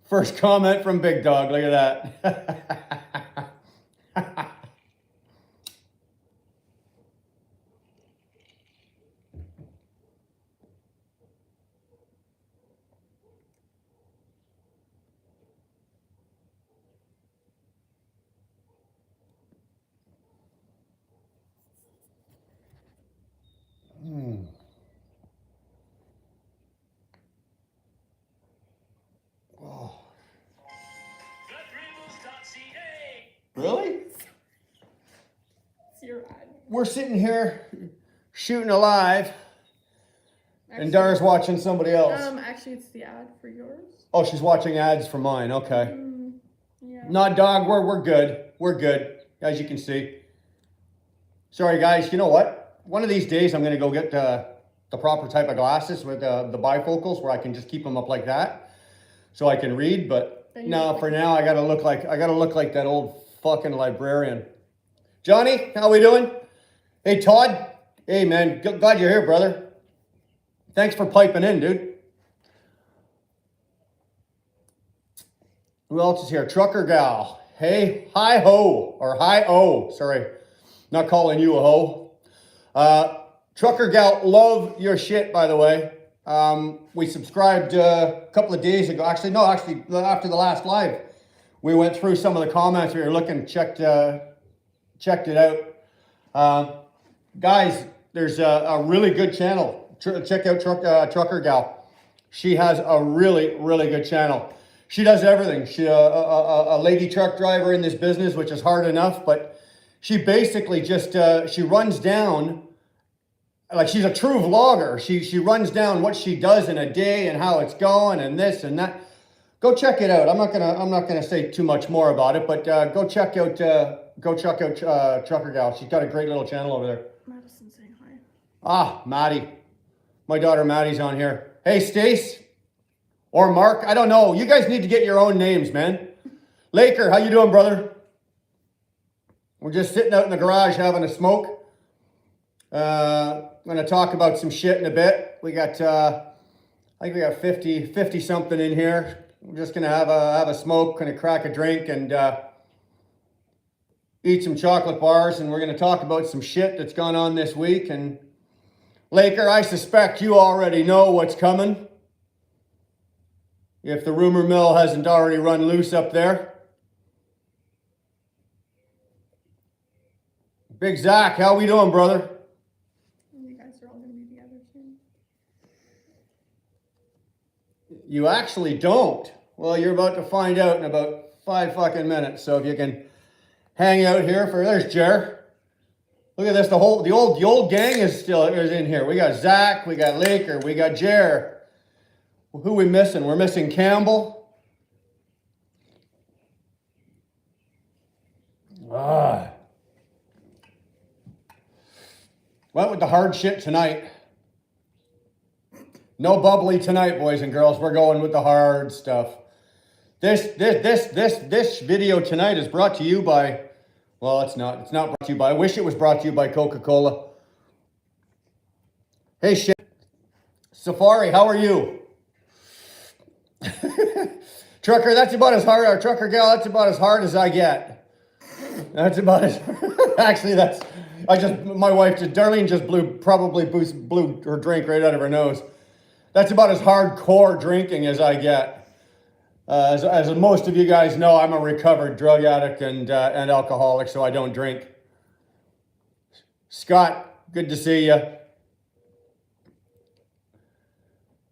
First comment from Big Dog. Look at that. Oh. Really? It's your ad. We're sitting here shooting alive, Actually, and Dara's watching somebody else. Actually, it's the ad for yours. Oh, she's watching ads for mine. Okay. Yeah. Not dog. We're good. We're good, as you can see. Sorry, guys. You know what? One of these days, I'm gonna go get the proper type of glasses with the bifocals, where I can just keep them up like that, so I can read. But no, for now, I gotta look like that old fucking librarian. Johnny, how we doing? Hey, Todd. Hey, man. Glad you're here, brother. Thanks for piping in, dude. Who else is here? Trucker Gal. Hey, hi-ho, or hi-oh. Sorry, not calling you a ho. Trucker Gal, love your shit, by the way. We subscribed a couple of days ago. Actually, after the last live, we went through some of the comments. We were looking, checked it out. Guys, there's a really good channel. Check out Trucker Gal. She has a really, really good channel. She does everything. She a lady truck driver in this business, which is hard enough, but she basically just she runs down, like, she's a true vlogger. She runs down what she does in a day and how it's going and this and that. Go check it out. I'm not gonna say too much more about it, but go check out Trucker Gal. She's got a great little channel over there. Madison saying hi. Ah, Maddie. My daughter Maddie's on here. Hey, Stace. Or Mark. I don't know. You guys need to get your own names, man. Laker, how you doing, brother? We're just sitting out in the garage having a smoke. I'm going to talk about some shit in a bit. We got, I think we got 50 something in here. We're just going to have a smoke, going to crack a drink, and eat some chocolate bars, and we're going to talk about some shit that's gone on this week. And Laker, I suspect you already know what's coming, if the rumor mill hasn't already run loose up there. Big Zach, how we doing, brother? You guys are all going to be together soon. You actually don't. Well, you're about to find out in about 5 fucking minutes. So if you can hang out here there's Jer. Look at this. The old gang is in here. We got Zach, we got Laker, we got Jer. Who are we missing? We're missing Campbell. What with the hard shit tonight? No bubbly tonight, boys and girls. We're going with the hard stuff. This video tonight is brought to you by, well, it's not. It's not brought to you by, I wish it was brought to you by Coca-Cola. Hey, shit. Safari, how are you? Trucker, that's about as hard, or Trucker Gal, that's about as hard as I get. That's about as, actually, my wife, Darlene just blew her drink right out of her nose. That's about as hardcore drinking as I get. As most of you guys know, I'm a recovered drug addict and alcoholic, so I don't drink. Scott, good to see you.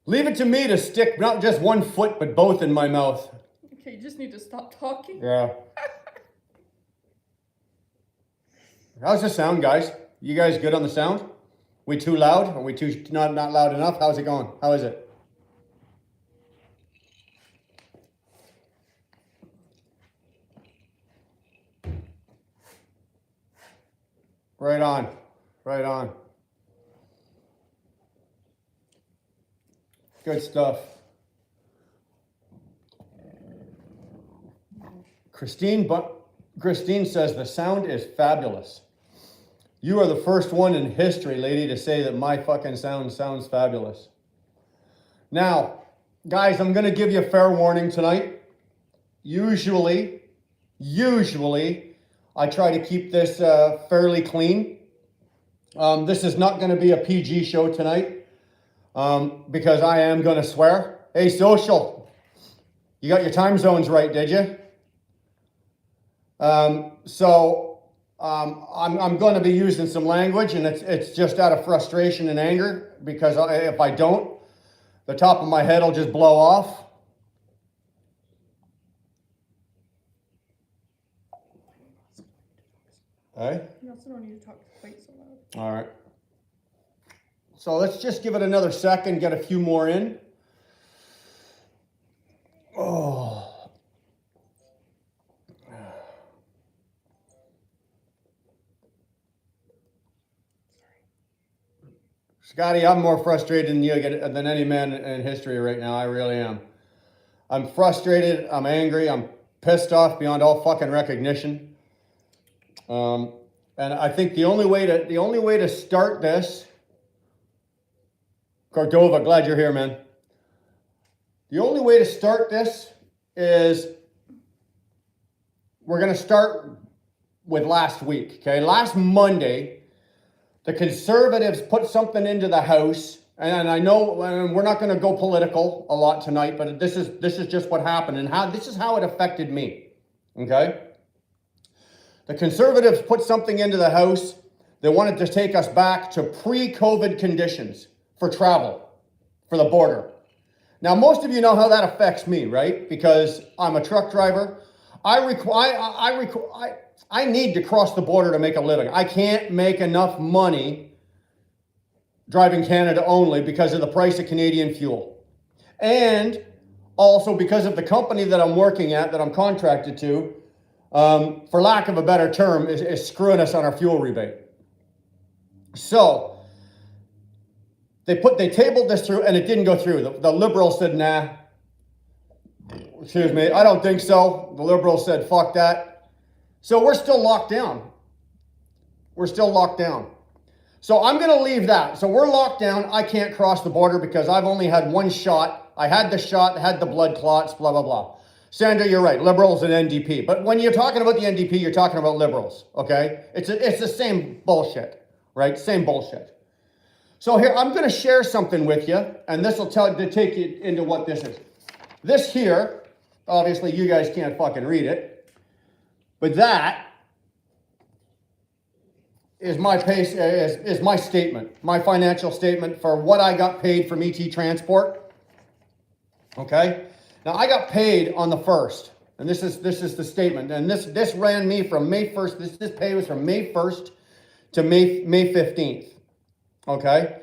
Leave it to me to stick not just one foot, but both in my mouth. Okay, you just need to stop talking. Yeah. How's the sound, guys? You guys good on the sound? We too loud? Are we too not loud enough? How's it going? How is it? Right on. Right on. Good stuff. Christine says the sound is fabulous. You are the first one in history, lady, to say that my fucking sound sounds fabulous. Now, guys, I'm going to give you a fair warning tonight. Usually, I try to keep this fairly clean. This is not going to be a PG show tonight because I am going to swear. Hey, social, you got your time zones right, did you? I'm going to be using some language, and it's just out of frustration and anger, because if I don't, the top of my head will just blow off. Hey? You also don't need to talk quite so loud. All right. So let's just give it another second, get a few more in. Oh. Scotty, I'm more frustrated than any man in history right now. I really am. I'm frustrated. I'm angry. I'm pissed off beyond all fucking recognition. And I think the only way to start this, Cordova, glad you're here, man. The only way to start this is we're going to start with last week. Okay, last Monday, the Conservatives put something into the House, and I know we're not going to go political a lot tonight, but this is just what happened, and this is how it affected me. Okay, the Conservatives put something into the House. They wanted to take us back to pre-COVID conditions for travel, for the border. Now, most of you know how that affects me, right? Because I'm a truck driver. I need to cross the border to make a living. I can't make enough money driving Canada only because of the price of Canadian fuel. And also because of the company that I'm working at, that I'm contracted to, for lack of a better term, is screwing us on our fuel rebate. So they tabled this through, and it didn't go through. The Liberals said, nah. Excuse me, I don't think so. The Liberals said, fuck that. So we're still locked down. So I'm going to leave that. So we're locked down. I can't cross the border because I've only had one shot. I had the shot, had the blood clots, blah, blah, blah. Sandra, you're right. Liberals and NDP. But when you're talking about the NDP, you're talking about Liberals, okay? It's the same bullshit, right? Same bullshit. So here, I'm going to share something with you, and this will take you into what this is. This here, obviously you guys can't fucking read it, but that is my statement, my financial statement for what I got paid from ET Transport. Okay? Now I got paid on the 1st, and this is the statement, and this ran me from May 1st. This pay was from May 1st to May 15th. Okay?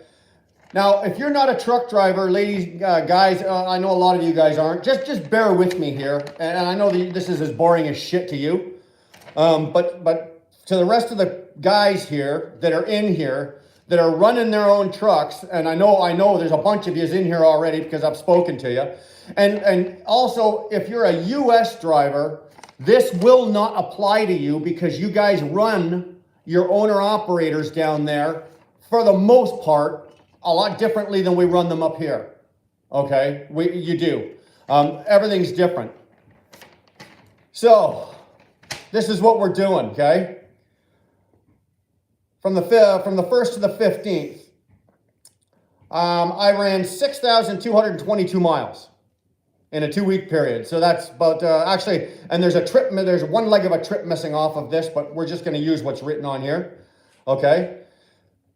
Now, if you're not a truck driver, ladies, guys, I know a lot of you guys aren't. Just bear with me here, and I know that this is as boring as shit to you, but to the rest of the guys here that are in here that are running their own trucks, and I know there's a bunch of you in here already because I've spoken to you, and also if you're a U.S. driver, this will not apply to you because you guys run your owner-operators down there for the most part a lot differently than we run them up here. Okay, you do. Everything's different. So this is what we're doing. Okay, from the 1st to the 15th, I ran 6,222 miles in a 2-week period. So that's about actually, and there's one leg of a trip missing off of this, but we're just going to use what's written on here. Okay.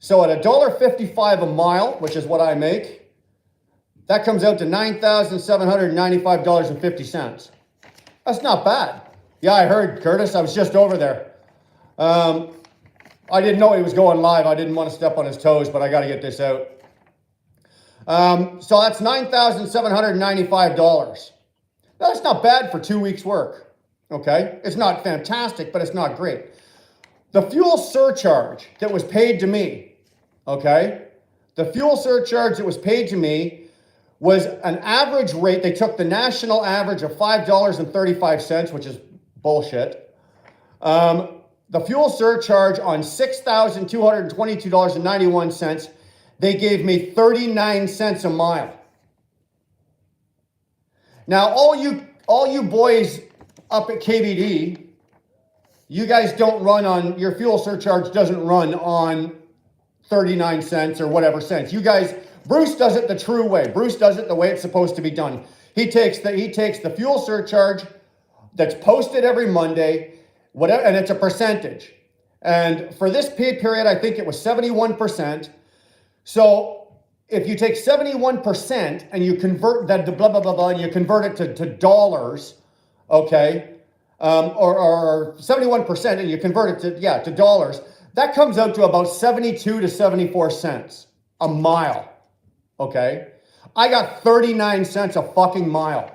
So at $1.55 a mile, which is what I make, that comes out to $9,795.50. That's not bad. Yeah, I heard, Curtis. I was just over there. I didn't know he was going live. I didn't want to step on his toes, but I got to get this out. So that's $9,795. That's not bad for 2 weeks' work. Okay? It's not fantastic, but it's not great. The fuel surcharge that was paid to me, okay? The fuel surcharge that was paid to me was an average rate. They took the national average of $5.35, which is bullshit. The fuel surcharge on $6,222.91, they gave me 39 cents a mile. Now, all you boys up at KBD, you guys don't run on, your fuel surcharge doesn't run on 39 cents or whatever cents. You guys, Bruce does it the true way. Bruce does it the way it's supposed to be done. He takes the fuel surcharge that's posted every Monday, whatever, and it's a percentage. And for this pay period, I think it was 71%. So if you take 71% and you convert that to blah, blah, blah, blah, and you convert it to dollars, okay, or 71% and you convert it to dollars, that comes out to about 72 to 74 cents a mile, okay? I got 39 cents a fucking mile.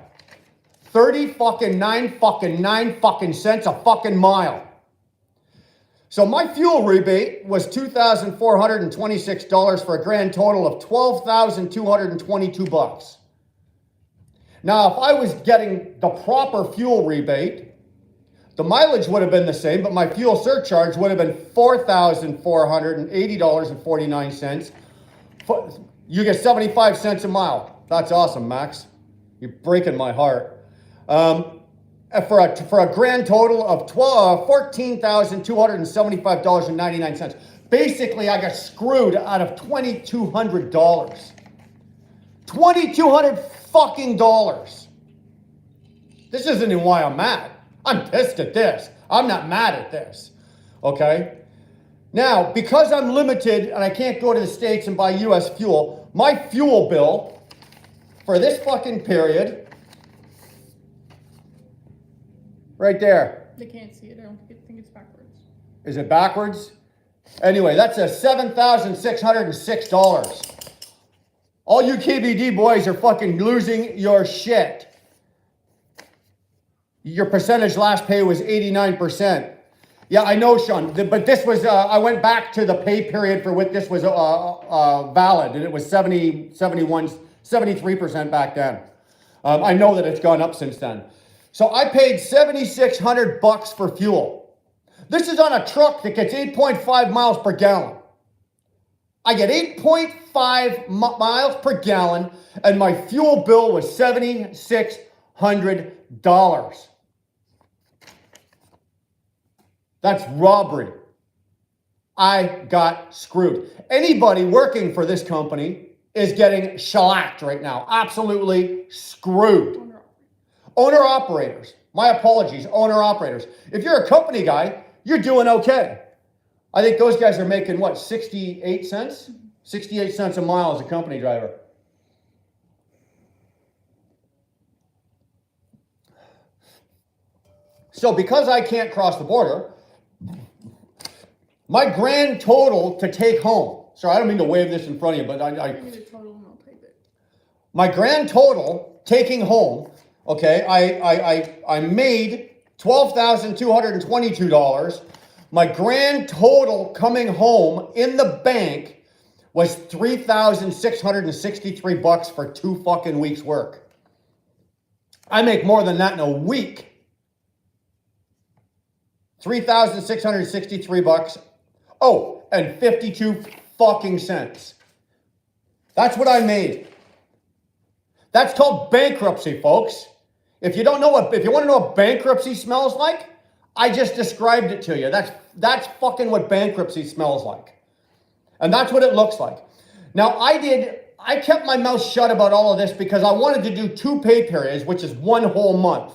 9 fucking cents a fucking mile. So my fuel rebate was $2,426 for a grand total of $12,222. Now, if I was getting the proper fuel rebate, the mileage would have been the same, but my fuel surcharge would have been $4,480.49. You get 75 cents a mile. That's awesome, Max. You're breaking my heart. For a grand total of $14,275.99. Basically, I got screwed out of $2,200. $2,200 fucking dollars. This isn't even why I'm mad. I'm pissed at this. I'm not mad at this. Okay? Now, because I'm limited and I can't go to the States and buy US fuel, my fuel bill for this fucking period, right there. They can't see it. I don't think it's backwards. Is it backwards? Anyway, that's a $7,606. All you KBD boys are fucking losing your shit. Your percentage last pay was 89%. Yeah, I know, Sean, but this was, I went back to the pay period for what this was valid, and it was 73% back then. I know that it's gone up since then. So I paid $7,600 for fuel. This is on a truck that gets 8.5 miles per gallon. I get 8.5 miles per gallon, and my fuel bill was $7,600. That's robbery. I got screwed. Anybody working for this company is getting shellacked right now. Absolutely screwed. Owner-operators. My apologies, owner-operators. If you're a company guy, you're doing okay. I think those guys are making, what, 68 cents? 68 cents a mile as a company driver. So because I can't cross the border, my grand total to take home, sorry, I don't mean to wave this in front of you, but my grand total taking home, okay, I made $12,222. My grand total coming home in the bank was $3,663 for 2 fucking weeks' work. I make more than that in a week. $3,663. Oh, and 52 fucking cents. That's what I made. That's called bankruptcy, folks. If you don't know if you want to know what bankruptcy smells like, I just described it to you. That's fucking what bankruptcy smells like. And that's what it looks like. Now, I kept my mouth shut about all of this because I wanted to do 2 pay periods, which is 1 whole month.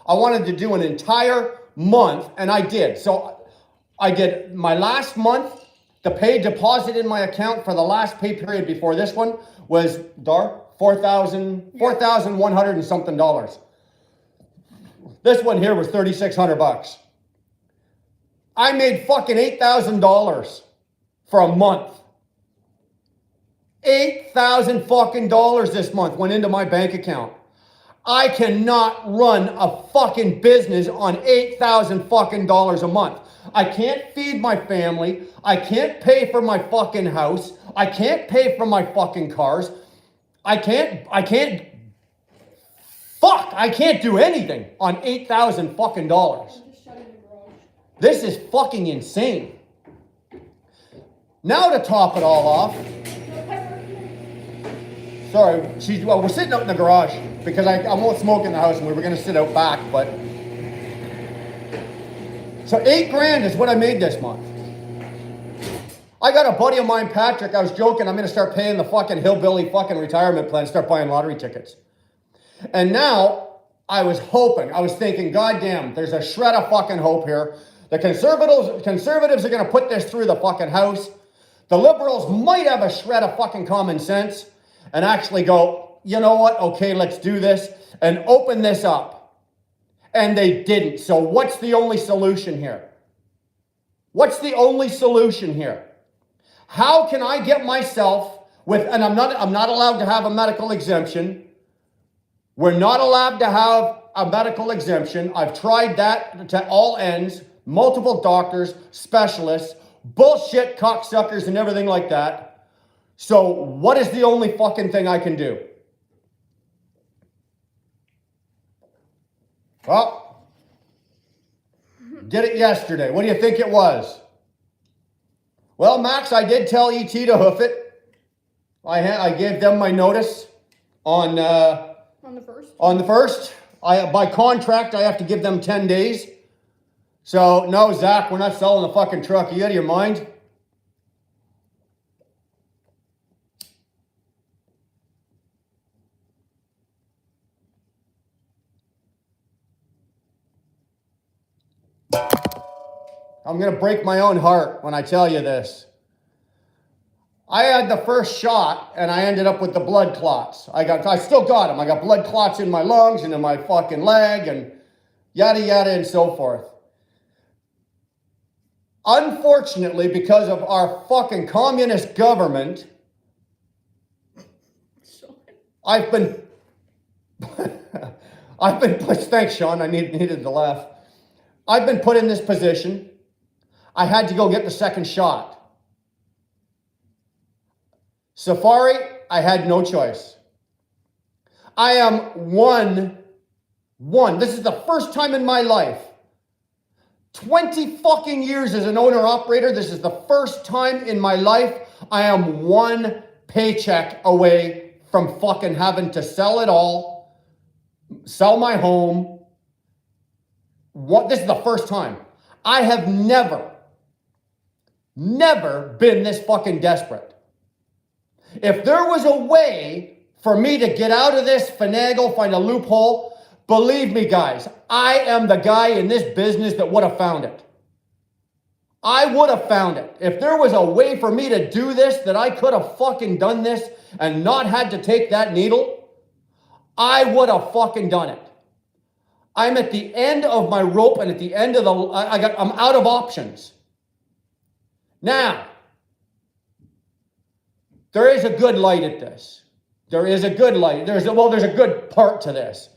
I wanted to do an entire month, and I did. So I did my last month, the pay deposit in my account for the last pay period before this one was, $4,100 and something dollars. This one here was $3,600. I made fucking $8,000 for a month. $8,000 fucking dollars this month went into my bank account. I cannot run a fucking business on $8,000 fucking dollars a month. I can't feed my family. I can't pay for my fucking house. I can't pay for my fucking cars. I can't do anything on $8,000 fucking dollars. This is fucking insane. Now to top it all off, Sorry, we're sitting out in the garage because I won't smoke in the house and we were going to sit out back, but. So $8,000 is what I made this month. I got a buddy of mine, Patrick, I was joking, I'm going to start paying the fucking hillbilly fucking retirement plan, start buying lottery tickets. And now, I was thinking, goddamn, there's a shred of fucking hope here. The conservatives are going to put this through the fucking house. The liberals might have a shred of fucking common sense and actually go, you know what, okay, let's do this and open this up. And they didn't. So what's the only solution here? What's the only solution here? How can I get myself and I'm not allowed to have a medical exemption. We're not allowed to have a medical exemption. I've tried that to all ends, multiple doctors, specialists, bullshit cocksuckers and everything like that. So what is the only fucking thing I can do? Well, did it yesterday. What do you think it was? Well, Max, I did tell ET to hoof it. I gave them my notice on the 1st. On the 1st. By contract, I have to give them 10 days. So, no, Zach, we're not selling the fucking truck. Are you out of your mind? I'm going to break my own heart when I tell you this. I had the first shot and I ended up with the blood clots. I still got them. I got blood clots in my lungs and in my fucking leg and yada yada and so forth. Unfortunately, because of our fucking communist government, I've been thanks, Sean, I needed to laugh. I've been put in this position. I had to go get the second shot. Safari, I had no choice. I am one. This is the first time in my life. 20 fucking years as an owner-operator, this is the first time in my life I am one paycheck away from fucking having to sell it all, sell my home. This is the first time. I have never been this fucking desperate. If there was a way for me to get out of this, finagle, find a loophole, believe me, guys, I am the guy in this business that would have found it. I would have found it. If there was a way for me to do this, that I could have fucking done this and not had to take that needle, I would have fucking done it. I'm at the end of my rope and at the end of I'm out of options. Now, there is a good light at this. There is a good light. There's a good part to this.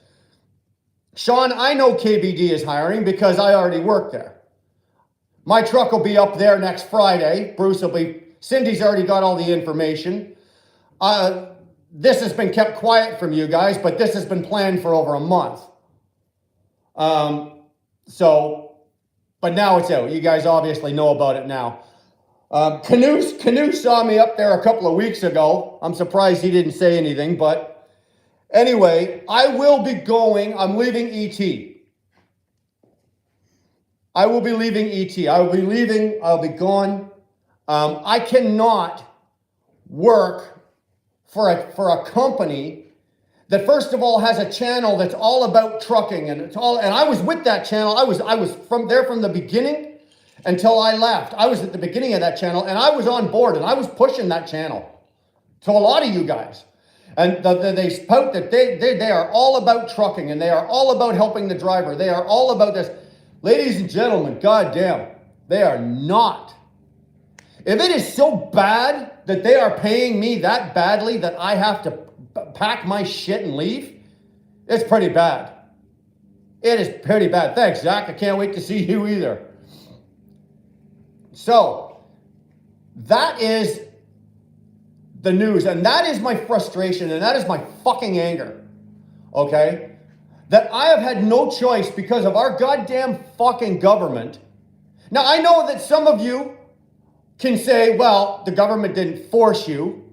Sean, I know KBD is hiring because I already work there. My truck will be up there next Friday. Cindy's already got all the information. This has been kept quiet from you guys, but this has been planned for over a month. But now it's out. You guys obviously know about it now. Canoe saw me up there a couple of weeks ago. I'm surprised he didn't say anything, but anyway, I will be going. I'm leaving ET. I will be leaving ET. I will be leaving. I'll be gone. I cannot work for a company that first of all has a channel that's all about trucking and I was with that channel. I was from the beginning until I left. I was at the beginning of that channel and I was on board and I was pushing that channel to a lot of you guys. And they spout that they are all about trucking and they are all about helping the driver. They are all about this. Ladies and gentlemen, goddamn, they are not. If it is so bad that they are paying me that badly that I have to pack my shit and leave, it's pretty bad. It is pretty bad. Thanks, Zach. I can't wait to see you either. So, that is the news, and that is my frustration, and that is my fucking anger, okay? That I have had no choice because of our goddamn fucking government. Now, I know that some of you can say, well, the government didn't force you.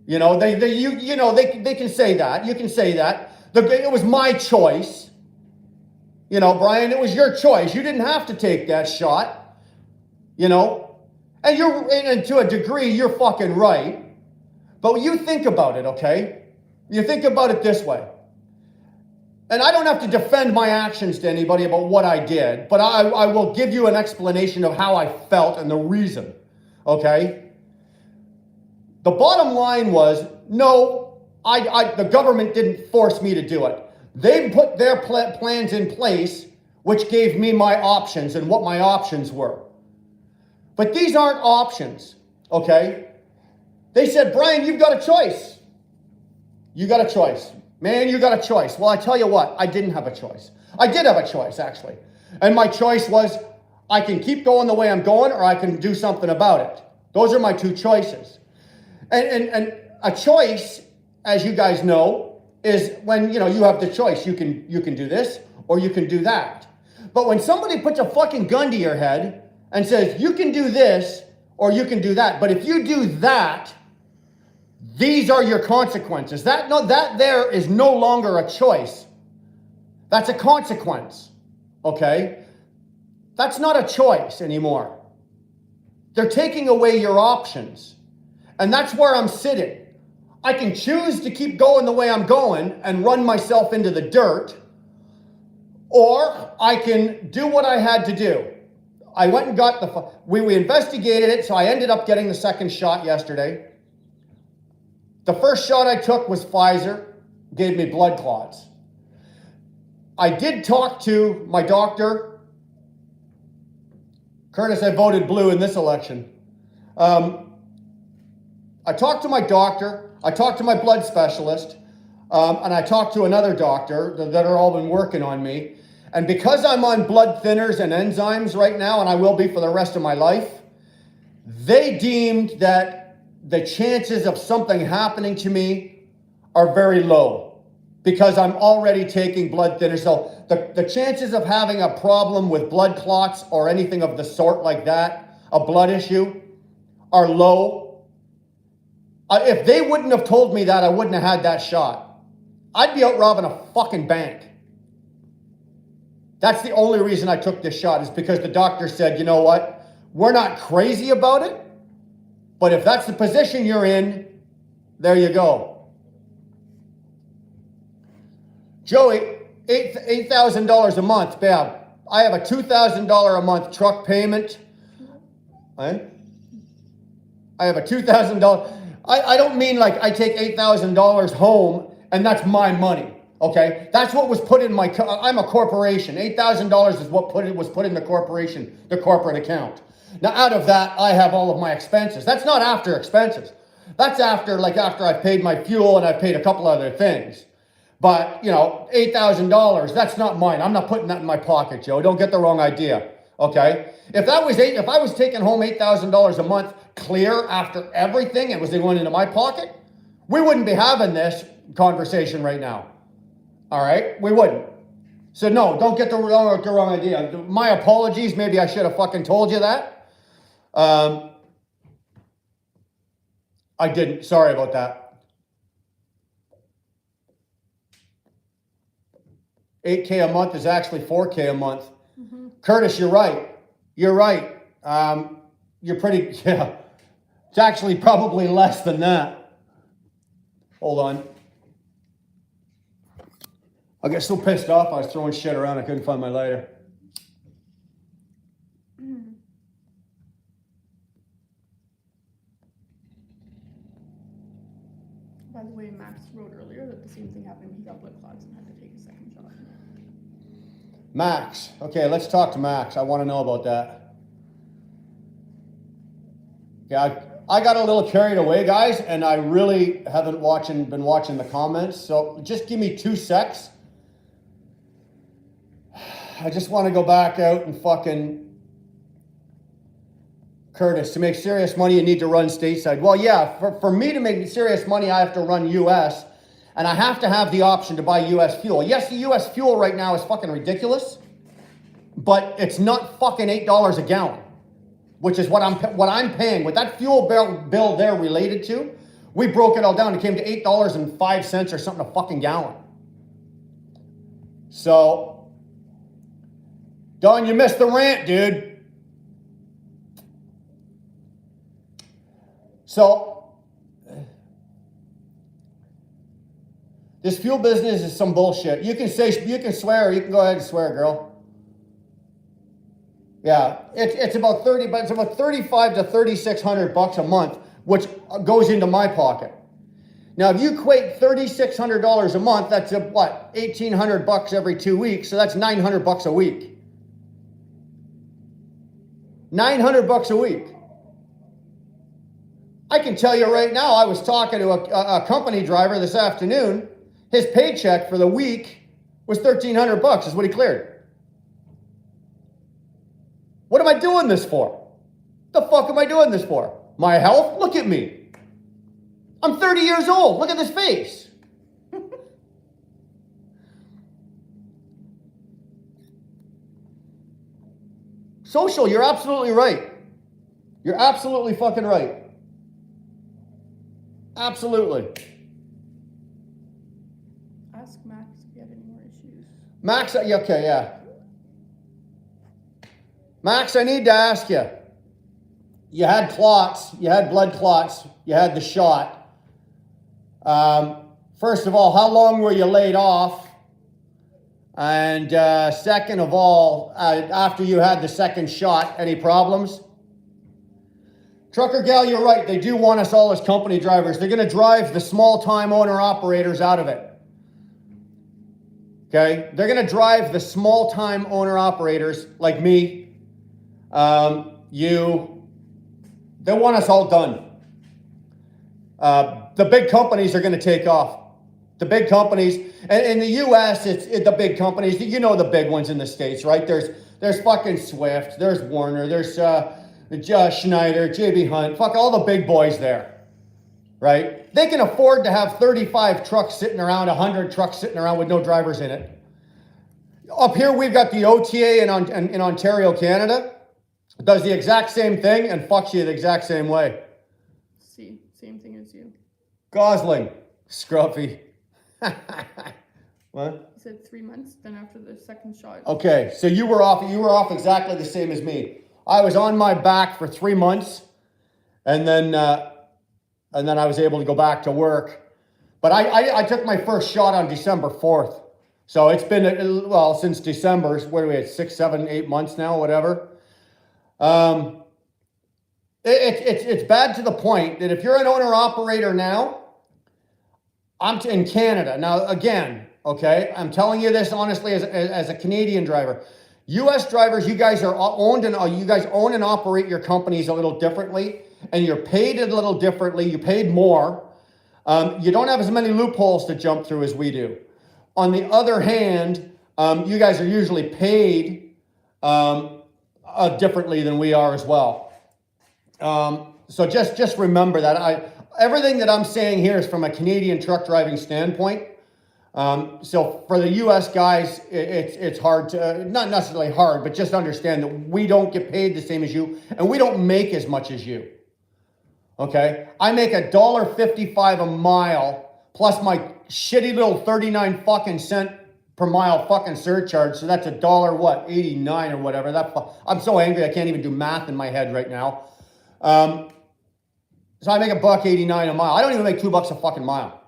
You know, they can say that. You can say that. It was my choice. You know, Brian, it was your choice. You didn't have to take that shot. You know, and to a degree, you're fucking right. But you think about it, okay? You think about it this way. And I don't have to defend my actions to anybody about what I did, but I will give you an explanation of how I felt and the reason, okay? The bottom line was, no, the government didn't force me to do it. They put their plans in place, which gave me my options and what my options were. But these aren't options, okay? They said, Brian, you've got a choice. You got a choice. Man, you got a choice. Well, I tell you what, I didn't have a choice. I did have a choice, actually. And my choice was, I can keep going the way I'm going, or I can do something about it. Those are my two choices. And a choice, as you guys know, is when, you know, you have the choice. You can do this, or you can do that. But when somebody puts a fucking gun to your head and says, you can do this, or you can do that, but if you do that, these are your consequences. That there is no longer a choice. That's a consequence, okay? That's not a choice anymore. They're taking away your options. And that's where I'm sitting. I can choose to keep going the way I'm going and run myself into the dirt, or I can do what I had to do. I went and got we investigated it, so I ended up getting the second shot yesterday. The first shot I took was Pfizer, gave me blood clots. I did talk to my doctor. Curtis, I voted blue in this election. I talked to my doctor, I talked to my blood specialist, and I talked to another doctor that are all been working on me. And because I'm on blood thinners and enzymes right now, and I will be for the rest of my life, they deemed that the chances of something happening to me are very low because I'm already taking blood thinners. So the chances of having a problem with blood clots or anything of the sort like that, a blood issue, are low. If they wouldn't have told me that, I wouldn't have had that shot. I'd be out robbing a fucking bank. That's the only reason I took this shot, is because the doctor said, you know what? We're not crazy about it, but if that's the position you're in, there you go. Joey, $8,000 a month, babe. I have a $2,000 a month truck payment. I have a $2,000. I don't mean like I take $8,000 home and that's my money. Okay, that's what was put in my. I'm a corporation. $8,000 is what was put in the corporation, the corporate account. Now, out of that, I have all of my expenses. That's not after expenses. That's after I've paid my fuel and I've paid a couple other things. But you know, $8,000. That's not mine. I'm not putting that in my pocket, Joe. Don't get the wrong idea. Okay, if I was taking home $8,000 a month clear after everything, it was going into my pocket, we wouldn't be having this conversation right now. All right, we wouldn't. So no, don't get the wrong idea. My apologies. Maybe I should have fucking told you that. I didn't. Sorry about that. 8K a month is actually 4K a month. Mm-hmm. Curtis, you're right. You're right. You're pretty. Yeah. It's actually probably less than that. Hold on. I got so pissed off, I was throwing shit around, I couldn't find my lighter. By the way, Max wrote earlier that the same thing happened. He got blood clots and had to take a second shot. Max. Okay, let's talk to Max. I want to know about that. Yeah, I got a little carried away, guys, and I really haven't been watching the comments. So just give me 2 secs. I just want to go back out and fucking... Curtis, to make serious money, you need to run stateside. Well, yeah, for me to make serious money, I have to run U.S., and I have to have the option to buy U.S. fuel. Yes, the U.S. fuel right now is fucking ridiculous, but it's not fucking $8 a gallon, which is what I'm paying. With that fuel bill they're related to, We broke it all down. It came to $8.05 or something a fucking gallon. So, Don, you missed the rant, dude. So, this fuel business is some bullshit. You can swear, you can go ahead and swear, girl. Yeah, it's about 30, but it's about 35 to 3,600 bucks a month, which goes into my pocket. Now, if you equate $3,600 a month, that's what, 1,800 bucks every 2 weeks. So that's 900 bucks a week. 900 bucks a week. I can tell you right now, I was talking to a company driver this afternoon. His paycheck for the week was 1,300 bucks is what he cleared. What am I doing this for? The fuck am I doing this for? My health? Look at me. I'm 30 years old. Look at this face. Social, you're absolutely right. You're absolutely fucking right. Absolutely. Ask Max if you have any more issues. Max, okay, yeah. Max, I need to ask you. You had clots, you had blood clots, you had the shot. First of all, how long were you laid off? And second of all, after you had the second shot, any problems? Trucker gal, you're right. They do want us all as company drivers. They're going to drive the small-time owner-operators out of it. Okay? They're going to drive the small-time owner-operators like me, they want us all done. The big companies are going to take off. The big companies, and in the U.S., it's the big companies. You know the big ones in the States, right? There's fucking Swift, there's Warner, there's Schneider, J.B. Hunt, fuck all the big boys there, right? They can afford to have 35 trucks sitting around, 100 trucks sitting around with no drivers in it. Up here, we've got the OTA in Ontario, Canada. It does the exact same thing and fucks you the exact same way. See, same thing as you. Gosling, scruffy. What? He said 3 months, then after the second shot. Okay, so you were off exactly the same as me. I was on my back for 3 months, and then I was able to go back to work. But I took my first shot on December 4th. So it's been, well, since December, what are we at, 6, 7, 8 months now, whatever. It's bad to the point that if you're an owner-operator now, I'm in Canada. Now, again, okay, I'm telling you this honestly as a Canadian driver. U.S. drivers, you guys are owned and you guys own and operate your companies a little differently, and you're paid a little differently. You paid more. You don't have as many loopholes to jump through as we do. On the other hand, you guys are usually paid differently than we are as well. So just remember that. Everything that I'm saying here is from a Canadian truck driving standpoint. So for the U.S. guys, it's hard to, not necessarily hard, but just understand that we don't get paid the same as you, and we don't make as much as you. Okay? I make $1.55 a mile, plus my shitty little 39 fucking cent per mile fucking surcharge. So that's $1.89 or whatever. I'm so angry I can't even do math in my head right now. So I make $1.89 a mile. I don't even make $2 a fucking mile.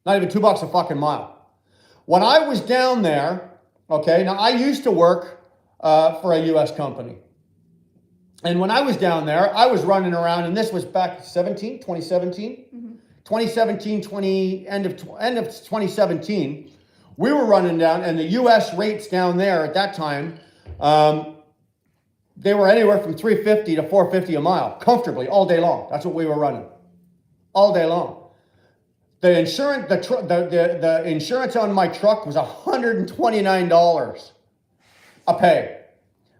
Not even $2 a fucking mile. When I was down there, okay, now I used to work for a U.S. company. And when I was down there, I was running around, and this was back 2017? Mm-hmm. 2017, end of 2017. We were running down, and the U.S. rates down there at that time, they were anywhere from $3.50 to $4.50 a mile, comfortably, all day long. That's what we were running, all day long. The insurance, the insurance on my truck was $129 a pay.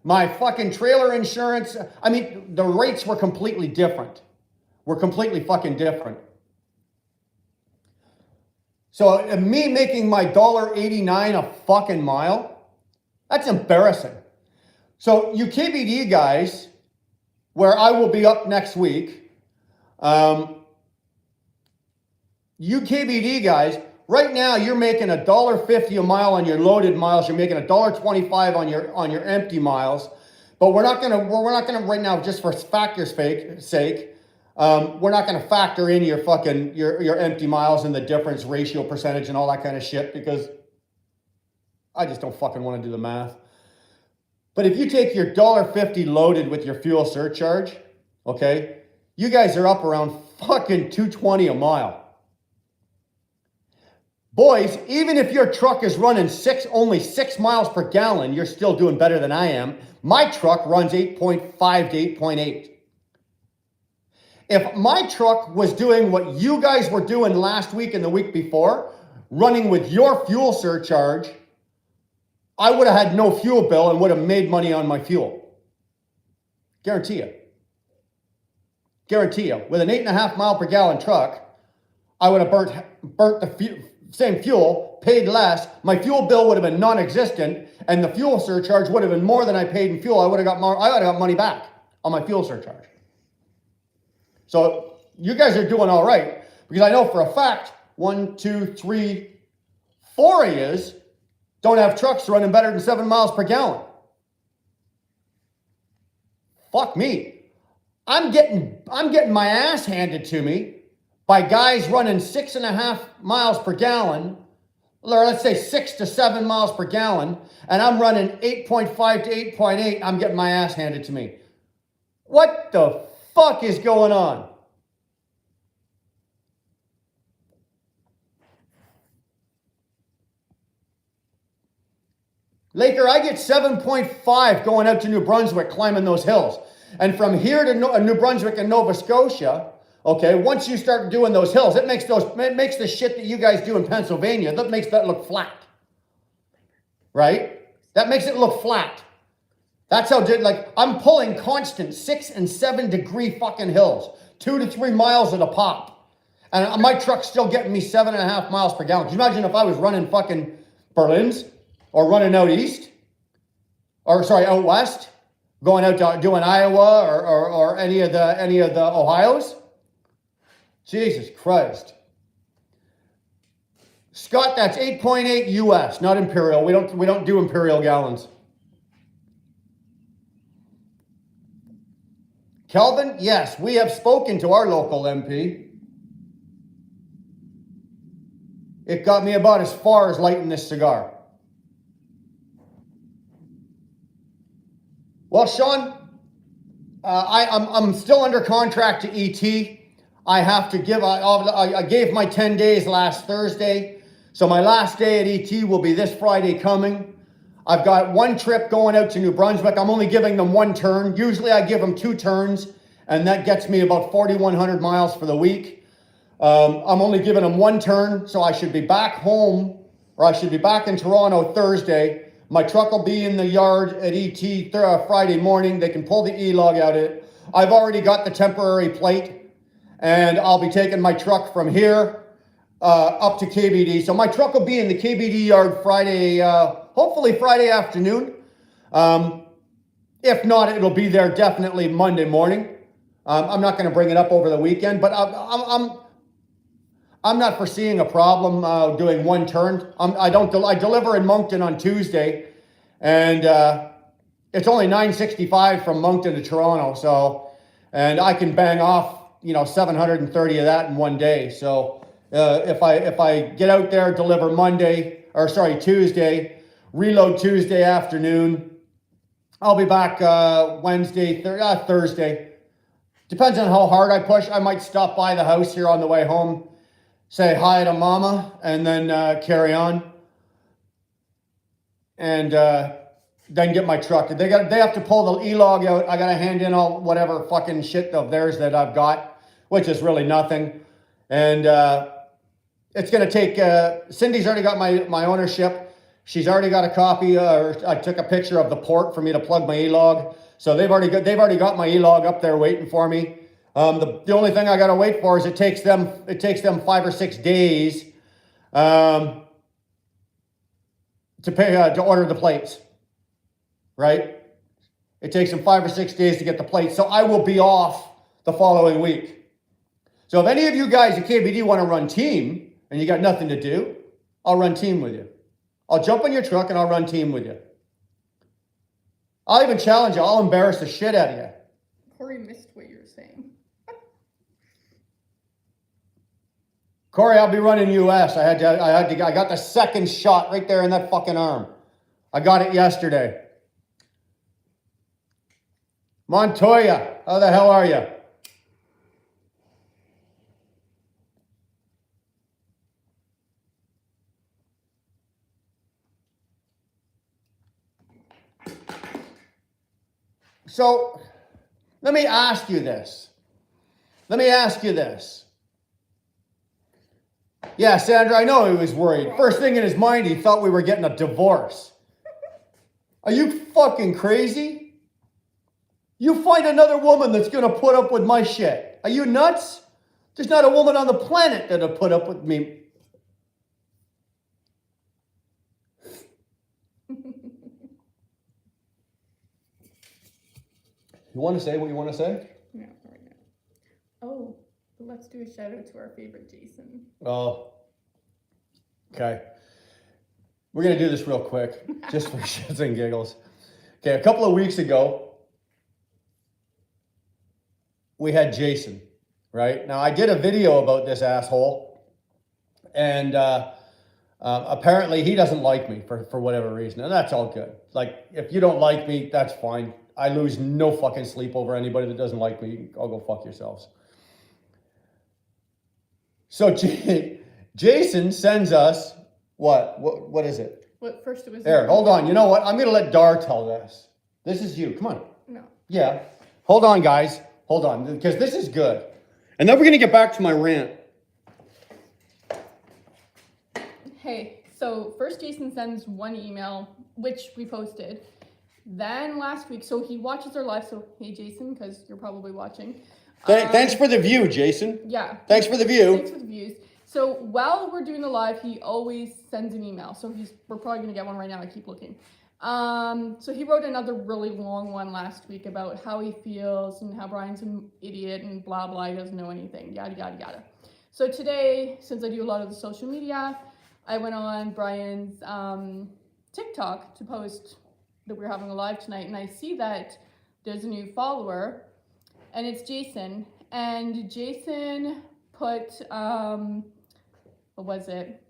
My fucking trailer insurance, I mean, the rates were completely different. Were completely fucking different. So me making my $1.89 a fucking mile, that's embarrassing. So you KBD guys, where I will be up next week, you KBD guys, right now you're making $1.50 a mile on your loaded miles. You're making $1.25 on your empty miles. But we're not gonna right now, just for factors' sake, we're not gonna factor in your fucking your empty miles and the difference ratio percentage and all that kind of shit, because I just don't fucking want to do the math. But if you take your $1.50 loaded with your fuel surcharge, okay, you guys are up around fucking $2.20 a mile. Boys, even if your truck is running only 6 miles per gallon, you're still doing better than I am. My truck runs 8.5 to 8.8. If my truck was doing what you guys were doing last week and the week before, running with your fuel surcharge, I would have had no fuel bill and would have made money on my fuel. Guarantee you. Guarantee you. With an 8.5 mile per gallon truck, I would have burnt the same fuel, paid less. My fuel bill would have been non-existent, and the fuel surcharge would have been more than I paid in fuel. I would have got money back on my fuel surcharge. So you guys are doing all right, because I know for a fact 1, 2, 3, 4 of yous don't have trucks running better than 7 miles per gallon. Fuck me. I'm getting my ass handed to me by guys running 6.5 miles per gallon, or let's say 6 to 7 miles per gallon, and I'm running 8.5 to 8.8. I'm getting my ass handed to me. What the fuck is going on? Laker, I get 7.5 going out to New Brunswick climbing those hills. And from here to New Brunswick and Nova Scotia, okay, once you start doing those hills, it makes the shit that you guys do in Pennsylvania, that makes that look flat. Right? That makes it look flat. That's how, I'm pulling constant 6 and 7 degree fucking hills, 2 to 3 miles at a pop. And my truck's still getting me 7.5 miles per gallon. Can you imagine if I was running fucking Berlin's? Or running out east, out west, going out to doing Iowa or any of the Ohio's. Jesus Christ, Scott, that's 8.8 US, not imperial. We don't do imperial gallons. Kelvin, yes, we have spoken to our local MP. It got me about as far as lighting this cigar. Well, Sean, I'm still under contract to ET. I have to give, I gave my 10 days last Thursday. So my last day at ET will be this Friday coming. I've got one trip going out to New Brunswick. I'm only giving them one turn. Usually I give them 2 turns, and that gets me about 4,100 miles for the week. I'm only giving them one turn, so I should be back home, or I should be back in Toronto Thursday. My truck will be in the yard at ET Friday morning. They can pull the E-log out of it. I've already got the temporary plate, and I'll be taking my truck from here up to KBD. So my truck will be in the KBD yard Friday, hopefully Friday afternoon. If not, it'll be there definitely Monday morning. I'm not going to bring it up over the weekend, but I'm not foreseeing a problem doing one turn. I deliver in Moncton on Tuesday, and it's only 965 from Moncton to Toronto. So, and I can bang off 730 of that in one day. So if I get out there, deliver Tuesday, reload Tuesday afternoon, I'll be back Thursday. Depends on how hard I push. I might stop by the house here on the way home, say hi to mama, and then carry on. And then get my truck. They have to pull the E-log out. I got to hand in all whatever fucking shit of theirs that I've got, which is really nothing. And it's going to take, Cindy's already got my ownership. She's already got a copy, or I took a picture of the port for me to plug my E-log. So they've already got my E-log up there waiting for me. The only thing I got to wait for is it takes them 5 or 6 days to order the plates, right? It takes them 5 or 6 days to get the plates. So I will be off the following week. So if any of you guys at KBD want to run team and you got nothing to do, I'll run team with you. I'll jump in your truck and I'll run team with you. I'll even challenge you. I'll embarrass the shit out of you. Corey missed what you were saying. Corey, I'll be running US. I got the second shot right there in that fucking arm. I got it yesterday. Montoya, how the hell are you? So, let me ask you this. Yeah, Sandra, I know he was worried. First thing in his mind, he thought we were getting a divorce. Are you fucking crazy? You find another woman that's going to put up with my shit. Are you nuts? There's not a woman on the planet that'll put up with me. You want to say what you want to say? No, right now. Oh, but let's do a shout out to our favorite Jason. Oh. Okay. We're going to do this real quick, just for shits and giggles. Okay, a couple of weeks ago, we had Jason, right? Now, I did a video about this asshole, and apparently he doesn't like me for whatever reason, and that's all good. Like, if you don't like me, that's fine. I lose no fucking sleep over anybody that doesn't like me. I'll go fuck yourselves. So Jason sends us, what is it? What first it was. There, hold on. You know what? I'm going to let Dar tell this. This is you. Come on. No. Yeah. Hold on, guys. Hold on, because this is good. And then we're going to get back to my rant. Hey, so first Jason sends one email, which we posted. Then last week, so he watches our live, so hey Jason, because you're probably watching. Thanks for the view, Jason. Yeah. Thanks for the view. Thanks for the views. So while we're doing the live, he always sends an email. So we're probably going to get one right now. I keep looking. So he wrote another really long one last week about how he feels and how Brian's an idiot and blah, blah, he doesn't know anything, yada, yada, yada. So today, since I do a lot of the social media, I went on Brian's TikTok to post that we're having a live tonight, and I see that there's a new follower, and it's Jason. And Jason put, what was it?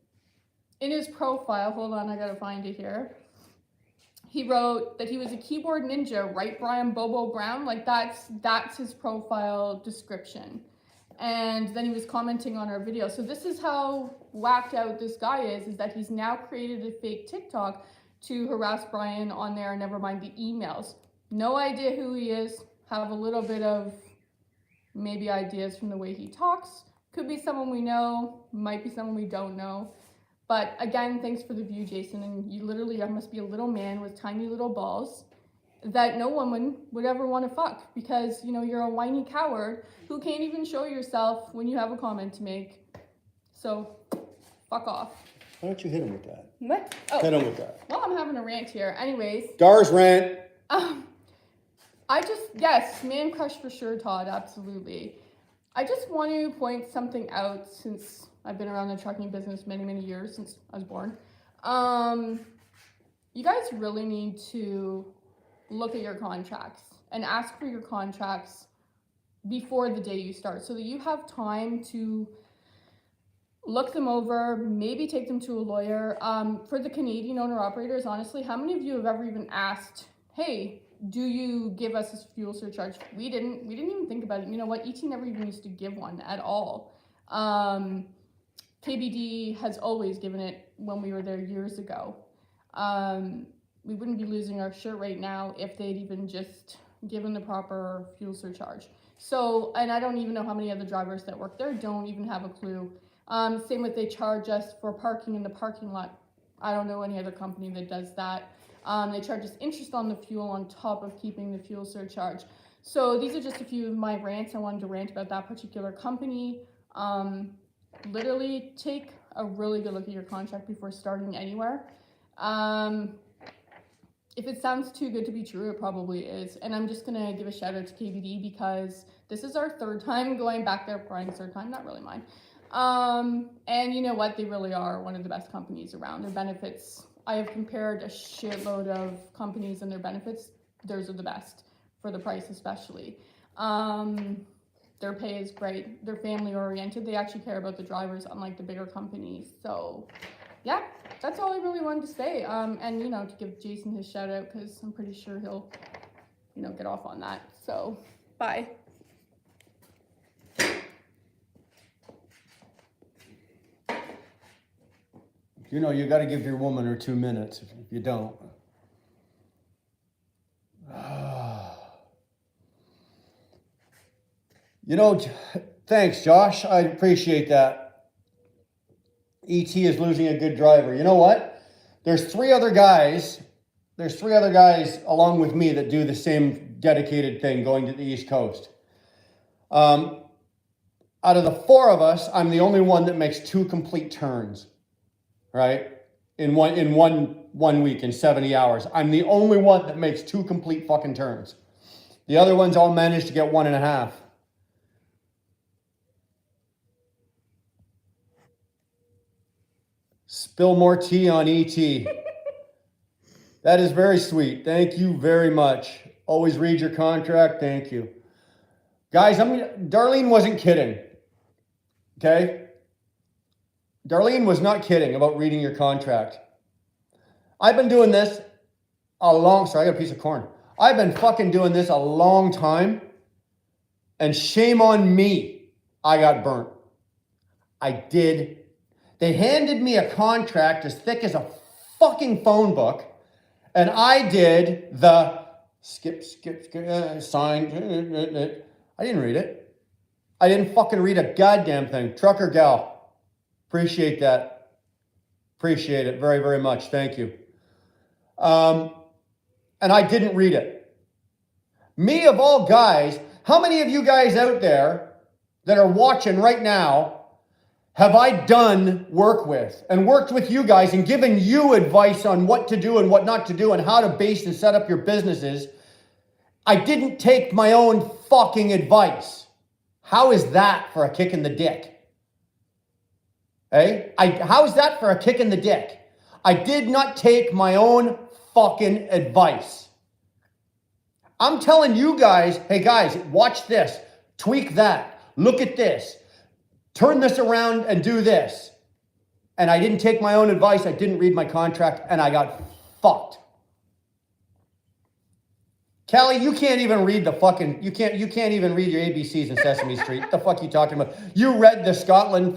In his profile, hold on, I gotta find it here. He wrote that he was a keyboard ninja, right, Brian Bobo Brown? Like that's his profile description. And then he was commenting on our video. So this is how whacked out this guy is that he's now created a fake TikTok to harass Brian on there, never mind the emails. No idea who he is, have a little bit of maybe ideas from the way he talks. Could be someone we know, might be someone we don't know. But again, thanks for the view, Jason. And you literally must be a little man with tiny little balls that no woman would ever want to fuck because, you know, you're a whiny coward who can't even show yourself when you have a comment to make. So, fuck off. Why don't you hit him with that? What? Oh. Hit him with that. Well, I'm having a rant here. Anyways. Dar's rant. Yes, man crush for sure, Todd, absolutely. I just want to point something out since I've been around the trucking business many, many years, since I was born. You guys really need to look at your contracts and ask for your contracts before the day you start so that you have time to look them over, maybe take them to a lawyer. For the Canadian owner-operators, honestly, how many of you have ever even asked, hey, do you give us a fuel surcharge? We didn't even think about it. You know what? ET never even used to give one at all. KBD has always given it when we were there years ago. We wouldn't be losing our shirt right now if they'd even just given the proper fuel surcharge. So, and I don't even know how many other drivers that work there don't even have a clue. Same with they charge us for parking in the parking lot. I don't know any other company that does that. They charge us interest on the fuel on top of keeping the fuel surcharge. So these are just a few of my rants. I wanted to rant about that particular company. Literally take a really good look at your contract before starting anywhere. if it sounds too good to be true, it probably is. And I'm just gonna give a shout out to KBD because this is our third time going back there. Brian's third time, not really mine. And you know what? They really are one of the best companies around. Their benefits, I have compared a shitload of companies and their benefits. Theirs are the best for the price, especially. Their pay is great. They're family oriented. They actually care about the drivers, unlike the bigger companies. So, yeah, that's all I really wanted to say. And to give Jason his shout out because I'm pretty sure he'll, get off on that. So, bye. You got to give your woman her 2 minutes. If you don't. Thanks, Josh. I appreciate that. ET is losing a good driver. You know what? There's three other guys along with me that do the same dedicated thing going to the East Coast. Out of the four of us, I'm the only one that makes 2 complete turns, right? In one week, in 70 hours. I'm the only one that makes 2 complete fucking turns. The other ones all managed to get 1.5. Spill more tea on ET. That is very sweet. Thank you very much. Always read your contract. Thank you. Guys, Darlene wasn't kidding. Okay? Darlene was not kidding about reading your contract. I've been doing this sorry, I got a piece of corn. I've been fucking doing this a long time, and shame on me, I got burnt. I did. They handed me a contract as thick as a fucking phone book, and I did the skip, sign. I didn't read it. I didn't fucking read a goddamn thing. Trucker gal, appreciate that. Appreciate it very, very much. Thank you. And I didn't read it. Me of all guys, how many of you guys out there that are watching right now have I done work with and worked with you guys and given you advice on what to do and what not to do and how to base and set up your businesses? I didn't take my own fucking advice. How is that for a kick in the dick? Hey? How is that for a kick in the dick? I did not take my own fucking advice. I'm telling you guys, hey guys, watch this, tweak that, look at this, turn this around and do this. And I didn't take my own advice, I didn't read my contract, and I got fucked. Callie, you can't even read the fucking, you can't even read your ABCs in Sesame Street. What the fuck are you talking about? You read the Scotland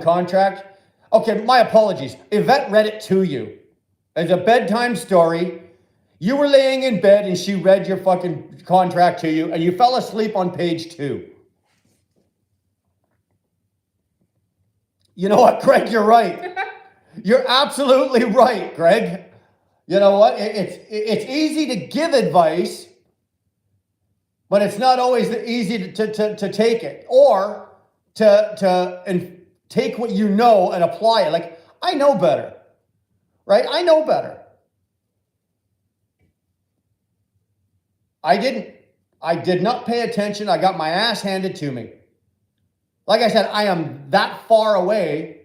contract? Okay, my apologies. Yvette read it to you. As a bedtime story, you were laying in bed and she read your fucking contract to you and you fell asleep on page 2. You know what, Greg, you're right. You're absolutely right, Greg. You know what? It's easy to give advice, but it's not always easy to take it or to take what you know and apply it. Like, I know better, right? I know better. I didn't. I did not pay attention. I got my ass handed to me. Like I said, I am that far away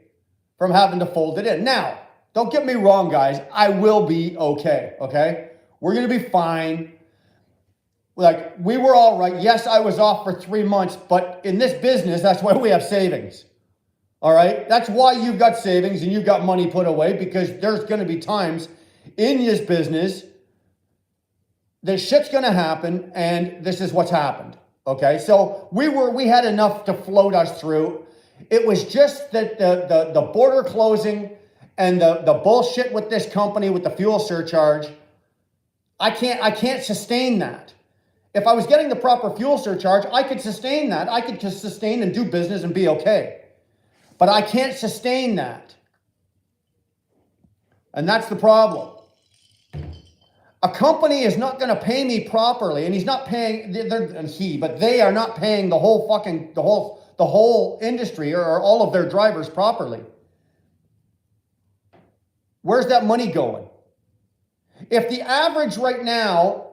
from having to fold it in. Now, don't get me wrong, guys. I will be okay, okay? We're going to be fine. Like, we were all right. Yes, I was off for 3 months, but in this business, that's why we have savings. All right? That's why you've got savings and you've got money put away, because there's going to be times in this business that shit's going to happen, and this is what's happened. Okay? So we had enough to float us through. It was just that the border closing and the bullshit with this company with the fuel surcharge, I can't sustain that. If I was getting the proper fuel surcharge, I could sustain that. I could just sustain and do business and be okay. But I can't sustain that. And that's the problem. A company is not going to pay me properly, and he's not paying, but they are not paying the whole industry or all of their drivers properly. Where's that money going? If the average right now,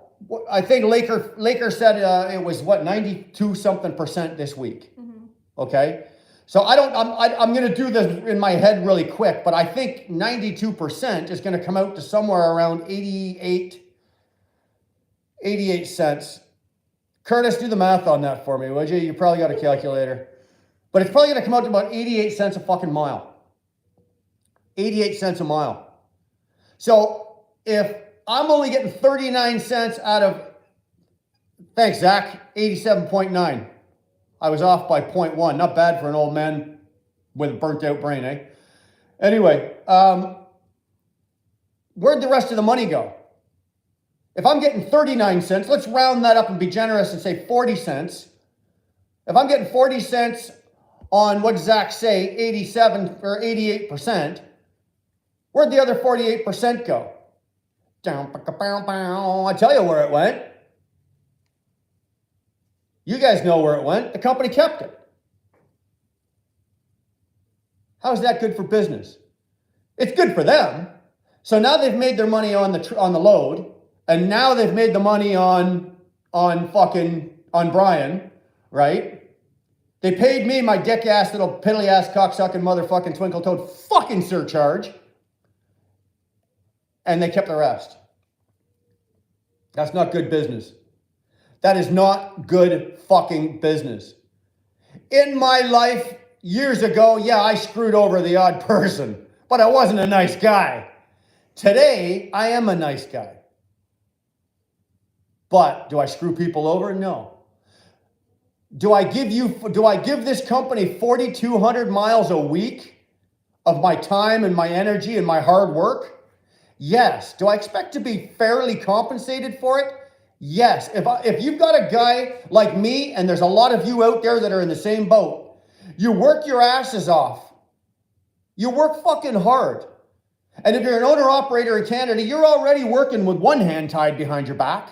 I think Laker said it was what 92 something percent this week. Okay, so I'm going to do this in my head really quick, but I think 92% is going to come out to somewhere around 88 cents. Curtis, do the math on that for me, would you? You probably got a calculator, but it's probably going to come out to about 88 cents a fucking mile. 88 cents a mile. So if I'm only getting 39 cents out of, thanks, Zach, 87.9. I was off by 0.1. Not bad for an old man with a burnt out brain, eh? Anyway, where'd the rest of the money go? If I'm getting 39 cents, let's round that up and be generous and say 40 cents. If I'm getting 40 cents on, what does Zach say, 87 or 88%, where'd the other 48% go? I tell you where it went. You guys know where it went. The company kept it. How is that good for business? It's good for them. So now they've made their money on the load, and now they've made the money on Brian, right? They paid me my dick ass little piddly ass cocksucking motherfucking twinkle toed fucking surcharge, and they kept the rest. That's not good business. That is not good fucking business. In my life, years ago, yeah, I screwed over the odd person, but I wasn't a nice guy. Today, I am a nice guy. But do I screw people over? No. Do I give this company 4,200 miles a week of my time and my energy and my hard work? Yes. Do I expect to be fairly compensated for it? Yes. If you've got a guy like me, and there's a lot of you out there that are in the same boat, you work your asses off. You work fucking hard. And if you're an owner-operator in Canada, you're already working with one hand tied behind your back.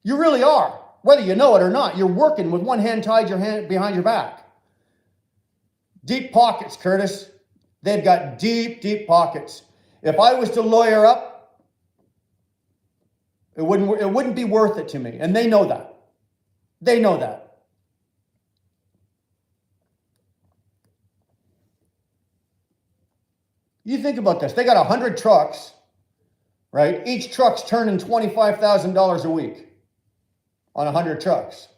You really are. Whether you know it or not, you're working with one hand tied behind your back. Deep pockets, Curtis. They've got deep, deep pockets. If I was to lawyer up, it wouldn't be worth it to me. And they know that. They know that. You think about this. They got 100 trucks, right? Each truck's turning $25,000 a week on 100 trucks.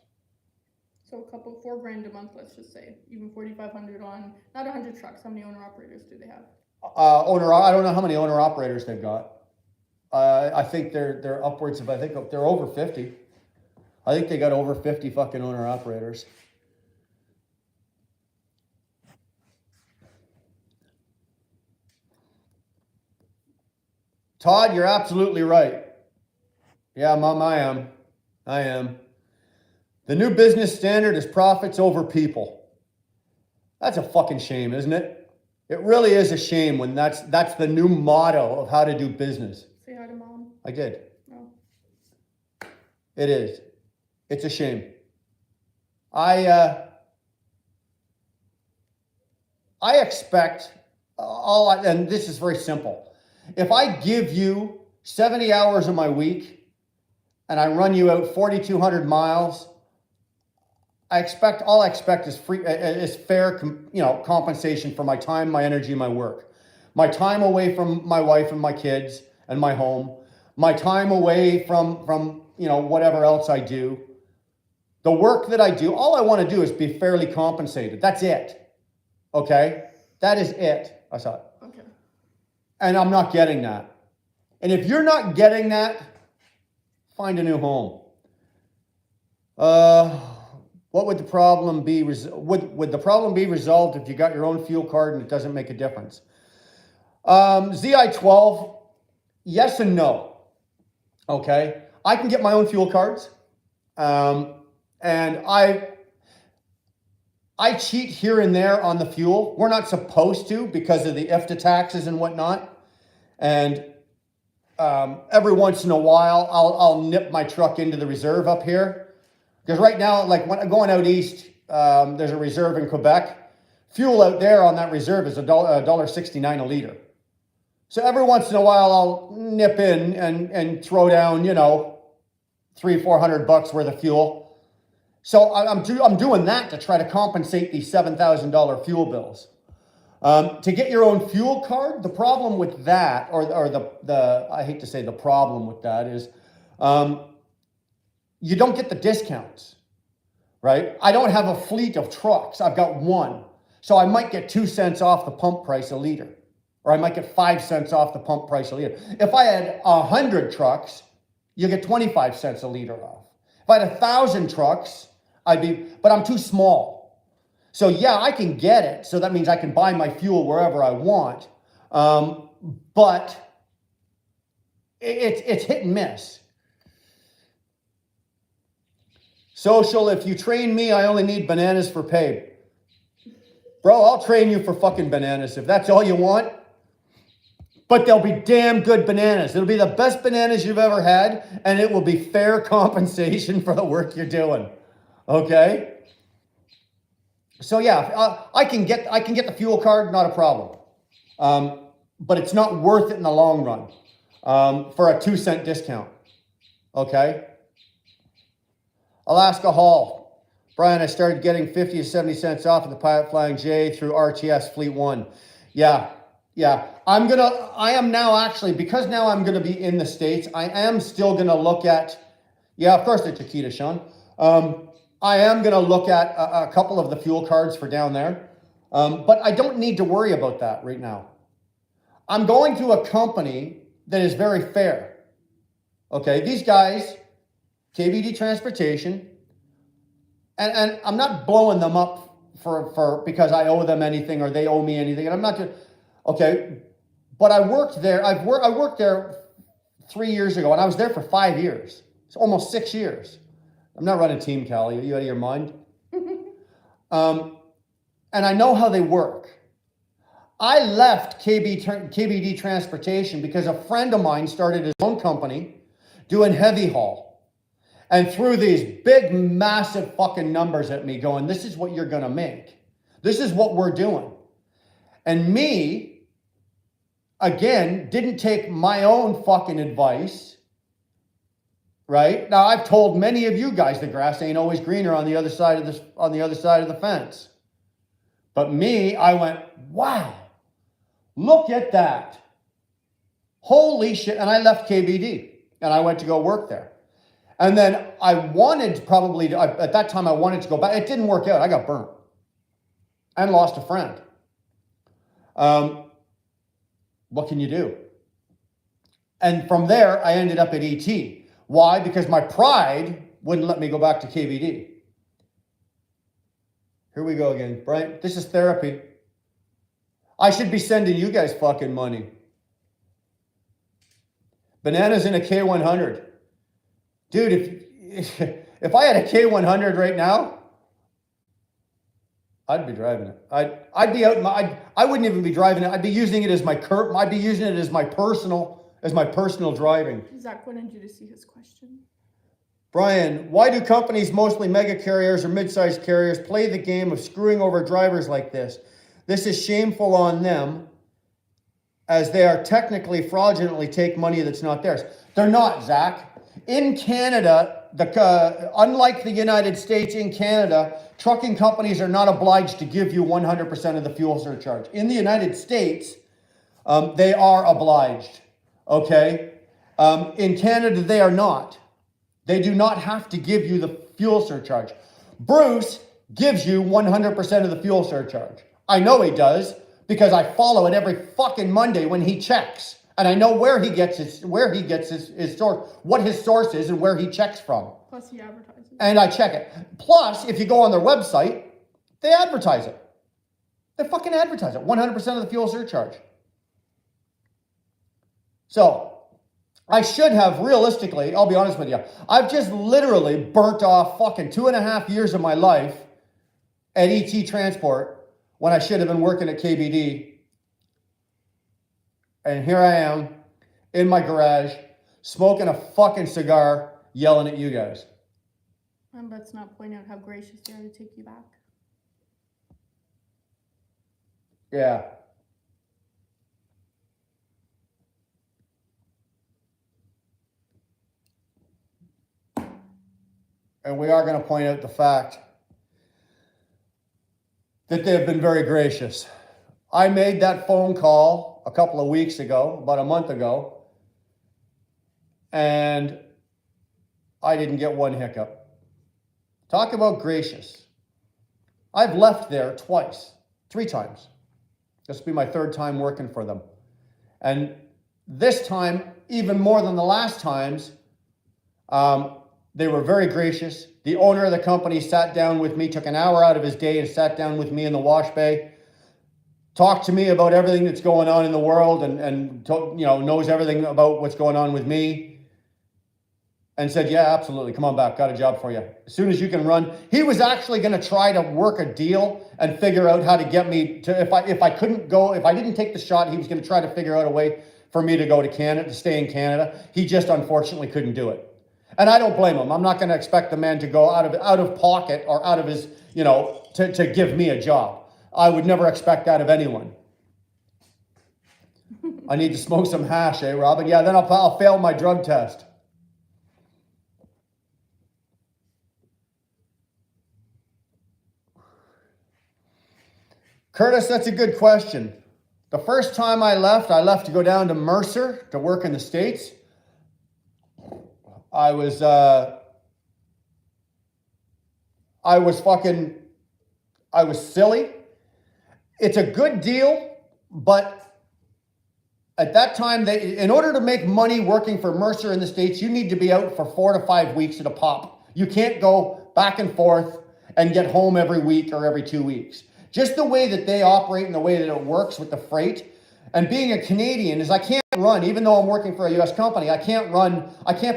So a couple, $4,000 a month, let's just say. Even 4,500 on, not 100 trucks. How many owner-operators do they have? I don't know how many owner-operators they've got. I think they're upwards of, I think they're over 50. I think they got over 50 fucking owner-operators. Todd, you're absolutely right. Yeah, Mom, I am. The new business standard is profits over people. That's a fucking shame, isn't it? It really is a shame when that's the new motto of how to do business. Say hi to Mom. I did. No. It is. It's a shame. I expect and this is very simple. If I give you 70 hours of my week and I run you out 4,200 miles, all I expect is fair, compensation for my time, my energy, my work. My time away from my wife and my kids and my home. My time away from whatever else I do. The work that I do, all I want to do is be fairly compensated. That's it. Okay? That is it. I saw it. Okay. And I'm not getting that. And if you're not getting that, find a new home. What would the problem be? Would the problem be resolved if you got your own fuel card and it doesn't make a difference? ZI-12, yes and no. Okay, I can get my own fuel cards, and I cheat here and there on the fuel. We're not supposed to because of the IFTA taxes and whatnot. And every once in a while, I'll nip my truck into the reserve up here. Because right now, like when going out east, there's a reserve in Quebec. Fuel out there on that reserve is $1.69 a liter. So every once in a while, I'll nip in and throw down, you know, $300-400 worth of fuel. So I'm doing that to try to compensate these $7,000 fuel bills. To get your own fuel card, the problem with that, or the I hate to say the problem with that is, you don't get the discounts, right? I don't have a fleet of trucks. I've got one. So I might get 2 cents off the pump price a liter, or I might get 5 cents off the pump price a liter. If I had 100 trucks, you get 25 cents a liter off. If I had 1,000 trucks, but I'm too small. So yeah, I can get it. So that means I can buy my fuel wherever I want. But it's hit and miss. Social, if you train me, I only need bananas for pay. Bro, I'll train you for fucking bananas if that's all you want. But they'll be damn good bananas. It'll be the best bananas you've ever had, and it will be fair compensation for the work you're doing. Okay? So yeah, I can get the fuel card, not a problem. But it's not worth it in the long run for a 2 cent discount. Okay? Alaska Hall. Brian, I started getting 50 to 70 cents off of the Pilot Flying J through RTS Fleet 1. Yeah. I am now actually, because now I'm going to be in the States, I am still going to look at, yeah, of course they're Chiquita, Sean. I am going to look at a couple of the fuel cards for down there. But I don't need to worry about that right now. I'm going to a company that is very fair. Okay, these guys, KBD Transportation, and I'm not blowing them up for because I owe them anything or they owe me anything. And I'm not just, okay, but I worked there. I worked there 3 years ago, and I was there for 5 years. It's almost 6 years. I'm not running Team Cali. Are you out of your mind? And I know how they work. I left KBD Transportation because a friend of mine started his own company doing heavy haul. And threw these big, massive fucking numbers at me going, this is what you're going to make. This is what we're doing. And me, again, didn't take my own fucking advice, right? Now, I've told many of you guys the grass ain't always greener on the other side of the fence. But me, I went, wow, look at that. Holy shit. And I left KBD and I went to go work there. And then I wanted at that time I wanted to go back. It didn't work out. I got burnt and lost a friend. What can you do? And from there, I ended up at ET. Why? Because my pride wouldn't let me go back to KBD. Here we go again. Brian, this is therapy. I should be sending you guys fucking money. Bananas in a K100. Dude, if I had a K100 right now, I'd be driving it. I'd be out. I wouldn't even be driving it. I'd be using it as I'd be using it as my personal driving. Zach wanted you to see his question. Brian, why do companies, mostly mega carriers or mid-sized carriers, play the game of screwing over drivers like this? This is shameful on them, as they are technically fraudulently take money that's not theirs. They're not, Zach. In Canada, unlike the United States, in Canada, trucking companies are not obliged to give you 100% of the fuel surcharge. In the United States, they are obliged, okay? In Canada, they are not. They do not have to give you the fuel surcharge. Bruce gives you 100% of the fuel surcharge. I know he does because I follow it every fucking Monday when he checks. And I know where he gets his source, what his source is and where he checks from. Plus he advertises. And I check it. Plus, if you go on their website, they advertise it. They fucking advertise it. 100% of the fuel surcharge. So, I should have, realistically, I'll be honest with you, I've just literally burnt off fucking 2.5 years of my life at ET Transport when I should have been working at KBD. And here I am in my garage, smoking a fucking cigar, yelling at you guys. And let's not point out how gracious they are to take you back. Yeah. and we are going to point out the fact that they have been very gracious. I made that phone call a couple of weeks ago, about a month ago, and I didn't get one hiccup. Talk about gracious. I've left there three times. This will be my third time working for them. And this time, even more than the last times, they were very gracious. The owner of the company sat down with me, took an hour out of his day and sat down with me in the wash bay, talked to me about everything that's going on in the world and knows everything about what's going on with me. And said, yeah, absolutely, come on back, got a job for you. As soon as you can run. He was actually going to try to work a deal and figure out how to get me to, if I couldn't go, if I didn't take the shot, he was going to try to figure out a way for me to go to Canada, to stay in Canada. He just unfortunately couldn't do it. And I don't blame him. I'm not going to expect the man to go out of pocket or out of his, to give me a job. I would never expect that of anyone. I need to smoke some hash, Robin? Yeah, then I'll fail my drug test. Curtis, that's a good question. The first time I left to go down to Mercer to work in the States. I was silly. It's a good deal, but at that time, in order to make money working for Mercer in the States, you need to be out for 4 to 5 weeks at a pop. You can't go back and forth and get home every week or every 2 weeks. Just the way that they operate and the way that it works with the freight. And being a Canadian is I can't run, even though I'm working for a US company, I can't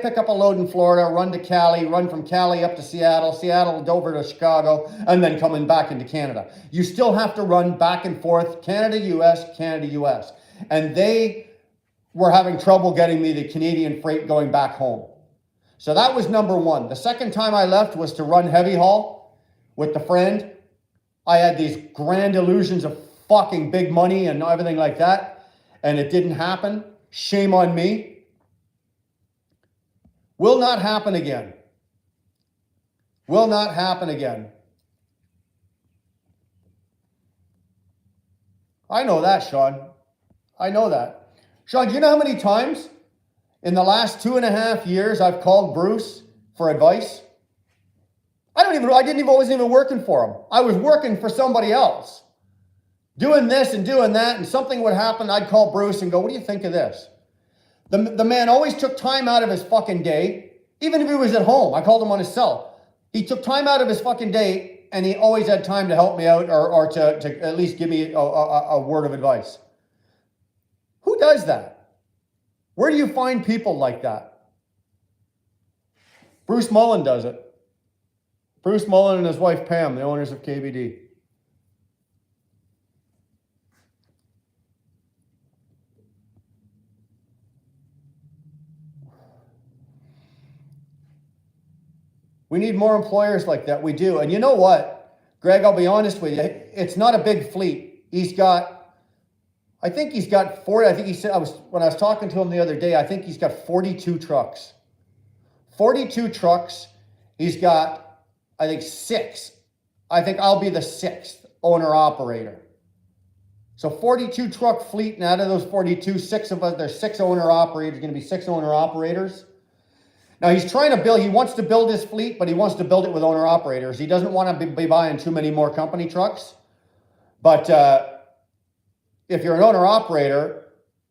pick up a load in Florida, run to Cali, run from Cali up to Seattle, Dover to Chicago, and then coming back into Canada. You still have to run back and forth, Canada, US. And they were having trouble getting me the Canadian freight going back home. So that was number one. The second time I left was to run heavy haul with the friend. I had these grand illusions of fucking big money and everything like that, and it didn't happen. Shame on me. Will not happen again. Will not happen again. I know that, Sean. I know that. Sean, do you know how many times in the last 2.5 years I've called Bruce for advice? I wasn't even working for him. I was working for somebody else. Doing this and doing that, and something would happen, I'd call Bruce and go, what do you think of this? The man always took time out of his fucking day, even if he was at home. I called him on his cell. He took time out of his fucking day, and he always had time to help me out or to at least give me a word of advice. Who does that? Where do you find people like that? Bruce Mullen does it. Bruce Mullen and his wife Pam, the owners of KBD. We need more employers like that. We do. And you know what, Greg, I'll be honest with you. It's not a big fleet. I think he said, when I was talking to him the other day, I think he's got 42 trucks. 42 trucks. He's got, I think, 6. I think I'll be the 6th owner-operator. So 42 truck fleet, and out of those 42, 6 of us, there's 6 owner-operators, going to be 6 owner-operators. Now he wants to build his fleet, but he wants to build it with owner-operators. He doesn't want to be buying too many more company trucks. But if you're an owner-operator,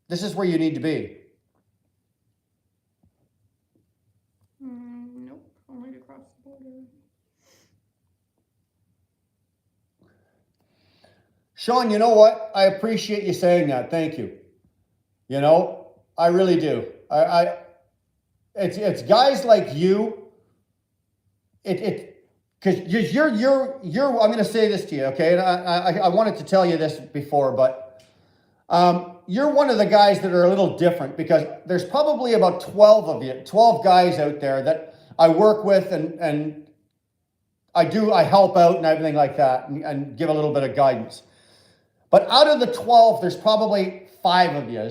this is where you need to be. Nope, I'm right across the border. Sean, you know what? I appreciate you saying that. Thank you. I really do. It's guys like you. Because you're. I'm going to say this to you, okay? And I wanted to tell you this before, but you're one of the guys that are a little different because there's probably about 12 guys out there that I work with and I help out and everything like that and give a little bit of guidance. But out of the 12, there's probably 5 of you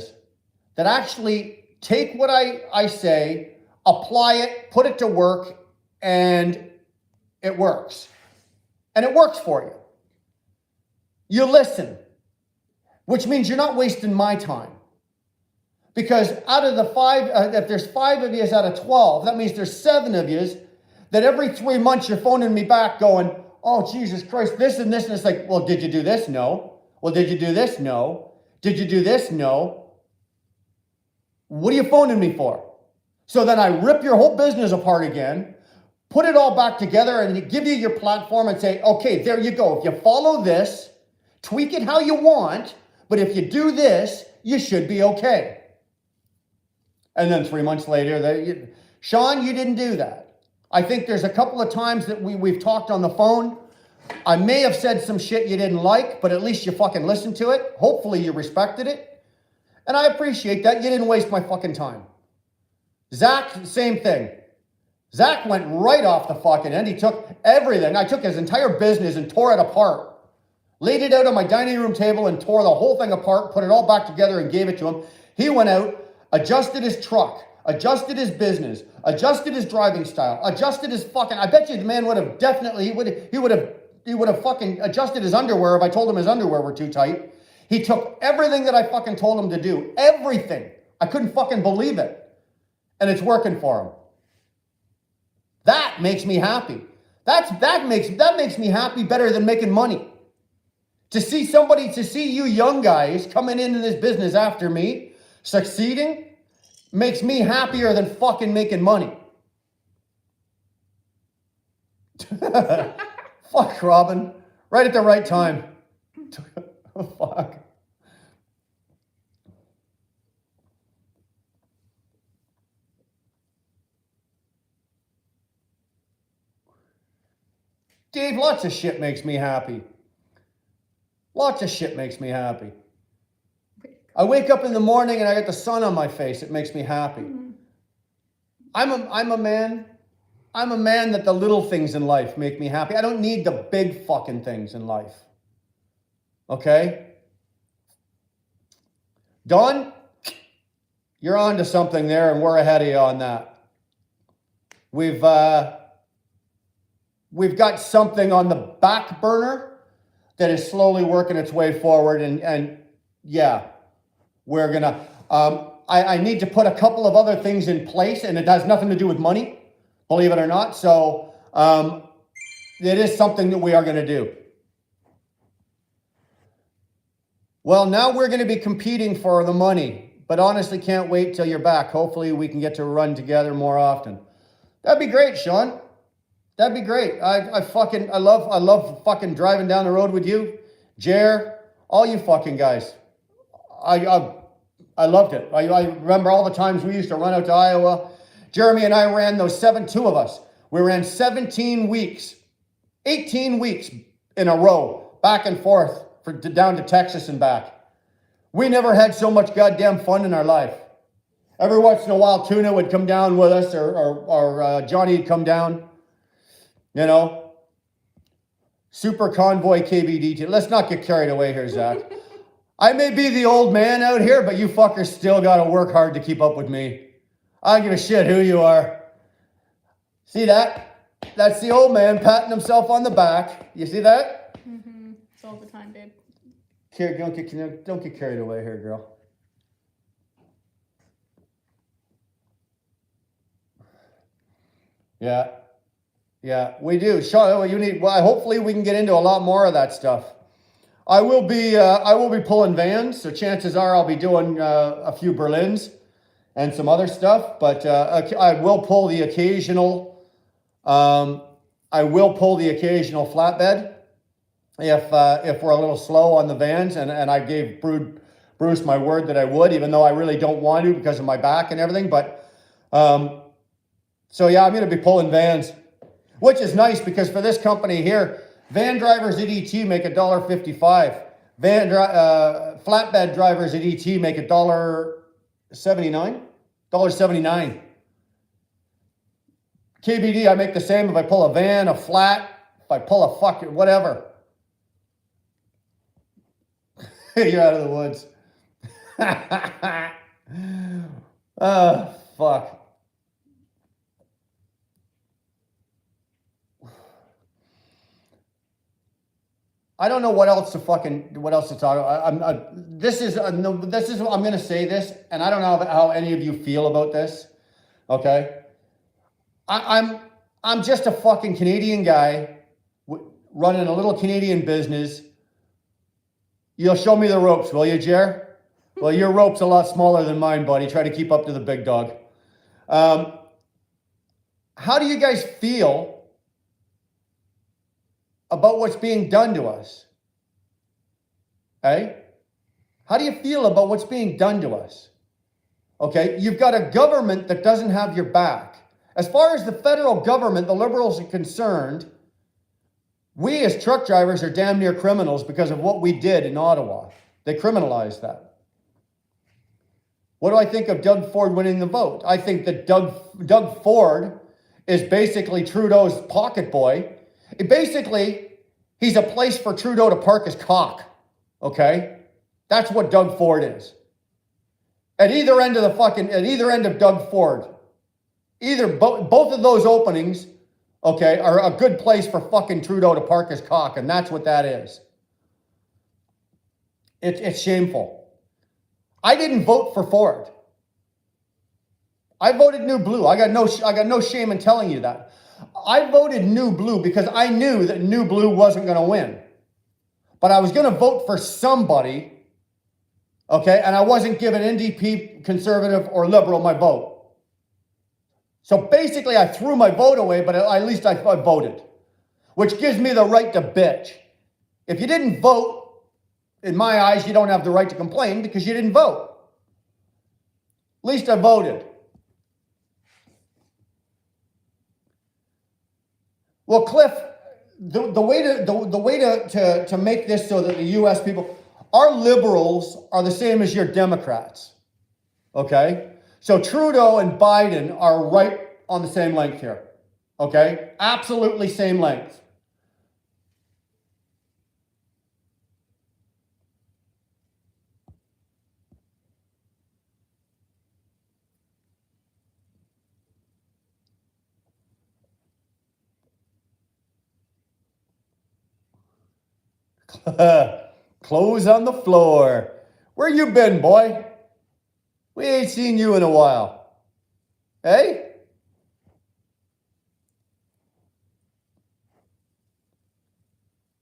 that actually take what I say, apply it, put it to work, and it works. And it works for you. You listen, which means you're not wasting my time. Because out of the 5, if there's 5 of you out of 12, that means there's 7 of you that every 3 months you're phoning me back going, oh, Jesus Christ, this and this. And it's like, well, did you do this? No. Well, did you do this? No. Did you do this? No. What are you phoning me for? So then I rip your whole business apart again, put it all back together and give you your platform and say, okay, there you go. If you follow this, tweak it how you want, but if you do this, you should be okay. And then 3 months later, Sean, you didn't do that. I think there's a couple of times that we've talked on the phone. I may have said some shit you didn't like, but at least you fucking listened to it. Hopefully you respected it. And I appreciate that. You didn't waste my fucking time. Zach, same thing. Zach went right off the fucking end. He took everything. I took his entire business and tore it apart. Laid it out on my dining room table and tore the whole thing apart, put it all back together and gave it to him. He went out, adjusted his truck, adjusted his business, adjusted his driving style, adjusted his fucking, I bet you the man would have definitely, he would have fucking adjusted his underwear if I told him his underwear were too tight. He took everything that I fucking told him to do. Everything. I couldn't fucking believe it. And it's working for him. That makes me happy. That makes me happy better than making money. To see you young guys coming into this business after me, succeeding, makes me happier than fucking making money. Fuck, Robin. Right at the right time. Fuck. Dave, lots of shit makes me happy. Lots of shit makes me happy. I wake up in the morning and I get the sun on my face. It makes me happy. Mm-hmm. I'm a man that the little things in life make me happy. I don't need the big fucking things in life. Okay? Don, you're on to something there and we're ahead of you on that. We've got something on the back burner that is slowly working its way forward. And yeah, we're gonna, I need to put a couple of other things in place and it has nothing to do with money, believe it or not. So it is something that we are gonna do. Well, now we're gonna be competing for the money, but honestly can't wait till you're back. Hopefully we can get to run together more often. That'd be great, Sean. That'd be great. I love fucking driving down the road with you, Jer, all you fucking guys. I loved it. I remember all the times we used to run out to Iowa. Jeremy and I ran those 2 of us. We ran 17 weeks, 18 weeks in a row, back and forth down to Texas and back. We never had so much goddamn fun in our life. Every once in a while, Tuna would come down with us or Johnny would come down. You know, super convoy KBD. Let's not get carried away here, Zach. I may be the old man out here, but you fuckers still got to work hard to keep up with me. I don't give a shit who you are. See that? That's the old man patting himself on the back. You see that? Mm-hmm. It's all the time, babe. Don't get carried away here, girl. Yeah, we do. Sean, hopefully we can get into a lot more of that stuff. I will be pulling vans, so chances are I'll be doing a few Berlins and some other stuff. But I will pull the occasional. I will pull the occasional flatbed if we're a little slow on the vans, and I gave Bruce my word that I would, even though I really don't want to because of my back and everything. But so yeah, I'm going to be pulling vans. Which is nice because for this company here, van drivers at ET make $1.55. Flatbed drivers at ET make $1.79. $1.79. KBD, I make the same if I pull a van, a flat, if I pull a fucking whatever. You're out of the woods. Fuck. I don't know what else to talk about. I'm going to say this, and I don't know how any of you feel about this. Okay, I'm just a fucking Canadian guy running a little Canadian business. You'll show me the ropes, will you, Jer? Well, your rope's a lot smaller than mine, buddy. Try to keep up to the big dog. How do you guys feel about what's being done to us? Hey? How do you feel about what's being done to us? Okay, you've got a government that doesn't have your back. As far as the federal government, the Liberals are concerned, we as truck drivers are damn near criminals because of what we did in Ottawa. They criminalized that. What do I think of Doug Ford winning the vote? I think that Doug Ford is basically Trudeau's pocket boy. He's a place for Trudeau to park his cock. Okay? That's what Doug Ford is. At either end of Doug Ford, both of those openings, okay, are a good place for fucking Trudeau to park his cock, and that's what that is. It's shameful. I didn't vote for Ford. I voted New Blue. I got no shame in telling you that. I voted New Blue because I knew that New Blue wasn't going to win. But I was going to vote for somebody, okay, and I wasn't giving NDP, Conservative, or Liberal my vote. So basically, I threw my vote away, but at least I voted, which gives me the right to bitch. If you didn't vote, in my eyes, you don't have the right to complain because you didn't vote. At least I voted. Well, Cliff, the way to make this so that the U.S. people, our Liberals are the same as your Democrats, okay? So Trudeau and Biden are right on the same length here, okay? Absolutely same length. Clothes on the floor. Where you been, boy? We ain't seen you in a while. Hey?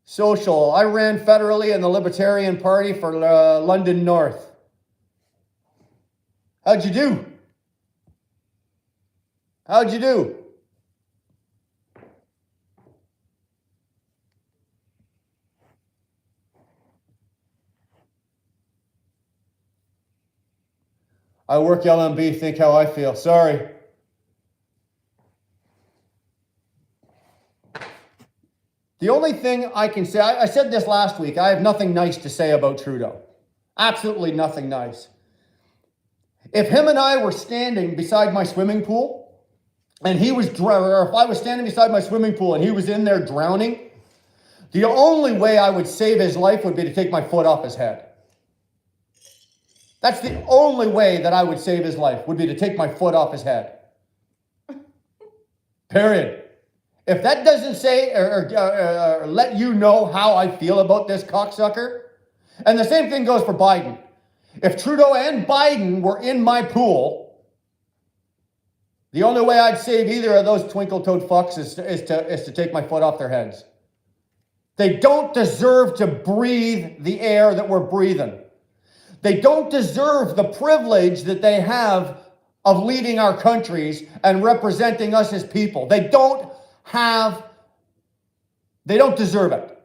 Social. I ran federally in the Libertarian Party for London North. How'd you do? How'd you do? I work LMB, think how I feel. Sorry. The only thing I can say, I said this last week, I have nothing nice to say about Trudeau. Absolutely nothing nice. If him and I were standing beside my swimming pool, and he was, or if I was standing beside my swimming pool and he was in there drowning, the only way I would save his life would be to take my foot off his head. That's the only way that I would save his life, would be to take my foot off his head. Period. If that doesn't say or let you know how I feel about this cocksucker, and the same thing goes for Biden. If Trudeau and Biden were in my pool, the only way I'd save either of those twinkle-toed fucks is to take my foot off their heads. They don't deserve to breathe the air that we're breathing. They don't deserve the privilege that they have of leading our countries and representing us as people. They don't deserve it.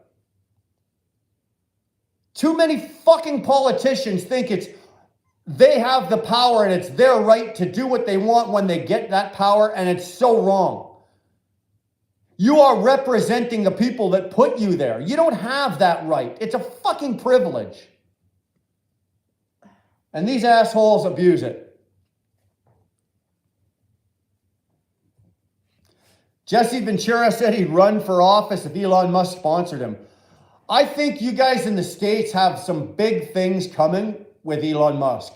Too many fucking politicians think they have the power and it's their right to do what they want when they get that power, and it's so wrong. You are representing the people that put you there. You don't have that right. It's a fucking privilege. And these assholes abuse it. Jesse Ventura said he'd run for office if Elon Musk sponsored him. I think you guys in the States have some big things coming with Elon Musk.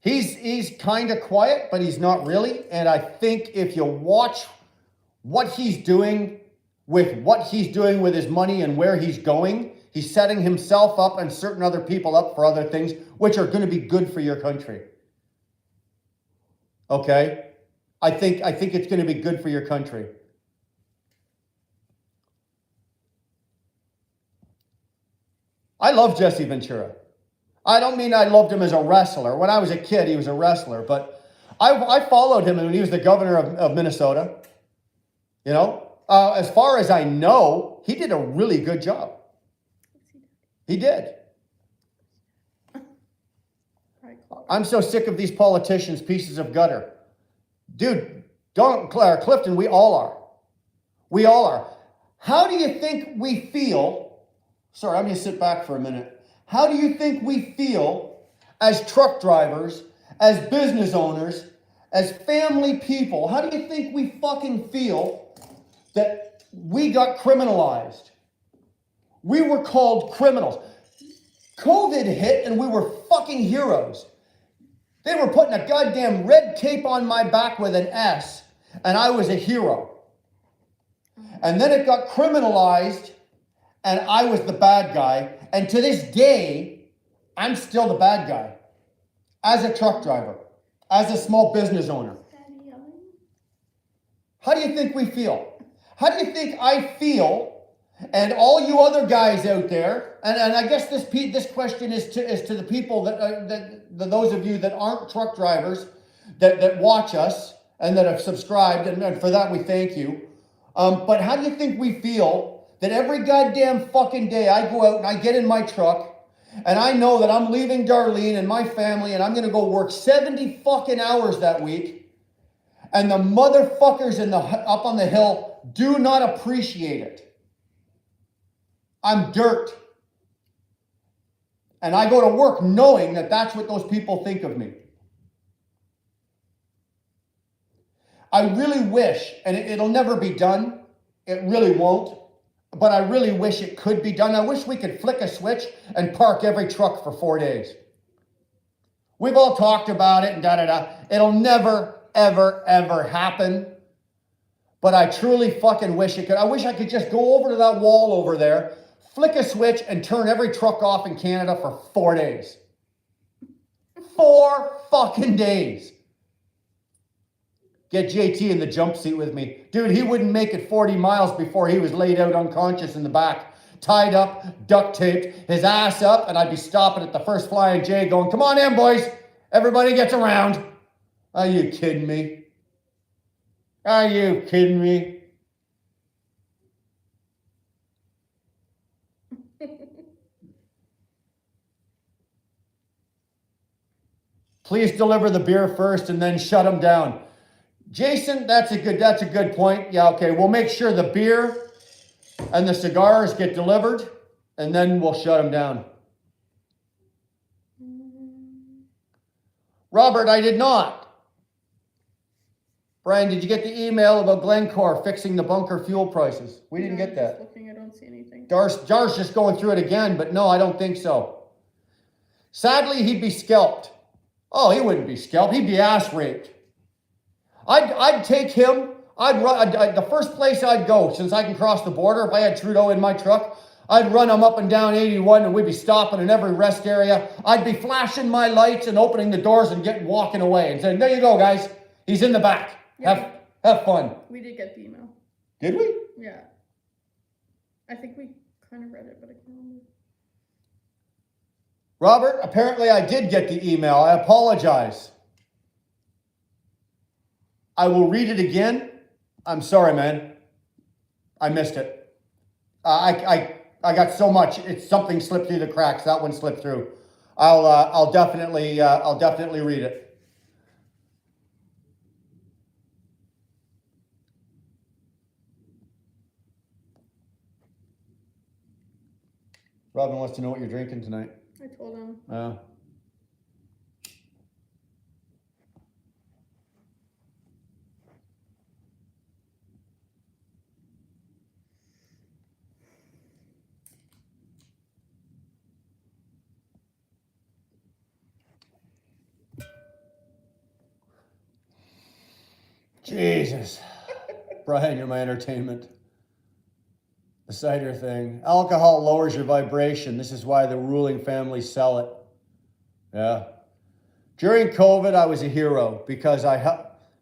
He's kind of quiet, but he's not really. And I think if you watch what he's doing with what he's doing with his money and where he's going, he's setting himself up and certain other people up for other things, which are going to be good for your country. Okay? I think it's going to be good for your country. I love Jesse Ventura. I don't mean I loved him as a wrestler. When I was a kid, he was a wrestler, but I followed him when he was the governor of Minnesota. You know, as far as I know, he did a really good job. He did. I'm so sick of these politicians, pieces of gutter. Dude, Clifton, we all are. We all are. How do you think we feel? Sorry, I'm going to sit back for a minute. How do you think we feel as truck drivers, as business owners, as family people? How do you think we fucking feel that we got criminalized? We were called criminals. COVID hit and we were fucking heroes. They were putting a goddamn red cape on my back with an S, and I was a hero. And then it got criminalized, and I was the bad guy. And to this day, I'm still the bad guy. As a truck driver, as a small business owner. How do you think we feel? How do you think I feel? And all you other guys out there, and I guess this question is to the people that those of you that aren't truck drivers that watch us and that have subscribed, and for that we thank you. But how do you think we feel that every goddamn fucking day I go out and I get in my truck and I know that I'm leaving Darlene and my family and I'm going to go work 70 fucking hours that week, and the motherfuckers up on the hill do not appreciate it. I'm dirt. And I go to work knowing that that's what those people think of me. I really wish, and it'll never be done, it really won't, but I really wish it could be done. I wish we could flick a switch and park every truck for 4 days. We've all talked about it and da-da-da. It'll never, ever, ever happen. But I truly fucking wish it could. I wish I could just go over to that wall over there, flick a switch, and turn every truck off in Canada for 4 days. 4 fucking days. Get JT in the jump seat with me. Dude, he wouldn't make it 40 miles before he was laid out unconscious in the back, tied up, duct taped, his ass up, and I'd be stopping at the first Flying J going, come on in, boys. Everybody gets around. Are you kidding me? Are you kidding me? Please deliver the beer first and then shut them down. Jason, that's a good point. Yeah, okay. We'll make sure the beer and the cigars get delivered, and then we'll shut them down. Robert, I did not. Brian, did you get the email about Glencore fixing the bunker fuel prices? We didn't get that. Just looking, I don't see anything. Jar's just going through it again, but no, I don't think so. Sadly, he'd be scalped. Oh, he wouldn't be scalped. He'd be ass raped. I'd take him. The first place I'd go, since I can cross the border, if I had Trudeau in my truck, I'd run him up and down 81 and we'd be stopping in every rest area. I'd be flashing my lights and opening the doors and walking away and saying, there you go, guys. He's in the back. Yeah. Have fun. We did get the email. Did we? Yeah. I think we kind of read it, but I can't remember. Robert, apparently I did get the email. I apologize. I will read it again. I'm sorry, man. I missed it. I got so much. It's something slipped through the cracks. That one slipped through. I'll definitely read it. Robin wants to know what you're drinking tonight. I told him. Jesus. Brian, you're my entertainment. The cider thing. Alcohol lowers your vibration. This is why the ruling families sell it. Yeah. During COVID, I was a hero because I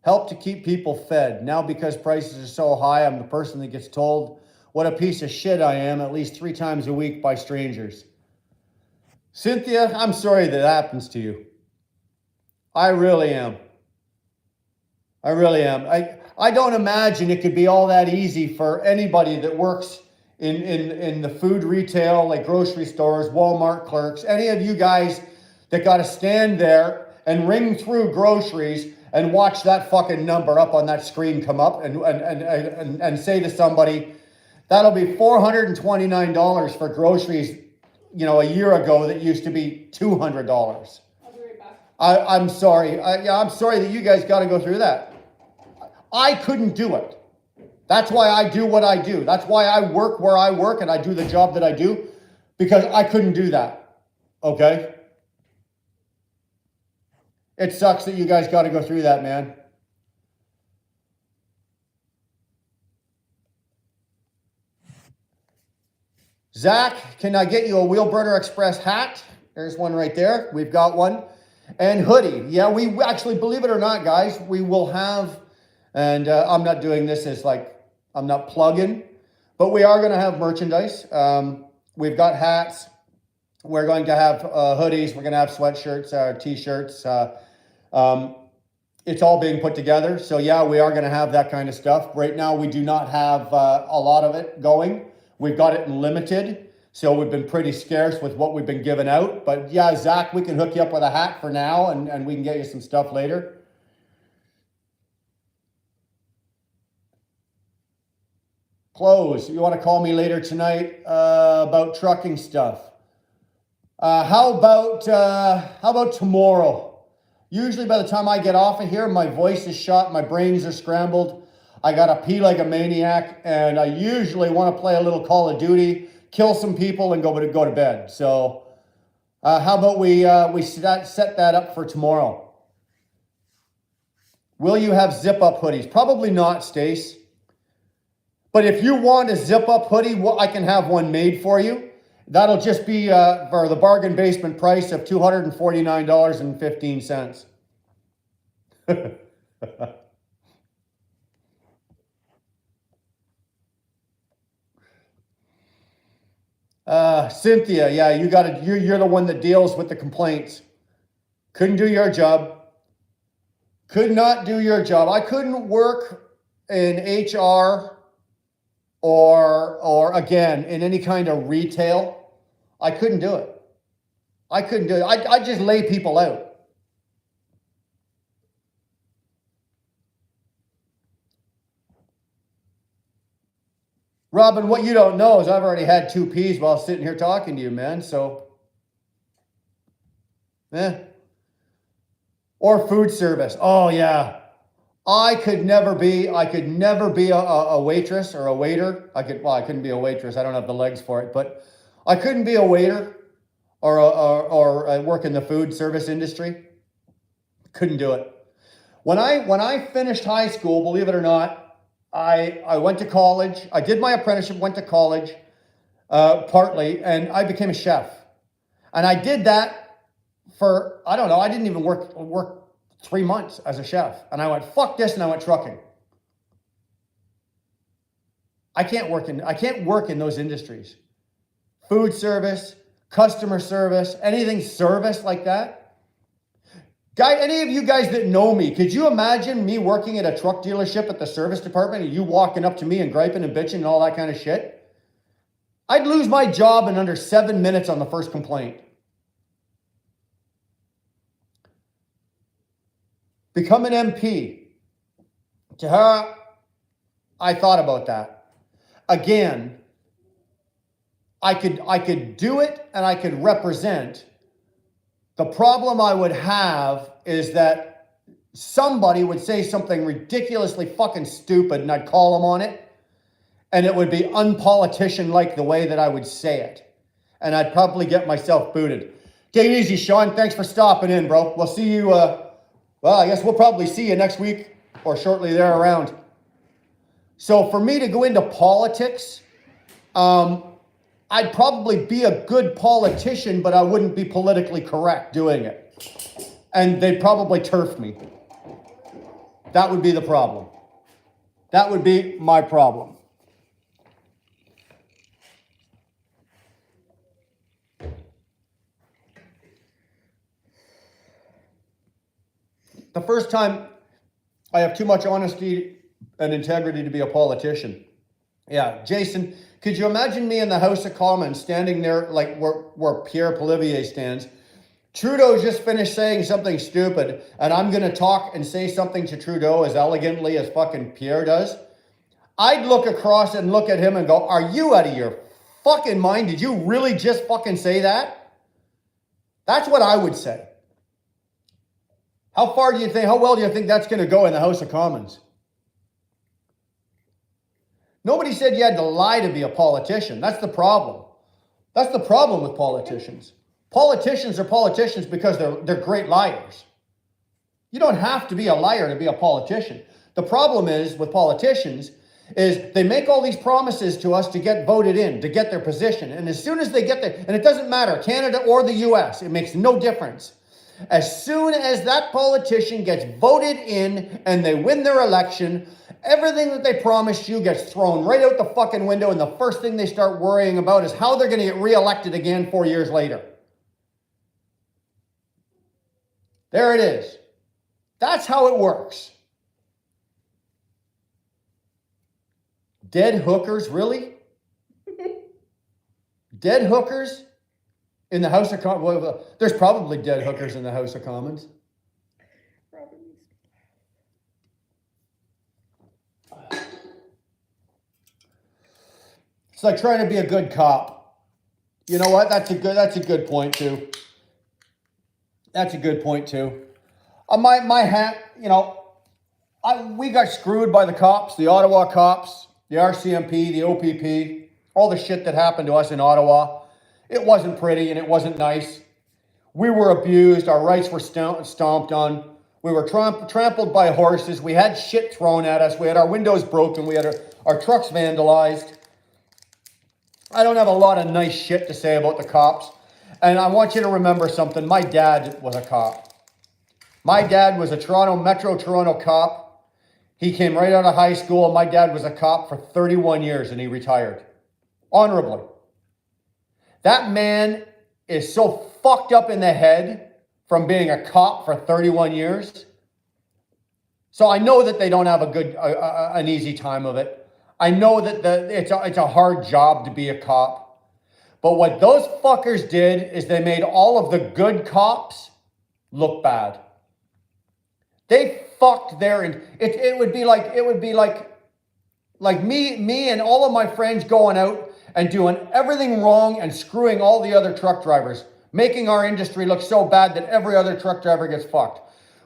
helped to keep people fed. Now, because prices are so high, I'm the person that gets told what a piece of shit I am at least 3 times a week by strangers. Cynthia, I'm sorry that happens to you. I really am. I really am. I don't imagine it could be all that easy for anybody that works in the food retail, like grocery stores, Walmart clerks, any of you guys that got to stand there and ring through groceries and watch that fucking number up on that screen come up and say to somebody, that'll be $429 for groceries, you know, a year ago that used to be $200. I'll be right back. I'm sorry. I'm sorry that you guys got to go through that. I couldn't do it. That's why I do what I do. That's why I work where I work and I do the job that I do, because I couldn't do that. Okay? It sucks that you guys got to go through that, man. Zach, can I get you a Wheelburner Express hat? There's one right there. We've got one. And hoodie. Yeah, we actually, believe it or not, guys, we will have, and I'm not doing this as like, I'm not plugging, but we are going to have merchandise. We've got hats. We're going to have hoodies. We're going to have sweatshirts, t-shirts. It's all being put together. So yeah, we are going to have that kind of stuff. Right now, we do not have a lot of it going. We've got it in limited. So we've been pretty scarce with what we've been giving out. But yeah, Zach, we can hook you up with a hat for now and we can get you some stuff later. Close. You want to call me later tonight about trucking stuff? How about tomorrow? Usually by the time I get off of here, my voice is shot, my brains are scrambled. I gotta pee like a maniac, and I usually want to play a little Call of Duty, kill some people, and go to bed. So, how about we set that up for tomorrow? Will you have zip-up hoodies? Probably not, Stace. But if you want a zip-up hoodie, well, I can have one made for you. That'll just be for the bargain basement price of $249.15. Cynthia, yeah, you're the one that deals with the complaints. Couldn't do your job. Could not do your job. I couldn't work in HR or again, in any kind of retail. I couldn't do it. I couldn't do it. I just lay people out. Robin, what you don't know is I've already had 2 peas while sitting here talking to you, man. So, or food service. Oh yeah. I could never be a waitress or a waiter. I couldn't be a waitress. I don't have the legs for it, but I couldn't be a waiter or work in the food service industry. Couldn't do it. When I finished high school, believe it or not, I went to college. I did my apprenticeship, went to college, partly, and I became a chef. And I did that for, I don't know, I didn't even work 3 months as a chef. And I went, fuck this, and I went trucking. I can't work in those industries. Food service, customer service, anything service like that. Guy, any of you guys that know me, could you imagine me working at a truck dealership at the service department and you walking up to me and griping and bitching and all that kind of shit? I'd lose my job in under 7 minutes on the first complaint. Become an MP. Tahara, I thought about that. Again, I could do it and I could represent. The problem I would have is that somebody would say something ridiculously fucking stupid and I'd call them on it. And it would be unpolitician-like the way that I would say it. And I'd probably get myself booted. Take it easy, Sean. Thanks for stopping in, bro. We'll see you, well, I guess we'll probably see you next week or shortly there around. So for me to go into politics I'd probably be a good politician, but I wouldn't be politically correct doing it. And they'd probably turf me. That would be the problem. That would be my problem. The first time I have too much honesty and integrity to be a politician. Yeah, Jason, could you imagine me in the House of Commons standing there like where Pierre Poilievre stands? Trudeau just finished saying something stupid, and I'm going to talk and say something to Trudeau as elegantly as fucking Pierre does. I'd look across and look at him and go, are you out of your fucking mind? Did you really just fucking say that? That's what I would say. How well do you think that's going to go in the House of Commons? Nobody said you had to lie to be a politician. That's the problem. That's the problem with politicians. Politicians are politicians because they're great liars. You don't have to be a liar to be a politician. The problem is with politicians is they make all these promises to us to get voted in, to get their position. And as soon as they get there, and it doesn't matter, Canada or the US, it makes no difference. As soon as that politician gets voted in and they win their election, everything that they promised you gets thrown right out the fucking window, and the first thing they start worrying about is how they're going to get reelected again 4 years later. There it is. That's how it works. Dead hookers, really? Dead hookers in the House of Commons? Well, there's probably dead hookers in the House of Commons. It's like trying to be a good cop. You know what? That's a good point too. That's a good point too. My hat, you know, we got screwed by the cops, the Ottawa cops, the RCMP, the OPP, all the shit that happened to us in Ottawa. It wasn't pretty and it wasn't nice. We were abused. Our rights were stomped on. We were trampled by horses. We had shit thrown at us. We had our windows broken. We had our trucks vandalized. I don't have a lot of nice shit to say about the cops. And I want you to remember something. My dad was a cop. My dad was a Metro Toronto cop. He came right out of high school. My dad was a cop for 31 years and he retired. Honorably. That man is so fucked up in the head from being a cop for 31 years. So I know that they don't have an easy time of it. I know that it's a hard job to be a cop. But what those fuckers did is they made all of the good cops look bad. They fucked it would be like me and all of my friends going out and doing everything wrong and screwing all the other truck drivers, making our industry look so bad that every other truck driver gets fucked.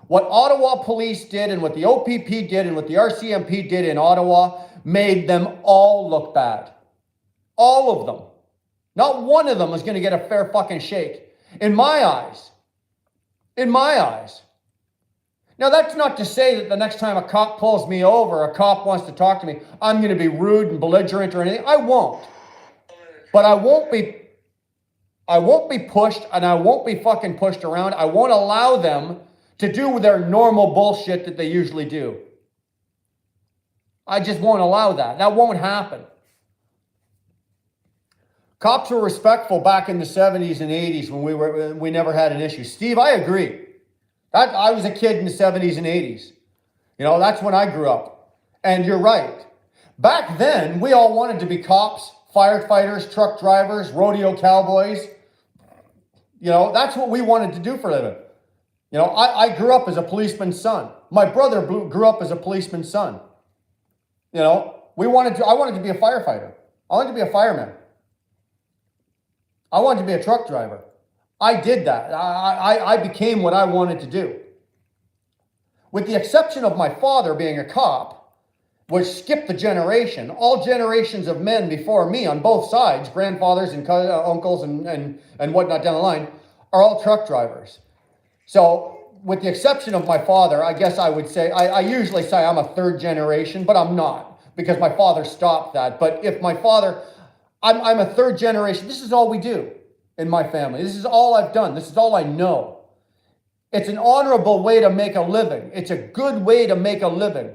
What Ottawa police did and what the OPP did and what the RCMP did in Ottawa made them all look bad. All of them. Not one of them is going to get a fair fucking shake. In my eyes. In my eyes. Now, that's not to say that the next time a cop pulls me over, a cop wants to talk to me, I'm going to be rude and belligerent or anything. I won't. But I won't be pushed, and I won't be fucking pushed around. I won't allow them to do their normal bullshit that they usually do. I just won't allow that. That won't happen. Cops were respectful back in the 70s and 80s when we never had an issue. Steve, I agree. I was a kid in the 70s and 80s. You know, that's when I grew up. And you're right. Back then, we all wanted to be cops, firefighters, truck drivers, rodeo cowboys. You know, that's what we wanted to do for a living. You know, I grew up as a policeman's son. My brother grew up as a policeman's son. You know, I wanted to be a firefighter. I wanted to be a fireman. I wanted to be a truck driver. I did that. I became what I wanted to do. With the exception of my father being a cop, which skipped the generation. All generations of men before me on both sides, grandfathers and uncles and whatnot down the line, are all truck drivers. So with the exception of my father, I guess I would say, I usually say I'm a third generation, but I'm not, because my father stopped that. But if my father, I'm a third generation. This is all we do in my family. This is all I've done. This is all I know. It's an honorable way to make a living. It's a good way to make a living.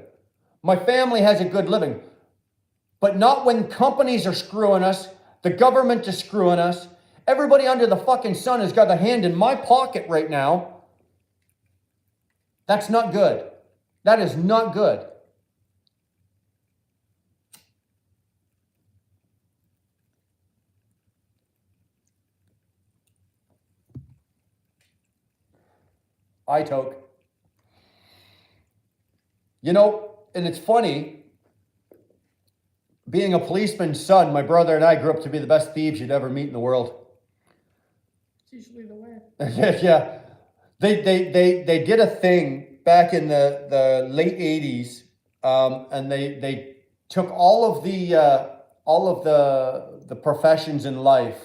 My family has a good living. But not when companies are screwing us, the government is screwing us. Everybody under the fucking sun has got a hand in my pocket right now. That's not good. That is not good. I toke. You know, and it's funny, being a policeman's son, my brother and I grew up to be the best thieves you'd ever meet in the world. It's usually the way. Yeah. They did a thing back in the late 80s, and they took all of the professions in life.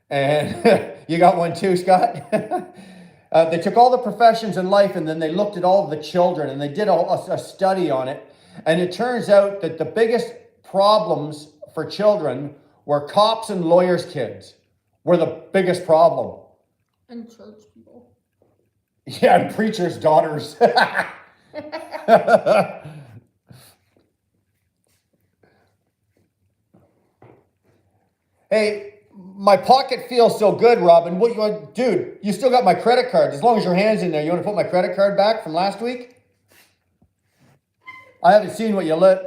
And you got one too, Scott? They took all the professions in life, and then they looked at all of the children, and they did a study on it. And it turns out that the biggest problems for children were cops and lawyers' kids were the biggest problem. And church people. Yeah, and preachers' daughters. Hey, my pocket feels so good, Robin. What you want, dude? You still got my credit card. As long as your hand's in there, you want to put my credit card back from last week? I haven't seen what you lit.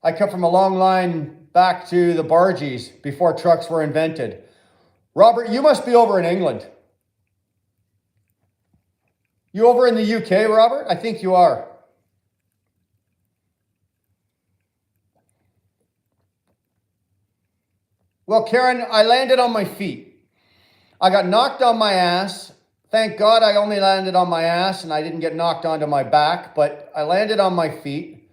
I come from a long line back to the bargees before trucks were invented. Robert, you must be over in England. You over in the UK, Robert? I think you are. Well, Karen, I landed on my feet. I got knocked on my ass. Thank God I only landed on my ass and I didn't get knocked onto my back, but I landed on my feet.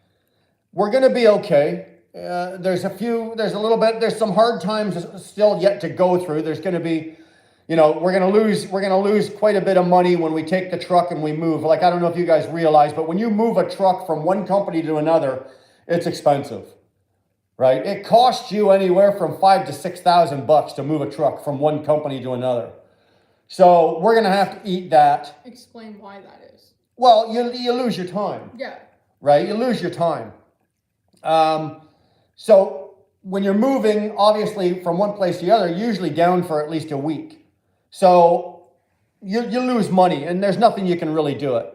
We're going to be okay. There's some hard times still yet to go through. There's going to be, we're going to lose quite a bit of money when we take the truck and we move. Like, I don't know if you guys realize, but when you move a truck from one company to another, it's expensive. Right? It costs you anywhere from $5,000 to $6,000 to move a truck from one company to another. So we're going to have to eat that. Explain why that is. Well, you lose your time. Yeah. Right? You lose your time. So when you're moving, obviously, from one place to the other, usually down for at least a week. So you lose money, and there's nothing you can really do it.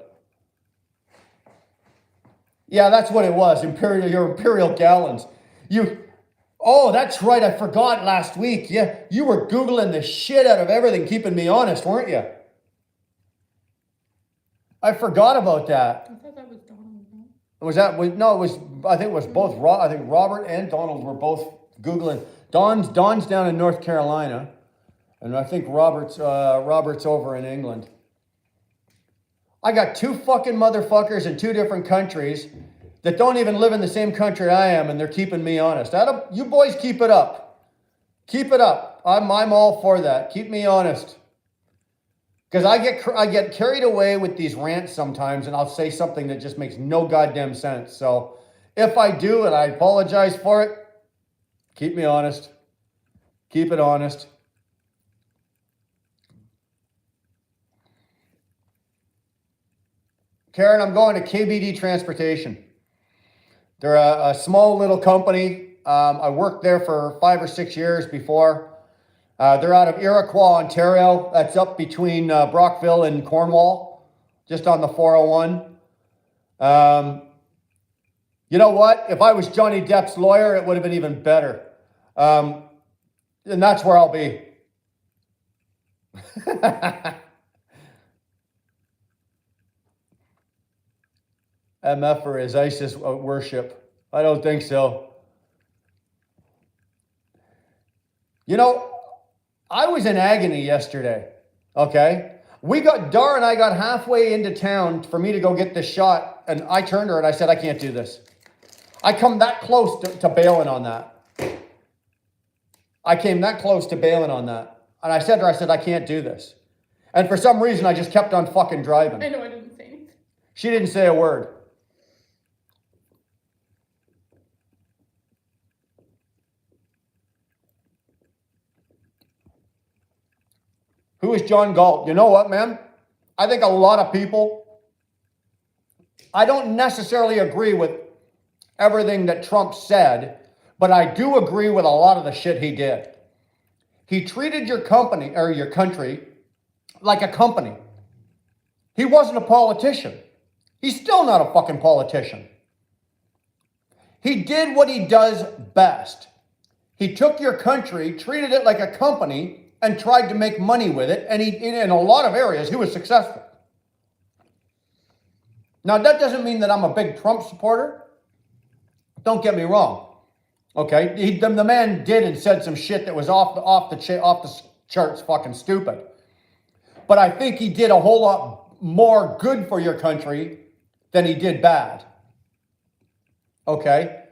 Yeah, that's what it was. Your imperial gallons. Oh, that's right. I forgot last week. Yeah, you were Googling the shit out of everything, keeping me honest, weren't you? I forgot about that. I thought that was Donald. Was that? No, it was. I think it was both. I think Robert and Donald were both Googling. Don's down in North Carolina, and I think Robert's over in England. I got two fucking motherfuckers in two different countries that don't even live in the same country I am, and they're keeping me honest. You boys keep it up. Keep it up. I'm all for that. Keep me honest. Because I get carried away with these rants sometimes, and I'll say something that just makes no goddamn sense. So if I do, and I apologize for it, keep me honest. Keep it honest. Karen, I'm going to KBD Transportation. They're a small little company. I worked there for 5 or 6 years before. They're out of Iroquois, Ontario. That's up between Brockville and Cornwall, just on the 401. You know what? If I was Johnny Depp's lawyer, it would have been even better. And that's where I'll be. MFer is ISIS worship. I don't think so. I was in agony yesterday, okay? Dar and I got halfway into town for me to go get this shot, and I turned to her and I said, I can't do this. I come that close to bailing on that. I came that close to bailing on that. And I said to her, I can't do this. And for some reason, I just kept on fucking driving. I know I didn't say anything. She didn't say a word. Who is John Galt? You know what, man? I think a lot of people, I don't necessarily agree with everything that Trump said, but I do agree with a lot of the shit he did. He treated your company or your country like a company. He wasn't a politician. He's still not a fucking politician. He did what he does best. He took your country, treated it like a company, and tried to make money with it. And in a lot of areas, he was successful. Now, that doesn't mean that I'm a big Trump supporter. Don't get me wrong. Okay, the man did and said some shit that was off the charts, fucking stupid. But I think he did a whole lot more good for your country than he did bad. Okay,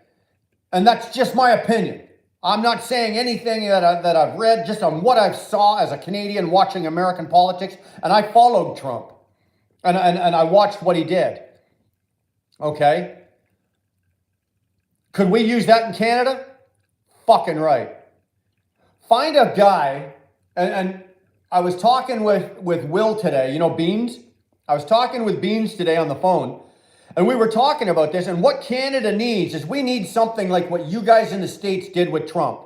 and that's just my opinion. I'm not saying anything that I've read, just on what I saw as a Canadian watching American politics, and I followed Trump, and I watched what he did. Okay. Could we use that in Canada? Fucking right. Find a guy, and I was talking with Will today, you know, Beans? I was talking with Beans today on the phone, and we were talking about this, and what Canada needs is we need something like what you guys in the States did with Trump.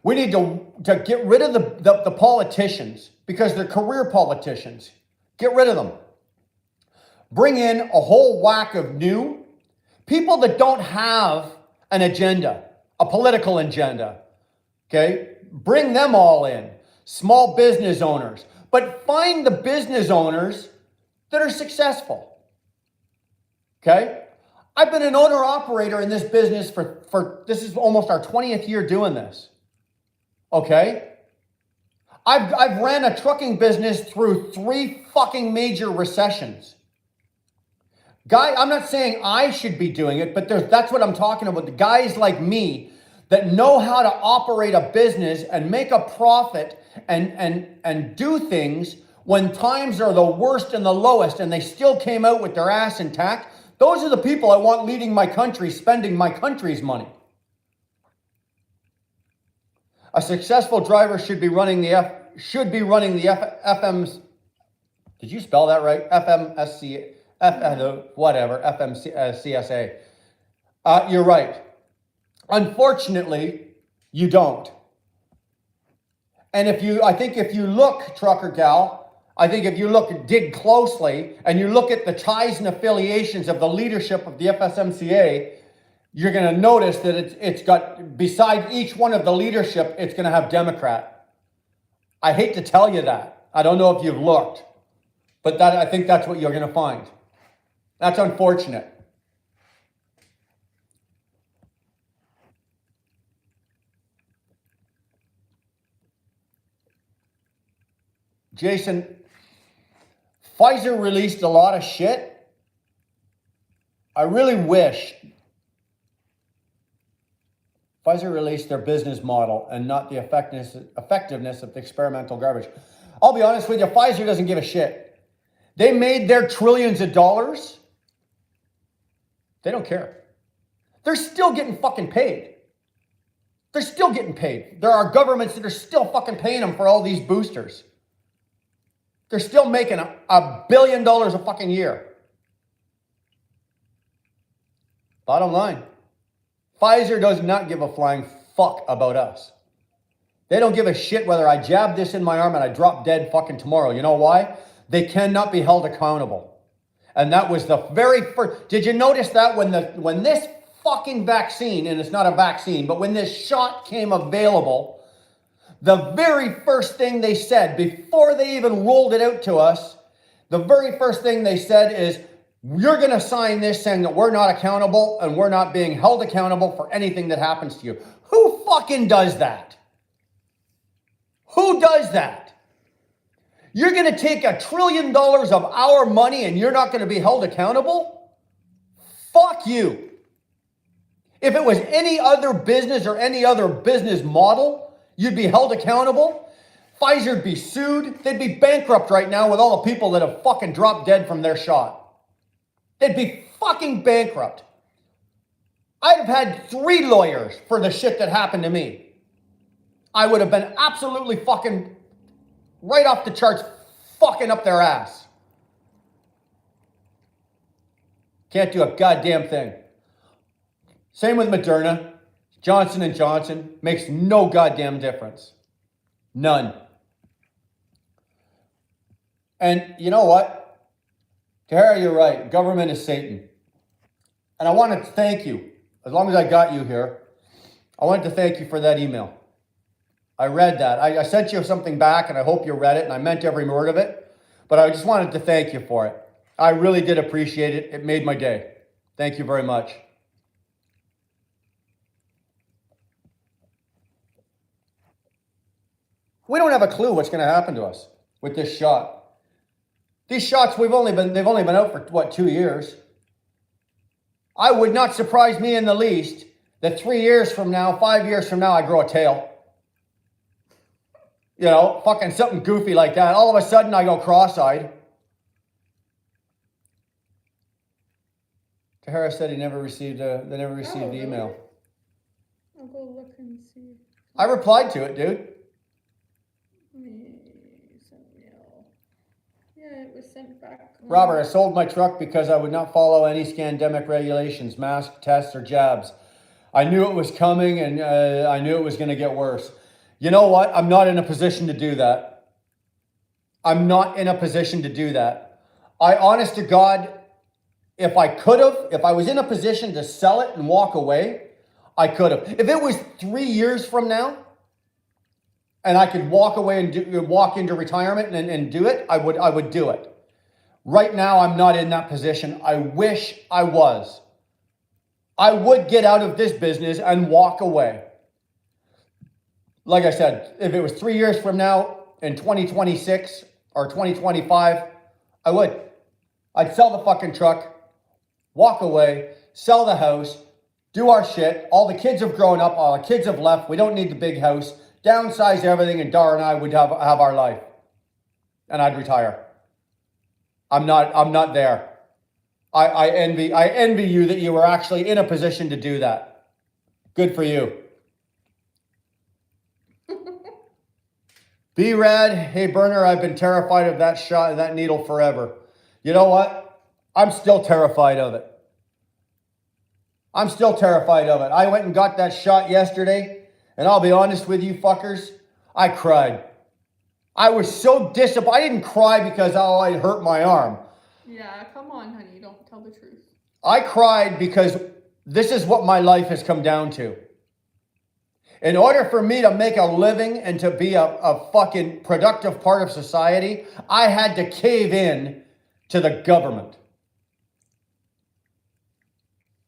We need to get rid of the politicians because they're career politicians. Get rid of them. Bring in a whole whack of new people that don't have an agenda, a political agenda, okay? Bring them all in. Small business owners. But find the business owners that are successful, okay? I've been an owner-operator in this business for this is almost our 20th year doing this, okay? I've ran a trucking business through 3 fucking major recessions. Guy, I'm not saying I should be doing it, but that's what I'm talking about. The guys like me that know how to operate a business and make a profit and do things when times are the worst and the lowest and they still came out with their ass intact. Those are the people I want leading my country, spending my country's money. A successful driver should be running the FM's. Did you spell that right? FMSC. CSA. You're right. Unfortunately, you don't. And I think if you look, trucker gal, dig closely, and you look at the ties and affiliations of the leadership of the FSMCA, you're going to notice that it's got, beside each one of the leadership, it's going to have Democrat. I hate to tell you that. I don't know if you've looked, but I think that's what you're going to find. That's unfortunate. Jason, Pfizer released a lot of shit. I really wish Pfizer released their business model and not the effectiveness of the experimental garbage. I'll be honest with you, Pfizer doesn't give a shit. They made their trillions of dollars. They don't care. They're still getting fucking paid. They're still getting paid. There are governments that are still fucking paying them for all these boosters. They're still making $1 billion a fucking year. Bottom line, Pfizer does not give a flying fuck about us. They don't give a shit whether I jab this in my arm and I drop dead fucking tomorrow. You know why? They cannot be held accountable. And that was the very first. Did you notice that when this fucking vaccine, and it's not a vaccine, but when this shot came available, the very first thing they said, before they even rolled it out to us, the very first thing they said is, you're going to sign this saying that we're not accountable and we're not being held accountable for anything that happens to you. Who fucking does that? Who does that? You're going to take $1 trillion of our money and you're not going to be held accountable? Fuck you. If it was any other business or any other business model, you'd be held accountable. Pfizer'd be sued. They'd be bankrupt right now with all the people that have fucking dropped dead from their shot. They'd be fucking bankrupt. I'd have had 3 lawyers for the shit that happened to me. I would have been absolutely fucking right off the charts, fucking up their ass. Can't do a goddamn thing. Same with Moderna. Johnson & Johnson makes no goddamn difference. None. And you know what? Tahara, you're right. Government is Satan. And I want to thank you. As long as I got you here, I wanted to thank you for that email. I read that. I sent you something back, and I hope you read it, and I meant every word of it. But I just wanted to thank you for it. I really did appreciate it. It made my day. Thank you very much. We don't have a clue what's going to happen to us with this shot. These shots, they've only been out for, what, 2 years? I would not surprise me in the least that 3 years from now, 5 years from now, I grow a tail. You know, fucking something goofy like that. All of a sudden, I go cross-eyed. Tahara said they never received the email. I'll go look and see. I replied to it, dude. Yeah, it was sent back. Robert, I sold my truck because I would not follow any scandemic regulations, mask, tests, or jabs. I knew it was coming, and I knew it was going to get worse. You know what? I'm not in a position to do that. I'm not in a position to do that. I, honest to God, if I could have, if I was in a position to sell it and walk away, I could have. If it was 3 years from now, and I could walk away and walk into retirement and do it, I would do it. Right now, I'm not in that position. I wish I was. I would get out of this business and walk away. Like I said, if it was 3 years from now, in 2026 or 2025, I would. I'd sell the fucking truck, walk away, sell the house, do our shit. All the kids have grown up, all the kids have left. We don't need the big house. Downsize everything, and Dar and I would have our life. And I'd retire. I'm not there. I envy you that you were actually in a position to do that. Good for you. B-Rad, hey Burner, I've been terrified of that shot, that needle forever. You know what? I'm still terrified of it. I'm still terrified of it. I went and got that shot yesterday, and I'll be honest with you fuckers, I cried. I was so disappointed. I didn't cry because I hurt my arm. Yeah, come on, honey, don't tell the truth. I cried because this is what my life has come down to. In order for me to make a living and to be a fucking productive part of society, I had to cave in to the government.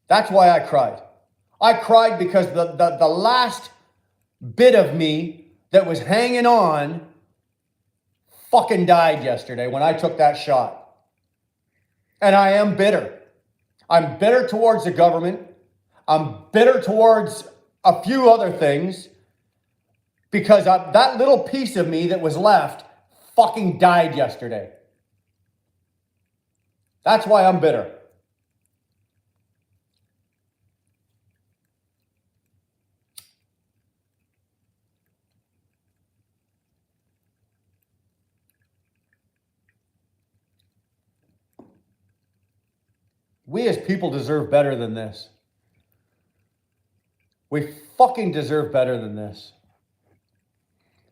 That's why I cried. I cried because the last bit of me that was hanging on fucking died yesterday when I took that shot. And I am bitter. I'm bitter towards the government. I'm bitter towards a few other things because that little piece of me that was left fucking died yesterday. That's why I'm bitter. We as people deserve better than this. We fucking deserve better than this.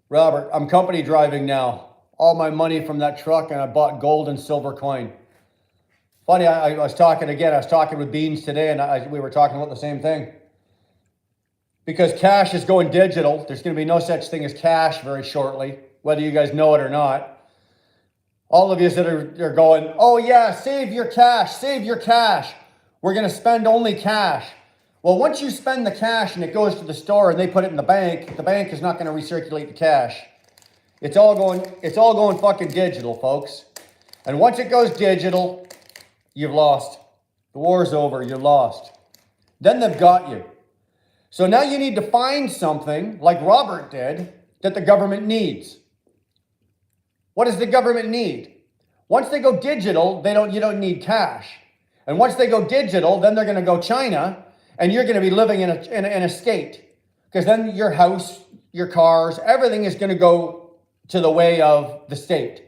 Robert, I'm company driving now. All my money from that truck, and I bought gold and silver coin. Funny, I was talking with Beans today, and we were talking about the same thing. Because cash is going digital. There's going to be no such thing as cash very shortly, whether you guys know it or not. All of you that are going, oh yeah, save your cash, save your cash. We're going to spend only cash. Well, once you spend the cash and it goes to the store and they put it in the bank is not going to recirculate the cash. It's all going fucking digital, folks. And once it goes digital, you've lost. The war's over, you're lost. Then they've got you. So now you need to find something, like Robert did, that the government needs. What does the government need? Once they go digital, you don't need cash. And once they go digital, then they're going to go China, and you're going to be living in a state. Because then your house, your cars, everything is going to go to the way of the state.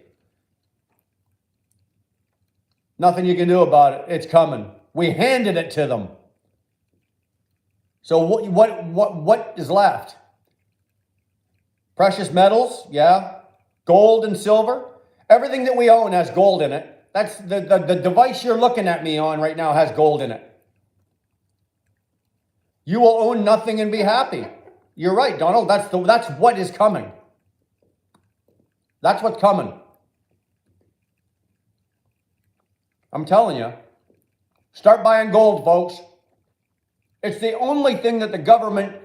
Nothing you can do about it. It's coming. We handed it to them. So what is left? Precious metals, yeah. Gold and silver. Everything that we own has gold in it. That's the device you're looking at me on right now has gold in it. You will own nothing and be happy. You're right, Donald. That's what is coming. That's what's coming. I'm telling you. Start buying gold, folks. It's the only thing that the government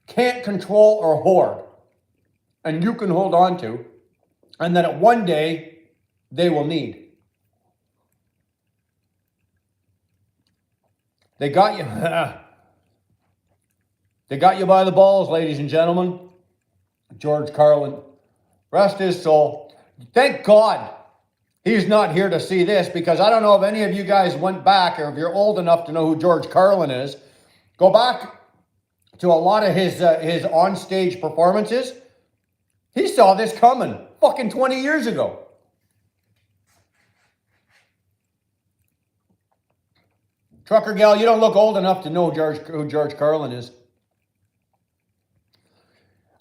can't control or hoard. And you can hold on to. And that one day they will need. They got you. They got you by the balls, ladies and gentlemen. George Carlin. Rest his soul. Thank God he's not here to see this, because I don't know if any of you guys went back, or if you're old enough to know who George Carlin is. Go back to a lot of his on-stage performances. He saw this coming fucking 20 years ago. Trucker gal, you don't look old enough to know who George Carlin is.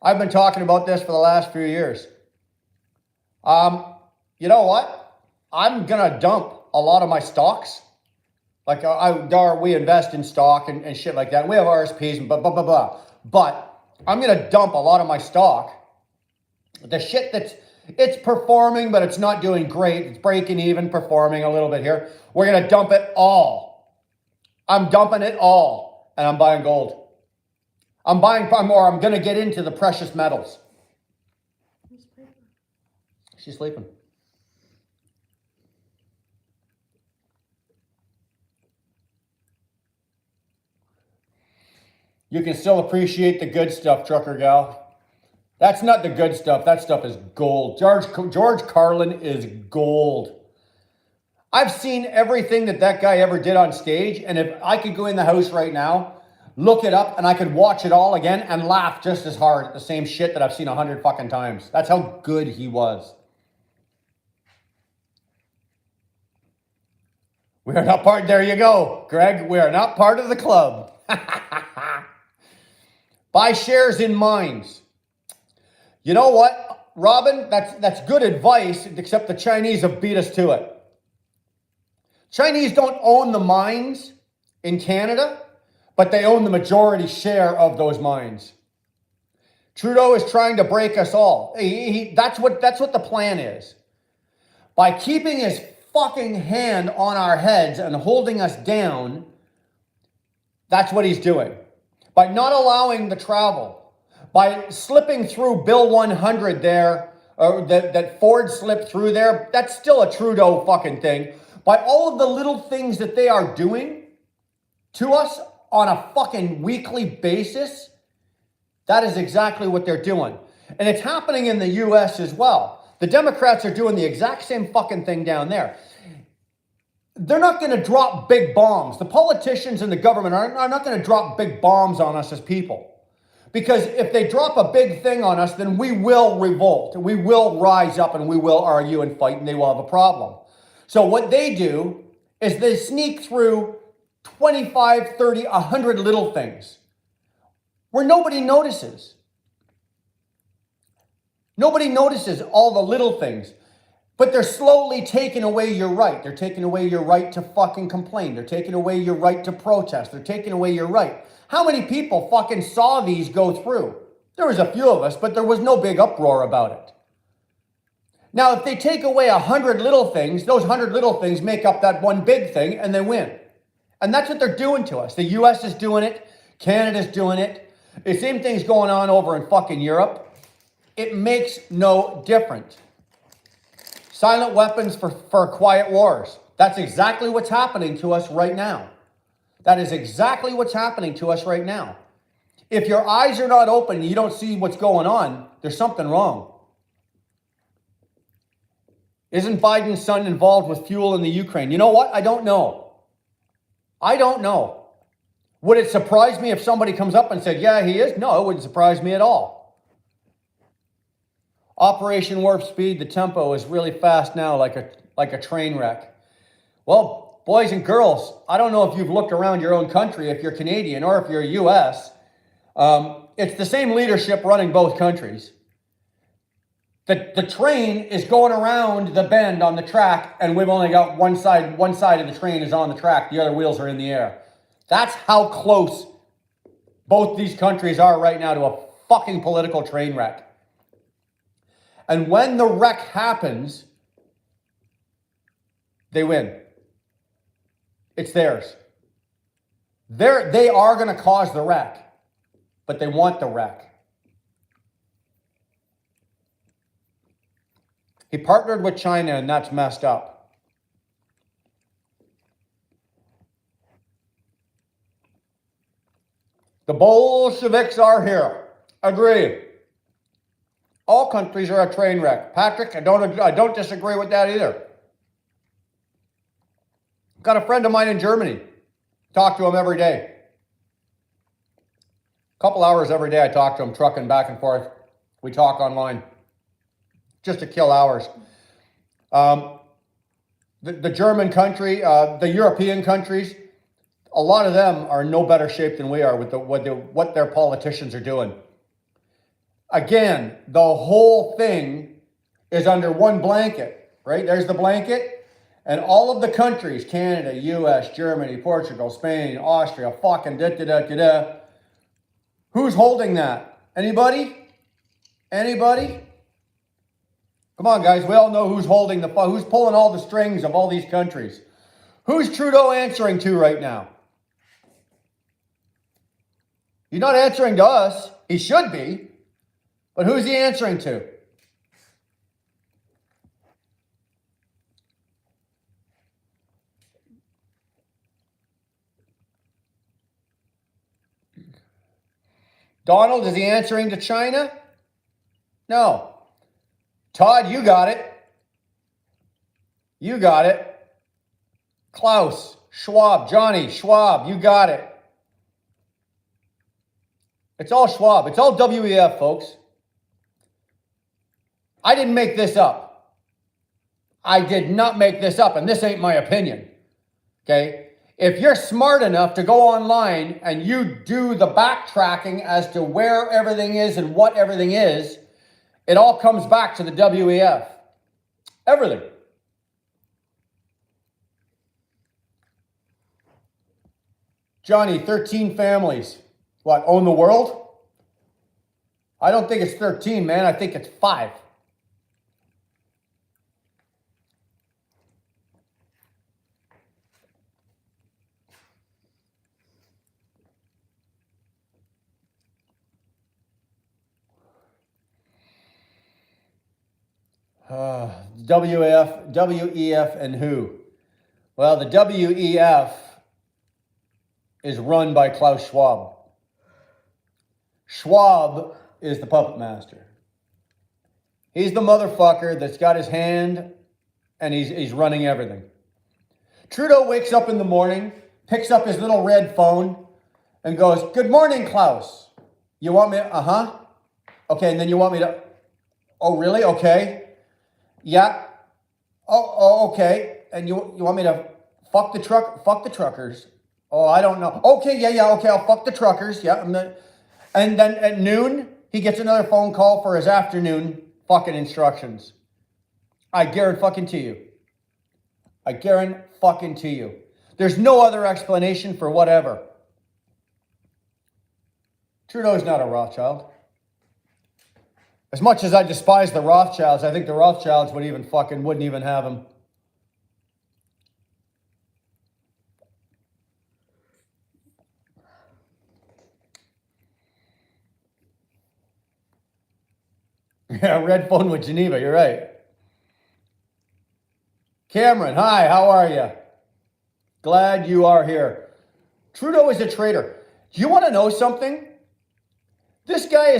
I've been talking about this for the last few years. You know what? I'm going to dump a lot of my stocks. Like we invest in stock and shit like that. We have RSPs and blah, blah, blah, blah. But I'm going to dump a lot of my stock. The shit it's performing, but it's not doing great. It's breaking even, performing a little bit here. We're going to dump it all. I'm dumping it all. And I'm buying gold. I'm going to get into the precious metals. She's sleeping. You can still appreciate the good stuff, trucker gal. That's not the good stuff. That stuff is gold. George Carlin is gold. I've seen everything that guy ever did on stage, and if I could go in the house right now, look it up, and I could watch it all again and laugh just as hard at the same shit that I've seen 100 fucking times. That's how good he was. We are not part, there you go, Greg. We are not part of the club. Buy shares in mines. You know what, Robin? That's good advice, except the Chinese have beat us to it. Chinese don't own the mines in Canada, but they own the majority share of those mines. Trudeau is trying to break us all. That's what the plan is. By keeping his fucking hand on our heads and holding us down, that's what he's doing. By not allowing the travel, by slipping through Bill 100 there, that Ford slipped through there, that's still a Trudeau fucking thing. By all of the little things that they are doing to us on a fucking weekly basis, that is exactly what they're doing. And it's happening in the US as well. The Democrats are doing the exact same fucking thing down there. They're not going to drop big bombs. The politicians and the government are not going to drop big bombs on us as people. Because if they drop a big thing on us, then we will revolt. We will rise up and we will argue and fight, and they will have a problem. So what they do is they sneak through 25, 30, 100 little things where nobody notices. Nobody notices all the little things. But they're slowly taking away your right. They're taking away your right to fucking complain. They're taking away your right to protest. They're taking away your right. How many people fucking saw these go through? There was a few of us, but there was no big uproar about it. Now, if they take away 100 little things, those 100 little things make up that one big thing, and they win. And that's what they're doing to us. The US is doing it. Canada's doing it. The same thing's going on over in fucking Europe. It makes no difference. Silent weapons for quiet wars. That's exactly what's happening to us right now. That is exactly what's happening to us right now. If your eyes are not open and you don't see what's going on, there's something wrong. Isn't Biden's son involved with fuel in the Ukraine? You know what? I don't know. I don't know. Would it surprise me if somebody comes up and said, yeah, he is? No, it wouldn't surprise me at all. Operation Warp Speed, the tempo is really fast now, like a train wreck. Well, boys and girls, I don't know if you've looked around your own country, if you're Canadian or if you're US. It's the same leadership running both countries. The train is going around the bend on the track, and we've only got one side of the train is on the track, the other wheels are in the air. That's how close both these countries are right now to a fucking political train wreck. And when the wreck happens, they win. It's theirs. They are going to cause the wreck, but they want the wreck. He partnered with China, and that's messed up. The Bolsheviks are here. Agree. All countries are a train wreck. Patrick, I don't disagree with that either. Got a friend of mine in Germany. Talk to him every day. A couple hours every day I talk to him, trucking back and forth. We talk online. Just to kill hours. The German country, the European countries, a lot of them are in no better shape than we are with what their politicians are doing. Again, the whole thing is under one blanket, right? There's the blanket, and all of the countries, Canada, US, Germany, Portugal, Spain, Austria, fucking da-da-da-da-da. Who's holding that? Anybody? Anybody? Come on, guys. We all know who's holding who's pulling all the strings of all these countries. Who's Trudeau answering to right now? He's not answering to us. He should be. But who's he answering to? Donald, is he answering to China? No. Todd, you got it. You got it. Klaus, Schwab, Johnny, Schwab, you got it. It's all Schwab. It's all WEF, folks. I didn't make this up. I did not make this up, and this ain't my opinion. Okay? If you're smart enough to go online and you do the backtracking as to where everything is and what everything is, it all comes back to the WEF. Everything. Johnny, 13 families. What, own the world? I don't think it's 13, man. I think it's 5. WEF, and who? Well, the WEF is run by Klaus Schwab. Schwab is the puppet master. He's the motherfucker that's got his hand and he's running everything. Trudeau wakes up in the morning, picks up his little red phone and goes, "Good morning, Klaus. You want me? Uh-huh. Okay, and then you want me to, oh, really? Okay. Yeah. Oh, okay. And you want me to fuck the truckers? Oh, I don't know. Okay, yeah, okay, I'll fuck the truckers. Yeah, and then at noon, he gets another phone call for his afternoon fucking instructions. I guarantee you. I guarantee you. There's no other explanation for whatever. Trudeau's not a Rothschild. As much as I despise the Rothschilds, I think the Rothschilds wouldn't even have him. Yeah, red phone with Geneva, you're right. Cameron, hi, how are you? Glad you are here. Trudeau is a traitor. Do you want to know something? This guy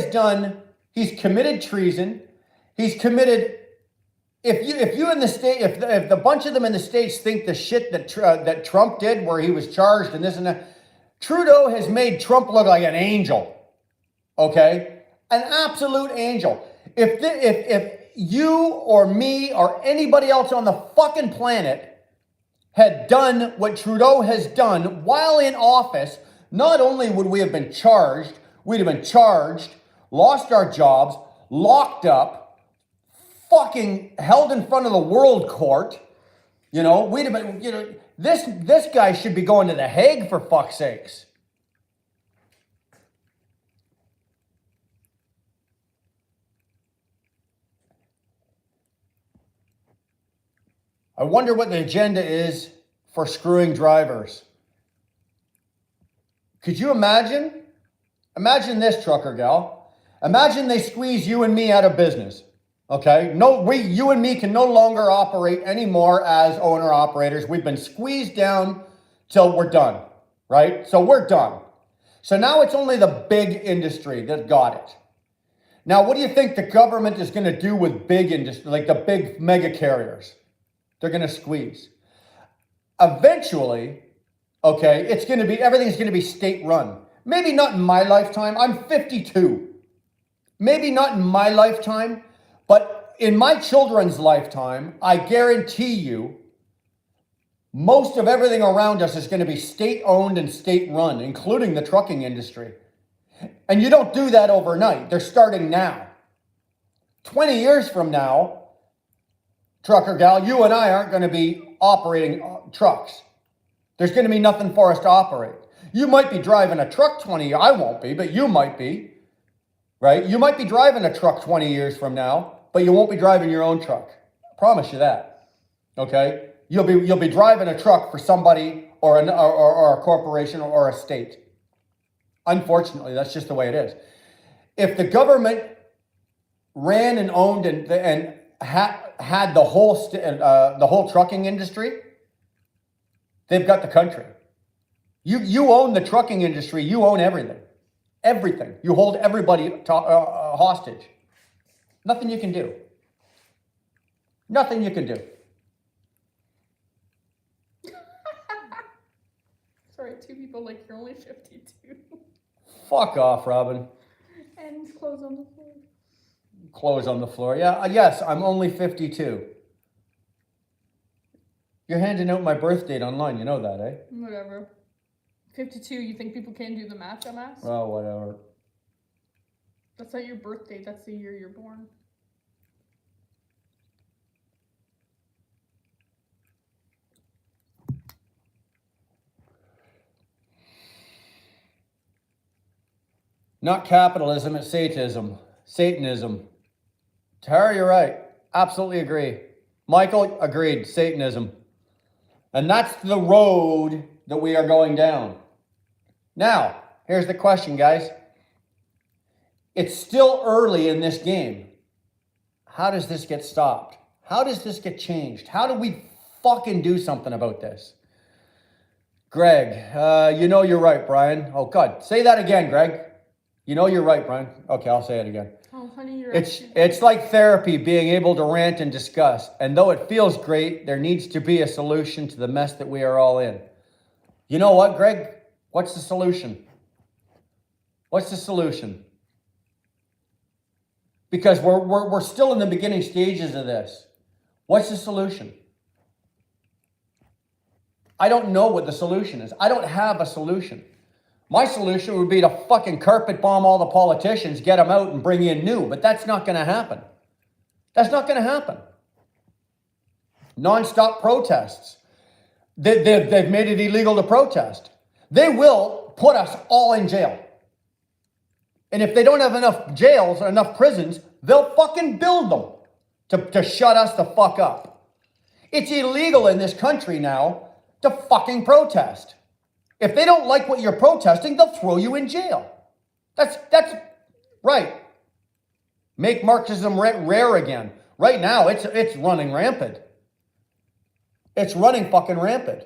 he's committed treason. He's committed, if you in the state, if the bunch of them in the States think the shit that Trump did where he was charged and this and that, Trudeau has made Trump look like an angel. Okay? An absolute angel. If you or me or anybody else on the fucking planet had done what Trudeau has done while in office, not only would we have been charged, lost our jobs, locked up, fucking held in front of the world court. We'd have been, this guy should be going to The Hague for fuck's sakes. I wonder what the agenda is for screwing drivers. Could you imagine? Imagine this, trucker gal. Imagine they squeeze you and me out of business. Okay? You and me can no longer operate anymore as owner operators. We've been squeezed down till we're done. Right? So we're done. So now it's only the big industry that got it. Now, what do you think the government is going to do with big industry, like the big mega carriers? They're going to squeeze. Eventually, okay, everything's going to be state run. Maybe not in my lifetime. I'm 52. Maybe not in my lifetime, but in my children's lifetime, I guarantee you, most of everything around us is going to be state owned and state run, including the trucking industry. And you don't do that overnight. They're starting now. 20 years from now, trucker gal, you and I aren't going to be operating trucks. There's going to be nothing for us to operate. You might be driving a truck 20 years. I won't be, but you might be. Right? You might be driving a truck 20 years from now, but you won't be driving your own truck. I promise you that. Okay? You'll be driving a truck for somebody or a corporation or a state. Unfortunately, that's just the way it is. If the government ran and owned and had the whole trucking industry, they've got the country. You own the trucking industry. You own everything. Everything. You hold everybody hostage. Nothing you can do. Nothing you can do. Sorry, two people like you're only 52. Fuck off, Robin. And clothes on the floor. Clothes on the floor. Yeah, yes, I'm only 52. You're handing out my birth date online. You know that, eh? Whatever. 52, you think people can't do the math, dumbass? Well, whatever. That's not your birth date. That's the year you're born. Not capitalism, it's Satanism. Satanism. Tara, you're right. Absolutely agree. Michael, agreed. Satanism. And that's the road that we are going down. Now, here's the question, guys. It's still early in this game. How does this get stopped? How does this get changed? How do we fucking do something about this? Greg, you know you're right, Brian. Oh, God. Say that again, Greg. You know you're right, Brian. Okay, I'll say it again. Oh, honey, It's like therapy, being able to rant and discuss. And though it feels great, there needs to be a solution to the mess that we are all in. You know what, Greg? What's the solution? What's the solution? Because we're still in the beginning stages of this. What's the solution? I don't know what the solution is. I don't have a solution. My solution would be to fucking carpet bomb all the politicians, get them out and bring in new. But that's not going to happen. That's not going to happen. Non-stop protests. They've made it illegal to protest. They will put us all in jail. And if they don't have enough jails or enough prisons, they'll fucking build them to shut us the fuck up. It's illegal in this country now to fucking protest. If they don't like what you're protesting, they'll throw you in jail. That's right. Make Marxism rare again. Right now, it's running rampant. It's running fucking rampant.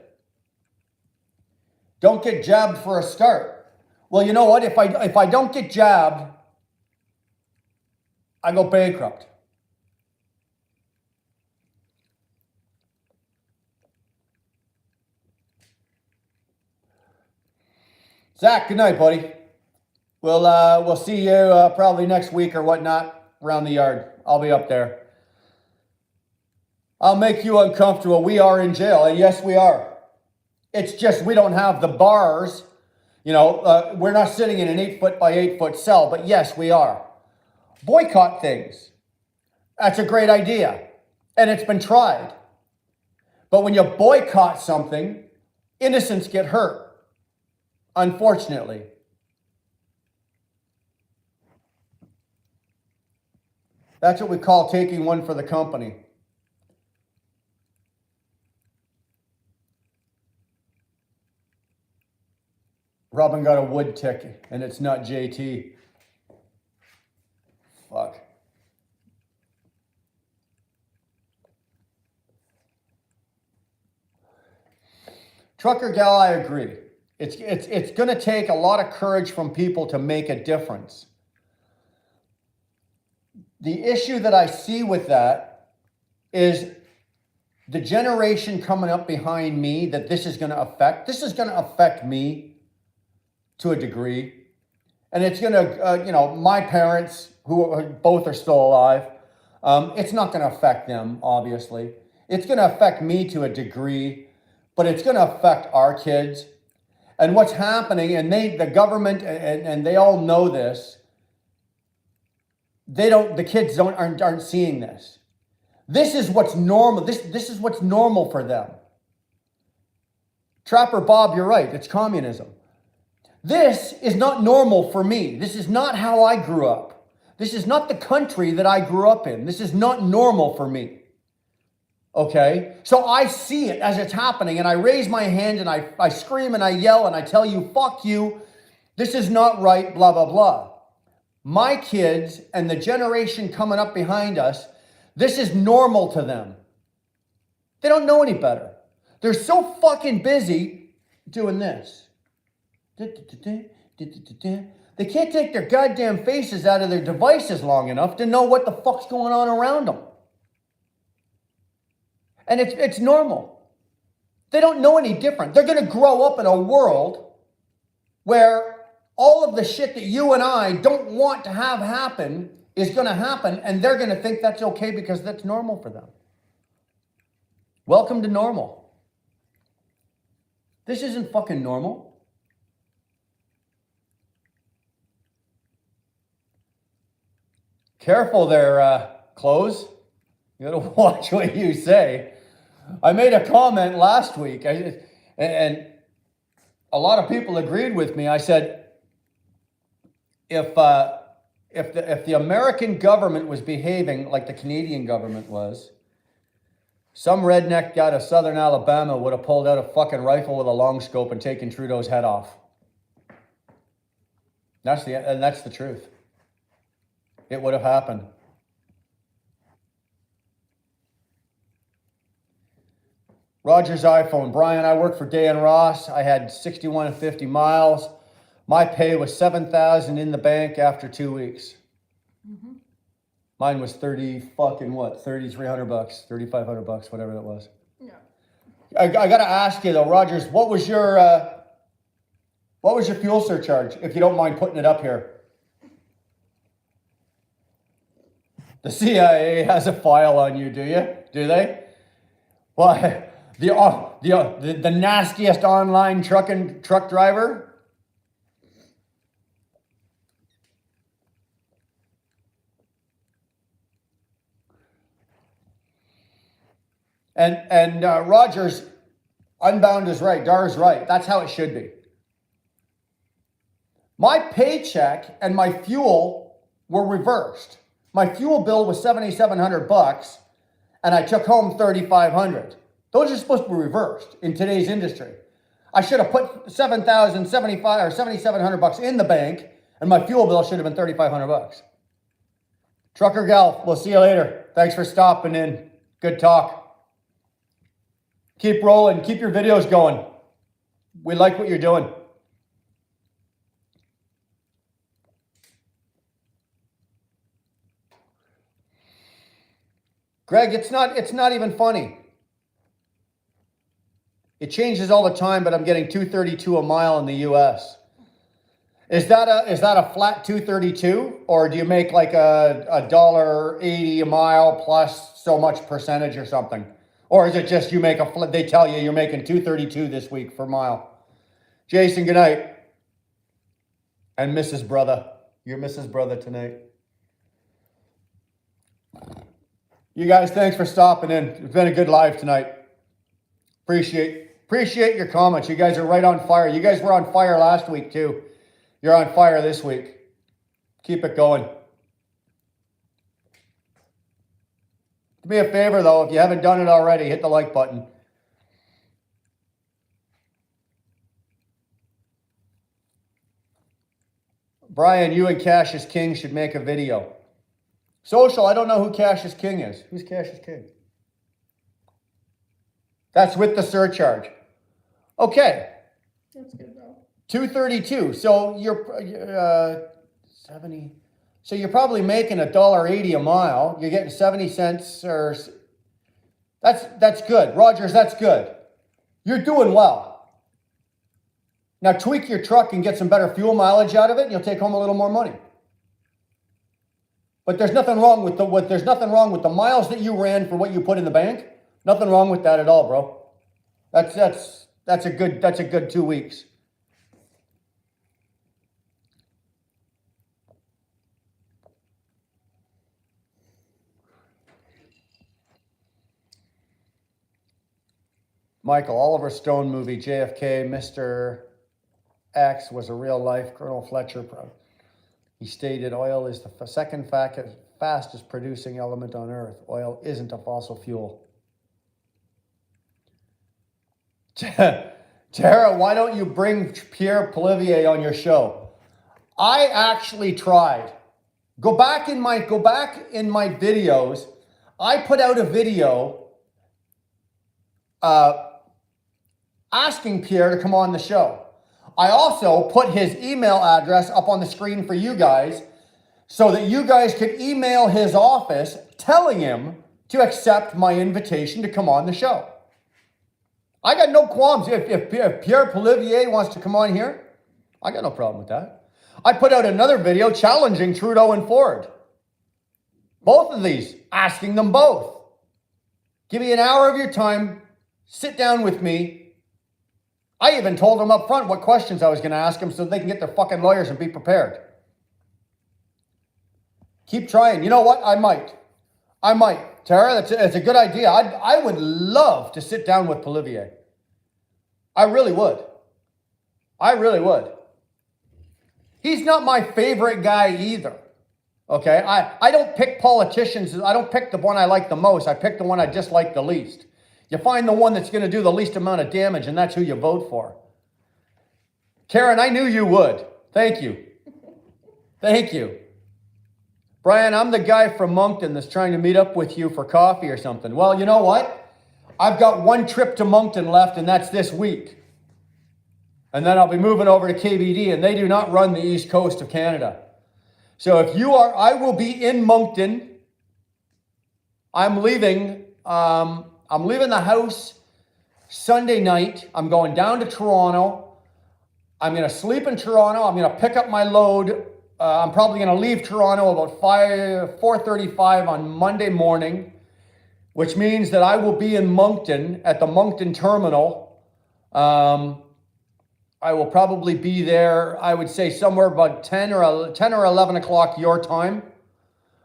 Don't get jabbed for a start. Well, you know what? If I don't get jabbed, I go bankrupt. Zach, good night, buddy. We'll see you probably next week or whatnot. around the yard. I'll be up there. I'll make you uncomfortable. We are in jail, and yes, we are. It's just we don't have the bars. We're not sitting in an 8-foot by 8-foot cell, but yes, we are. Boycott things. That's a great idea, and it's been tried. But when you boycott something, innocents get hurt, unfortunately. That's what we call taking one for the company. Robin got a wood tick, and it's not JT. Fuck. Trucker gal, I agree. It's going to take a lot of courage from people to make a difference. The issue that I see with that is the generation coming up behind me that this is going to affect me to a degree. And it's going to, my parents, who both are still alive, it's not going to affect them, obviously. It's going to affect me to a degree, but it's going to affect our kids. And what's happening, and the government, and they all know this, the kids aren't seeing this. This is what's normal. This is what's normal for them. Trapper Bob, you're right. It's communism. This is not normal for me. This is not how I grew up. This is not the country that I grew up in. This is not normal for me. Okay? So I see it as it's happening, and I raise my hand, and I scream, and I yell, and I tell you, fuck you. This is not right, blah, blah, blah. My kids and the generation coming up behind us, this is normal to them. They don't know any better. They're so fucking busy doing this. They can't take their goddamn faces out of their devices long enough to know what the fuck's going on around them. And it's normal. They don't know any different. They're going to grow up in a world where all of the shit that you and I don't want to have happen is going to happen, and they're going to think that's okay because that's normal for them. Welcome to normal. This isn't fucking normal. Careful there, clothes. You gotta watch what you say. I made a comment last week, and a lot of people agreed with me. I said, if the American government was behaving like the Canadian government was, some redneck out of southern Alabama would have pulled out a fucking rifle with a long scope and taken Trudeau's head off. That's the truth. It would have happened. Roger's iPhone. Brian, I worked for Day and Ross. I had 61 and 50 miles. My pay was $7,000 in the bank after 2 weeks. Mm-hmm. Mine was 3,300 bucks, 3,500 bucks, whatever that was. Yeah. I got to ask you though, Rogers, what was your fuel surcharge? If you don't mind putting it up here. The CIA has a file on you, do you? Do they? Well, the nastiest online truck driver. And Rogers, Unbound is right. Dar's right. That's how it should be. My paycheck and my fuel were reversed. My fuel bill was $7,700, and I took home $3,500. Those are supposed to be reversed in today's industry. I should have put $7,700 in the bank, and my fuel bill should have been $3,500. Trucker gal, we'll see you later. Thanks for stopping in. Good talk. Keep rolling. Keep your videos going. We like what you're doing. Greg, it's not even funny. It changes all the time, but I'm getting $2.32 a mile in the US. Is that a flat 232, or do you make like a $1.80 a mile plus so much percentage or something? Or is it just you make they tell you you're making 232 this week per mile? Jason, good night. And Mrs. Brother. You're Mrs. Brother tonight. You guys, thanks for stopping in. It's been a good live tonight. Appreciate your comments. You guys are right on fire. You guys were on fire last week too. You're on fire this week. Keep it going. Do me a favor though, if you haven't done it already, hit the like button. Brian, you and Cassius King should make a video. Social, I don't know who Cassius King is. Who's Cassius King? That's with the surcharge. Okay. That's good though. 232. So you're 70. So you're probably making $1.80 a mile. You're getting 70 cents or that's good. Rogers, that's good. You're doing well. Now tweak your truck and get some better fuel mileage out of it, and you'll take home a little more money. But there's nothing wrong with the miles that you ran for what you put in the bank. Nothing wrong with that at all, bro. That's a good 2 weeks. Michael, Oliver Stone movie, JFK, Mr. X was a real life Colonel Fletcher. He stated oil is the second fastest producing element on Earth. Oil isn't a fossil fuel. Tara, why don't you bring Pierre Polivier on your show? I actually tried. Go back in my videos. I put out a video asking Pierre to come on the show. I also put his email address up on the screen for you guys so that you guys could email his office telling him to accept my invitation to come on the show. I got no qualms. If Pierre Polivier wants to come on here, I got no problem with that. I put out another video challenging Trudeau and Ford. Both of these, asking them both. Give me an hour of your time, sit down with me. I even told them up front what questions I was going to ask them so they can get their fucking lawyers and be prepared. Keep trying. You know what? I might. Tara, that's a good idea. I would love to sit down with Polivier. I really would. He's not my favorite guy either. Okay? I don't pick politicians. I don't pick the one I like the most. I pick the one I dislike the least. You find the one that's going to do the least amount of damage, and that's who you vote for. Karen, I knew you would. Thank you. Brian, I'm the guy from Moncton that's trying to meet up with you for coffee or something. Well, you know what? I've got one trip to Moncton left, and that's this week. And then I'll be moving over to KBD, and they do not run the east coast of Canada. So if you are, I will be in Moncton. I'm leaving the house Sunday night. I'm going down to Toronto. I'm going to sleep in Toronto. I'm going to pick up my load. I'm probably going to leave Toronto about 4:35 on Monday morning, which means that I will be in Moncton at the Moncton terminal. I will probably be there, I would say somewhere about 10 or 11 o'clock your time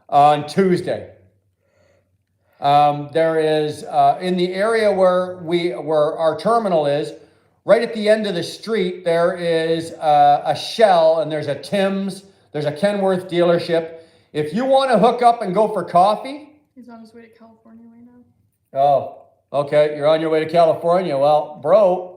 on Tuesday. There is, in the area where our terminal is, right at the end of the street, there is a Shell and there's a Tim's, there's a Kenworth dealership. If you want to hook up and go for coffee. He's on his way to California right now. Oh, okay. You're on your way to California. Well, bro.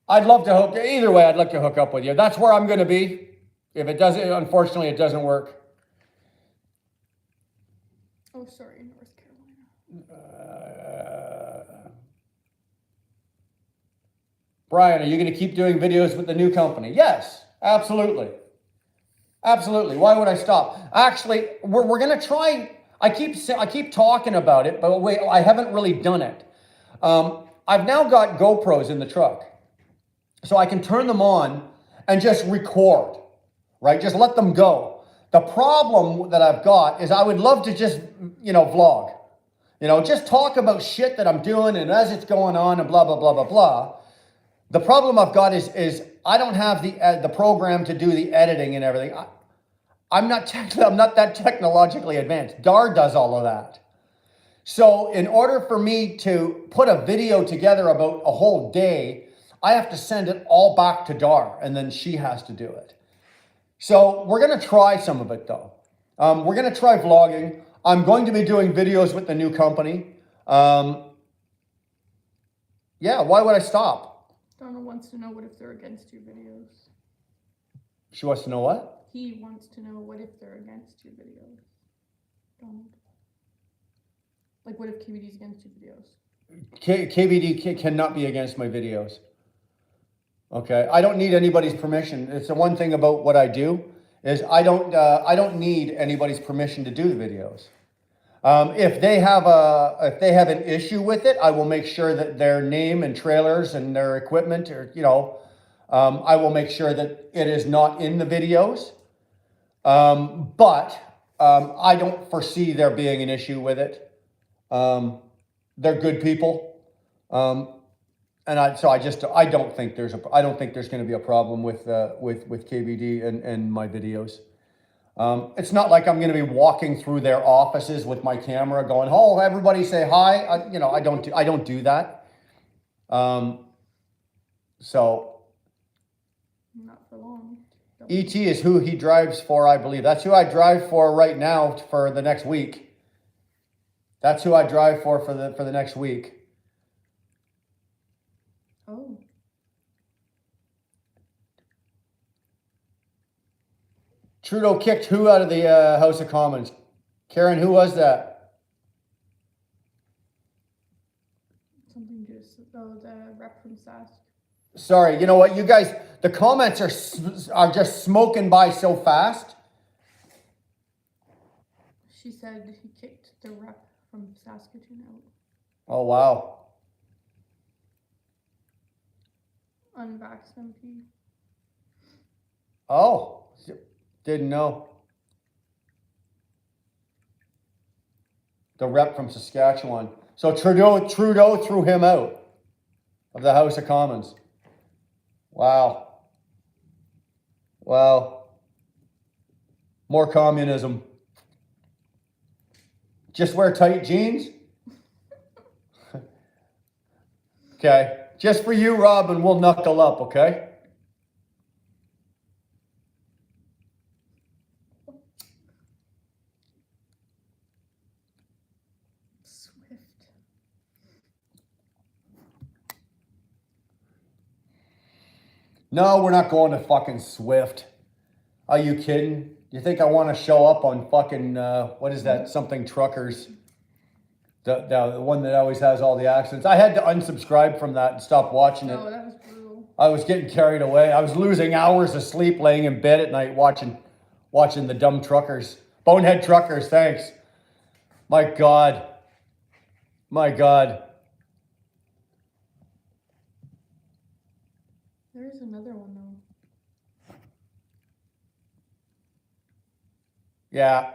I'd love to I'd like to hook up with you. That's where I'm going to be. If it doesn't, unfortunately, it doesn't work. Oh, sorry, North Carolina. Brian, are you going to keep doing videos with the new company? Yes, absolutely. Absolutely. Why would I stop? Actually, we're going to try. I keep talking about it, but wait, I haven't really done it. I've now got GoPros in the truck. So I can turn them on and just record, right? Just let them go. The problem that I've got is I would love to just, vlog. Just talk about shit that I'm doing and as it's going on and blah, blah, blah, blah, blah. The problem I've got is I don't have the program to do the editing and everything. I'm not that technologically advanced. Dar does all of that. So in order for me to put a video together about a whole day, I have to send it all back to Dar, and then she has to do it. So we're going to try some of it, though. We're going to try vlogging. I'm going to be doing videos with the new company. Yeah, why would I stop? Donald wants to know what if they're against your videos. She wants to know what? He wants to know what if they're against your videos. Donald. Like, what if KBD's against your videos? KBD cannot be against my videos. Okay, I don't need anybody's permission. It's the one thing about what I do is I don't need anybody's permission to do the videos. If they have an issue with it, I will make sure that their name and trailers and their equipment, or I will make sure that it is not in the videos. But I don't foresee there being an issue with it. They're good people. And I don't think there's going to be a problem with KBD and my videos. It's not like I'm going to be walking through their offices with my camera going, "Oh, everybody say hi." I don't do that. So not for long. ET is who he drives for, I believe. That's who I drive for right now for the next week. That's who I drive for the next week. Oh. Trudeau kicked who out of the House of Commons? Karen, who was that? Something just, the rep from Sask. Sorry, you know what, you guys, the comments are just smoking by so fast. She said he kicked the rep from Saskatoon out. Oh, wow. Unvaxxed MP. Oh, didn't know. The rep from Saskatchewan. So Trudeau threw him out of the House of Commons. Wow. Wow. More communism. Just wear tight jeans? Okay. Just for you, Robin, we'll knuckle up, okay? Swift. No, we're not going to fucking Swift. Are you kidding? You think I want to show up on fucking, what is that, something truckers? The one that always has all the accidents. I had to unsubscribe from that and stop watching it. Oh, that was brutal. I was getting carried away. I was losing hours of sleep laying in bed at night watching the dumb truckers. Bonehead truckers, thanks. My God. My God. There is another one, though. Yeah.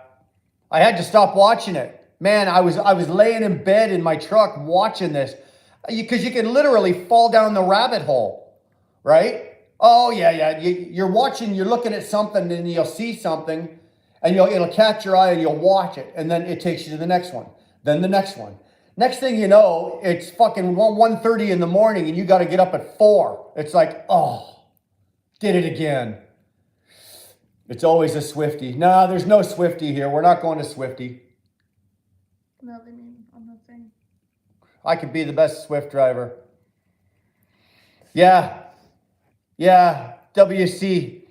I had to stop watching it. Man, I was laying in bed in my truck watching this. Because you can literally fall down the rabbit hole, right? Oh, yeah. You're watching, you're looking at something and you'll see something and it'll catch your eye and you'll watch it. And then it takes you to the next one. Then the next one. Next thing you know, it's fucking 1:30 in the morning and you got to get up at 4. It's like, oh, did it again. It's always a Swiftie. No, there's no Swiftie here. We're not going to Swiftie. No, they mean on the thing. I could be the best Swift driver. Yeah. WC.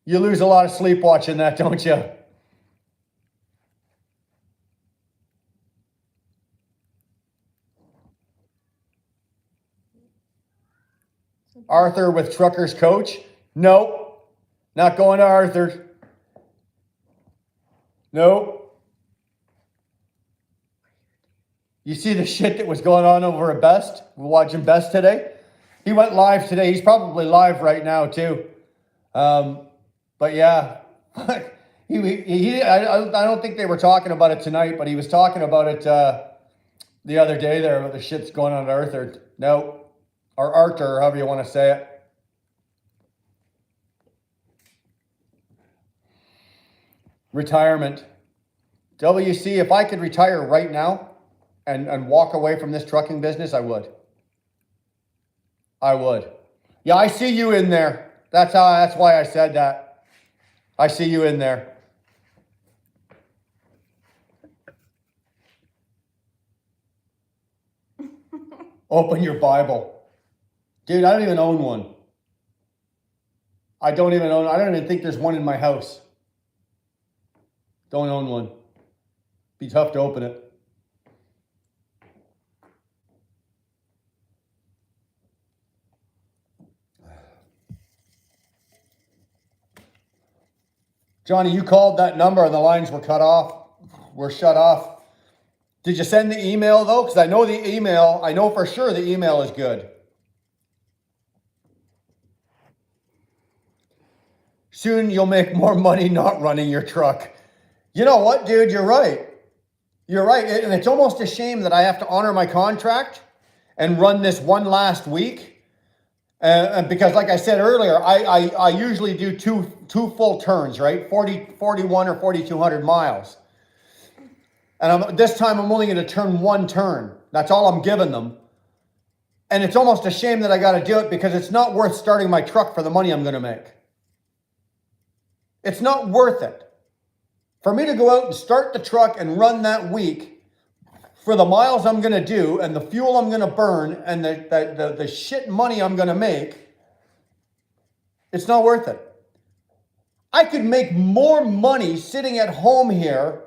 You lose a lot of sleep watching that, don't you? Arthur with Trucker's coach? Nope. Not going to Arthur. Nope. You see the shit that was going on over at Best? We're watching Best today. He went live today. He's probably live right now too. But yeah, I don't think they were talking about it tonight, but he was talking about it the other day there about the shit's going on Earth or Arthur, however you want to say it. Retirement. WC, if I could retire right now and walk away from this trucking business, I would. I would. Yeah, I see you in there. That's why I said that. I see you in there. Open your Bible. Dude, I don't even own one. I don't even think there's one in my house. Don't own one. Be tough to open it. Johnny, you called that number and the lines were cut off. Were shut off. Did you send the email though? Because I know for sure the email is good. Soon you'll make more money not running your truck. You know what, dude? You're right. You're right. And it's almost a shame that I have to honor my contract and run this one last week. Because like I said earlier, I usually do two full turns, right? 41 or 4,200 miles. And this time I'm only going to turn one turn. That's all I'm giving them. And it's almost a shame that I got to do it because it's not worth starting my truck for the money I'm going to make. It's not worth it. For me to go out and start the truck and run that week for the miles I'm going to do and the fuel I'm going to burn and the shit money I'm going to make, it's not worth it. I could make more money sitting at home here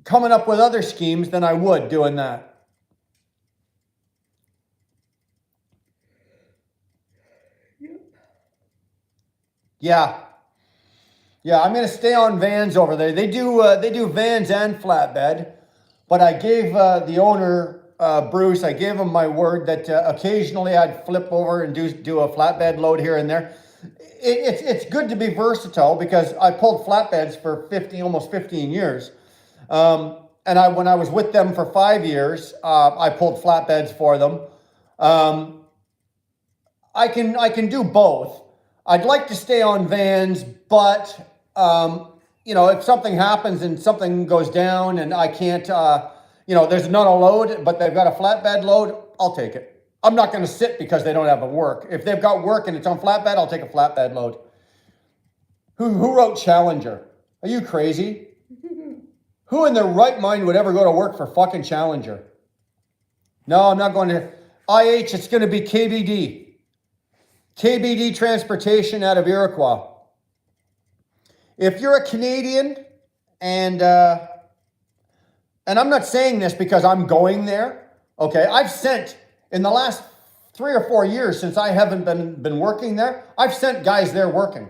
coming up with other schemes than I would doing that. Yep. Yeah, I'm going to stay on vans over there. They do vans and flatbed, but I gave the owner, Bruce, I gave him my word that occasionally I'd flip over and do a flatbed load here and there. It's good to be versatile because I pulled flatbeds for almost 15 years. And when I was with them for 5 years, I pulled flatbeds for them. I can do both. I'd like to stay on vans, but if something happens and something goes down and I can't, there's not a load, but they've got a flatbed load, I'll take it. I'm not going to sit because they don't have a work. If they've got work and it's on flatbed, I'll take a flatbed load. Who wrote Challenger? Are you crazy? Who in their right mind would ever go to work for fucking Challenger? No, I'm not going to. IH, it's going to be KBD. KBD Transportation out of Iroquois. If you're a Canadian, and I'm not saying this because I'm going there, okay? I've sent, in the last 3 or 4 years since I haven't been working there, I've sent guys there working.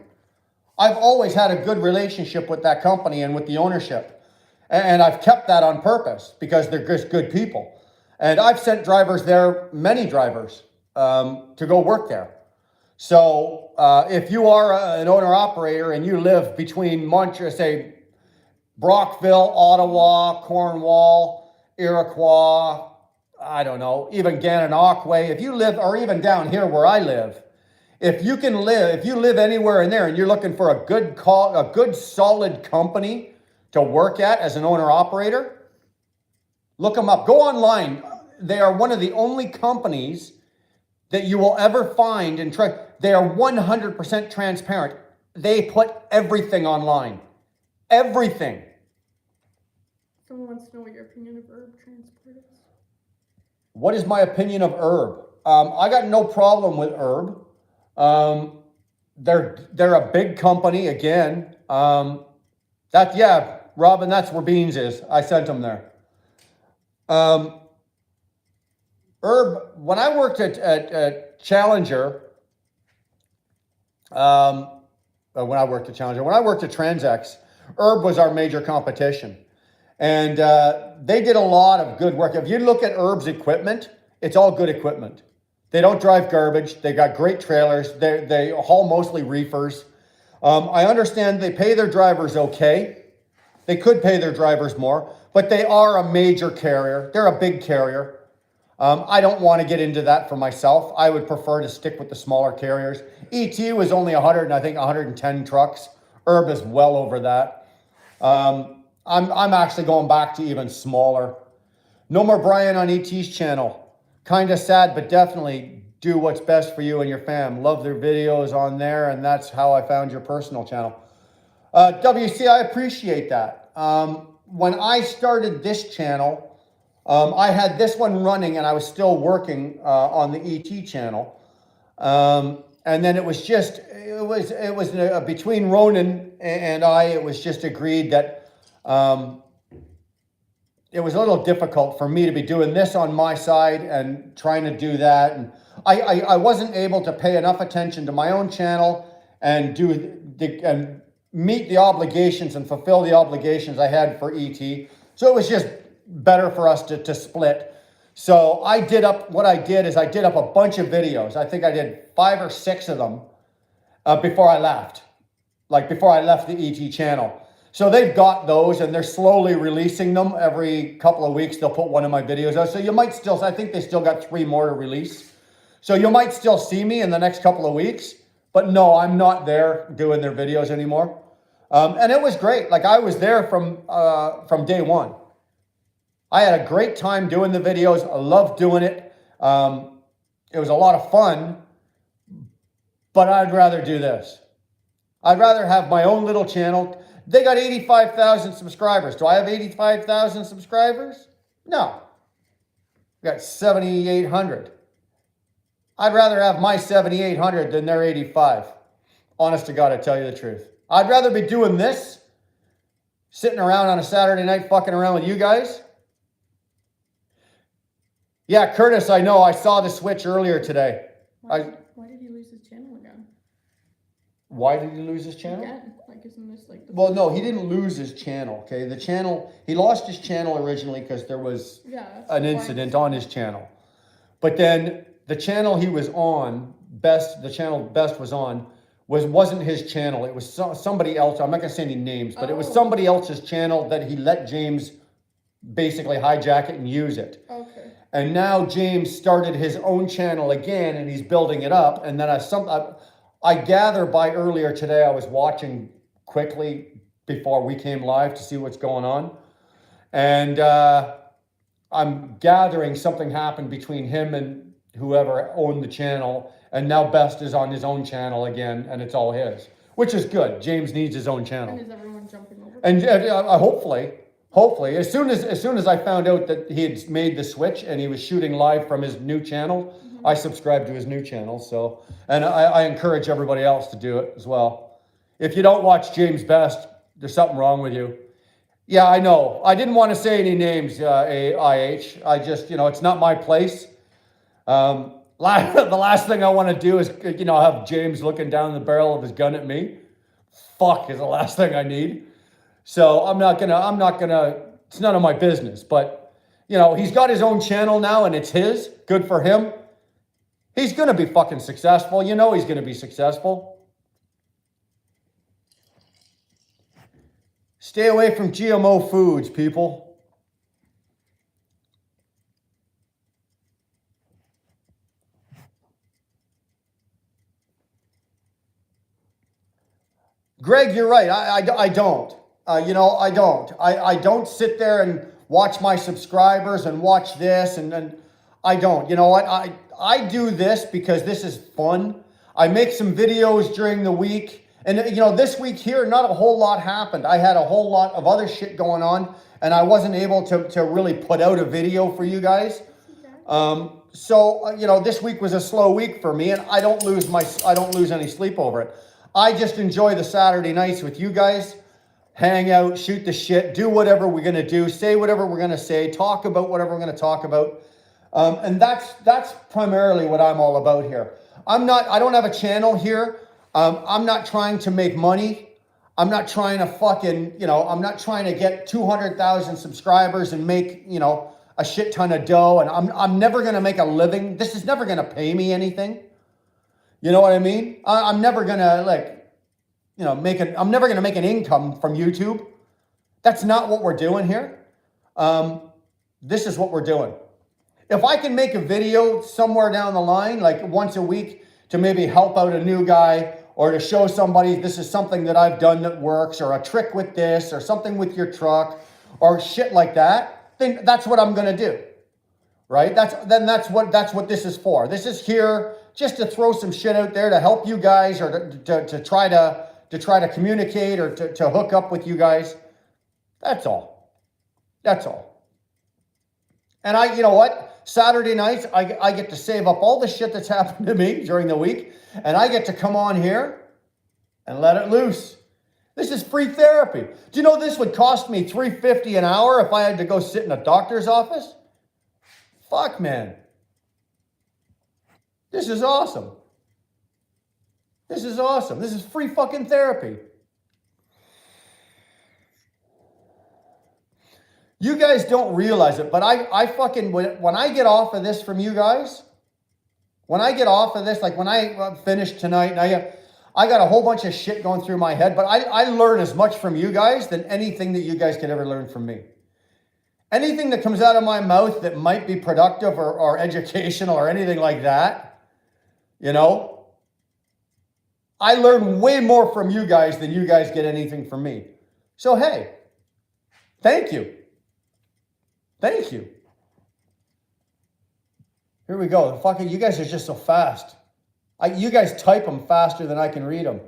I've always had a good relationship with that company and with the ownership. And I've kept that on purpose because they're just good people. And I've sent drivers there, many drivers, to go work there. So if you are an owner-operator and you live between Montreal, say, Brockville, Ottawa, Cornwall, Iroquois, I don't know, even Gananoque, if you live, or even down here where I live, if you live anywhere in there and you're looking for a good solid company to work at as an owner-operator, look them up. Go online. They are one of the only companies that you will ever find and try. They are 100% transparent. They put everything online. Everything. Someone wants to know what your opinion of herb transport is. What is my opinion of herb? I got no problem with herb. They're a big company again. Robin, that's where Beans is. I sent him there. Herb, when I worked at Challenger, when I worked at Transex, Herb was our major competition. And they did a lot of good work. If you look at Herb's equipment, it's all good equipment. They don't drive garbage. They got great trailers. They haul mostly reefers. I understand they pay their drivers okay. They could pay their drivers more, but they are a major carrier. They're a big carrier. I don't want to get into that for myself. I would prefer to stick with the smaller carriers. ET was only 110 trucks. Herb is well over that. I'm actually going back to even smaller. No more Brian on ET's channel. Kind of sad, but definitely do what's best for you and your fam. Love their videos on there, and that's how I found your personal channel. WC, I appreciate that. When I started this channel, I had this one running and I was still working on the ET channel. And then it was between Ronan and I, it was just agreed that it was a little difficult for me to be doing this on my side and trying to do that. And I wasn't able to pay enough attention to my own channel and meet the obligations and fulfill the obligations I had for ET. So it was just better for us to split. So what I did is I did up a bunch of videos. I think I did 5 or 6 of them before I left. Like before I left the ET channel. So they've got those and they're slowly releasing them. Every couple of weeks they'll put one of my videos out. So you might still, I think they still got 3 more to release. So you might still see me in the next couple of weeks. But no, I'm not there doing their videos anymore. And it was great. Like I was there from day one. I had a great time doing the videos. I loved doing it. It was a lot of fun. But I'd rather do this. I'd rather have my own little channel. They got 85,000 subscribers. Do I have 85,000 subscribers? No. I got 7,800. I'd rather have my 7,800 than their 85. Honest to God, I tell you the truth. I'd rather be doing this, sitting around on a Saturday night fucking around with you guys. Yeah, Curtis, I know. I saw the switch earlier today. Why did he lose his channel again? Why did he lose his channel? Again? Like, isn't this like the Well, no, he didn't lose his channel, okay? The channel, he lost his channel originally because there was an incident on his channel. But then the channel he was on, the channel Best was on, wasn't his channel. It was somebody else. I'm not going to say any names, but it was somebody else's channel that he let James basically hijack it and use it. Okay. And now James started his own channel again, and he's building it up. And then I gather by earlier today, I was watching quickly before we came live to see what's going on. And I'm gathering something happened between him and whoever owned the channel. And now Best is on his own channel again, and it's all his, which is good. James needs his own channel. And is everyone jumping over? And hopefully, as soon as I found out that he had made the switch and he was shooting live from his new channel, I subscribed to his new channel. So, and I encourage everybody else to do it as well. If you don't watch James Best, there's something wrong with you. Yeah, I know. I didn't want to say any names, IH. I just, it's not my place. The last thing I want to do is, have James looking down the barrel of his gun at me. Fuck is the last thing I need. So I'm not gonna, it's none of my business, but he's got his own channel now and it's his. Good for him. He's going to be fucking successful. He's going to be successful. Stay away from GMO foods, people. Greg, you're right. I don't. I don't. I don't sit there and watch my subscribers and watch this and I don't. You know what? I do this because this is fun. I make some videos during the week. And, this week here, not a whole lot happened. I had a whole lot of other shit going on, and I wasn't able to really put out a video for you guys. So, this week was a slow week for me, and I don't lose any sleep over it. I just enjoy the Saturday nights with you guys. Hang out, shoot the shit, do whatever we're going to do, say whatever we're going to say, talk about whatever we're going to talk about. And that's primarily what I'm all about here. I don't have a channel here. I'm not trying to make money. I'm not trying to fucking, I'm not trying to get 200,000 subscribers and make, a shit ton of dough. And I'm never going to make a living. This is never going to pay me anything. You know what I mean? I'm never going to I'm never going to make an income from YouTube. That's not what we're doing here. This is what we're doing. If I can make a video somewhere down the line, like once a week, to maybe help out a new guy or to show somebody this is something that I've done that works, or a trick with this, or something with your truck, or shit like that, then that's what I'm going to do. Right? That's what this is for. This is here just to throw some shit out there to help you guys, or to try to communicate, or to hook up with you guys. That's all. That's all. And you know what? Saturday nights, I get to save up all the shit that's happened to me during the week, and I get to come on here and let it loose. This is free therapy. Do you know this would cost me $3.50 an hour if I had to go sit in a doctor's office? Fuck, man. This is awesome. This is awesome. This is free fucking therapy. You guys don't realize it, but I fucking, when I get off of this from you guys, when I get off of this, like when I finish tonight, and I got a whole bunch of shit going through my head, but I learn as much from you guys than anything that you guys could ever learn from me. Anything that comes out of my mouth that might be productive or educational or anything like that, I learn way more from you guys than you guys get anything from me. So, hey, thank you. Thank you. Here we go. Fucking, you guys are just so fast. You guys type them faster than I can read them.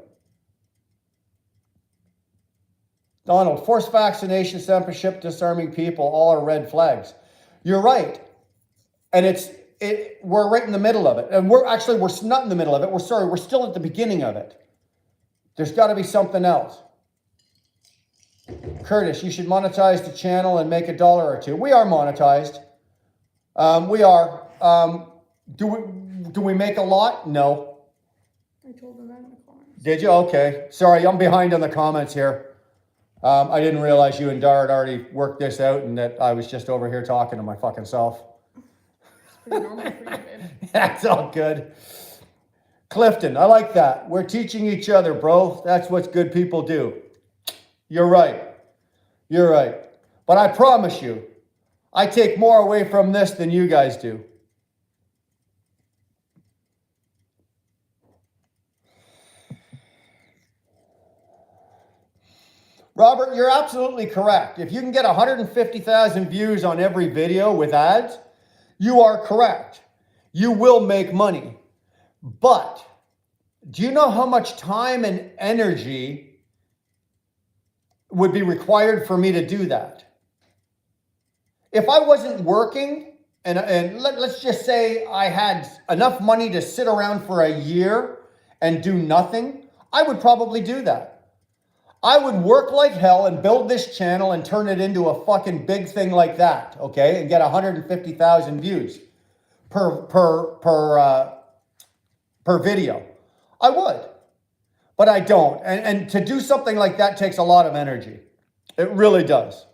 Donald, forced vaccination, censorship, disarming people, all are red flags. You're right. And we're right in the middle of it. And we're not in the middle of it. We're still at the beginning of it. There's got to be something else. Curtis, you should monetize the channel and make $1 or $2. We are monetized. We are. Do we make a lot? No. I told them that in the comments. Did you? Okay. Sorry, I'm behind on the comments here. I didn't realize you and Dar had already worked this out, and that I was just over here talking to my fucking self. It's pretty normal for you, babe. That's all good. Clifton, I like that. We're teaching each other, bro. That's what good people do. You're right. You're right. But I promise you, I take more away from this than you guys do. Robert, you're absolutely correct. If you can get 150,000 views on every video with ads, you are correct. You will make money. But do you know how much time and energy would be required for me to do that? If I wasn't working, and let's just say I had enough money to sit around for a year and do nothing, I would probably do that. I would work like hell and build this channel and turn it into a fucking big thing like that, okay? And get 150,000 views per video. I would. But I don't. And to do something like that takes a lot of energy. It really does.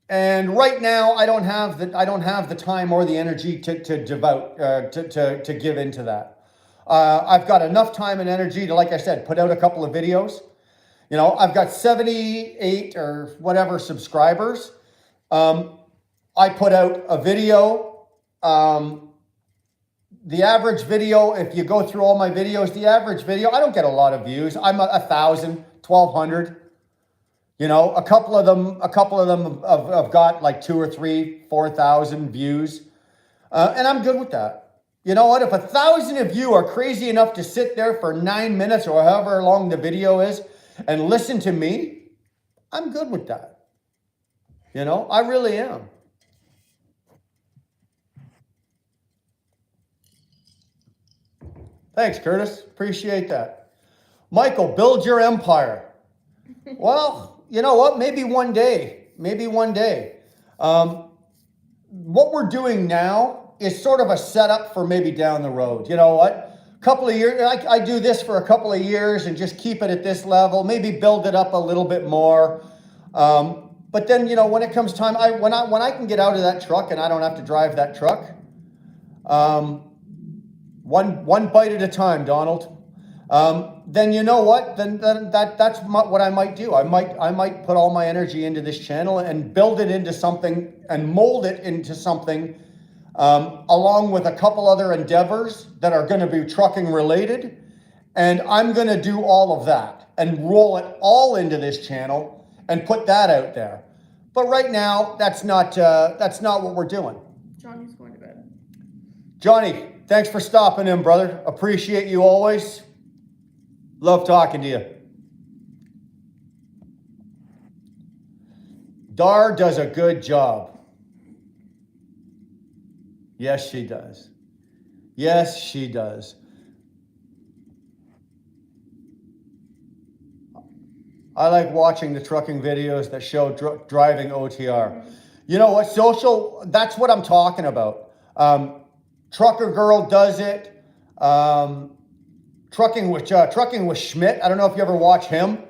And right now, I don't have the time or the energy to devote to give into that. I've got enough time and energy to, like I said, put out a couple of videos. I've got 78 or whatever subscribers. I put out a video. The average video, if you go through all my videos, the average video, I don't get a lot of views. I'm 1,000, 1,200. A couple of them have got like 2 or 3, 4,000 views. And I'm good with that. You know what? If 1,000 of you are crazy enough to sit there for 9 minutes or however long the video is and listen to me, I'm good with that. I really am. Thanks, Curtis. Appreciate that. Michael, build your empire. Well, you know what? Maybe one day. What we're doing now is sort of a setup for maybe down the road. You know what? couple of years. I do this for a couple of years and just keep it at this level. Maybe build it up a little bit more. But then, you know, when it comes time, when I can get out of that truck and I don't have to drive that truck, one bite at a time, Donald. Then you know what? Then that's what I might do. I might put all my energy into this channel and build it into something and mold it into something, along with a couple other endeavors that are going to be trucking related. And I'm going to do all of that and roll it all into this channel and put that out there. But right now, that's not what we're doing. Johnny's going to bed. Johnny, thanks for stopping in, brother. Appreciate you always. Love talking to you. Dar does a good job. Yes, she does. Yes, she does. I like watching the trucking videos that show driving OTR. You know what? Social, that's what I'm talking about. Trucker Girl does it. Trucking with Schmidt. I don't know if you ever watch him.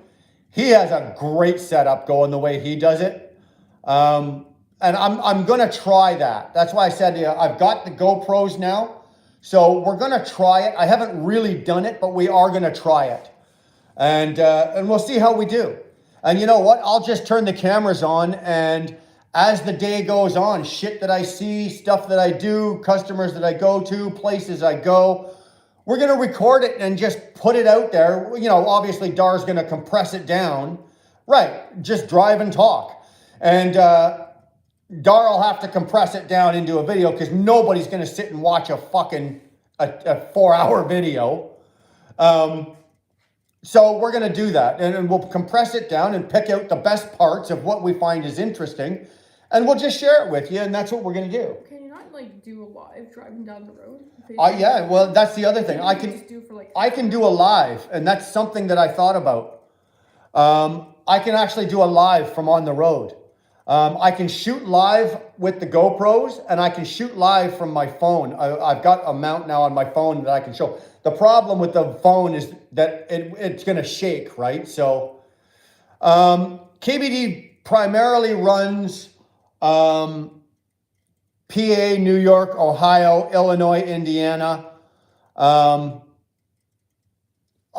He has a great setup going the way he does it. And I'm gonna try that. That's why I said to you, I've got the GoPros now. So we're gonna try it. I haven't really done it, but we are gonna try it. And we'll see how we do. And you know what? I'll just turn the cameras on, and as the day goes on, shit that I see, stuff that I do, customers that I go to, places I go, we're going to record it and just put it out there. You know, obviously Dar's going to compress it down. Right. Just drive and talk. And Dar will have to compress it down into a video because nobody's going to sit and watch a 4-hour video. So we're going to do that, and we'll compress it down and pick out the best parts of what we find is interesting, and we'll just share it with you, and that's what we're going to do. Can you not like do a live driving down the road? Yeah, well, that's the other thing. I can do a live, and that's something that I thought about. I can actually do a live from on the road. I can shoot live with the GoPros, and I can shoot live from my phone. I've got a mount now on my phone that I can show. The problem with the phone is that it's going to shake, right? So KBD primarily runs PA, New York, Ohio, Illinois, Indiana, a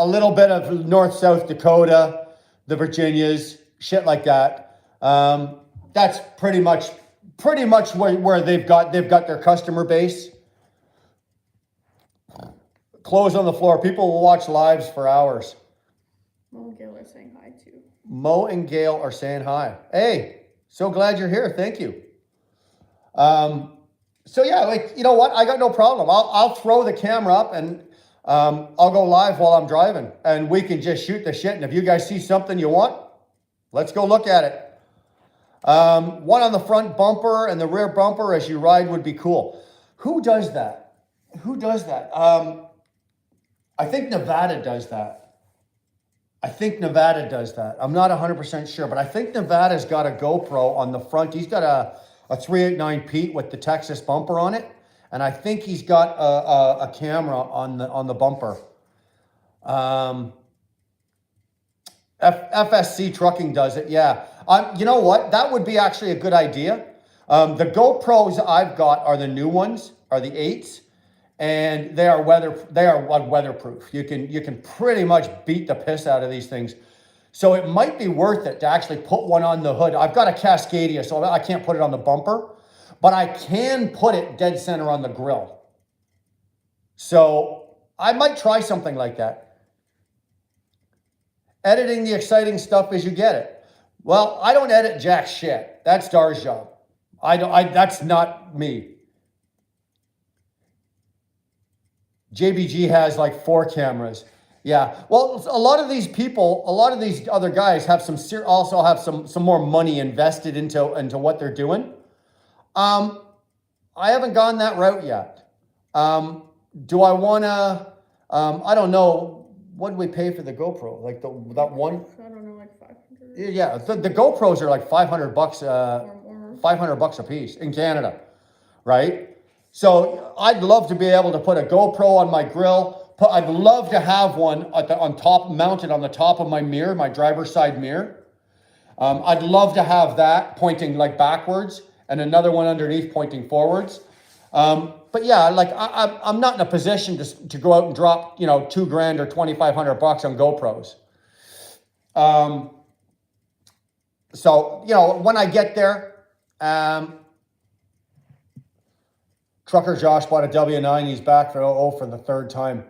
little bit of North, South Dakota, the Virginias, shit like that. That's pretty much where they've got their customer base. Clothes on the floor. People will watch lives for hours. Mo and Gail are saying hi too. Mo and Gail are saying hi. Hey, so glad you're here. Thank you. So yeah, like, you know what? I got no problem. I'll throw the camera up and I'll go live while I'm driving, and we can just shoot the shit. And if you guys see something you want, let's go look at it. One on the front bumper and the rear bumper as you ride would be cool. Who does that? Who does that? I think Nevada does that. I'm not 100% sure, but I think Nevada's got a GoPro on the front. He's got a 389 Pete with the Texas bumper on it, and I think he's got a camera on the bumper. FSC Trucking does it, yeah. You know what? That would be actually a good idea. The GoPros I've got are the new ones, are the 8s. And they are weatherproof. You can pretty much beat the piss out of these things. So it might be worth it to actually put one on the hood. I've got a Cascadia, so I can't put it on the bumper, but I can put it dead center on the grill. So I might try something like that. Editing the exciting stuff as you get it. Well, I don't edit jack shit. That's Dar's job. That's not me. JBG has like 4 cameras. Yeah. Well, a lot of these other guys have also have some more money invested into what they're doing. I haven't gone that route yet. Do I want to? I don't know. What do we pay for the GoPro? Like that one? I don't know, like 500. Yeah. The GoPros are like $500. $500 a piece in Canada, right? So I'd love to be able to put a GoPro on my grill, I'd love to have one mounted on the top of my mirror, my driver's side mirror. I'd love to have that pointing like backwards and another one underneath pointing forwards. But yeah, like I'm not in a position to go out and drop, you know, $2,000 or $2,500 on GoPros. So, you know, when I get there, Trucker Josh bought a W9. He's back for the third time.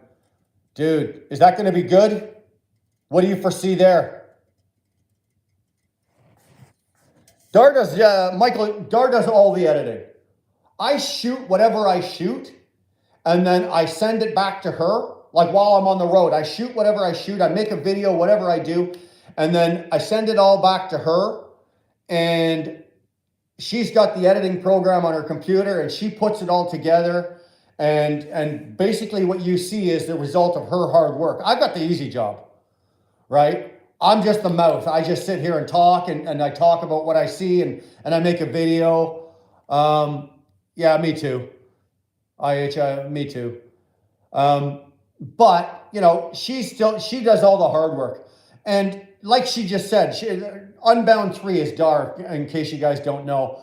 Dude, is that going to be good? What do you foresee there? Dar does all the editing. I shoot whatever I shoot, and then I send it back to her. Like while I'm on the road, I shoot whatever I shoot. I make a video, whatever I do, and then I send it all back to her. And she's got the editing program on her computer, and she puts it all together. And basically what you see is the result of her hard work. I've got the easy job, right? I'm just the mouth. I just sit here and talk, and I talk about what I see, and I make a video. Yeah, me too. Me too. But, you know, she does all the hard work. And like she just said, Unbound 3 is Dar, in case you guys don't know.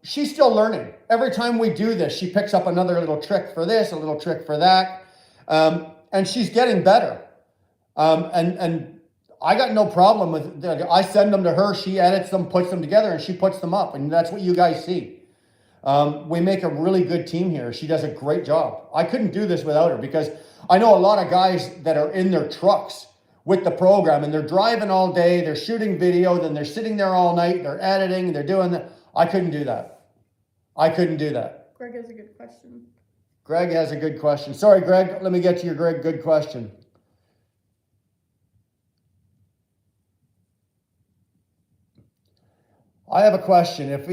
She's still learning. Every time we do this, she picks up another little trick for this, a little trick for that. And she's getting better. And I got no problem with it. I send them to her, she edits them, puts them together, and she puts them up. And that's what you guys see. We make a really good team here. She does a great job. I couldn't do this without her, because I know a lot of guys that are in their trucks with the program, and they're driving all day, they're shooting video, then they're sitting there all night, they're editing, they're doing that. I couldn't do that. I couldn't do that. Greg has a good question. Greg has a good question. Sorry, Greg, let me get to your good question. I have a question. If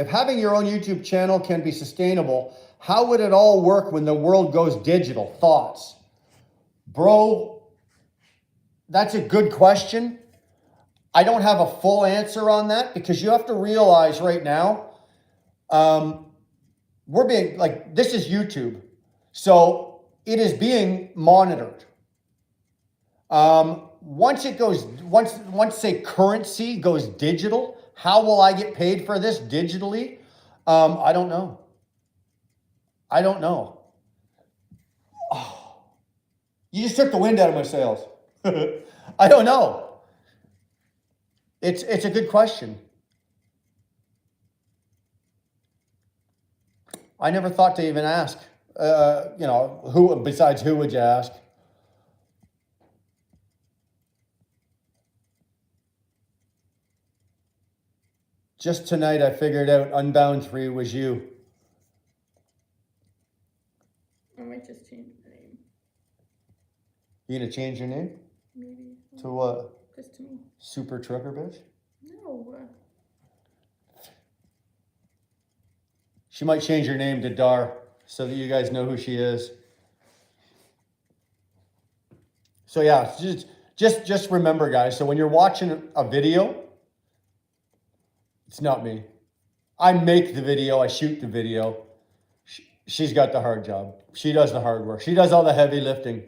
having your own YouTube channel can be sustainable, how would it all work when the world goes digital? Thoughts? Bro, that's a good question. I don't have a full answer on that, because you have to realize right now, we're being, like, this is YouTube. So it is being monitored. Once say currency goes digital, how will I get paid for this digitally? I don't know. I don't know. Oh, you just took the wind out of my sails. I don't know. It's a good question. I never thought to even ask. You know, who would you ask? Just tonight I figured out Unbound 3 was you. I might just change the name. You gonna change your name? Maybe. To what? Just to me. Super Trucker Bitch? No. She might change her name to Dar, so that you guys know who she is. So yeah, just remember, guys, so when you're watching a video, it's not me. I make the video, I shoot the video. She's got the hard job. She does the hard work. She does all the heavy lifting.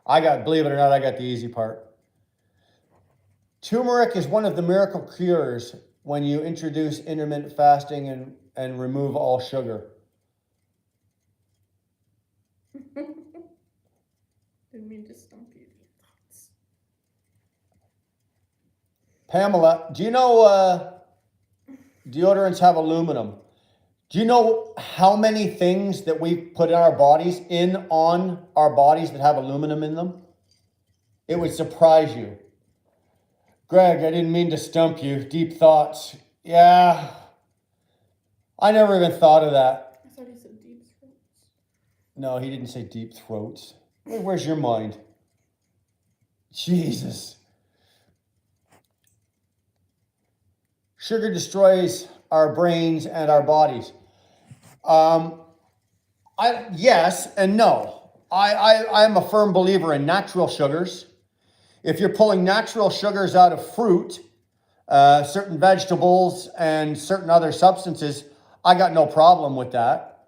Believe it or not, I got the easy part. Turmeric is one of the miracle cures when you introduce intermittent fasting and remove all sugar. Didn't mean to stump you. Pamela, do you know deodorants have aluminum? Do you know how many things that we put in our bodies, on our bodies, that have aluminum in them? It would surprise you. Greg, I didn't mean to stump you. Deep thoughts. Yeah. I never even thought of that. I thought he said deep throats. No, he didn't say deep throats. Where's your mind? Jesus. Sugar destroys our brains and our bodies. Yes and no. I'm a firm believer in natural sugars. If you're pulling natural sugars out of fruit, certain vegetables and certain other substances, I got no problem with that.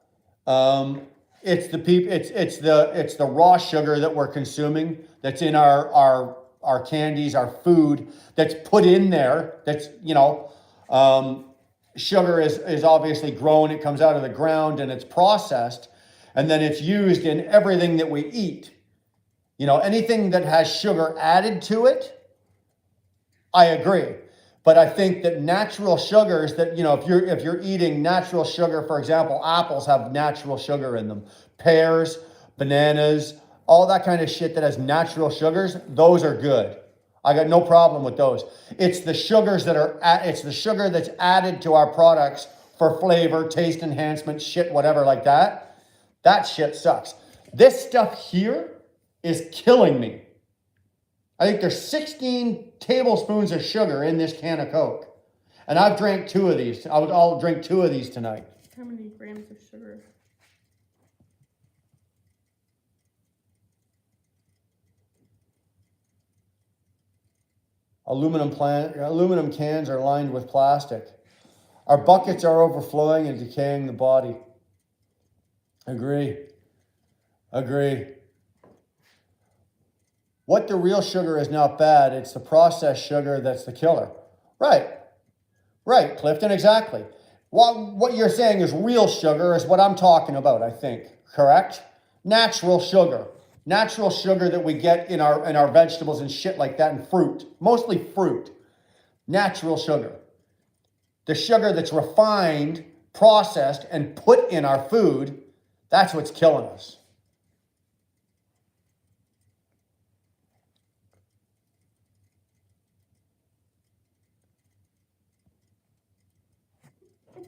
it's the raw sugar that we're consuming that's in our candies, our food that's put in there. That's sugar is obviously grown. It comes out of the ground and it's processed, and then it's used in everything that we eat. Anything that has sugar added to it, I agree. But I think that natural sugars that, if you're eating natural sugar, for example, apples have natural sugar in them. Pears, bananas, all that kind of shit that has natural sugars, those are good. I got no problem with those. It's the sugars it's the sugar that's added to our products for flavor, taste enhancement, shit, whatever like that. That shit sucks. This stuff here is killing me. I think there's 16 tablespoons of sugar in this can of Coke. And I've drank 2 of these. I'll drink 2 of these tonight. How many grams of sugar? Aluminum cans are lined with plastic. Our buckets are overflowing and decaying the body. Agree. What the real sugar is not bad. It's the processed sugar that's the killer. Right, Clifton, exactly. What you're saying is real sugar is what I'm talking about, I think. Correct? Natural sugar. Natural sugar that we get in our vegetables and shit like that, and fruit. Mostly fruit. Natural sugar. The sugar that's refined, processed, and put in our food, that's what's killing us.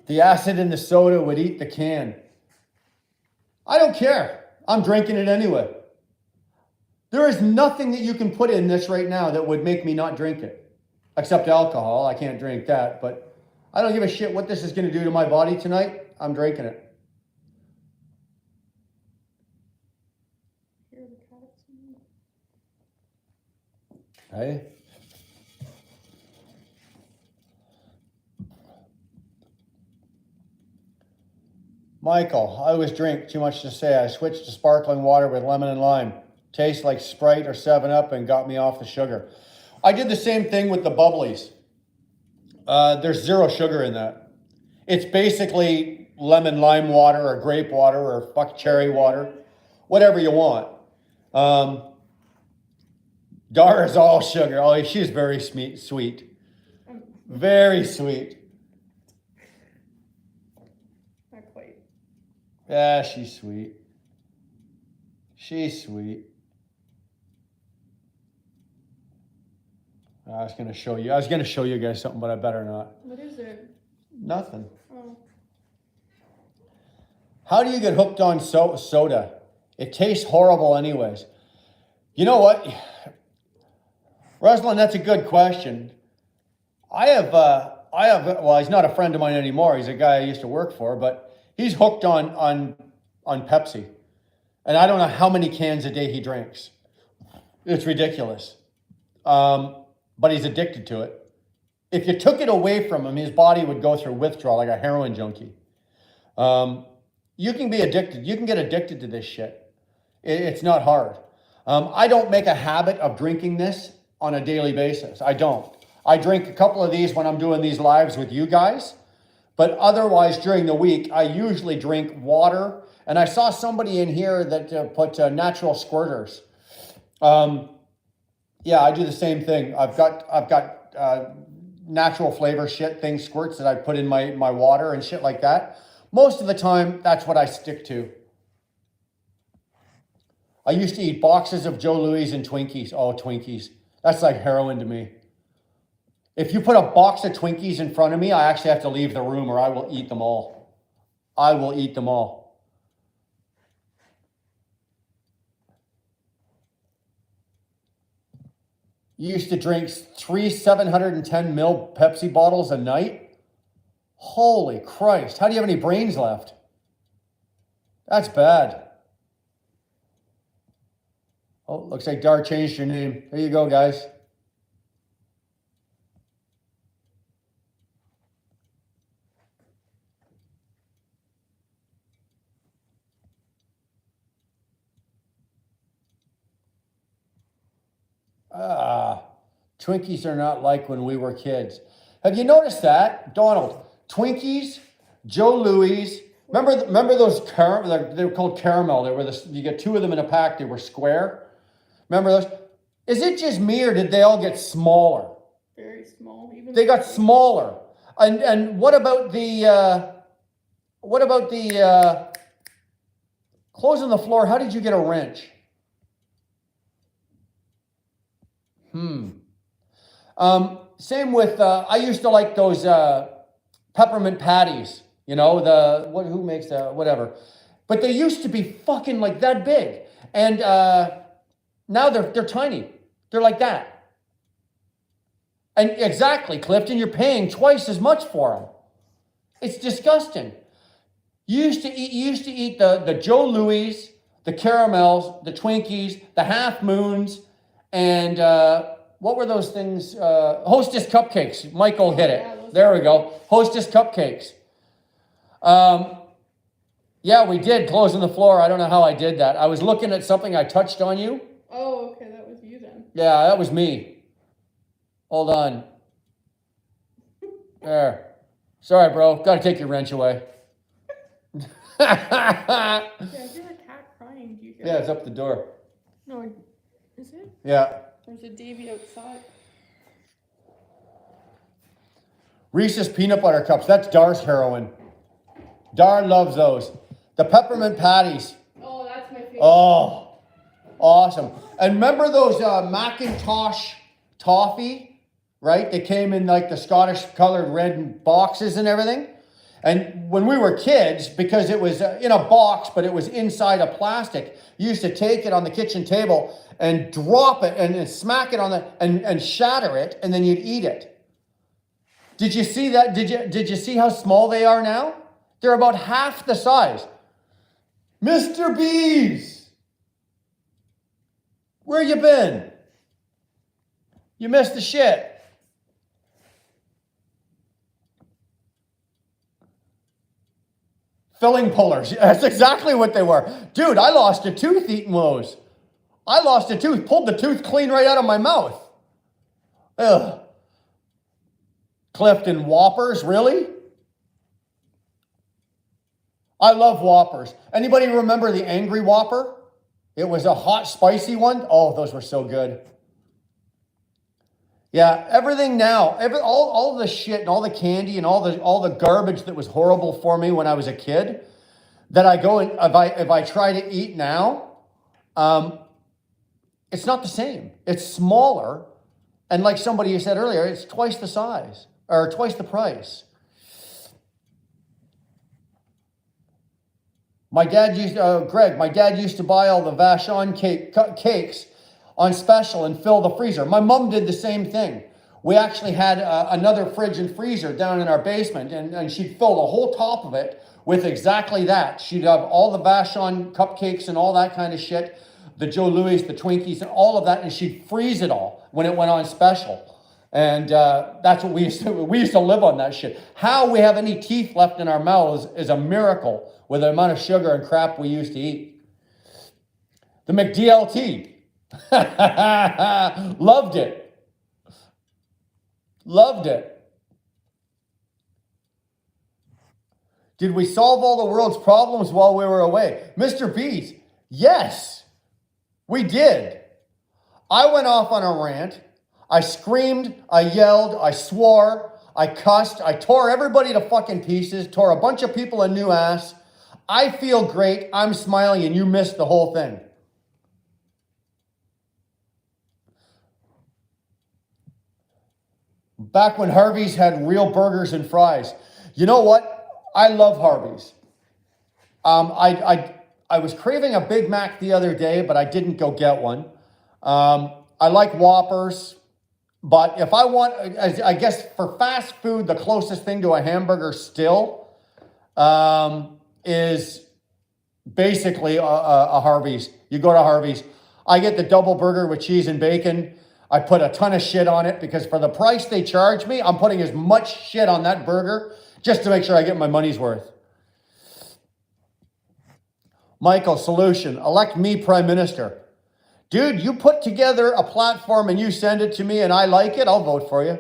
The acid in the soda would eat the can. I don't care. I'm drinking it anyway. There is nothing that you can put in this right now that would make me not drink it. Except alcohol. I can't drink that. But I don't give a shit what this is going to do to my body tonight. I'm drinking it. Hey? Michael, I always drink, too much to say. I switched to sparkling water with lemon and lime. Tastes like Sprite or 7-Up and got me off the sugar. I did the same thing with the bubblies. There's 0 sugar in that. It's basically lemon lime water or grape water or cherry water. Whatever you want. Dar is all sugar. Oh, she's very sweet. Very sweet. Not quite. Yeah, she's sweet. She's sweet. I was going to show you guys something, but I better not. What is it? Nothing. Oh. How do you get hooked on soda? It tastes horrible anyways. You know what? Ruslan, that's a good question. Well, he's not a friend of mine anymore. He's a guy I used to work for, but he's hooked on Pepsi. And I don't know how many cans a day he drinks. It's ridiculous. But he's addicted to it. If you took it away from him, his body would go through withdrawal like a heroin junkie. You can be addicted. You can get addicted to this shit. It's not hard. I don't make a habit of drinking this on a daily basis. I don't. I drink a couple of these when I'm doing these lives with you guys. But otherwise, during the week, I usually drink water. And I saw somebody in here that put natural squirters. Yeah, I do the same thing. I've got natural flavor shit, squirts that I put in my water and shit like that. Most of the time, that's what I stick to. I used to eat boxes of Joe Louis and Twinkies. Oh, Twinkies. That's like heroin to me. If you put a box of Twinkies in front of me, I actually have to leave the room or I will eat them all. I will eat them all. You used to drink 3 710 ml Pepsi bottles a night? Holy Christ. How do you have any brains left? That's bad. Oh, looks like Dar changed your name. There you go, guys. Twinkies are not like when we were kids. Have you noticed that, Donald? Twinkies, Joe Louis. Remember those they were called caramel. They were you get two of them in a pack. They were square. Remember those? Is it just me or did they all get smaller? Very small. Even they got smaller. And what about the clothes on the floor? How did you get a wrench? Same with, I used to like those peppermint patties, you know, who makes whatever. But they used to be fucking like that big. And now they're tiny. They're like that. And exactly, Clifton, you're paying twice as much for them. It's disgusting. You used to eat the Joe Louis, the caramels, the Twinkies, the Half Moons, and what were those things? Hostess cupcakes. Michael hit it. Yeah, there we go. Hostess cupcakes. Yeah, we did. Clothes on the floor. I don't know how I did that. I was looking at something. I touched on you. Oh, okay. That was you then. Yeah, that was me. Hold on. There. Sorry, bro. Got to take your wrench away. Yeah, I hear a cat crying. Do you hear Yeah, it's up the door. No, is it? Yeah. There's a Davy outside. Reese's peanut butter cups. That's Dar's heroin. Dar loves those. The peppermint patties. Oh, that's my favorite. Oh, awesome. And remember those Macintosh toffee, right? They came in like the Scottish colored red boxes and everything. And when we were kids, because it was in a box, but it was inside a plastic, you used to take it on the kitchen table and drop it and smack it on and shatter it, and then you'd eat it. Did you see that? Did you see how small they are now? They're about half the size. Mr. Bees, where you been? You missed the shit. Filling pullers. That's exactly what they were. Dude, I lost a tooth eating those. I lost a tooth, pulled the tooth clean right out of my mouth. Ugh. Clifton Whoppers, really? I love Whoppers. Anybody remember the Angry Whopper? It was a hot, spicy one. Oh, those were so good. Yeah, everything now, all the shit and all the candy and all the garbage that was horrible for me when I was a kid, that I go and if I try to eat now, it's not the same. It's smaller, and like somebody said earlier, it's twice the size or twice the price. My dad used to buy all the Vachon cakes on special and fill the freezer. My mom did the same thing. We actually had another fridge and freezer down in our basement, and she'd fill the whole top of it with exactly that. She'd have all the Vachon cupcakes and all that kind of shit, the Joe Louis, the Twinkies, and all of that, and she'd freeze it all when it went on special. And that's what we used to live on that shit. How we have any teeth left in our mouths is a miracle with the amount of sugar and crap we used to eat. The McDLT. Loved it. Loved it. Did we solve all the world's problems while we were away? Mr. Beast, yes, we did. I went off on a rant. I screamed, I yelled, I swore, I cussed, I tore everybody to fucking pieces, tore a bunch of people a new ass. I feel great, I'm smiling, and you missed the whole thing. Back when Harvey's had real burgers and fries. You know what? I love Harvey's. I was craving a Big Mac the other day, but I didn't go get one. I like Whoppers, but if I want, I guess for fast food, the closest thing to a hamburger still is basically a Harvey's. You go to Harvey's. I get the double burger with cheese and bacon. I put a ton of shit on it because for the price they charge me, I'm putting as much shit on that burger just to make sure I get my money's worth. Michael, solution, elect me prime minister. Dude, you put together a platform and you send it to me and I like it, I'll vote for you.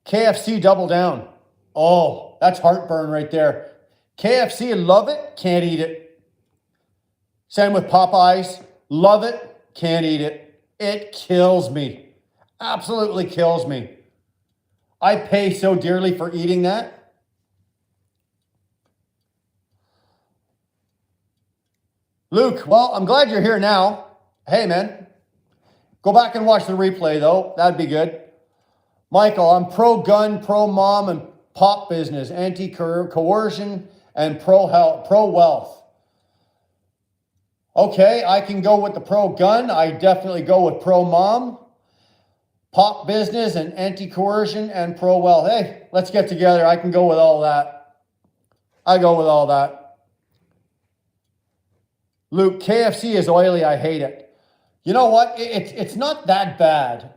KFC double down. Oh, that's heartburn right there. KFC, love it, can't eat it. Same with Popeyes, love it, can't eat it. It kills me. Absolutely kills me. I pay so dearly for eating that. Luke, well, I'm glad you're here now. Hey, man. Go back and watch the replay, though. That'd be good. Michael, I'm pro-gun, pro-mom, and pop business, anti-coercion, and pro-health, pro-wealth. Okay, I can go with the pro-gun. I definitely go with pro-mom, pop business, and anti-coercion, and pro-wealth. Hey, let's get together. I can go with all that. I go with all that. Luke, KFC is oily. I hate it. You know what? It's not that bad.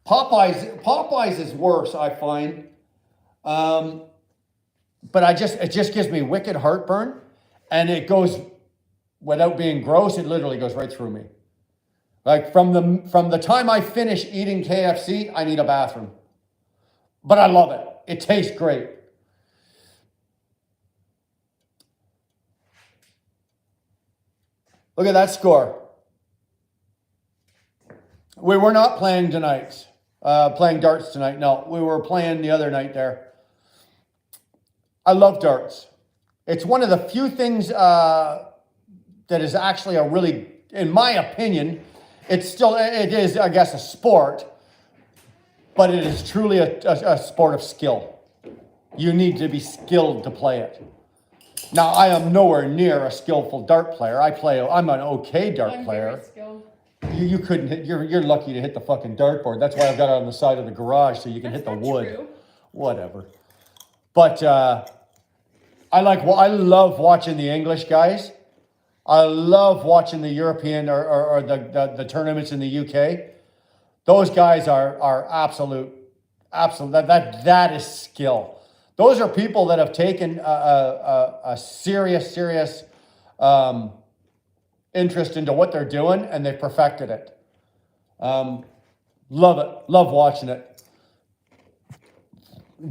Popeyes is worse, I find. But it just gives me wicked heartburn, and it goes, without being gross, it literally goes right through me. Like from the time I finish eating KFC, I need a bathroom. But I love it. It tastes great. Look at that score. We were not playing tonight. Playing darts tonight. No, we were playing the other night there. I love darts. It's one of the few things that is actually a really, in my opinion, it is, I guess, a sport, but it is truly a sport of skill. You need to be skilled to play it. Now, I am nowhere near a skillful dart player. I'm an okay dart player. Very skilled. You couldn't hit, you're lucky to hit the fucking dartboard. That's why I've got it on the side of the garage so you can hit the wood. True. Whatever. But I love watching the English guys. I love watching the European or the tournaments in the UK. Those guys are absolute. That is skill. Those are people that have taken a serious interest into what they're doing, and they've perfected it. Love it. Love watching it.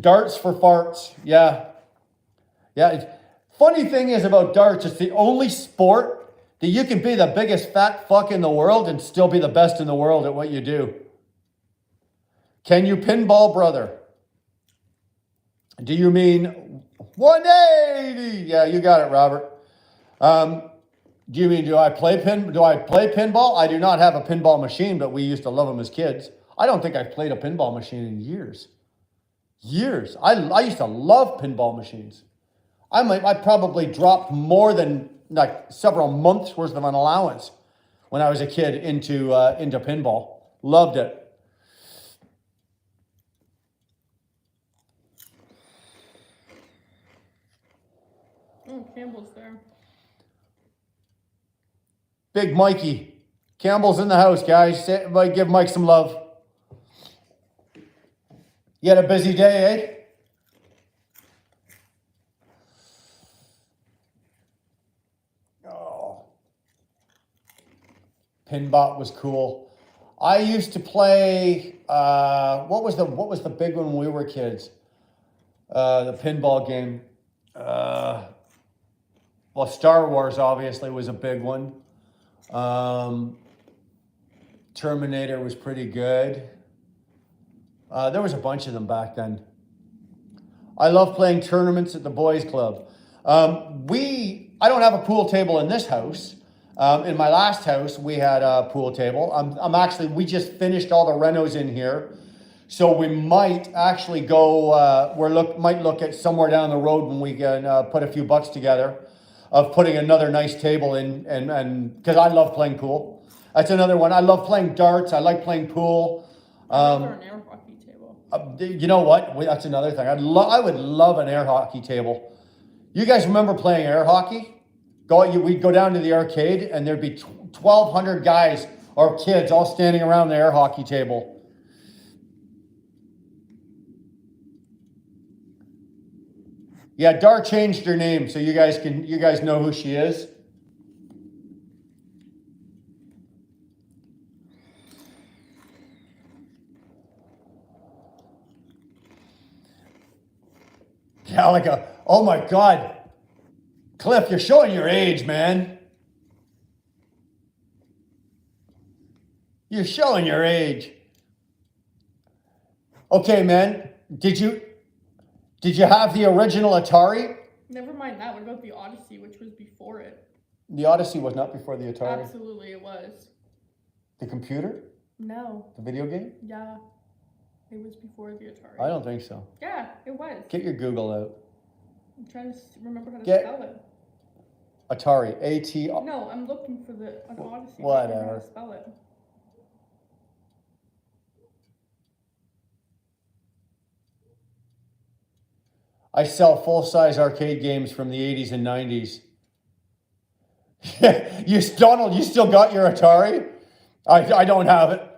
Darts for farts. Yeah. Funny thing is about darts, it's the only sport that you can be the biggest fat fuck in the world and still be the best in the world at what you do. Can you pinball, brother? Do you mean 180? Yeah, you got it, Robert. Do you mean, do I play pinball? I do not have a pinball machine, but we used to love them as kids. I don't think I've played a pinball machine in years. I used to love pinball machines. I probably dropped more than like several months worth of an allowance when I was a kid into pinball. Loved it. Oh, Campbell's there. Big Mikey. Campbell's in the house, guys. Give Mike some love. You had a busy day, eh? Oh. Pinbot was cool. I used to play, what was the big one when we were kids? The pinball game. Well, Star Wars obviously was a big one. Terminator was pretty good. There was a bunch of them back then. I love playing tournaments at the boys club. I don't have a pool table in this house. In my last house, we had a pool table. We just finished all the renos in here. So we might actually go, might look at somewhere down the road when we can put a few bucks together of putting another nice table in, and because I love playing pool. That's another one. I love playing darts. I like playing pool. An air hockey table. You know what? That's another thing. I would love an air hockey table. You guys remember playing air hockey? We'd go down to the arcade and there'd be 1,200 guys or kids all standing around the air hockey table. Yeah, Dar changed her name, so you guys know who she is. Galaga. Oh my God. Cliff, you're showing your age, man. You're showing your age. Okay, man. Did you have the original Atari? Never mind that. What about the Odyssey, which was before it? The Odyssey was not before the Atari. Absolutely, it was. The computer? No. The video game? Yeah. It was before the Atari. I don't think so. Yeah, it was. Get your Google out. I'm trying to remember how to Get- spell it. Atari. A-T... No, I'm looking for the Odyssey. Whatever. I don't know how to spell it. I sell full-size arcade games from the 80s and 90s. Donald, you still got your Atari? I don't have it.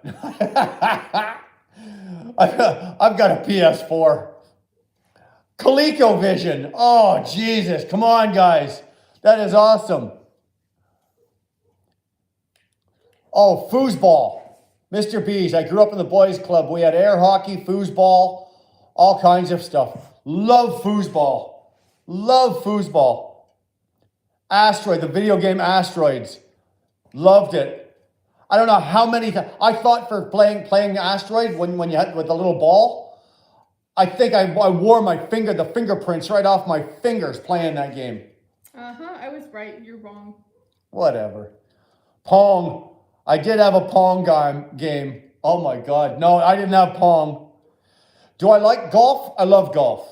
I've got a PS4. ColecoVision. Oh, Jesus. Come on, guys. That is awesome. Oh, foosball. Mr. B's. I grew up in the boys club. We had air hockey, foosball, all kinds of stuff. Love foosball. Love foosball. Asteroid, the video game Asteroids. Loved it. I don't know how many times. I thought for playing Asteroid when you had with the little ball, I think I wore the fingerprints right off my fingers playing that game. I was right. You're wrong. Whatever. Pong. I did have a Pong game. Oh my God. No, I didn't have Pong. Do I like golf? I love golf.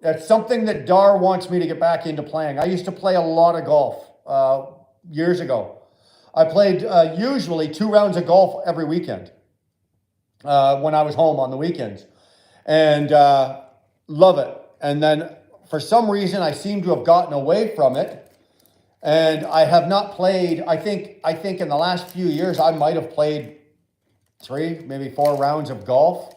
That's something that Dar wants me to get back into playing. I used to play a lot of golf years ago. I played usually 2 rounds of golf every weekend when I was home on the weekends. And love it. And then for some reason, I seem to have gotten away from it. And I have not played, I think in the last few years, I might have played 3, maybe 4 rounds of golf.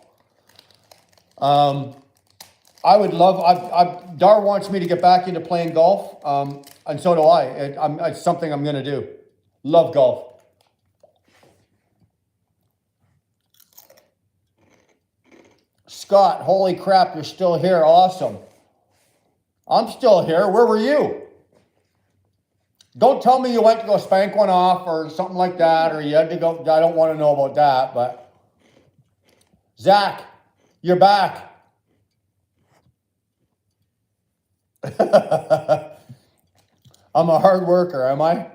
I would love, Dar wants me to get back into playing golf, and so do I. It's something I'm going to do. Love golf. Scott, holy crap, you're still here. Awesome. I'm still here. Where were you? Don't tell me you went to go spank one off or something like that, or you had to go. I don't want to know about that, but Zach, you're back. I'm a hard worker, am I?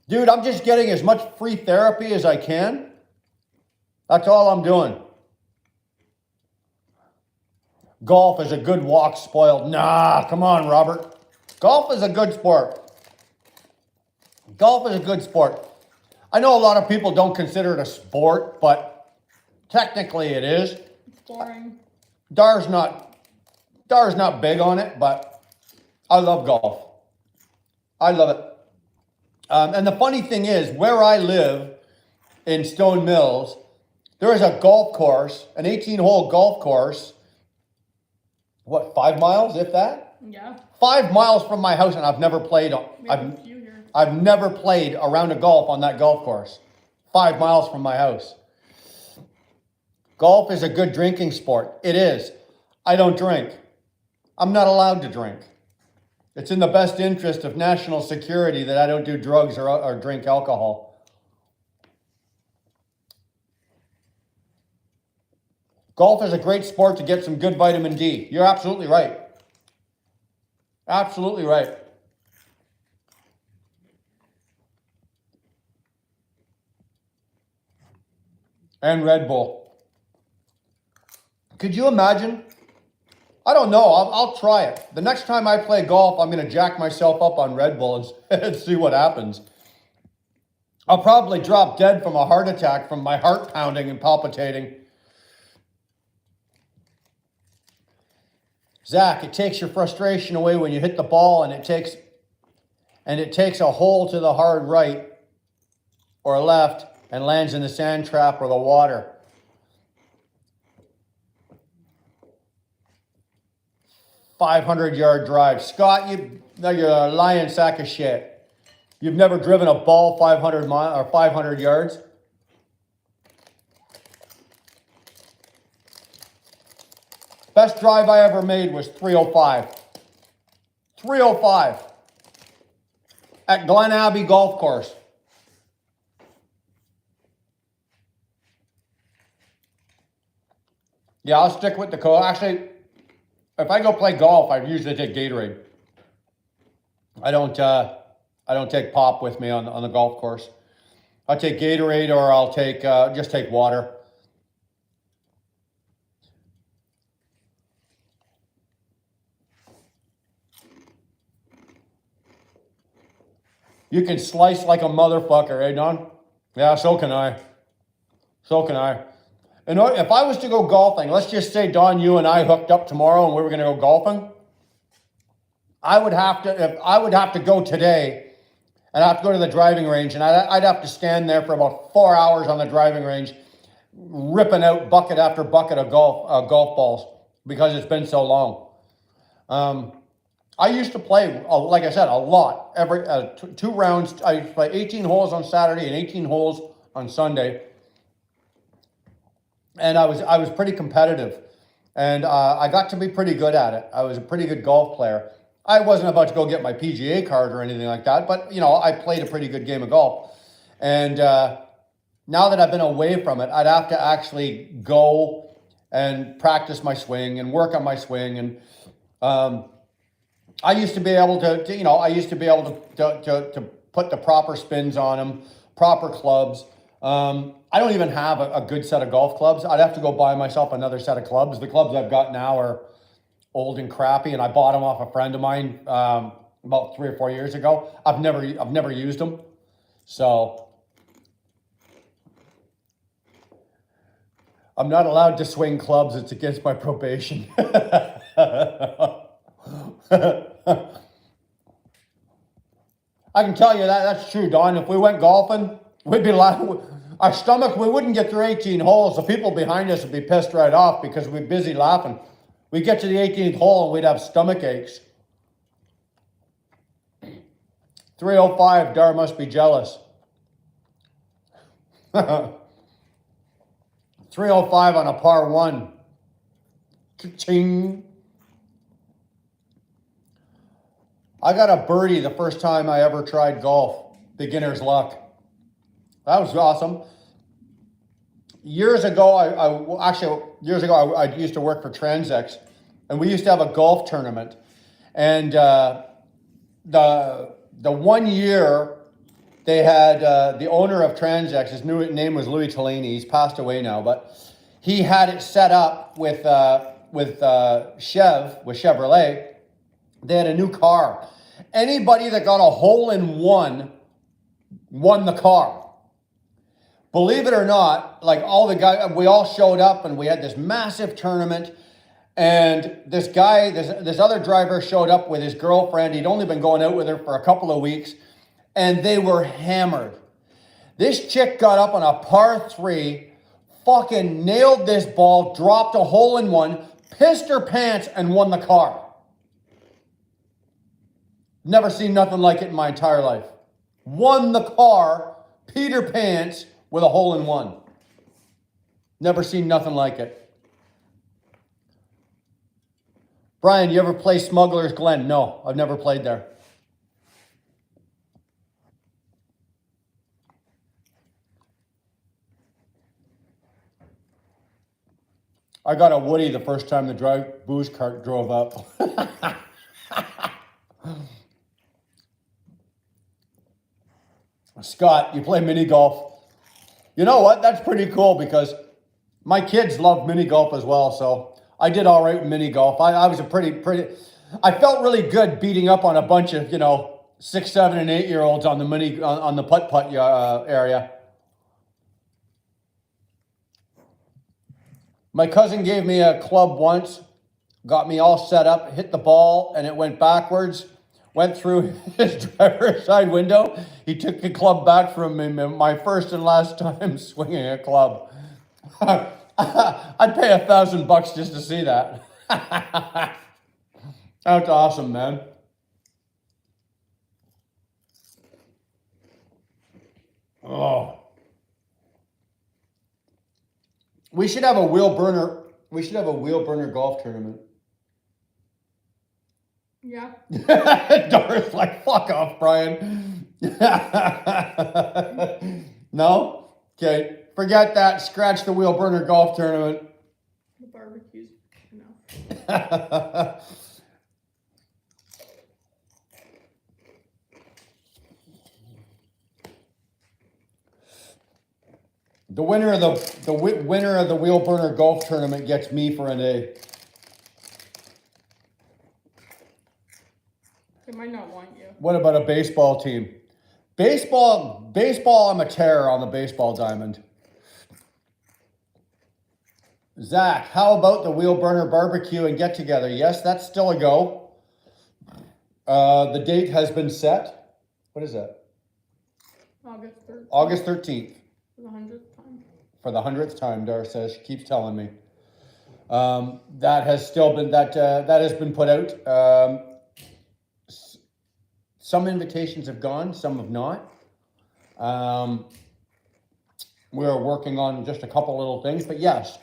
Dude, I'm just getting as much free therapy as I can. That's all I'm doing. Golf is a good walk spoiled. Nah, come on, Robert. Golf is a good sport. Golf is a good sport. I know a lot of people don't consider it a sport, but technically it is. It's boring. Dar's not big on it, but I love golf. I love it. And the funny thing is, where I live in Stone Mills, there is a golf course, an 18-hole golf course. What, 5 miles, if that? Yeah. 5 miles from my house, and I've never played. I've never played a round of golf on that golf course. 5 miles from my house. Golf is a good drinking sport. It is. I don't drink. I'm not allowed to drink. It's in the best interest of national security that I don't do drugs or drink alcohol. Golf is a great sport to get some good vitamin D. You're absolutely right. Absolutely right. And Red Bull. Could you imagine? I don't know. I'll try it. The next time I play golf, I'm going to jack myself up on Red Bull and see what happens. I'll probably drop dead from a heart attack from my heart pounding and palpitating. Zach, it takes your frustration away when you hit the ball and it takes a hole to the hard right or left and lands in the sand trap or the water. .500-yard drive. Scott, you're a lying sack of shit. You've never driven a ball 500 yards? Best drive I ever made was 305. 305 at Glen Abbey Golf Course. Yeah, I'll stick with the Coke. Actually, if I go play golf, I usually take Gatorade. I don't take pop with me on the golf course. I'll take Gatorade, or I'll take just take water. You can slice like a motherfucker, eh, Don? Yeah, so can I. So can I. And if I was to go golfing, let's just say, Don, you and I hooked up tomorrow and we were going to go golfing, I would have to go today, and I have to go to the driving range, and I'd have to stand there for about 4 hours on the driving range, ripping out bucket after bucket of golf balls, because it's been so long. I used to play, like I said, a lot. Every 2 rounds. I play 18 holes on Saturday and 18 holes on Sunday, and I was pretty competitive, and I got to be pretty good at it. I was a pretty good golf player. I wasn't about to go get my PGA card or anything like that, but you know, I played a pretty good game of golf. And now that I've been away from it, I'd have to actually go and practice my swing and work on my swing. And I used to be able to put the proper spins on them, proper clubs. I don't even have a good set of golf clubs. I'd have to go buy myself another set of clubs. The clubs I've got now are old and crappy, and I bought them off a friend of mine about 3 or 4 years ago. I've never used them, so I'm not allowed to swing clubs. It's against my probation. I can tell you that's true, Don. If we went golfing, we'd be laughing. Our stomach, we wouldn't get through 18 holes. The people behind us would be pissed right off because we'd be busy laughing. We'd get to the 18th hole and we'd have stomach aches. 305, Dar must be jealous. 305 on a par 1. Cha-ching. I got a birdie the first time I ever tried golf. Beginner's luck. That was awesome. Years ago, I used to work for Transex, and we used to have a golf tournament. And the 1 year they had the owner of Transex, his new name was Louis Tellini. He's passed away now, but he had it set up with Chevrolet. They had a new car. Anybody that got a hole in one won the car. Believe it or not, like all the guys, we all showed up and we had this massive tournament. And this guy, this other driver showed up with his girlfriend. He'd only been going out with her for a couple of weeks, and they were hammered. This chick got up on a par 3, fucking nailed this ball, dropped a hole in one, pissed her pants, and won the car. Never seen nothing like it in my entire life. Won the car, peed her pants, with a hole in one. Never seen nothing like it. Brian, you ever play Smuggler's Glen? No, I've never played there. I got a Woody the first time the booze cart drove up. Scott, you play mini golf. You know what? That's pretty cool because my kids love mini golf as well. So I did all right with mini golf. I was I felt really good beating up on a bunch of, 6, 7, and 8-year-olds on the putt-putt area. My cousin gave me a club once, got me all set up, hit the ball, and it went backwards. Went through his driver's side window. He took the club back from me, my first and last time swinging a club. I'd pay $1,000 just to see that. That's awesome, man. Oh. We should have a wheel burner We should have a wheel burner golf tournament. Yeah. Doris like, fuck off, Brian. No? Okay. Forget that. Scratch the wheel burner golf tournament. The barbecue's enough. The winner of the winner of the wheel burner golf tournament gets me for a day. They might not want you. What about a baseball team? Baseball, I'm a terror on the baseball diamond. Zach, how about the wheel burner barbecue and get together? Yes, that's still a go. The date has been set. What is that? August 13th. August 13th. For the 100th time. For the 100th time, Dar says. She keeps telling me. That has still been, that has been put out. Some invitations have gone, some have not. We're working on just a couple little things, but yes,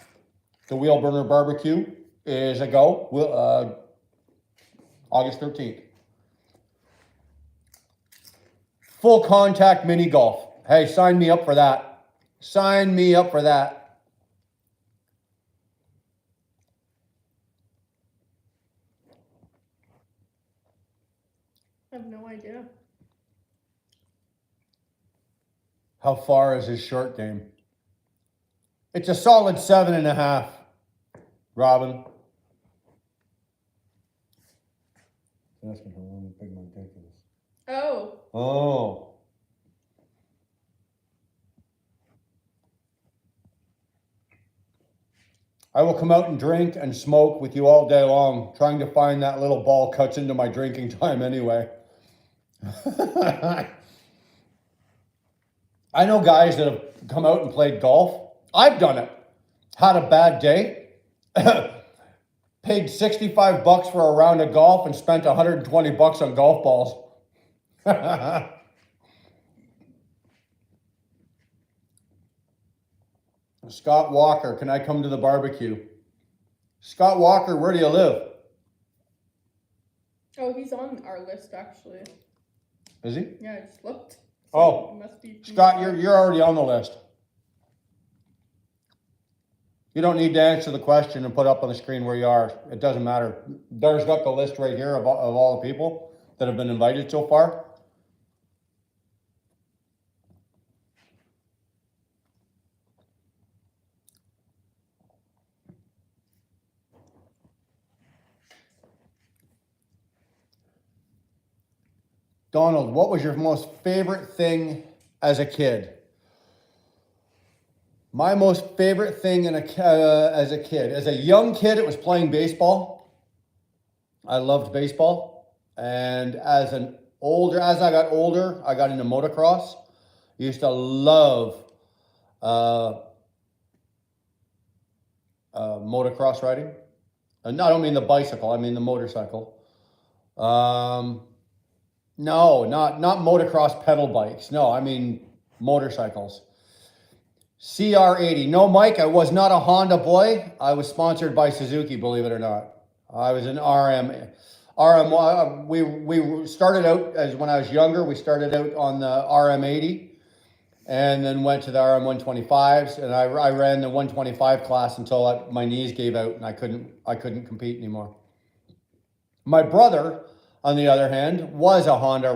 the wheel burner barbecue is a go. August 13th. Full contact mini golf. Hey, sign me up for that. Sign me up for that. I have no idea. How far is his short game? It's a solid 7.5, Robin. Asking how long big my dick is. Oh. Oh. I will come out and drink and smoke with you all day long, trying to find that little ball cuts into my drinking time anyway. I know guys that have come out and played golf. I've done it. Had a bad day. Paid $65 for a round of golf and spent $120 on golf balls. Scott Walker, can I come to the barbecue? Scott Walker, where do you live? Oh, he's on our list actually. Is he? Yeah, I just looked. Oh, it must be Scott, you're already on the list. You don't need to answer the question and put up on the screen where you are. It doesn't matter. Dar's got the list right here of all the people that have been invited so far. Donald, what was your most favorite thing as a kid? My most favorite thing as a kid. As a young kid, it was playing baseball. I loved baseball. And as I got older, I got into motocross. I used to love motocross riding. And I don't mean the bicycle, I mean the motorcycle. No, not motocross pedal bikes. No, I mean motorcycles. CR80. No, Mike, I was not a Honda boy. I was sponsored by Suzuki, believe it or not. I was an RM. We started out as when I was younger. We started out on the RM80, and then went to the RM125s, and I ran the 125 class until my knees gave out and I couldn't compete anymore. My brother, on the other hand, was a Honda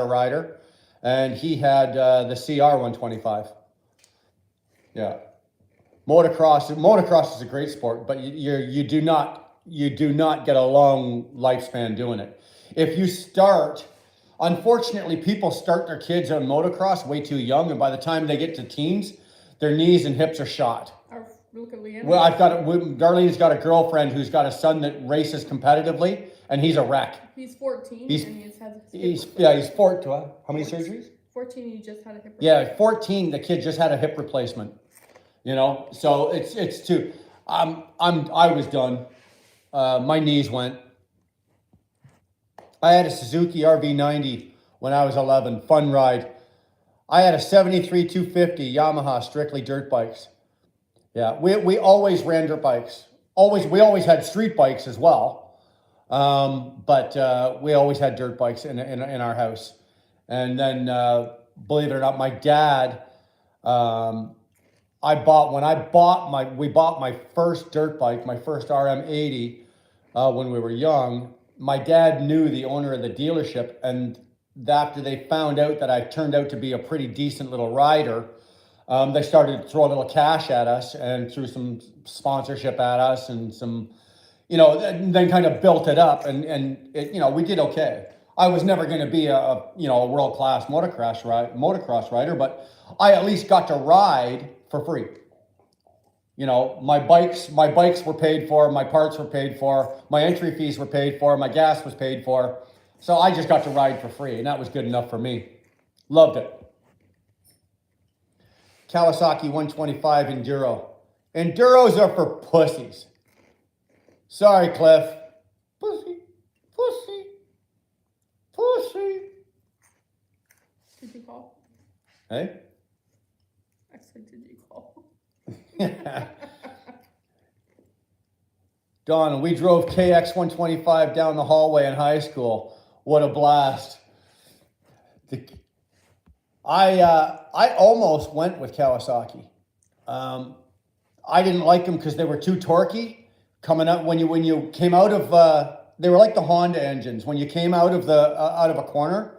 rider, and he had the CR125. Yeah, motocross is a great sport, but you do not get a long lifespan doing it. If you start, unfortunately, people start their kids on motocross way too young, and by the time they get to teens, their knees and hips are shot. Look at Leanne. Well, Darlene's got a girlfriend who's got a son that races competitively, and he's a wreck. He's 14 He's 14. How many surgeries? 14, he just had a hip replacement. Yeah, 14, the kid just had a hip replacement. You know, so it's too. I was done. My knees went. I had a Suzuki RV90 when I was 11. Fun ride. I had a 73 250 Yamaha, strictly dirt bikes. Yeah, we always ran dirt bikes. We always had street bikes as well, but we always had dirt bikes in our house. And then, believe it or not, my dad, we bought my first dirt bike, my first RM80, when we were young. My dad knew the owner of the dealership, and after they found out that I turned out to be a pretty decent little rider, they started to throw a little cash at us and threw some sponsorship at us and some, then kind of built it up and it, we did okay. I was never going to be a world-class motocross rider, but I at least got to ride for free. My bikes were paid for, my parts were paid for, my entry fees were paid for, my gas was paid for. So I just got to ride for free, and that was good enough for me. Loved it. Kawasaki 125 Enduro. Enduros are for pussies. Sorry, Cliff. Pussy. Did you call? Hey? I said, did you call? Don, we drove KX 125 down the hallway in high school. What a blast. I almost went with Kawasaki. I didn't like them because they were too torquey. Coming up when you came out of they were like the Honda engines. When you came out of a corner,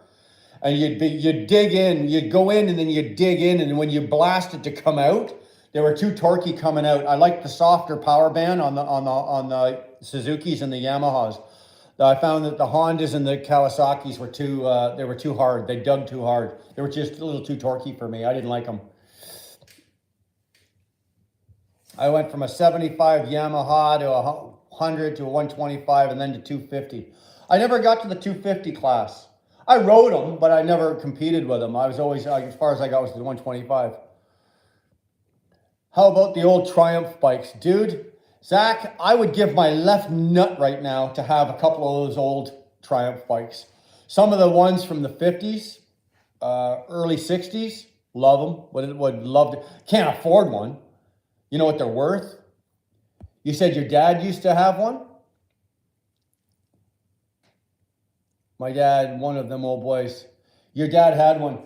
and you'd dig in, you'd go in and then you'd dig in, and when you blasted to come out, they were too torquey coming out. I liked the softer power band on the Suzukis and the Yamahas. I found that the Hondas and the Kawasaki's were too hard. They dug too hard. They were just a little too torquey for me. I didn't like them. I went from a 75 Yamaha to a 100 to a 125 and then to 250. I never got to the 250 class. I rode them, but I never competed with them. I was always, as far as I got, was the 125. How about the old Triumph bikes? Dude, Zach, I would give my left nut right now to have a couple of those old Triumph bikes. Some of the ones from the 50s, early 60s, love them. Would love to. Can't afford one. You know what they're worth? You said your dad used to have one? My dad, one of them old boys. Your dad had one.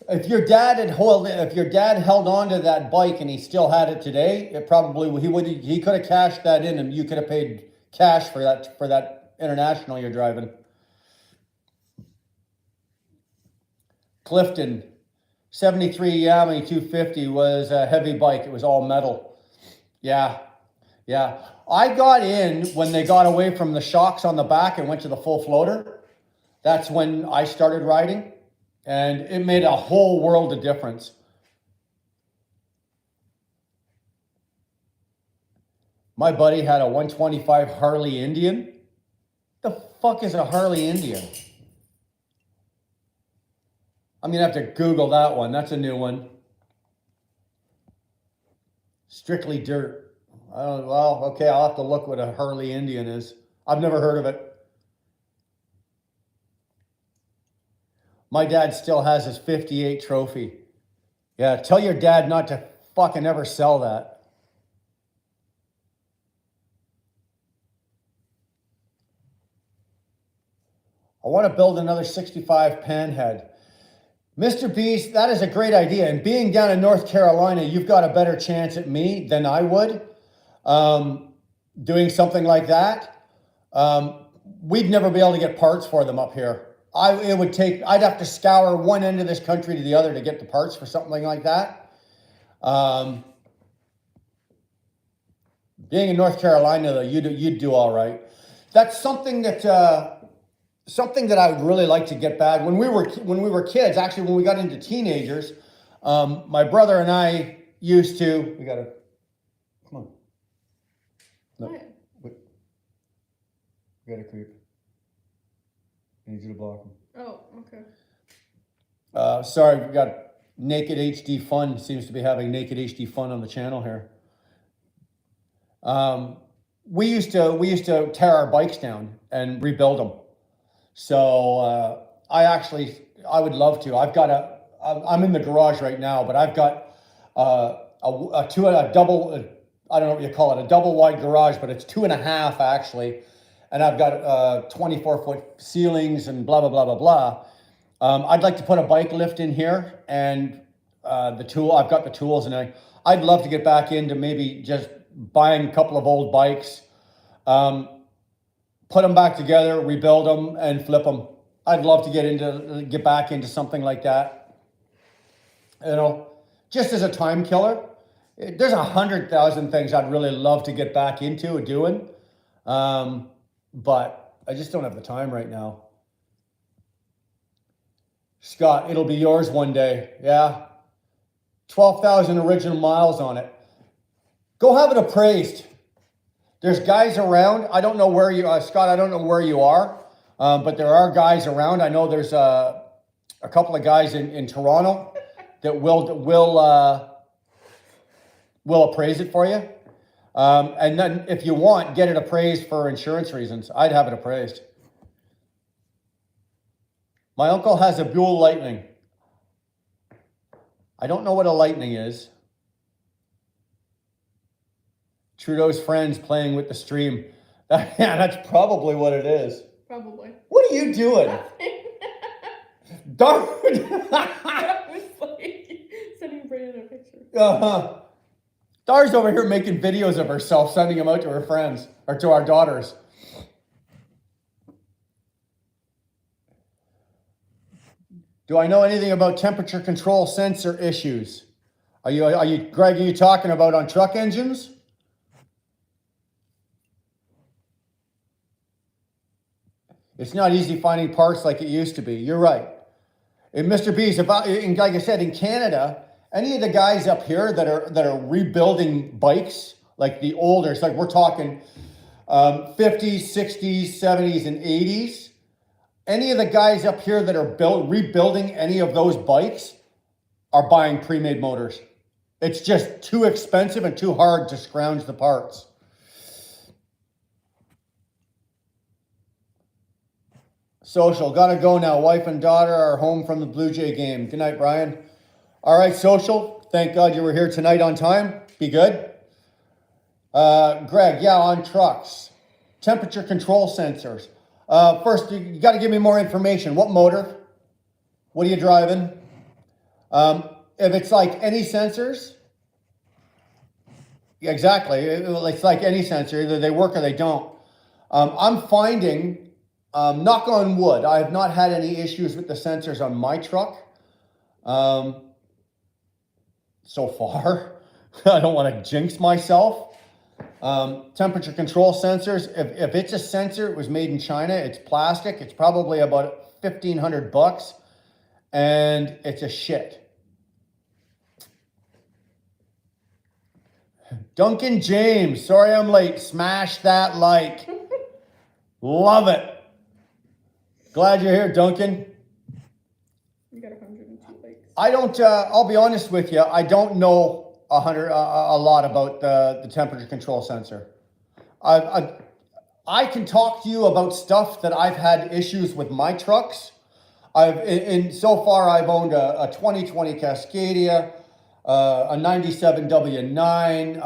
If your dad held on to that bike and he still had it today, it probably he could have cashed that in and you could have paid cash for that international you're driving. Clifton, 73 Yamaha 250 was a heavy bike. It was all metal. Yeah. I got in when they got away from the shocks on the back and went to the full floater. That's when I started riding, and it made a whole world of difference. My buddy had a 125 Harley Indian. The fuck is a Harley Indian? I'm gonna have to Google that one. That's a new one. Strictly Dirt. Well, okay, I'll have to look what a Harley Indian is. I've never heard of it. My dad still has his 58 trophy. Yeah, tell your dad not to fucking ever sell that. I want to build another 65 panhead. Mr. Beast, that is a great idea. And being down in North Carolina, you've got a better chance at me than I would doing something like that. We'd never be able to get parts for them up here. I'd have to scour one end of this country to the other to get the parts for something like that. Being in North Carolina, though, you'd do all right. That's something that I would really like to get back. When we were kids, actually, when we got into teenagers, my brother and I used to. Come on. No, we got a creep. I need you to block him. Oh, okay. Sorry, we got Naked HD Fun. Seems to be having Naked HD Fun on the channel here. We used to tear our bikes down and rebuild them. So I would love to. I'm in the garage right now, but I've got a double, I don't know what you call it, a double wide garage, but it's 2.5 actually. And I've got 24-foot ceilings and blah, blah, blah, blah, blah. I'd like to put a bike lift in here and I've got the tools, and I'd love to get back into maybe just buying a couple of old bikes, put them back together, rebuild them, and flip them. I'd love to get back into something like that. You know, just as a time killer. There's 100,000 things I'd really love to get back into and doing, but I just don't have the time right now. Scott, it'll be yours one day. Yeah. 12,000 original miles on it. Go have it appraised. There's guys around. I don't know where you are, Scott. I don't know where you are, but there are guys around. I know there's a couple of guys in Toronto that will appraise it for you. And then if you want, get it appraised for insurance reasons. I'd have it appraised. My uncle has a Buell Lightning. I don't know what a Lightning is. Trudeau's friends playing with the stream. Yeah, that's probably what it is. Probably. What are you doing? Darn. I was like sending Brandon a picture. Uh-huh. Dar's over here making videos of herself, sending them out to her friends or to our daughters. Do I know anything about temperature control sensor issues? Greg, are you talking about on truck engines? It's not easy finding parts like it used to be. You're right. And Mr. B's, and like I said, in Canada, any of the guys up here that are rebuilding bikes, like the older, it's like we're talking 50s, 60s, 70s, and 80s. Any of the guys up here that are rebuilding any of those bikes are buying pre-made motors. It's just too expensive and too hard to scrounge the parts. Social, gotta go now. Wife and daughter are home from the Blue Jay game. Good night, Brian. All right, Social, thank God you were here tonight on time. Be good. Greg, yeah, on trucks. Temperature control sensors. First, you got to give me more information. What motor? What are you driving? If it's like any sensors, exactly. It's like any sensor. Either they work or they don't. I'm finding, knock on wood, I have not had any issues with the sensors on my truck so far. I don't want to jinx myself. Temperature control sensors, if it's a sensor, it was made in China, it's plastic, it's probably about $1,500 and it's a shit. Duncan James, sorry I'm late, smash that like. Love it. Glad you're here, Duncan. You got 102 likes. I don't, I'll be honest with you, I don't know a lot about the temperature control sensor. I can talk to you about stuff that I've had issues with my trucks. So far I've owned a 2020 Cascadia, a 97 W9.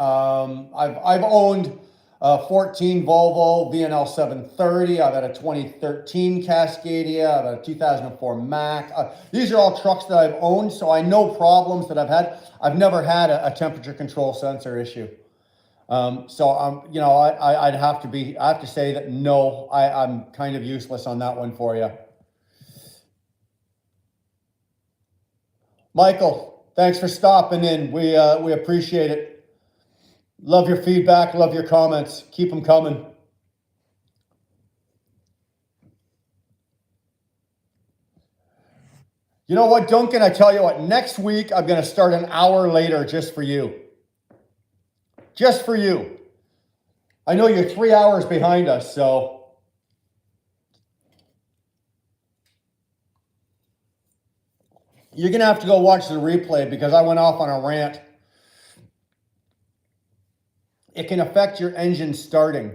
I've owned a 14 Volvo VNL 730. I've had a 2013 Cascadia. I've had a 2004 Mac. These are all trucks that I've owned, so I know problems that I've had. I've never had a temperature control sensor issue. You know, I have to say that no, I'm kind of useless on that one for you. Michael, thanks for stopping in. We appreciate it. Love your feedback, love your comments. Keep them coming. You know what, Duncan, I tell you what, next week I'm going to start an hour later just for you. Just for you. I know you're 3 hours behind us, so. You're going to have to go watch the replay because I went off on a rant. It can affect your engine starting.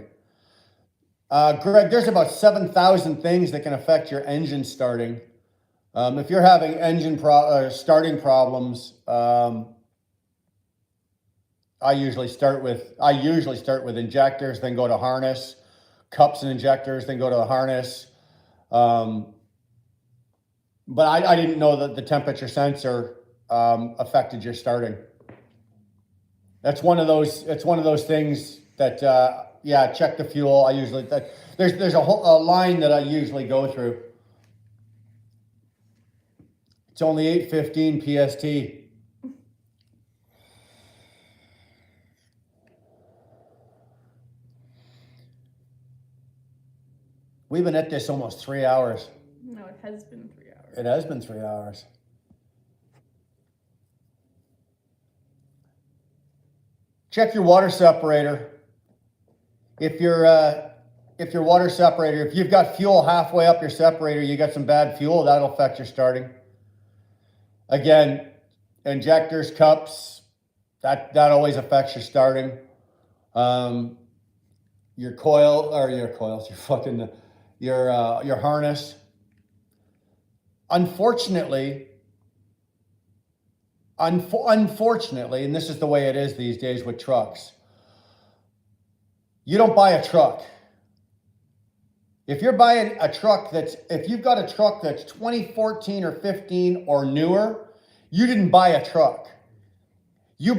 Greg, there's about 7,000 things that can affect your engine starting. If you're having engine starting problems, I usually start with injectors, then go to harness, cups and injectors, then go to the harness. But I didn't know that the temperature sensor affected your starting. It's one of those things that yeah, check the fuel. I usually there's a line that I usually go through. It's only 8:15 PST. We've been at this almost 3 hours. No, it has been 3 hours. It has been 3 hours. Check your water separator. If your water separator, if you've got fuel halfway up your separator, you got some bad fuel, that'll affect your starting. Again, injectors, cups, that always affects your starting. Your coil, or your coils, your harness. Unfortunately, and this is the way it is these days with trucks, you don't buy a truck. If you're buying a truck if you've got a truck that's 2014 or 15 or newer, you didn't buy a truck. You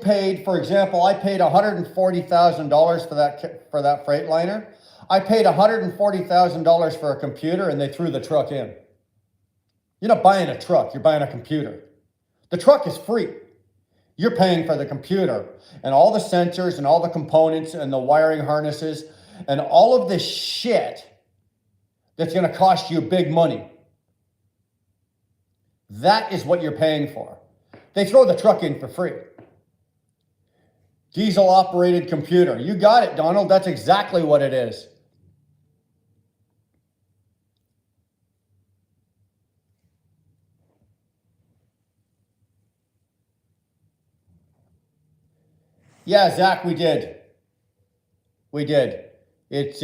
paid, for example, I paid $140,000 for that Freightliner. I paid $140,000 for a computer, and they threw the truck in. You're not buying a truck, you're buying a computer. The truck is free. You're paying for the computer and all the sensors and all the components and the wiring harnesses and all of this shit that's going to cost you big money. That is what you're paying for. They throw the truck in for free. Diesel operated computer. You got it, Donald. That's exactly what it is. Yeah, Zach, we did. It's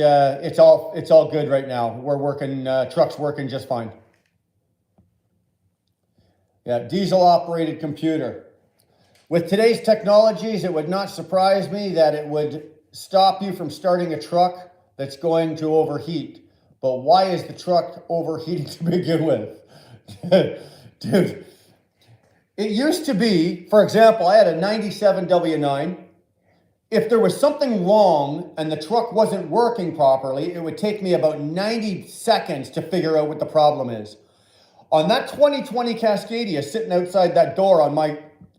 all good right now. We're working. Truck's working just fine. Yeah, diesel operated computer. With today's technologies, it would not surprise me that it would stop you from starting a truck that's going to overheat. But why is the truck overheating to begin with? Dude, it used to be, for example, I had a 97 W9. If there was something wrong and the truck wasn't working properly, it would take me about 90 seconds to figure out what the problem is. On that 2020 Cascadia sitting outside that door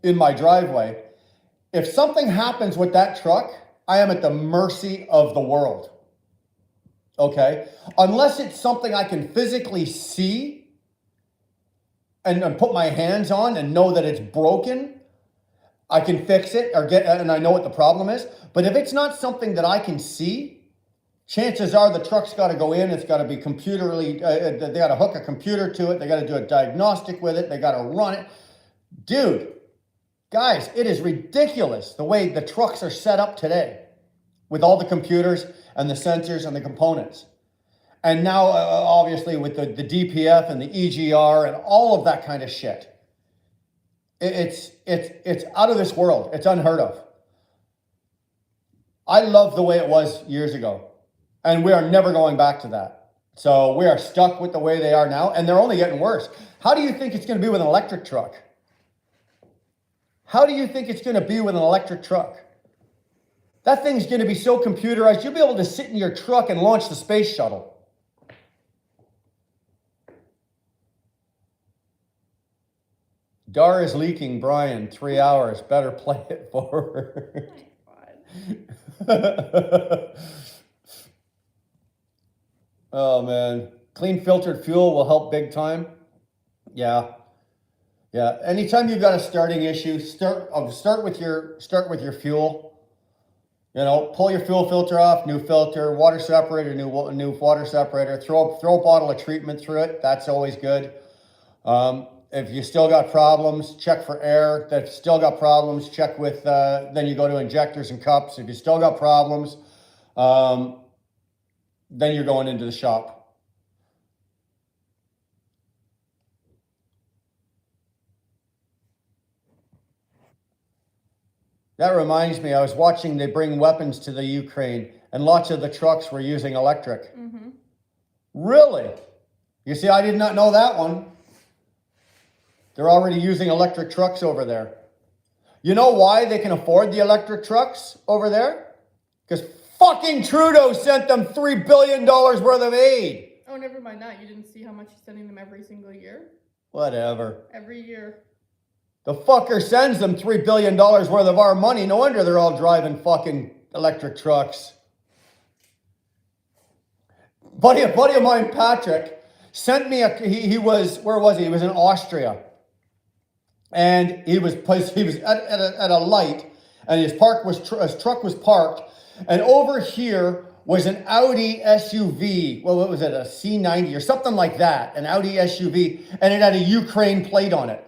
in my driveway, if something happens with that truck, I am at the mercy of the world. Okay? Unless it's something I can physically see and put my hands on and know that it's broken, I can fix it and I know what the problem is. But if it's not something that I can see, chances are the truck's got to go in. It's got to be computerly. They got to hook a computer to it. They got to do a diagnostic with it. They got to run it. Dude, guys, it is ridiculous the way the trucks are set up today with all the computers and the sensors and the components. And now, obviously, with the DPF and the EGR and all of that kind of shit. It's out of this world. It's unheard of. I love the way it was years ago, and we are never going back to that. So we are stuck with the way they are now, and they're only getting worse. How do you think it's going to be with an electric truck? How do you think it's going to be with an electric truck? That thing's going to be so computerized, you'll be able to sit in your truck and launch the space shuttle. Dar is leaking, Brian. 3 hours. Better play it forward. Oh man, clean filtered fuel will help big time. Yeah. Anytime you've got a starting issue, start with your fuel. You know, pull your fuel filter off, new filter, water separator, new water separator. Throw a bottle of treatment through it. That's always good. If you still got problems, check for air. That's still got problems, check with, then you go to injectors and cups. If you still got problems, then you're going into the shop. That reminds me, I was watching they bring weapons to the Ukraine, and lots of the trucks were using electric. Mm-hmm. Really? You see, I did not know that one. They're already using electric trucks over there. You know why they can afford the electric trucks over there? Because fucking Trudeau sent them $3 billion worth of aid. Oh, never mind that. You didn't see how much he's sending them every single year? Whatever. Every year. The fucker sends them $3 billion worth of our money. No wonder they're all driving fucking electric trucks. Buddy of mine, Patrick, sent me he was, where was he? He was in Austria. And he was at a light, and his truck was parked, and over here was an Audi SUV. Well, what was it? A C90 or something like that, an Audi SUV, and it had a Ukraine plate on it.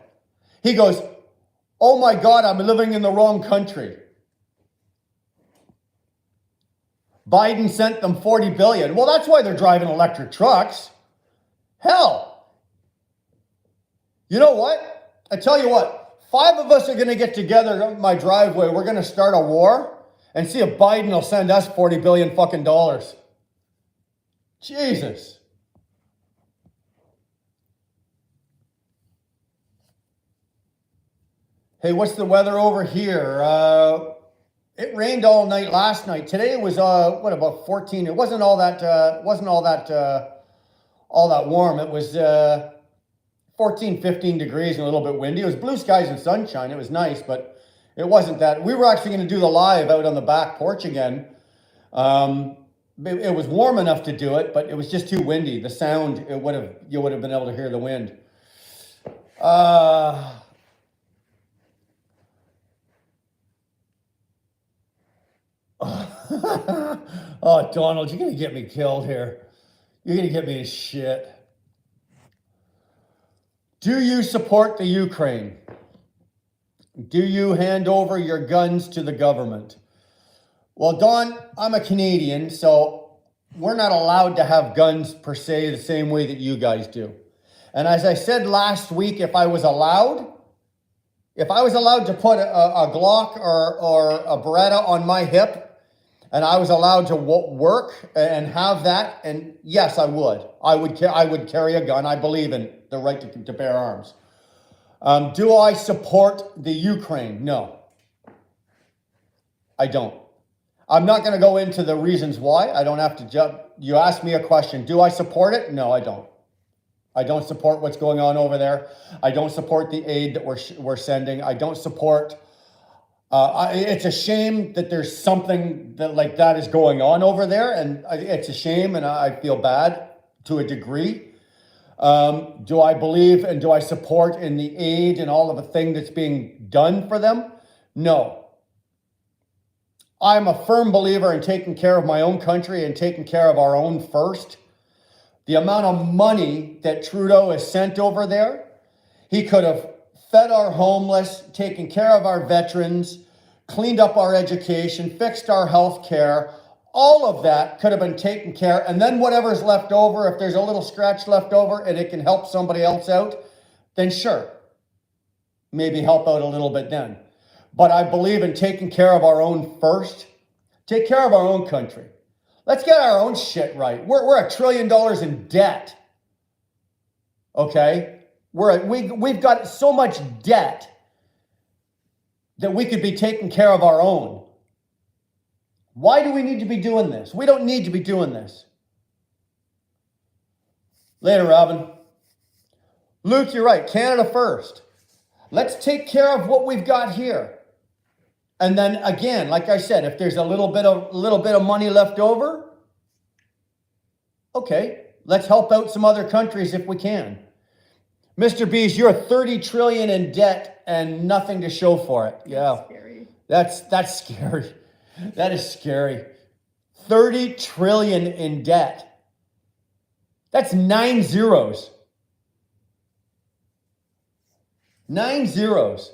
He goes, "Oh my God, I'm living in the wrong country. Biden sent them $40 billion. Well, that's why they're driving electric trucks. Hell, you know what? I tell you what, 5 of us are going to get together in my driveway. We're going to start a war and see if Biden will send us $40 billion fucking dollars. Jesus. Hey, what's the weather over here? It rained all night last night. Today it was what, about 14. It wasn't all that warm. It was 14, 15 degrees and a little bit windy. It was blue skies and sunshine. It was nice, but it wasn't that. We were actually going to do the live out on the back porch again. It was warm enough to do it, but it was just too windy. The sound, you would have been able to hear the wind. Oh, Donald, you're going to get me killed here. You're going to get me in shit. Do you support the Ukraine? Do you hand over your guns to the government? Well, Don, I'm a Canadian, so we're not allowed to have guns per se the same way that you guys do. And as I said last week, if I was allowed to put a Glock or a Beretta on my hip, and I was allowed to work and have that, and yes, I would. I would carry a gun. I believe in the right to bear arms. Do I support the Ukraine? No, I don't. I'm not going to go into the reasons why. I don't have to jump. You asked me a question. Do I support it? No, I don't. I don't support what's going on over there. I don't support the aid that we're sending. I don't support. It's a shame that there's something that like that is going on over there, and it's a shame, and I feel bad to a degree. Do I believe and do I support in the aid and all of the thing that's being done for them? No. I'm a firm believer in taking care of my own country and taking care of our own first. The amount of money that Trudeau has sent over there, he could have fed our homeless, taken care of our veterans, cleaned up our education, fixed our health care. All of that could have been taken care. And then whatever's left over, if there's a little scratch left over and it can help somebody else out, then sure, maybe help out a little bit then. But I believe in taking care of our own first. Take care of our own country. Let's get our own shit right. We're $1 trillion in debt. Okay? We've got so much debt that we could be taking care of our own. Why do we need to be doing this? We don't need to be doing this. Later, Robin. Luke, you're right. Canada first. Let's take care of what we've got here. And then again, like I said, if there's a little bit of money left over, okay, let's help out some other countries if we can. Mr. Beast, you're 30 trillion in debt and nothing to show for it. Yeah. That's scary. That is scary. 30 trillion in debt. That's 9 zeros. 9 zeros.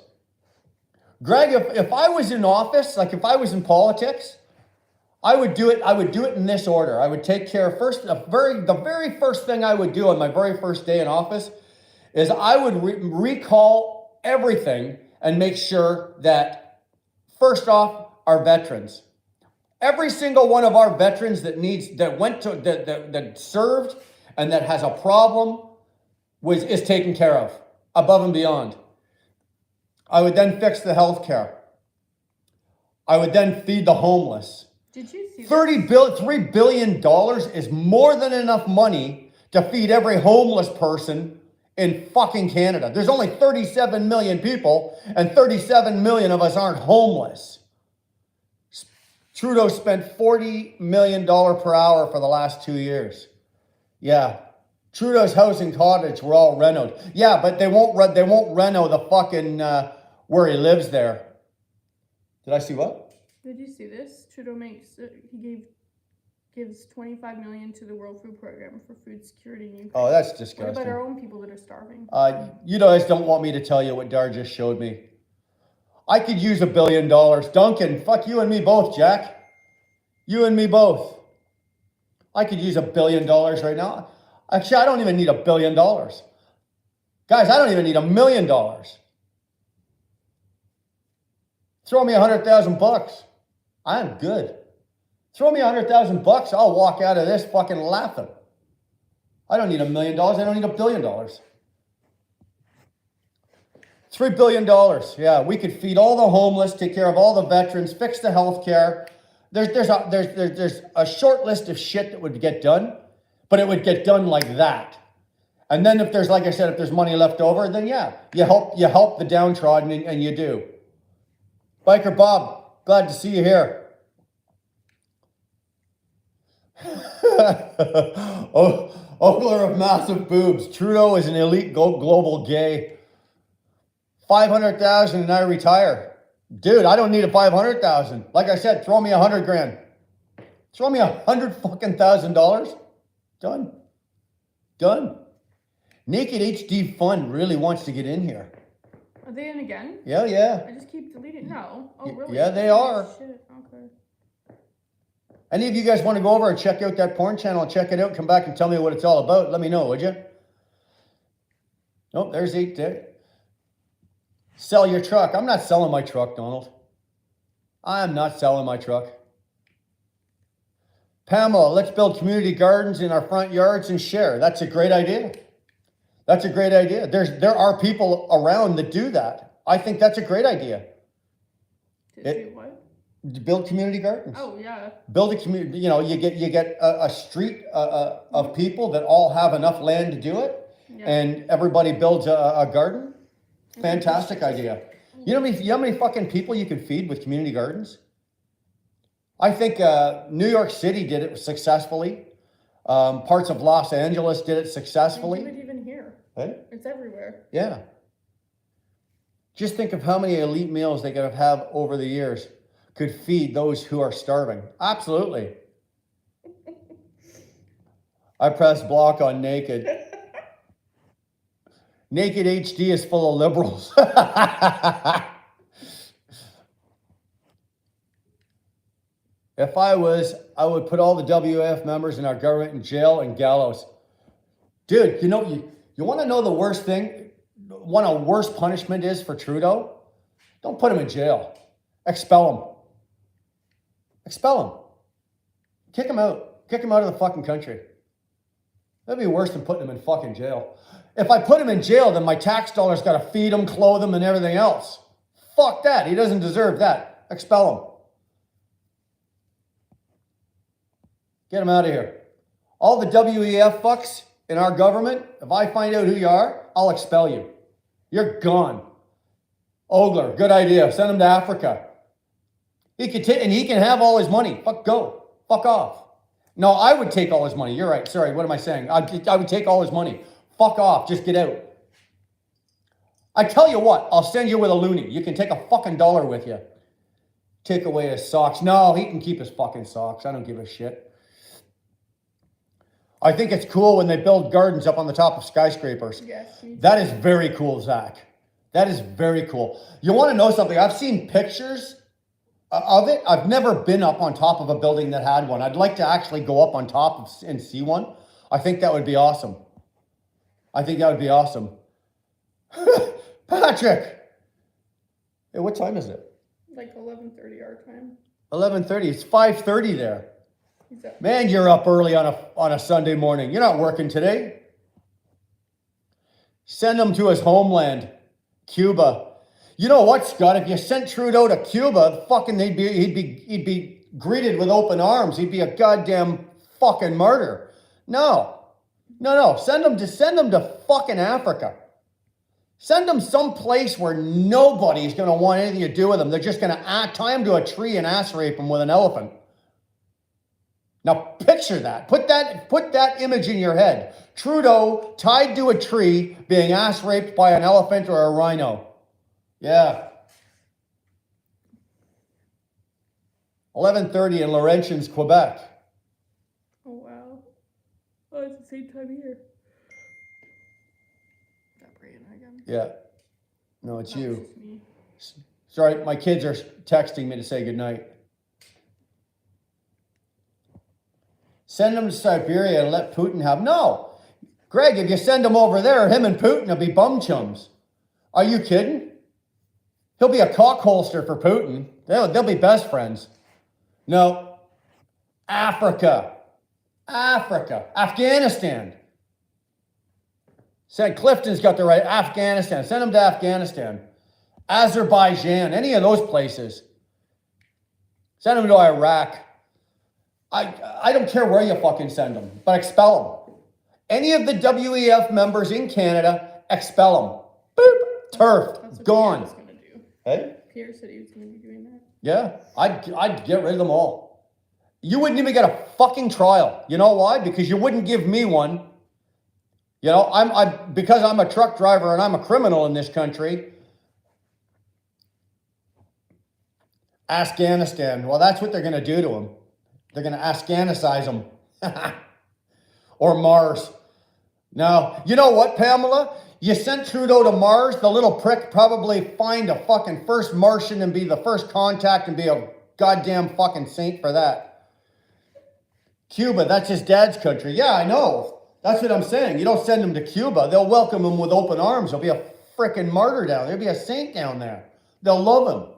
Greg, if I was in office, like if I was in politics, I would do it in this order. I would take care first, the very first thing I would do on my very first day in office is I would recall everything and make sure that First off, our veterans. Every single one of our veterans that served and that has a problem is taken care of above and beyond. I would then fix the health care. I would then feed the homeless. Did you see $3 billion is more than enough money to feed every homeless person in fucking Canada. There's only 37 million people, and 37 million of us aren't homeless. Trudeau spent $40 million per hour for the last 2 years. Yeah. Trudeau's house and cottage were all renoed. Yeah, but they won't reno the fucking where he lives there. Did I see what? Did you see this? Trudeau gives 25 million to the World Food Program for food security in Ukraine. Oh, that's What disgusting. about our own people that are starving? You guys don't want me to tell you what Dar just showed me. I could use $1 billion. Duncan, fuck you and me both, Jack. You and me both. I could use $1 billion right now. Actually, I don't even need $1 billion. Guys, I don't even need $1 million. Throw me $100,000. I'm good. Throw me $100,000. I'll walk out of this fucking laughing. I don't need $1 million. I don't need $1 billion. $3 billion. Yeah, we could feed all the homeless, take care of all the veterans, fix the health care. There's a short list of shit that would get done, but it would get done like that. And then if there's, like I said, if there's money left over, then yeah, you help the downtrodden, and you do. Biker Bob, glad to see you here. Ogler of massive boobs. Trudeau is an elite global gay. 500,000 and I retire. Dude, I don't need a 500,000. Like I said, throw me 100 grand. Throw me $100,000. Done. Naked HD Fund really wants to get in here. Are they in again? Yeah. I just keep deleting. No. Oh, really? Yeah, they are. Shit. Okay. Any of you guys want to go over and check out that porn channel, check it out, come back and tell me what it's all about? Let me know, would you? Nope, there's 8 there. Sell your truck. I'm not selling my truck, Donald. I'm not selling my truck. Pamela, let's build community gardens in our front yards and share. That's a great idea. There are people around that do that. I think that's a great idea. Do what? Build community gardens. Oh yeah. Build a community. You know, you get a street of people that all have enough land to do it, and everybody builds a garden. Fantastic idea. You know how many fucking people you can feed with community gardens? I think New York City did it successfully. Parts of Los Angeles did it successfully. They do it even here. Hey? It's everywhere. Yeah. Just think of how many elite meals they could have over the years could feed those who are starving. Absolutely. I pressed block on Naked. Naked HD is full of liberals. If I would put all the WF members in our government in jail and gallows. Dude, you want to know the worst thing? One of the worst punishment is for Trudeau? Don't put him in jail. Expel him. Kick him out. Kick him out of the fucking country. That'd be worse than putting him in fucking jail. If I put him in jail, then my tax dollars got to feed him, clothe him, and everything else. Fuck that. He doesn't deserve that. Expel him. Get him out of here. All the WEF fucks in our government, if I find out who you are, I'll expel you. You're gone. Ogler, good idea. Send him to Africa. He can have all his money. Fuck off. No, I would take all his money. You're right. Sorry, what am I saying? I would take all his money. Fuck off. Just get out. I tell you what, I'll send you with a loony. You can take a fucking dollar with you. Take away his socks. No, he can keep his fucking socks. I don't give a shit. I think it's cool when they build gardens up on the top of skyscrapers. Yes. That is very cool, Zach. That is very cool. You want to know something? I've seen pictures of it. I've never been up on top of a building that had one. I'd like to actually go up on top and see one. I think that would be awesome. Patrick! Hey, what time is it? Like 11:30 our time. 11:30. It's 5:30 there. He's up. Man, you're up early on a Sunday morning. You're not working today. Send him to his homeland, Cuba. You know what, Scott? If you sent Trudeau to Cuba, fucking he'd be greeted with open arms. He'd be a goddamn fucking martyr. No. Send him to fucking Africa. Send them someplace where nobody's going to want anything to do with them. They're just going to tie him to a tree and ass rape him with an elephant. Now picture that. Put that image in your head. Trudeau tied to a tree being ass raped by an elephant or a rhino. Yeah. 11:30 in Laurentians, Quebec. Oh, wow. Oh, it's the same time here. Yeah. No, it's you. Just me. Sorry, my kids are texting me to say goodnight. Send them to Siberia and let Putin have... No! Greg, if you send him over there, him and Putin will be bum chums. Are you kidding? He'll be a cock holster for Putin. They'll be best friends. No. Africa. Afghanistan. Said Clifton's got the right. Afghanistan. Send him to Afghanistan. Azerbaijan. Any of those places. Send him to Iraq. I don't care where you fucking send them, but expel them. Any of the WEF members in Canada, expel them. Boop. Turf. That's what Gone. Pierre was gonna do. Hey? Pierre said he was going to be doing that. Yeah. I'd get rid of them all. You wouldn't even get a fucking trial. You know why? Because you wouldn't give me one. You know, because I'm a truck driver and I'm a criminal in this country. Afghanistan. Well, that's what they're going to do to him. They're going to Afghanicize him. Or Mars. Now, you know what, Pamela? You sent Trudeau to Mars, the little prick probably find a fucking first Martian and be the first contact and be a goddamn fucking saint for that. Cuba, that's his dad's country. Yeah, I know. That's what I'm saying. You don't send him to Cuba. They'll welcome him with open arms. He'll be a freaking martyr down there. He'll be a saint down there. They'll love him.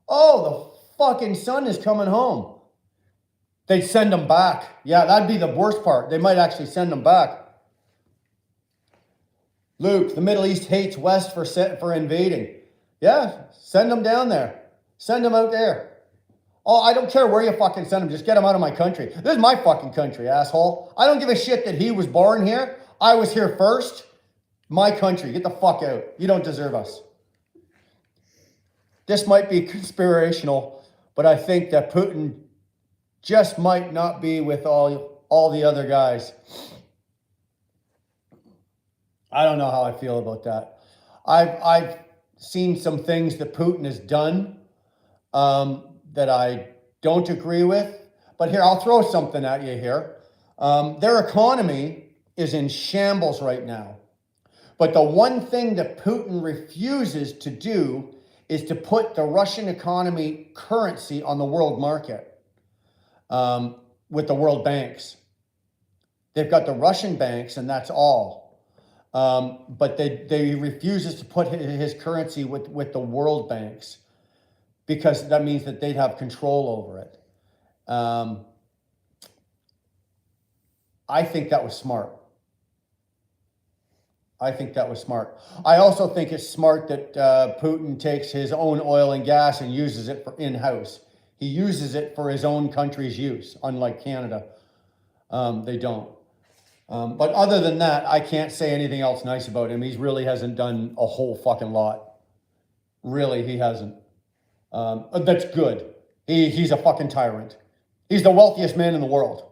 Oh, the fucking sun is coming home. They'd send him back. Yeah, that'd be the worst part. They might actually send him back. Luke, the Middle East hates West for invading. Yeah, send them down there. Send them out there. Oh, I don't care where you fucking send him. Just get him out of my country. This is my fucking country, asshole. I don't give a shit that he was born here. I was here first. My country. Get the fuck out. You don't deserve us. This might be conspirational, but I think that Putin just might not be with all the other guys. I don't know how I feel about that. I've seen some things that Putin has done that I don't agree with. But here, I'll throw something at you here. Their economy is in shambles right now. But the one thing that Putin refuses to do is to put the Russian economy currency on the world market with the world banks. They've got the Russian banks, and that's all. But they refuses to put his currency with the world banks, because that means that they'd have control over it. I think that was smart. I also think it's smart that Putin takes his own oil and gas and uses it for in-house. He uses it for his own country's use, unlike Canada. They don't. But other than that, I can't say anything else nice about him. He really hasn't done a whole fucking lot. Really, he hasn't. That's good. He's a fucking tyrant. He's the wealthiest man in the world.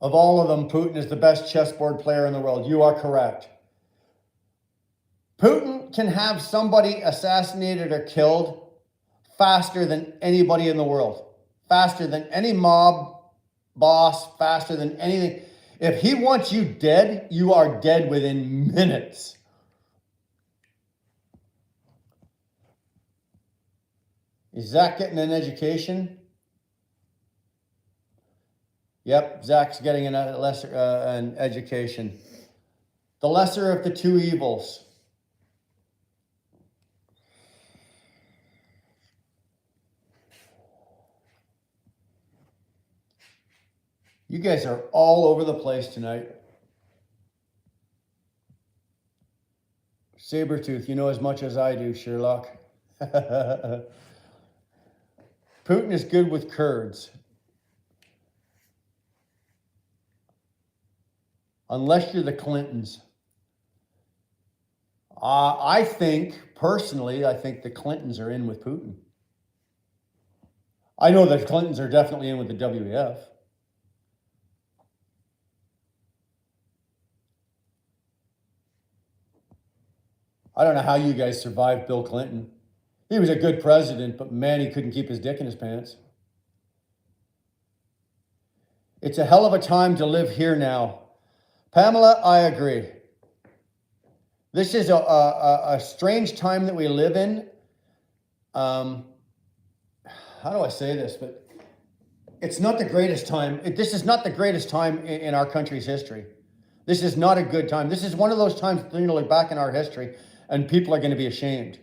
Of all of them, Putin is the best chessboard player in the world. You are correct. Putin can have somebody assassinated or killed faster than anybody in the world. Faster than any mob boss, faster than anything. If he wants you dead, you are dead within minutes. Is Zach getting an education? Yep, Zach's getting an education. The lesser of the two evils. You guys are all over the place tonight. Sabretooth, you know as much as I do, Sherlock. Putin is good with Kurds. Unless you're the Clintons. I think, personally, I think the Clintons are in with Putin. I know the Clintons are definitely in with the WEF. I don't know how you guys survived Bill Clinton. He was a good president, but man, he couldn't keep his dick in his pants. It's a hell of a time to live here now. Pamela, I agree. This is a strange time that we live in. How do I say this? But it's not the greatest time. This is not the greatest time in our country's history. This is not a good time. This is one of those times, you know, like back in our history, and people are going to be ashamed.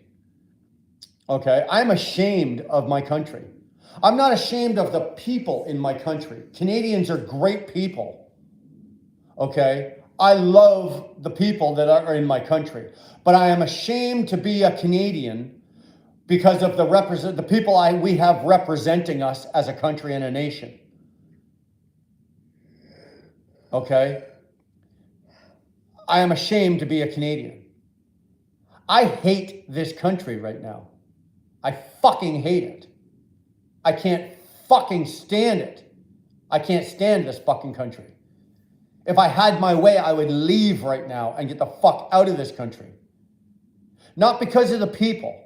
Okay? I'm ashamed of my country. I'm not ashamed of the people in my country. Canadians are great people. Okay? I love the people that are in my country. But I am ashamed to be a Canadian because of the people we have representing us as a country and a nation. Okay? I am ashamed to be a Canadian. I hate this country right now. I fucking hate it. I can't fucking stand it. I can't stand this fucking country. If I had my way, I would leave right now and get the fuck out of this country. Not because of the people,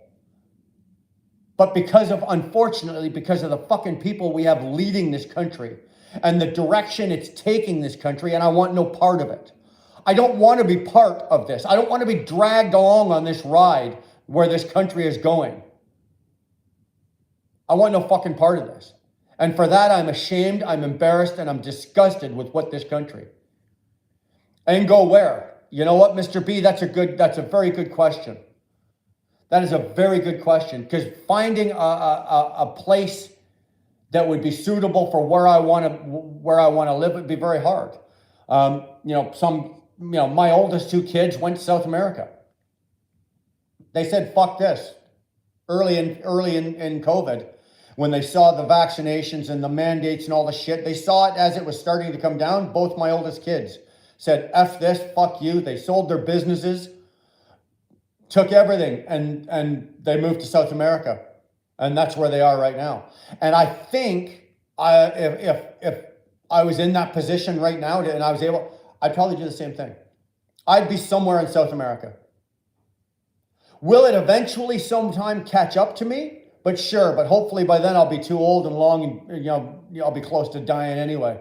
but unfortunately, because of the fucking people we have leading this country and the direction it's taking this country, and I want no part of it. I don't want to be part of this. I don't want to be dragged along on this ride where this country is going. I want no fucking part of this. And for that, I'm ashamed, I'm embarrassed, and I'm disgusted with what this country. And go where? You know what, Mr. B? That's a very good question. That is a very good question, because finding a place that would be suitable for where I want to live would be very hard. My oldest two kids went to South America. They said, fuck this. Early in COVID, when they saw the vaccinations and the mandates and all the shit, they saw it as it was starting to come down. Both my oldest kids said, F this, fuck you. They sold their businesses, took everything, and they moved to South America. And that's where they are right now. And I think if I was in that position right now and I was able, I'd probably do the same thing. I'd be somewhere in South America. Will it eventually sometime catch up to me? But sure, but hopefully by then I'll be too old and long and I'll be close to dying anyway.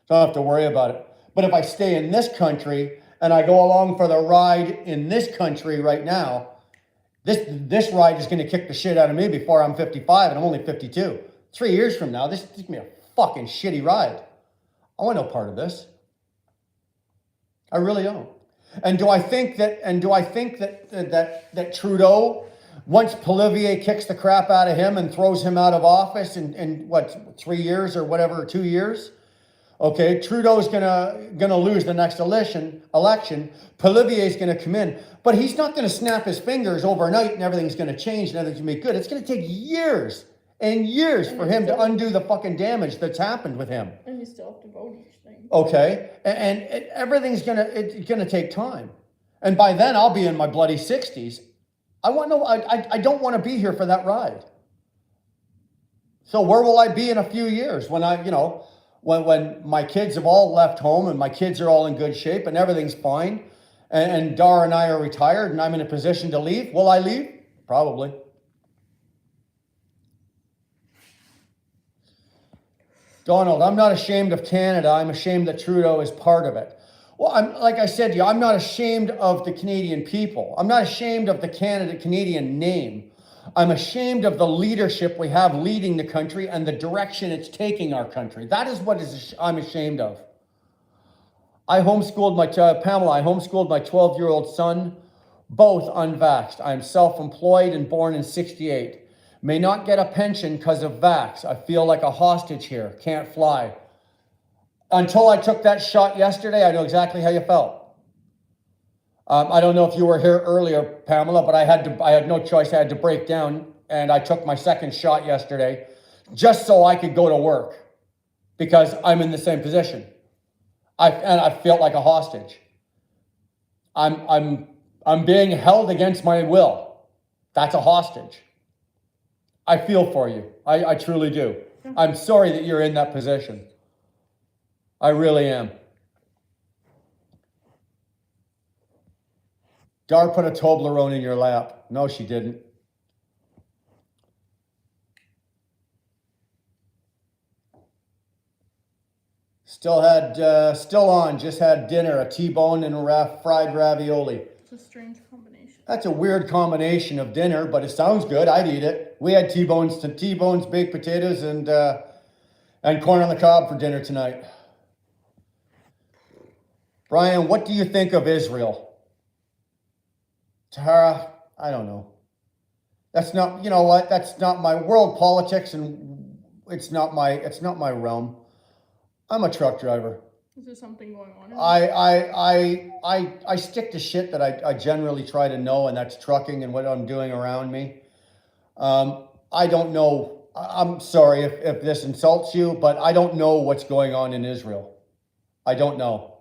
So I don't have to worry about it. But if I stay in this country and I go along for the ride in this country right now, this ride is going to kick the shit out of me before I'm 55 and I'm only 52. 3 years from now, this is going to be a fucking shitty ride. I want no part of this. I really don't. And do I think that Trudeau, once Polivier kicks the crap out of him and throws him out of office in 3 years or whatever, 2 years? Okay, Trudeau's gonna lose the next election. Polivier's gonna come in, but he's not gonna snap his fingers overnight and everything's gonna change and everything's gonna be good. It's gonna take years and years for him to undo the fucking damage that's happened with him. And you still have to vote each thing. Okay, and everything's gonna take time, and by then I'll be in my bloody 60s. I don't want to be here for that ride. So where will I be in a few years when when my kids have all left home and my kids are all in good shape and everything's fine, and Dar and I are retired and I'm in a position to leave? Will I leave? Probably. Donald, I'm not ashamed of Canada. I'm ashamed that Trudeau is part of it. Well, like I said to you, I'm not ashamed of the Canadian people. I'm not ashamed of the Canadian name. I'm ashamed of the leadership we have leading the country and the direction it's taking our country. That is what I'm ashamed of. I homeschooled my 12-year-old son, both unvaxxed. I am self-employed and born in 68. May not get a pension because of vax. I feel like a hostage here. Can't fly. Until I took that shot yesterday, I know exactly how you felt. I don't know if you were here earlier, Pamela, but I had no choice. I had to break down, and I took my second shot yesterday just so I could go to work because I'm in the same position. I felt like a hostage. I'm being held against my will. That's a hostage. I feel for you. I truly do. I'm sorry that you're in that position. I really am. Dar put a Toblerone in your lap. No, she didn't. Still on, just had dinner, a T-bone and a fried ravioli. It's a strange combination. That's a weird combination of dinner, but it sounds good. I'd eat it. We had T-bones, baked potatoes, and corn on the cob for dinner tonight. Brian, what do you think of Israel? Tara, I don't know. That's not, you know what? That's not my world politics, and it's not my realm. I'm a truck driver. Is there something going on? I stick to shit that I generally try to know, and that's trucking and what I'm doing around me. I don't know. I'm sorry if this insults you, but I don't know what's going on in Israel. I don't know.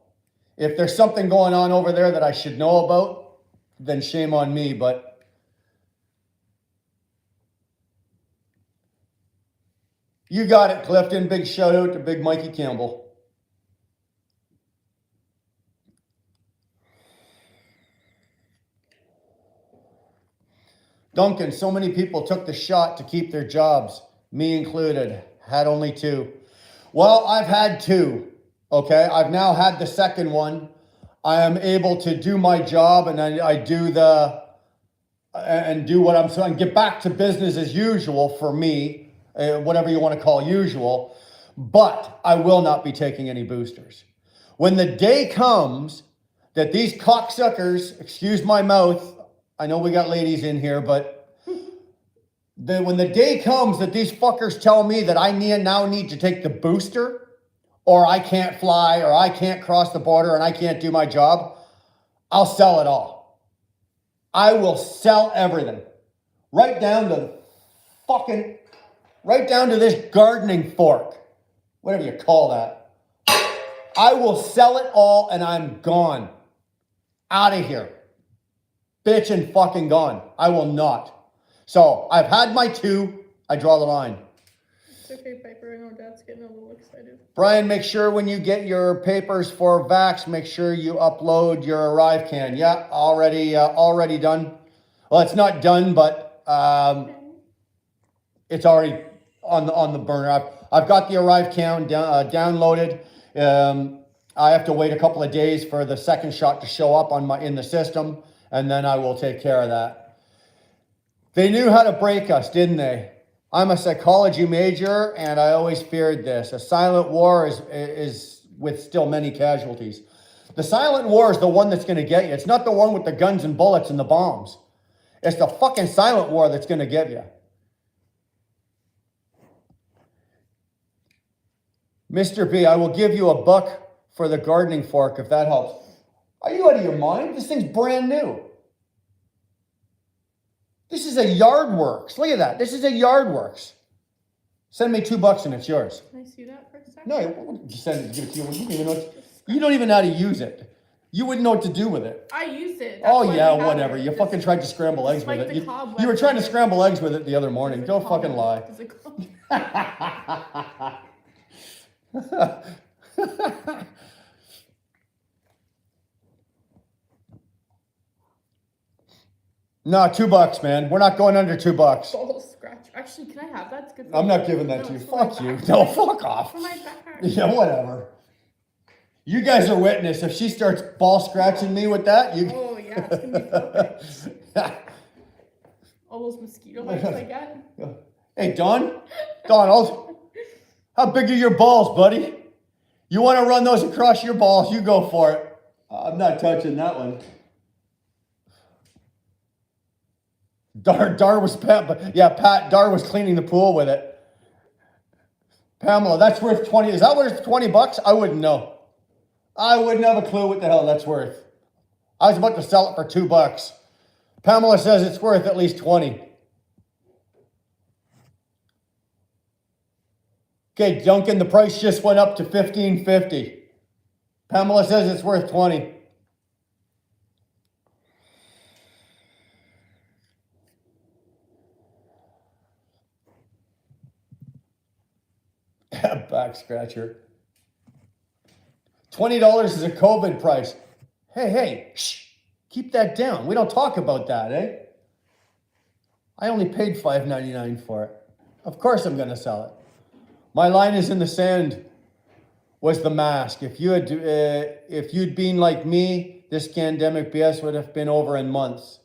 If there's something going on over there that I should know about, then shame on me, but you got it, Clifton. Big shout out to Big Mikey Campbell. Duncan, so many people took the shot to keep their jobs, me included, had only 2. Well, I've had 2, okay? I've now had the second one. I am able to do my job, and I do what I'm saying, get back to business as usual for me, whatever you want to call usual, but I will not be taking any boosters. When the day comes that these cocksuckers, excuse my mouth, I know we got ladies in here, but when the day comes that these fuckers tell me that I now need to take the booster, or I can't fly, or I can't cross the border, and I can't do my job, I'll sell it all. I will sell everything. Right down to this gardening fork. Whatever you call that. I will sell it all, and I'm gone. Out of here. Bitch and fucking gone. I will not. So, I've had my 2. I draw the line. It's okay, Piper. I know Dad's getting a little excited. Brian, make sure when you get your papers for Vax, make sure you upload your ArriveCan. Yeah, already done. Well, it's not done, but it's already on the burner. I've got the ArriveCan downloaded. I have to wait a couple of days for the second shot to show up in the system, and then I will take care of that. They knew how to break us, didn't they? I'm a psychology major, and I always feared this. A silent war is with still many casualties. The silent war is the one that's going to get you. It's not the one with the guns and bullets and the bombs. It's the fucking silent war that's going to get you. Mr. B, I will give you $1 for the gardening fork if that helps. Are you out of your mind? This thing's brand new. This is a Yardworks. Look at that. This is a Yardworks. Send me $2 and it's yours. Can I see that for a second? No, just send it. Give it to you. You don't even know how to use it. You wouldn't know what to do with it. I use it. Oh yeah, whatever. You fucking tried to scramble eggs with it. You were trying to scramble eggs with it the other morning. Don't fucking lie. No, $2, man. We're not going under $2. Ball scratch. Actually, can I have that? It's good. I'm not giving that to you. Fuck you. No, fuck off. For my back. Yeah, whatever. You guys are witness. If she starts ball scratching me with that, you. Oh yeah, it's gonna be perfect. All those mosquito bites I get. Hey, Donald, how big are your balls, buddy? You want to run those across your balls? You go for it. I'm not touching that one. Dar was Pat was cleaning the pool with it. Pamela, that's worth 20. Is that worth $20? I wouldn't know. I wouldn't have a clue what the hell that's worth. I was about to sell it for $2. Pamela says it's worth at least 20. Okay, Duncan, the price just went up to $15.50. Pamela says it's worth 20. Back scratcher. $20 is a COVID price. Hey, shh, keep that down. We don't talk about that, eh? I only paid $5.99 for it. Of course I'm going to sell it. My line is in the sand was the mask. If you'd been like me, this pandemic BS would have been over in months.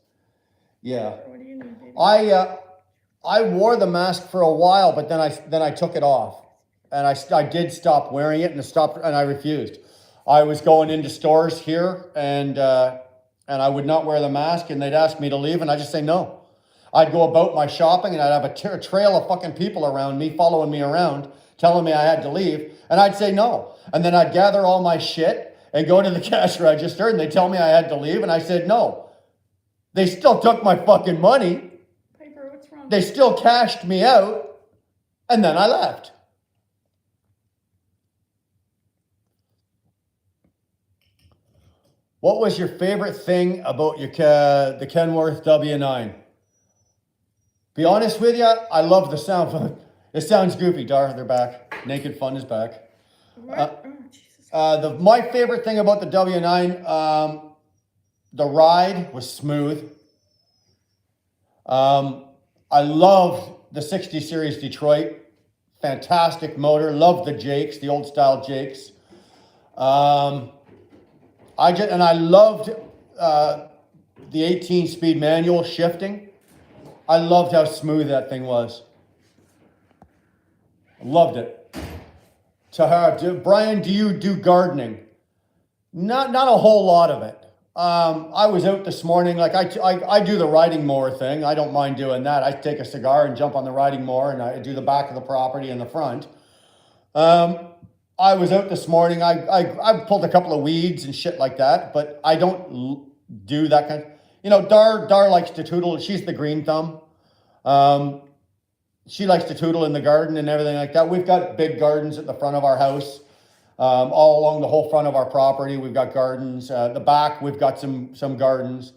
Yeah. What do you need, baby? I wore the mask for a while, but then I took it off. And I did stop wearing it and I refused. I was going into stores here and I would not wear the mask and they'd ask me to leave and I just say no. I'd go about my shopping and I'd have a trail of fucking people around me, following me around, telling me I had to leave, and I'd say no. And then I'd gather all my shit and go to the cash register and they'd tell me I had to leave and I said no. They still took my fucking money. Piper, what's wrong? They still cashed me out and then I left. What was your favorite thing about the Kenworth W9? Be honest with you, I love the sound. It sounds goofy, Dar. They're back. Naked Fun is back. Jesus. My favorite thing about the W9, the ride was smooth. I loved the 60 Series Detroit. Fantastic motor. Loved the Jakes, the old style Jakes. I loved the 18-speed manual shifting. I loved how smooth that thing was. Loved it. Tahara, Brian, do you do gardening? Not a whole lot of it. I was out this morning, like I do the riding mower thing. I don't mind doing that. I take a cigar and jump on the riding mower and I do the back of the property and the front. I was out this morning. I pulled a couple of weeds and shit like that, but I don't do that kind of, Dar likes to tootle. She's the green thumb. She likes to tootle in the garden and everything like that. We've got big gardens at the front of our house. All along the whole front of our property, we've got gardens. The back, we've got some gardens.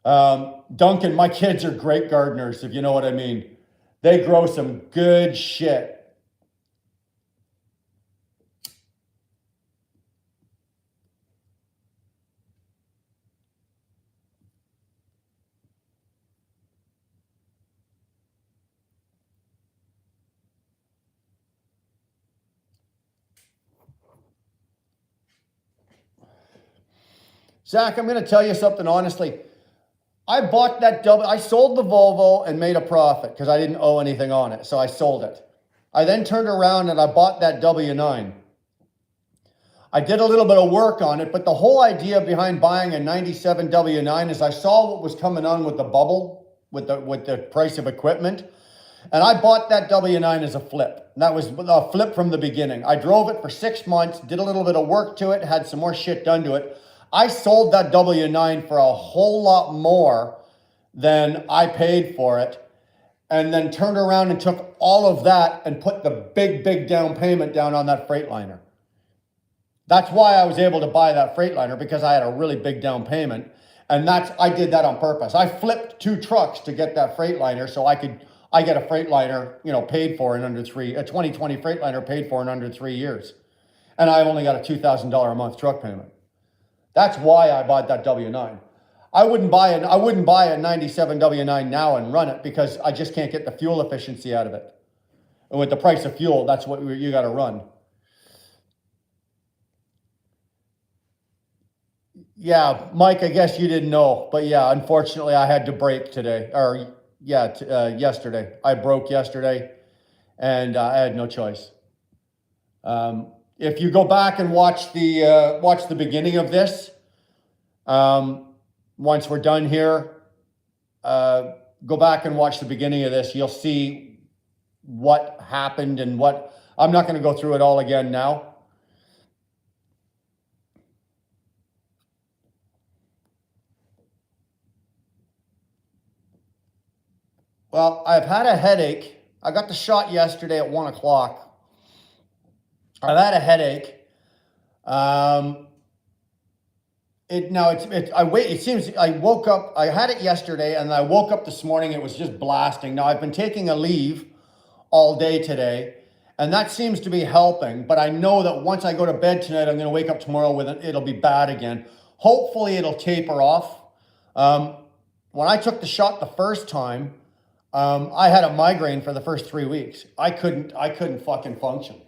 Duncan, my kids are great gardeners, if you know what I mean. They grow some good shit. Zach, I'm going to tell you something honestly. I sold the Volvo and made a profit because I didn't owe anything on it. So I sold it. I then turned around and I bought that W9. I did a little bit of work on it, but the whole idea behind buying a 97 W9 is I saw what was coming on with the bubble, with the price of equipment. And I bought that W9 as a flip. And that was a flip from the beginning. I drove it for 6 months, did a little bit of work to it, had some more shit done to it. I sold that W9 for a whole lot more than I paid for it, and then turned around and took all of that and put the big down payment down on that Freightliner. That's why I was able to buy that Freightliner, because I had a really big down payment, and I did that on purpose. I flipped 2 trucks to get that Freightliner so I get a Freightliner, paid for in under a 2020 Freightliner paid for in under 3 years. And I only got a $2,000 a month truck payment. That's why I bought that W9. I wouldn't buy a 97 W9 now and run it because I just can't get the fuel efficiency out of it. And with the price of fuel, that's what you got to run. Yeah, Mike, I guess you didn't know, but yeah, unfortunately I had to break today, yesterday. I broke yesterday and I had no choice. If you go back and watch the beginning of this, once we're done here, go back and watch the beginning of this. You'll see what happened and what I'm not going to go through it all again now. Well, I've had a headache. I got the shot yesterday at 1 o'clock. I've had a headache. It seems I woke up, I had it yesterday and I woke up this morning, it was just blasting. Now I've been taking a leave all day today and that seems to be helping, but I know that once I go to bed tonight, I'm going to wake up tomorrow with it, it'll be bad again. Hopefully it'll taper off. When I took the shot the first time, I had a migraine for the first 3 weeks. I couldn't fucking function.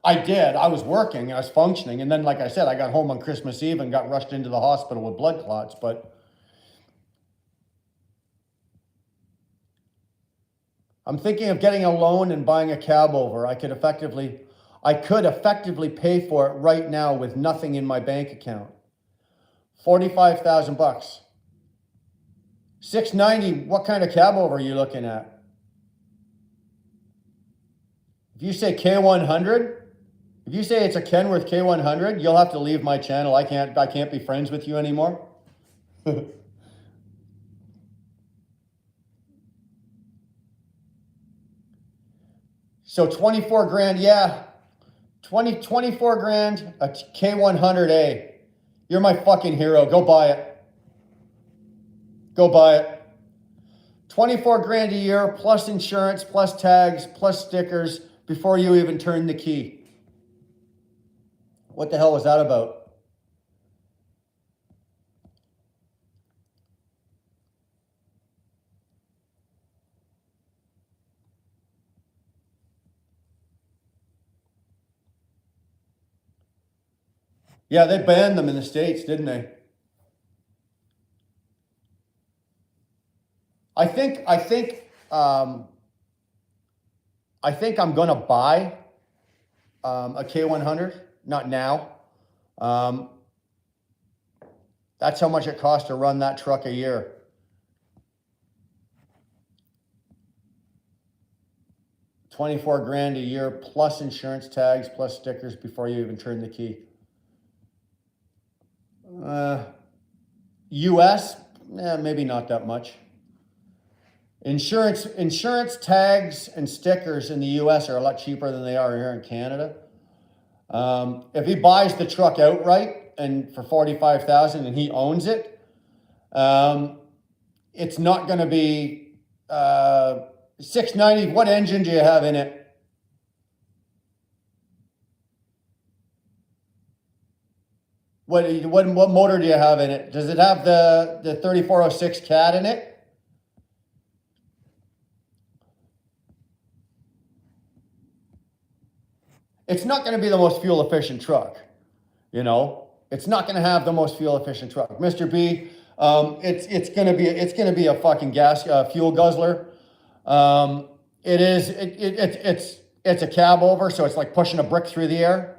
I did. I was working. I was functioning. And then, like I said, I got home on Christmas Eve and got rushed into the hospital with blood clots. But I'm thinking of getting a loan and buying a cab over. I could effectively pay for it right now with nothing in my bank account. $45,000. $690. What kind of cab over are you looking at? If you say K100, if you say it's a Kenworth K100, you'll have to leave my channel. I can't be friends with you anymore. So 24 grand, yeah. 24 grand, a K100A. You're my fucking hero. Go buy it. Go buy it. 24 grand a year, plus insurance, plus tags, plus stickers, before you even turn the key. What the hell was that about? Yeah, they banned them in the States, didn't they? I think I'm gonna buy a K100. Not now. That's how much it costs to run that truck a year. $24 grand a year, plus insurance tags, plus stickers before you even turn the key. US, maybe not that much. Insurance tags and stickers in the US are a lot cheaper than they are here in Canada. If he buys the truck outright and for $45,000 and he owns it, it's not going to be $690. What engine do you have in it? What motor do you have in it? Does it have the 3406 cat in it? It's not going to be the most fuel efficient truck, you know. It's not going to have the most fuel efficient truck, Mr. B. It's going to be a fucking gas fuel guzzler. It's a cab over, so it's like pushing a brick through the air.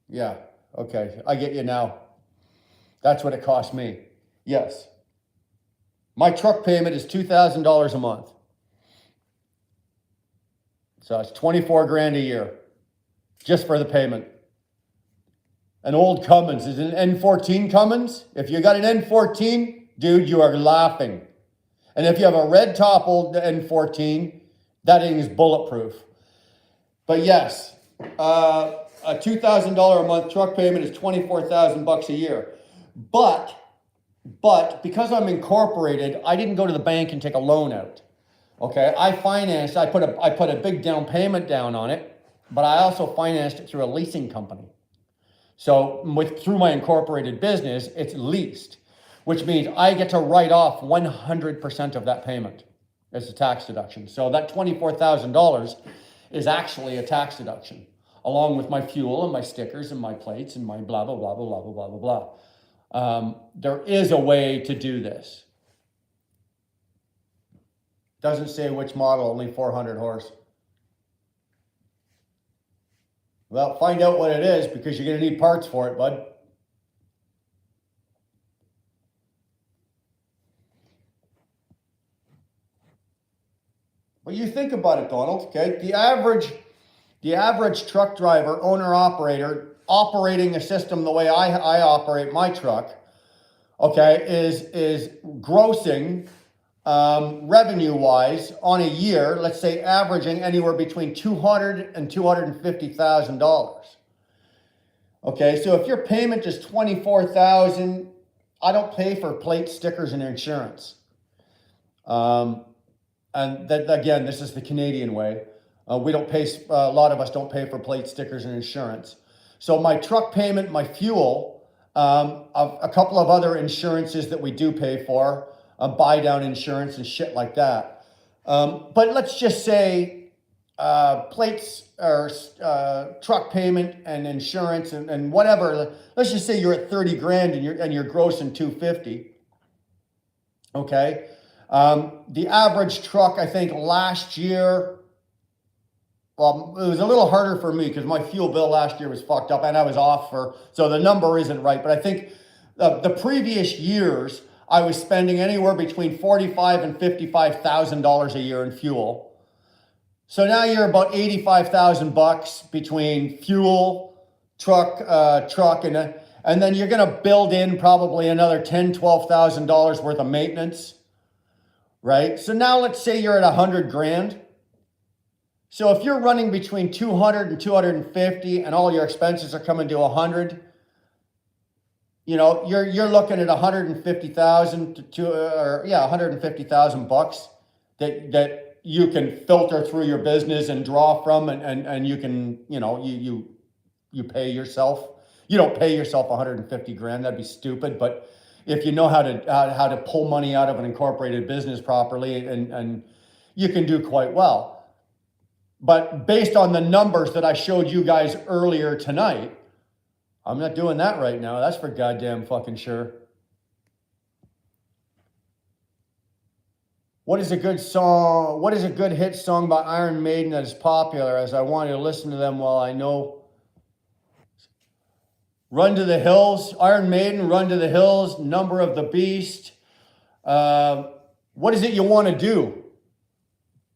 Yeah, okay, I get you now. That's what it cost me. Yes. My truck payment is $2,000 a month. So it's 24 grand a year just for the payment. An old Cummins, is it an N14 Cummins? If you got an N14, dude, you are laughing. And if you have a red top old N14, that thing is bulletproof. But yes, a $2,000 a month truck payment is $24,000 a year. But because I'm incorporated, I didn't go to the bank and take a loan out. Okay, I put a big down payment down on it, but I also financed it through a leasing company. So through my incorporated business, it's leased, which means I get to write off 100% of that payment as a tax deduction. So that $24,000 is actually a tax deduction, along with my fuel and my stickers and my plates and my blah, blah, blah, blah, blah, blah, blah, blah. There is a way to do this. Doesn't say which model, only 400 horse. Well, find out what it is because you're going to need parts for it, bud. Well, you think about it, Donald, okay? The average truck driver, owner operator, operating a system the way I operate my truck, okay, is grossing revenue-wise on a year, let's say averaging anywhere between $200,000 and $250,000. Okay, so if your payment is $24,000, I don't pay for plate stickers and insurance. And that, again, this is the Canadian way. We don't pay, a lot of us don't pay for plate stickers and insurance. So my truck payment, my fuel, a couple of other insurances that we do pay for, buy down insurance and shit like that. But let's just say plates or truck payment and insurance and whatever. Let's just say you're at 30 grand and you're grossing 250. Okay. The average truck, I think last year, well, it was a little harder for me because my fuel bill last year was fucked up and I was off so the number isn't right. But I think the previous years, I was spending anywhere between $45,000 and $55,000 a year in fuel. So now you're about $85,000 between fuel, truck, and then you're going to build in probably another $10,000, $12,000 worth of maintenance. Right? So now let's say you're at 100 grand. So if you're running between 200 and 250 and all your expenses are coming to 100, you know, you're looking at 150,000 $150,000 that you can filter through your business and draw from and you can, you know, you pay yourself. You don't pay yourself 150 grand, that'd be stupid, but if you know how to pull money out of an incorporated business properly, and you can do quite well. But based on the numbers that I showed you guys earlier tonight, I'm not doing that right now. That's for goddamn fucking sure. What is a good song? What is a good hit song by Iron Maiden that is popular, as I want to listen to them while I know? Run to the Hills, Iron Maiden, Run to the Hills, Number of the Beast. What is it you want to do?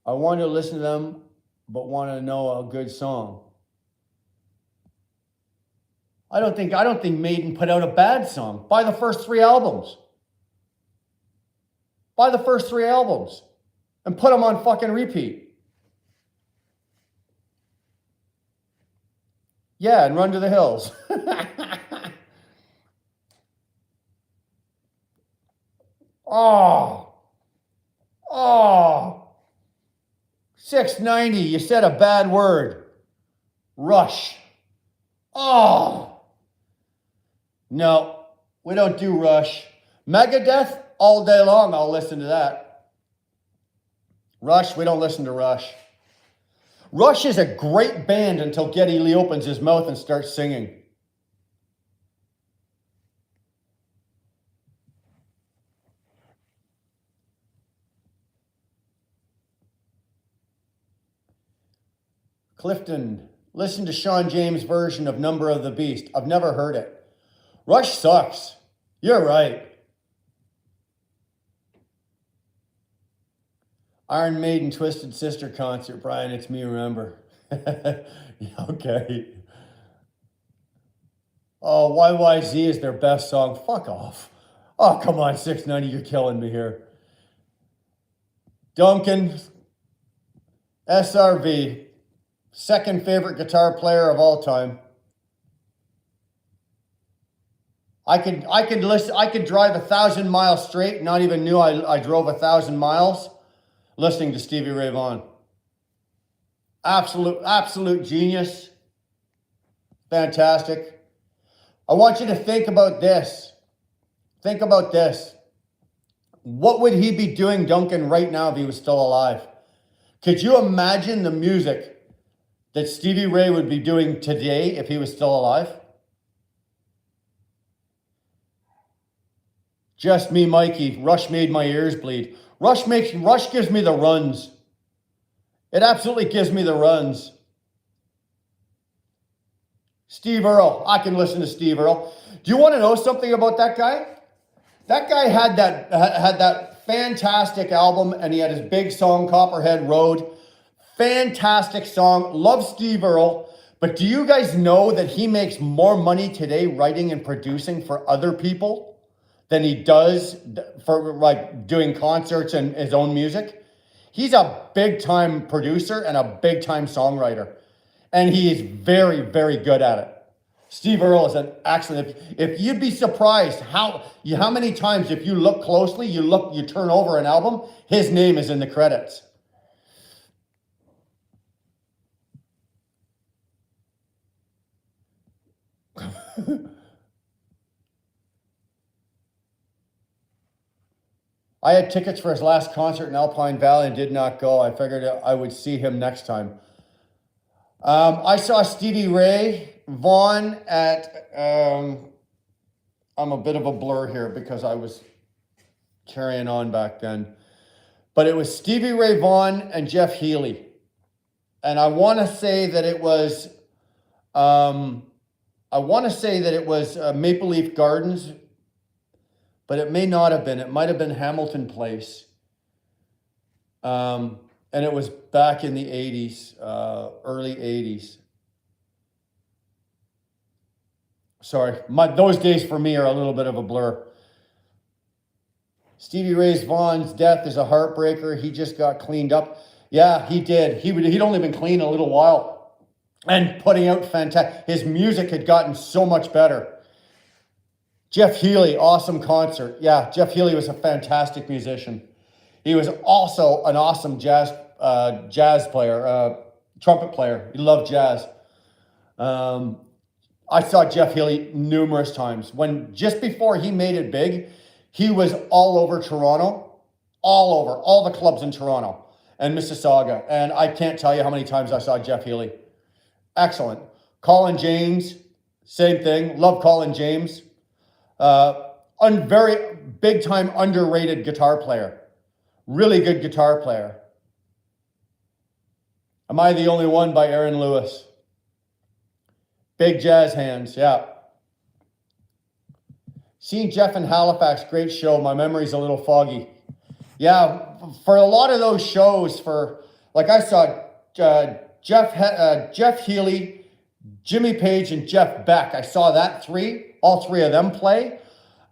I want to listen to them, but want to know a good song. I don't think Maiden put out a bad song. Buy the first 3 albums. Buy the first 3 albums and put them on fucking repeat. Yeah, and Run to the Hills. Oh, 690, you said a bad word. Rush. Oh, no, we don't do Rush. Megadeth, all day long, I'll listen to that. Rush, we don't listen to Rush. Rush is a great band until Geddy Lee opens his mouth and starts singing. Clifton, listen to Sean James' version of Number of the Beast. I've never heard it. Rush sucks. You're right. Iron Maiden Twisted Sister concert. Brian, it's me, remember. Okay. Oh, YYZ is their best song. Fuck off. Oh, come on, 690, you're killing me here. Duncan, SRV, second favorite guitar player of all time. I could drive 1,000 miles straight, not even knew I drove 1,000 miles listening to Stevie Ray Vaughan. Absolute genius. Fantastic. I want you to think about this. Think about this. What would he be doing, Duncan, right now if he was still alive? Could you imagine the music that Stevie Ray would be doing today if he was still alive? Just me, Mikey. Rush made my ears bleed. Rush gives me the runs. It absolutely gives me the runs. Steve Earle. I can listen to Steve Earle. Do you want to know something about that guy? That guy had that fantastic album, and he had his big song, Copperhead Road. Fantastic song. Love Steve Earle. But do you guys know that he makes more money today writing and producing for other people than he does for like doing concerts and his own music? He's a big time producer and a big time songwriter. And he is very, very good at it. Steve Earle is an excellent. If you'd be surprised how many times, if you look closely, you turn over an album, his name is in the credits. I had tickets for his last concert in Alpine Valley and did not go. I figured I would see him next time. I saw Stevie Ray Vaughan at, I'm a bit of a blur here because I was carrying on back then. But it was Stevie Ray Vaughan and Jeff Healey. And I want to say that it was, Maple Leaf Gardens, but it may not have been. It might have been Hamilton Place. And it was back in the 80s, early 80s. Sorry, those days for me are a little bit of a blur. Stevie Ray Vaughan's death is a heartbreaker. He just got cleaned up. Yeah, he did. He'd only been clean a little while and putting out fantastic. His music had gotten so much better. Jeff Healey, awesome concert. Yeah, Jeff Healey was a fantastic musician. He was also an awesome jazz player, trumpet player. He loved jazz. I saw Jeff Healey numerous times. Just before he made it big, he was all over Toronto, all the clubs in Toronto and Mississauga. And I can't tell you how many times I saw Jeff Healey. Excellent. Colin James, same thing. Love Colin James. Very big time underrated guitar player. Really good guitar player. Am I the Only One by Aaron Lewis? Big jazz hands, yeah. Seeing Jeff in Halifax, great show. My memory's a little foggy. Yeah, for a lot of those shows, I saw Jeff Healey, Jimmy Page, and Jeff Beck. I saw all three of them play.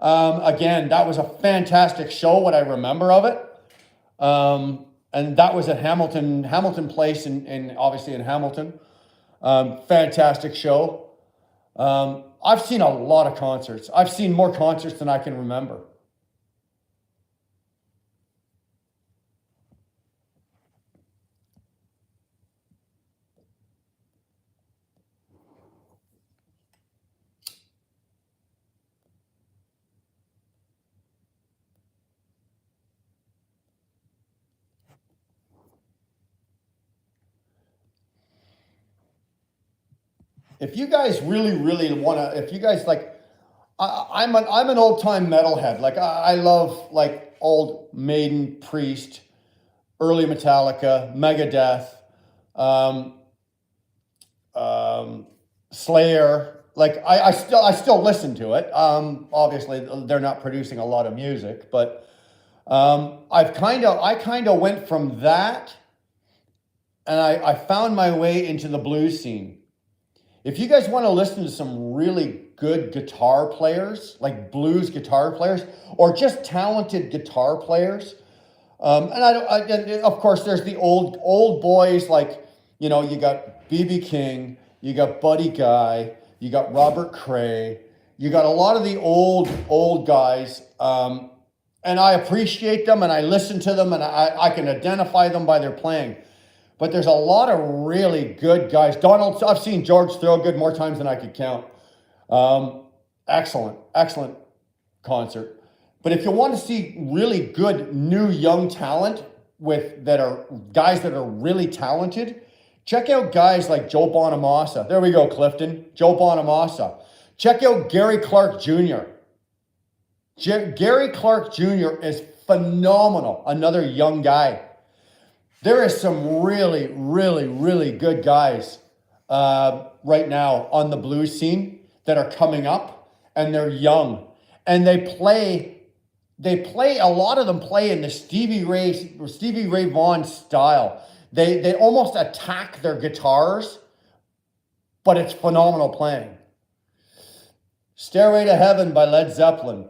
Again, that was a fantastic show, what I remember of it. And that was at Hamilton Place, obviously in Hamilton. Fantastic show. I've seen a lot of concerts. I've seen more concerts than I can remember. If you guys really, really want to, if you guys like, I'm an old time metalhead. Like I love like old Maiden, Priest, early Metallica, Megadeth, Slayer. Like I still listen to it. Obviously they're not producing a lot of music, but I kind of went from that, and I found my way into the blues scene. If you guys want to listen to some really good guitar players, like blues guitar players, or just talented guitar players, and of course there's the old boys, like, you know, you got B.B. King, you got Buddy Guy, you got Robert Cray, you got a lot of the old guys, and I appreciate them and I listen to them and I can identify them by their playing. But there's a lot of really good guys. I've seen George Thorogood more times than I could count. Excellent concert. But if you want to see really good new young talent that are guys that are really talented, check out guys like Joe Bonamassa. There we go, Clifton. Joe Bonamassa. Check out Gary Clark Jr. Gary Clark Jr. is phenomenal. Another young guy. There is some really, really, really good guys right now on the blues scene that are coming up, and they're young, and they play. A lot of them play in the Stevie Ray Vaughan style. They almost attack their guitars, but it's phenomenal playing. Stairway to Heaven by Led Zeppelin.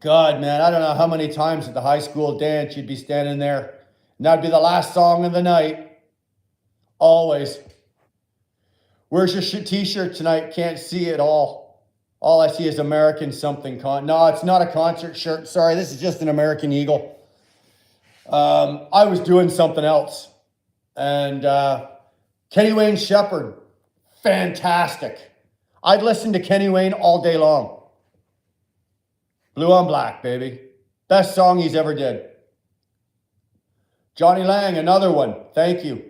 God, man, I don't know how many times at the high school dance you'd be standing there, and that'd be the last song of the night. Always. Where's your t-shirt tonight? Can't see it all. All I see is American something. No, it's not a concert shirt. Sorry, this is just an American Eagle. I was doing something else. And Kenny Wayne Shepherd, fantastic. I'd listen to Kenny Wayne all day long. Blue on Black, baby. Best song he's ever did. Johnny Lang, another one. Thank you.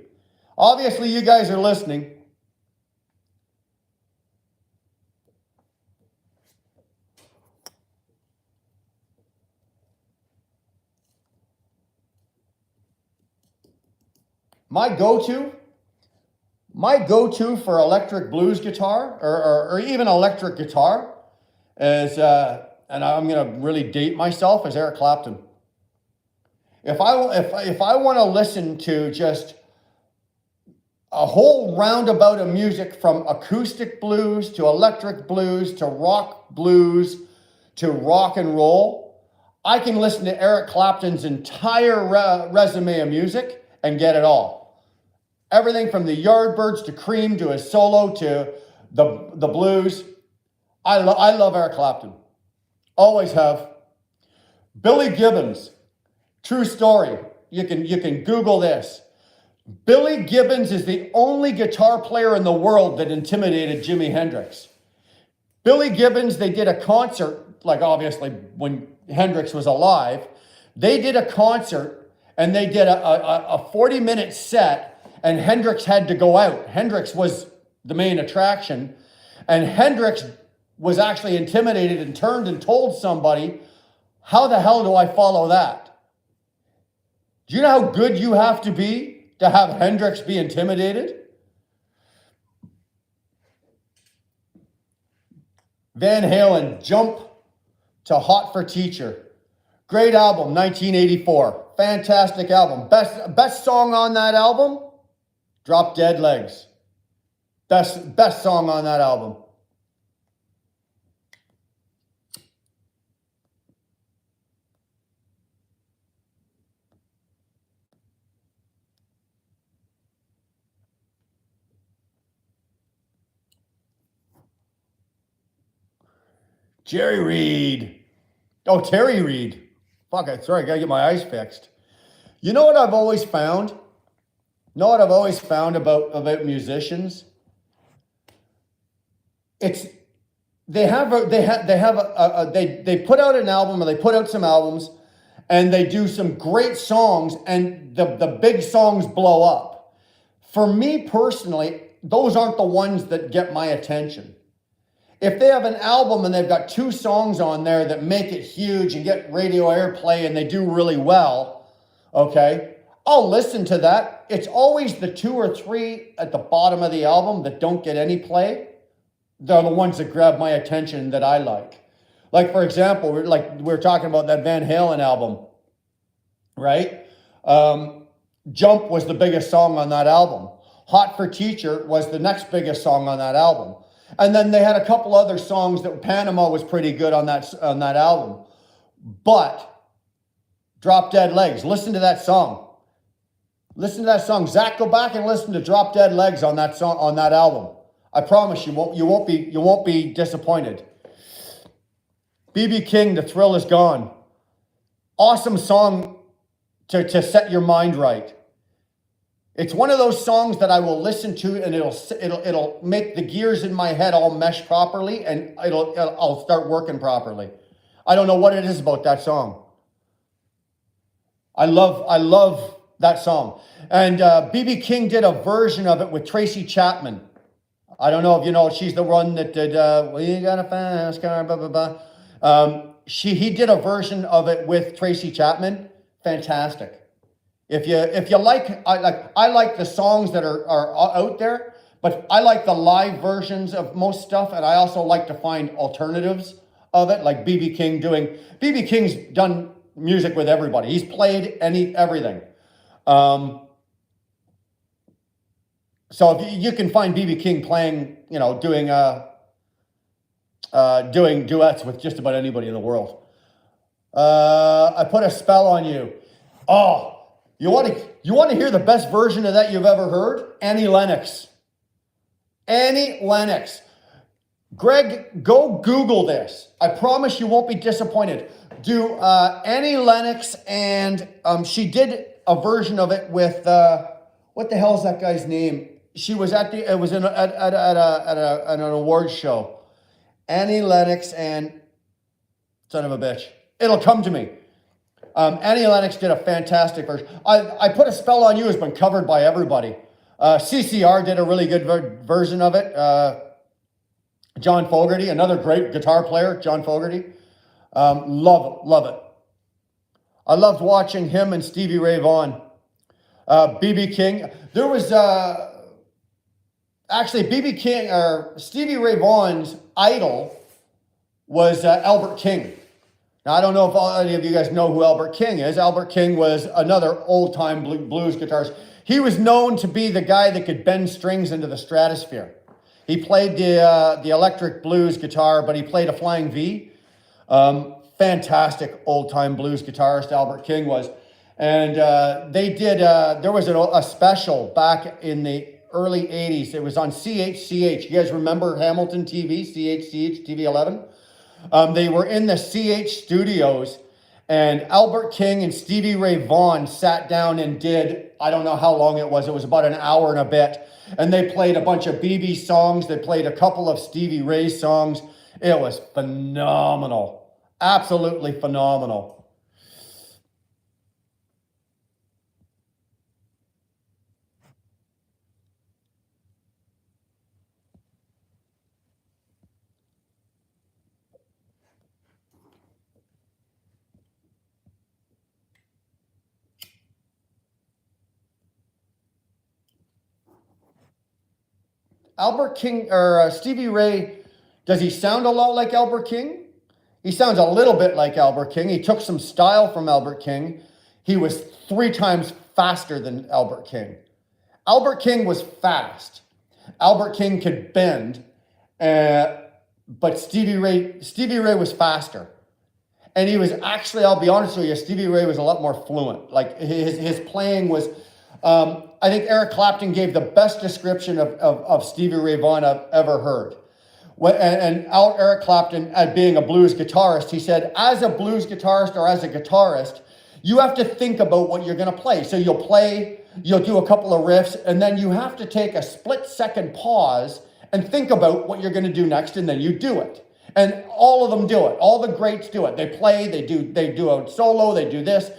Obviously, you guys are listening. My go-to for electric blues guitar or even electric guitar is, and I'm going to really date myself, is Eric Clapton. If I want to listen to just a whole roundabout of music from acoustic blues to electric blues to rock blues to rock and roll, I can listen to Eric Clapton's entire resume of music and get it all. Everything from the Yardbirds to Cream to his solo to the blues. I love Eric Clapton. Always have. Billy Gibbons. True story. You can Google this. Billy Gibbons is the only guitar player in the world that intimidated Jimi Hendrix. Billy Gibbons, they did a concert, like obviously when Hendrix was alive. They did a concert and they did a 40-minute set. And Hendrix had to go out. Hendrix was the main attraction. And Hendrix was actually intimidated and turned and told somebody, how the hell do I follow that? Do you know how good you have to be to have Hendrix be intimidated? Van Halen, Jump to Hot for Teacher. Great album, 1984. Fantastic album. Best song on that album? Drop Dead Legs. Best song on that album. Jerry Reed. Oh, Terry Reed. Fuck it. Sorry, I gotta get my eyes fixed. You know what I've always found? About musicians? It's they put out an album, or they put out some albums, and they do some great songs, and the big songs blow up. For me personally, those aren't the ones that get my attention. If they have an album and they've got 2 songs on there that make it huge and get radio airplay and they do really well, okay, I'll listen to that. It's always the 2 or 3 at the bottom of the album that don't get any play. They're the ones that grab my attention that I like. Like, for example, we're talking about that Van Halen album, right? Jump was the biggest song on that album. Hot for Teacher was the next biggest song on that album. And then they had a couple other songs that Panama was pretty good on that album. But Drop Dead Legs, listen to that song. Listen to that song. Zach, go back and listen to Drop Dead Legs on that song, on that album. I promise you won't be disappointed. B.B. King, The Thrill Is Gone. Awesome song to set your mind right. It's one of those songs that I will listen to and it'll make the gears in my head all mesh properly, and I'll start working properly. I don't know what it is about that song. I love that song. And B.B. King did a version of it with Tracy Chapman. I don't know if you know, she's the one that did, we got a fast car, blah, blah, blah. he did a version of it with Tracy Chapman. Fantastic. If you like, I like the songs that are out there, but I like the live versions of most stuff, and I also like to find alternatives of it, like BB King doing. BB King's done music with everybody. He's played everything. So if you can find BB King playing, doing duets with just about anybody in the world. I put a spell on you. Oh, you want to hear the best version of that you've ever heard? Annie Lennox. Annie Lennox. Greg, go Google this. I promise you won't be disappointed. Do Annie Lennox, and she did a version of it with what the hell is that guy's name? She was at an awards show. Annie Lennox and son of a bitch. It'll come to me. Annie Lennox did a fantastic version. I Put a Spell on You has been covered by everybody. CCR did a really good version of it. John Fogerty, another great guitar player, John Fogerty. Love it. I loved watching him and Stevie Ray Vaughan. BB King. There was actually BB King, or Stevie Ray Vaughan's idol was Albert King. Now, I don't know if any of you guys know who Albert King is. Albert King was another old-time blues guitarist. He was known to be the guy that could bend strings into the stratosphere. He played the electric blues guitar, but he played a flying V. Fantastic old-time blues guitarist, Albert King was. And they did, there was a special back in the early 80s. It was on CHCH. You guys remember Hamilton TV, CHCH, TV 11? They were in the CH studios, and Albert King and Stevie Ray Vaughan sat down and did, I don't know how long it was about an hour and a bit. And they played a bunch of BB songs. They played a couple of Stevie Ray songs. It was phenomenal. Absolutely phenomenal. Albert King, or Stevie Ray, does he sound a lot like Albert King? He sounds a little bit like Albert King. He took some style from Albert King. He was 3 times faster than Albert King. Albert King was fast. Albert King could bend, but Stevie Ray was faster. And he was actually, I'll be honest with you, Stevie Ray was a lot more fluent. Like his playing was, I think Eric Clapton gave the best description of Stevie Ray Vaughan I've ever heard. And Eric Clapton, being a blues guitarist, he said, as a blues guitarist or as a guitarist, you have to think about what you're going to play. So you'll do a couple of riffs, and then you have to take a split-second pause and think about what you're going to do next, and then you do it. And all of them do it. All the greats do it. They play, they do a solo, they do this.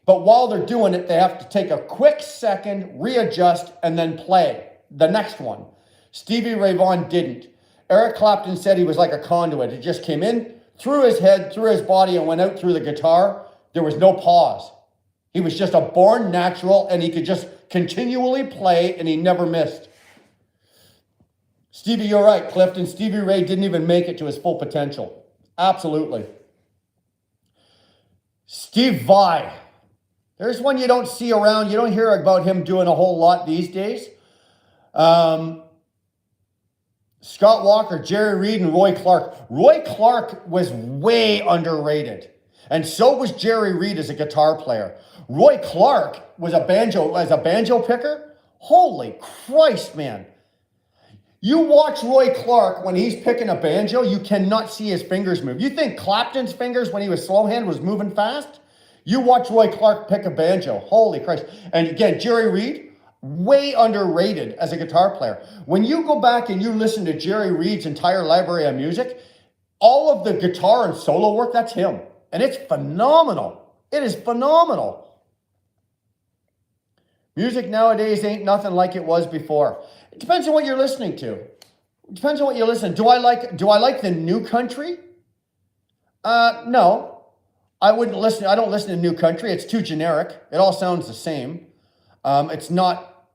But while they're doing it, they have to take a quick second, readjust, and then play the next one. Stevie Ray Vaughan didn't. Eric Clapton said he was like a conduit. It just came in, through his head, through his body, and went out through the guitar. There was no pause. He was just a born natural, and he could just continually play, and he never missed. Stevie, you're right, Clifton. Stevie Ray didn't even make it to his full potential. Absolutely. Steve Vai. There's one you don't see around. You don't hear about him doing a whole lot these days. Scott Walker, Jerry Reed, and Roy Clark. Roy Clark was way underrated. And so was Jerry Reed as a guitar player. Roy Clark was a banjo picker. Holy Christ, man. You watch Roy Clark when he's picking a banjo, you cannot see his fingers move. You think Clapton's fingers when he was slow hand was moving fast? You watch Roy Clark pick a banjo. Holy Christ. And again, Jerry Reed, way underrated as a guitar player. When you go back and you listen to Jerry Reed's entire library of music, all of the guitar and solo work, that's him. And it's phenomenal. It is phenomenal. Music nowadays ain't nothing like it was before. It depends on what you're listening to. It depends on what you listen. Do I like the new country? No, I wouldn't listen. I don't listen to new country. It's too generic. It all sounds the same. It's not,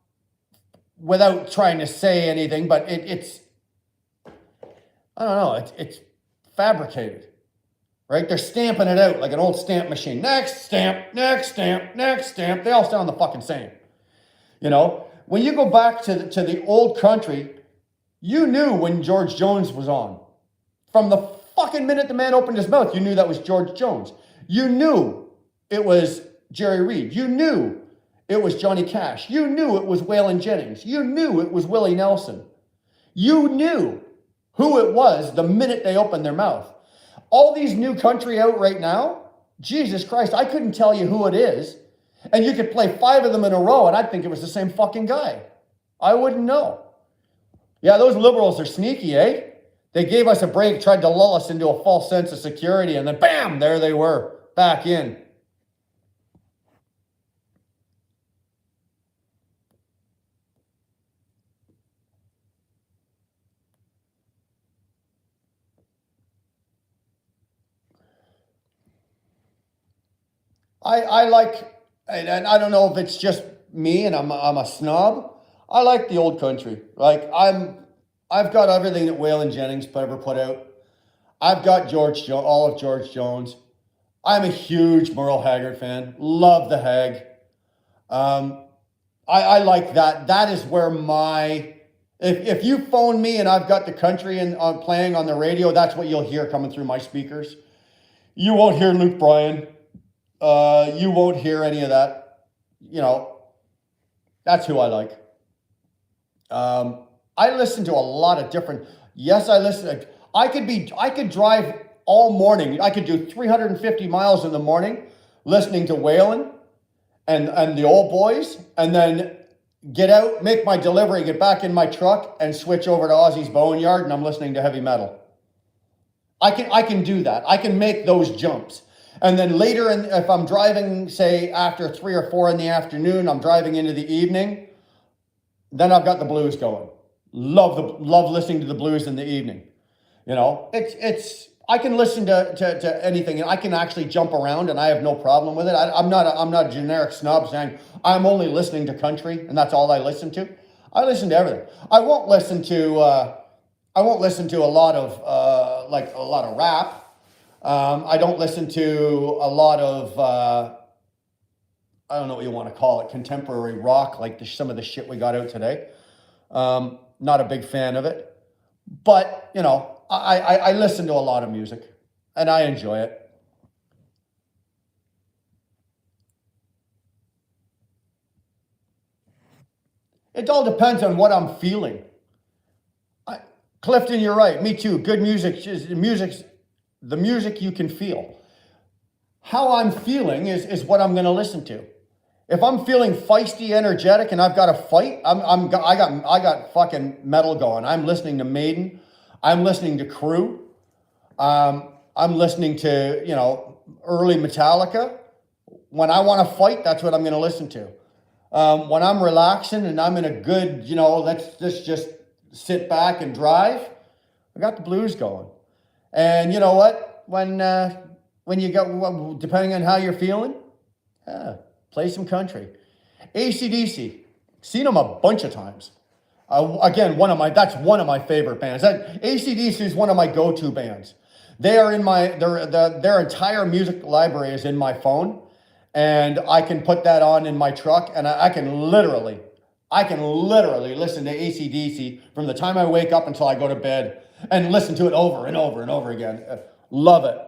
without trying to say anything, but it's, I don't know, it's fabricated, right? They're stamping it out like an old stamp machine. Next stamp, next stamp, next stamp. They all sound the fucking same. You know, when you go back to the old country, you knew when George Jones was on. From the fucking minute the man opened his mouth, you knew that was George Jones. You knew it was Jerry Reed. You knew it was Johnny Cash. You knew it was Waylon Jennings. You knew it was Willie Nelson. You knew who it was the minute they opened their mouth. All these new country out right now, Jesus Christ, I couldn't tell you who it is. And you could play 5 of them in a row and I'd think it was the same fucking guy. I wouldn't know. Yeah, those liberals are sneaky, eh? They gave us a break, tried to lull us into a false sense of security, and then bam, there they were, back in. I like, and I don't know if it's just me and I'm a snob. I like the old country. Like I've got everything that Waylon Jennings ever put out. I've got all of George Jones. I'm a huge Merle Haggard fan. Love the Hag. I like that. That is where if you phone me and I've got the country playing on the radio, that's what you'll hear coming through my speakers. You won't hear Luke Bryan. You won't hear any of that. You know, that's who I like. I listen to a lot of different. Yes, I listen. I could drive all morning. I could do 350 miles in the morning listening to Waylon and the old boys, and then get out, make my delivery, get back in my truck, and switch over to Ozzy's Boneyard, and I'm listening to heavy metal. I can do that. I can make those jumps. And then later, if I'm driving, say, after 3 or 4 in the afternoon, I'm driving into the evening, then I've got the blues going. Love listening to the blues in the evening. You know, I can listen to anything, and I can actually jump around, and I have no problem with it. I'm not a generic snob saying I'm only listening to country and that's all I listen to. I listen to everything. I won't listen to a lot of rap. I don't listen to a lot of I don't know what you want to call it, contemporary rock, like some of the shit we got out today. Not a big fan of it, but you know. I listen to a lot of music, and I enjoy it. It all depends on what I'm feeling. Clifton, you're right. Me too. Good music is the music you can feel. How I'm feeling is what I'm going to listen to. If I'm feeling feisty, energetic, and I've got to fight, I got fucking metal going. I'm listening to Maiden. I'm listening to Crew. I'm listening to, you know, early Metallica. When I want to fight, that's what I'm going to listen to. When I'm relaxing and I'm in a good, you know, let's just sit back and drive, I got the blues going. And you know what? When you got, depending on how you're feeling, play some country. AC/DC, seen them a bunch of times. Again, that's one of my favorite bands. AC/DC is one of my go-to bands. They are in their entire music library is in my phone, and I can put that on in my truck, and I can literally listen to AC/DC from the time I wake up until I go to bed, and listen to it over and over and over again. Love it.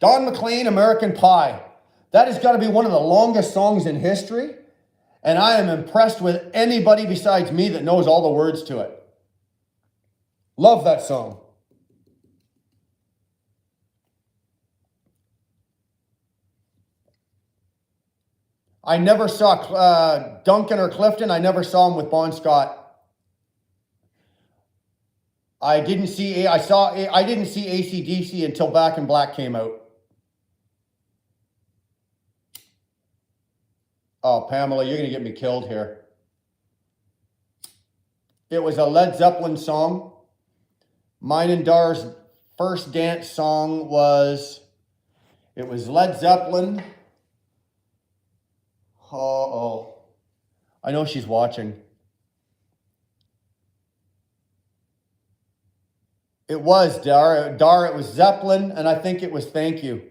Don McLean, American Pie. That has got to be one of the longest songs in history. And I am impressed with anybody besides me that knows all the words to it. Love that song. I never saw Duncan or Clifton. I never saw him with Bon Scott. I didn't see AC/DC until Back in Black came out. Oh, Pamela, you're going to get me killed here. It was a Led Zeppelin song. Mine and Dar's first dance song was, it was Led Zeppelin. Oh, I know she's watching. It was Dar, it was Zeppelin, and I think it was Thank You.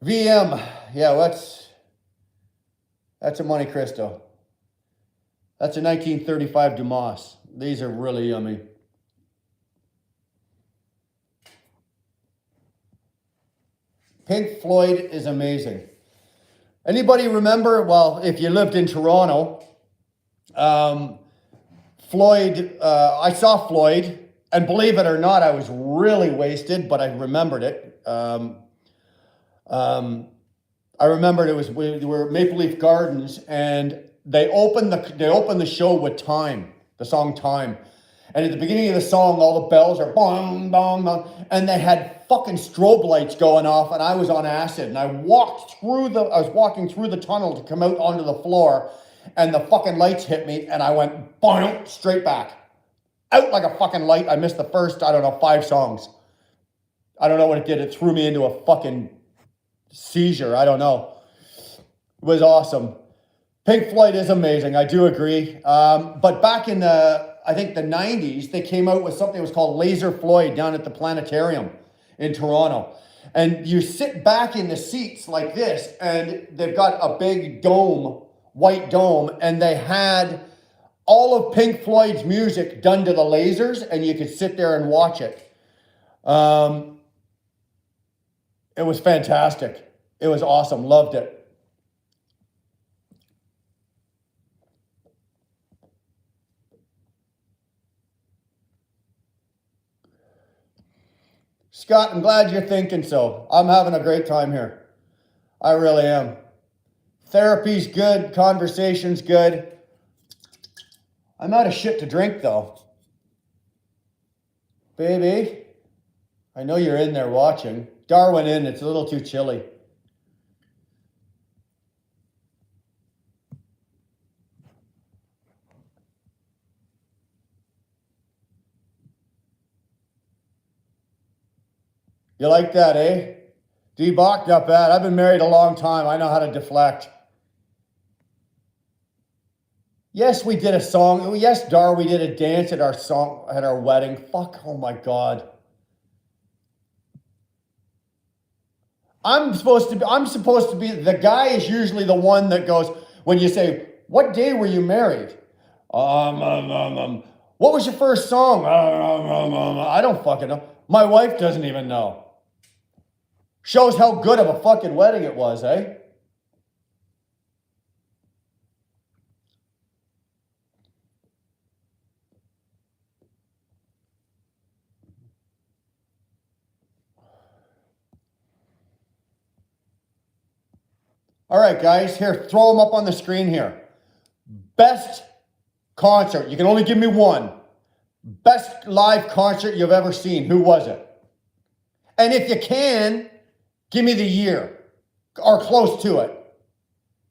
VM, yeah, that's a Monte Cristo. That's a 1935 Dumas. These are really yummy. Pink Floyd is amazing. Anybody remember, well, if you lived in Toronto, Floyd, I saw Floyd, and believe it or not, I was really wasted, but I remembered it. I remembered we were at Maple Leaf Gardens, and they opened the show with Time, the song Time. And at the beginning of the song, all the bells are bong, bong, bong, and they had fucking strobe lights going off, and I was on acid, and I was walking through the tunnel to come out onto the floor, and the fucking lights hit me, and I went boing, straight back. Out like a fucking light. I missed the first, 5 songs. I don't know what it did. It threw me into a fucking seizure. I don't know. It was awesome. Pink Floyd is amazing. I do agree. But back in I think the 90s, they came out with something that was called Laser Floyd down at the Planetarium in Toronto. And you sit back in the seats like this, and they've got a big dome, white dome, and they had all of Pink Floyd's music done to the lasers, and you could sit there and watch it. It was fantastic. It was awesome. Loved it. Scott, I'm glad you're thinking so. I'm having a great time here. I really am. Therapy's good. Conversation's good. I'm out of shit to drink, though. Baby, I know you're in there watching. Darwin in. It's a little too chilly. You like that, eh? D-Bach, not bad. I've been married a long time. I know how to deflect. Yes, we did a song. Yes, Dar, we did a dance at our wedding. Fuck, oh my God. I'm supposed to be, the guy is usually the one that goes, when you say, what day were you married? What was your first song? I don't fucking know. My wife doesn't even know. Shows how good of a fucking wedding it was, eh? All right, guys, here, throw them up on the screen here. Best concert. You can only give me one. Best live concert you've ever seen. Who was it? And if you can, give me the year or close to it.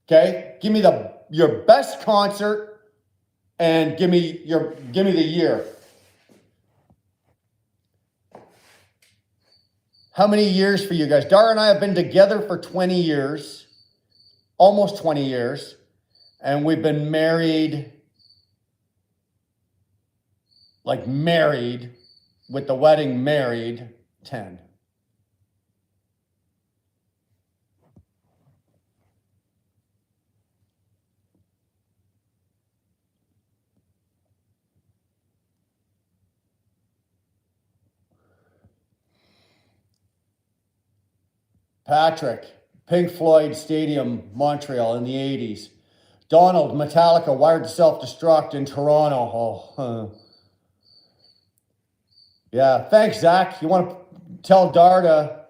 Okay? Give me your best concert and give me the year. How many years for you guys? Dara and I have been together for 20 years. Almost 20 years. And we've been married, with the wedding married, 10. Patrick, Pink Floyd Stadium, Montreal in the 80s. Donald, Metallica, Wired to Self-Destruct in Toronto. Oh, yeah, thanks, Zach. You want to tell Dar to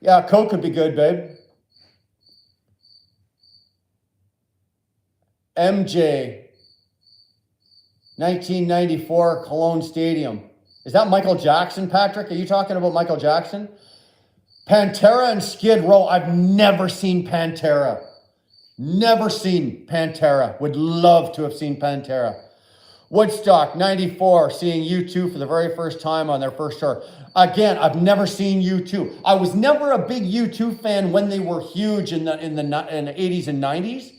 Yeah, Coke could be good, babe. MJ, 1994 Cologne Stadium. Is that Michael Jackson, Patrick? Are you talking about Michael Jackson? Pantera and Skid Row. I've never seen Pantera. Never seen Pantera. Would love to have seen Pantera. Woodstock, 94, seeing U2 for the very first time on their first tour. Again, I've never seen U2. I was never a big U2 fan when they were huge in the 80s and 90s.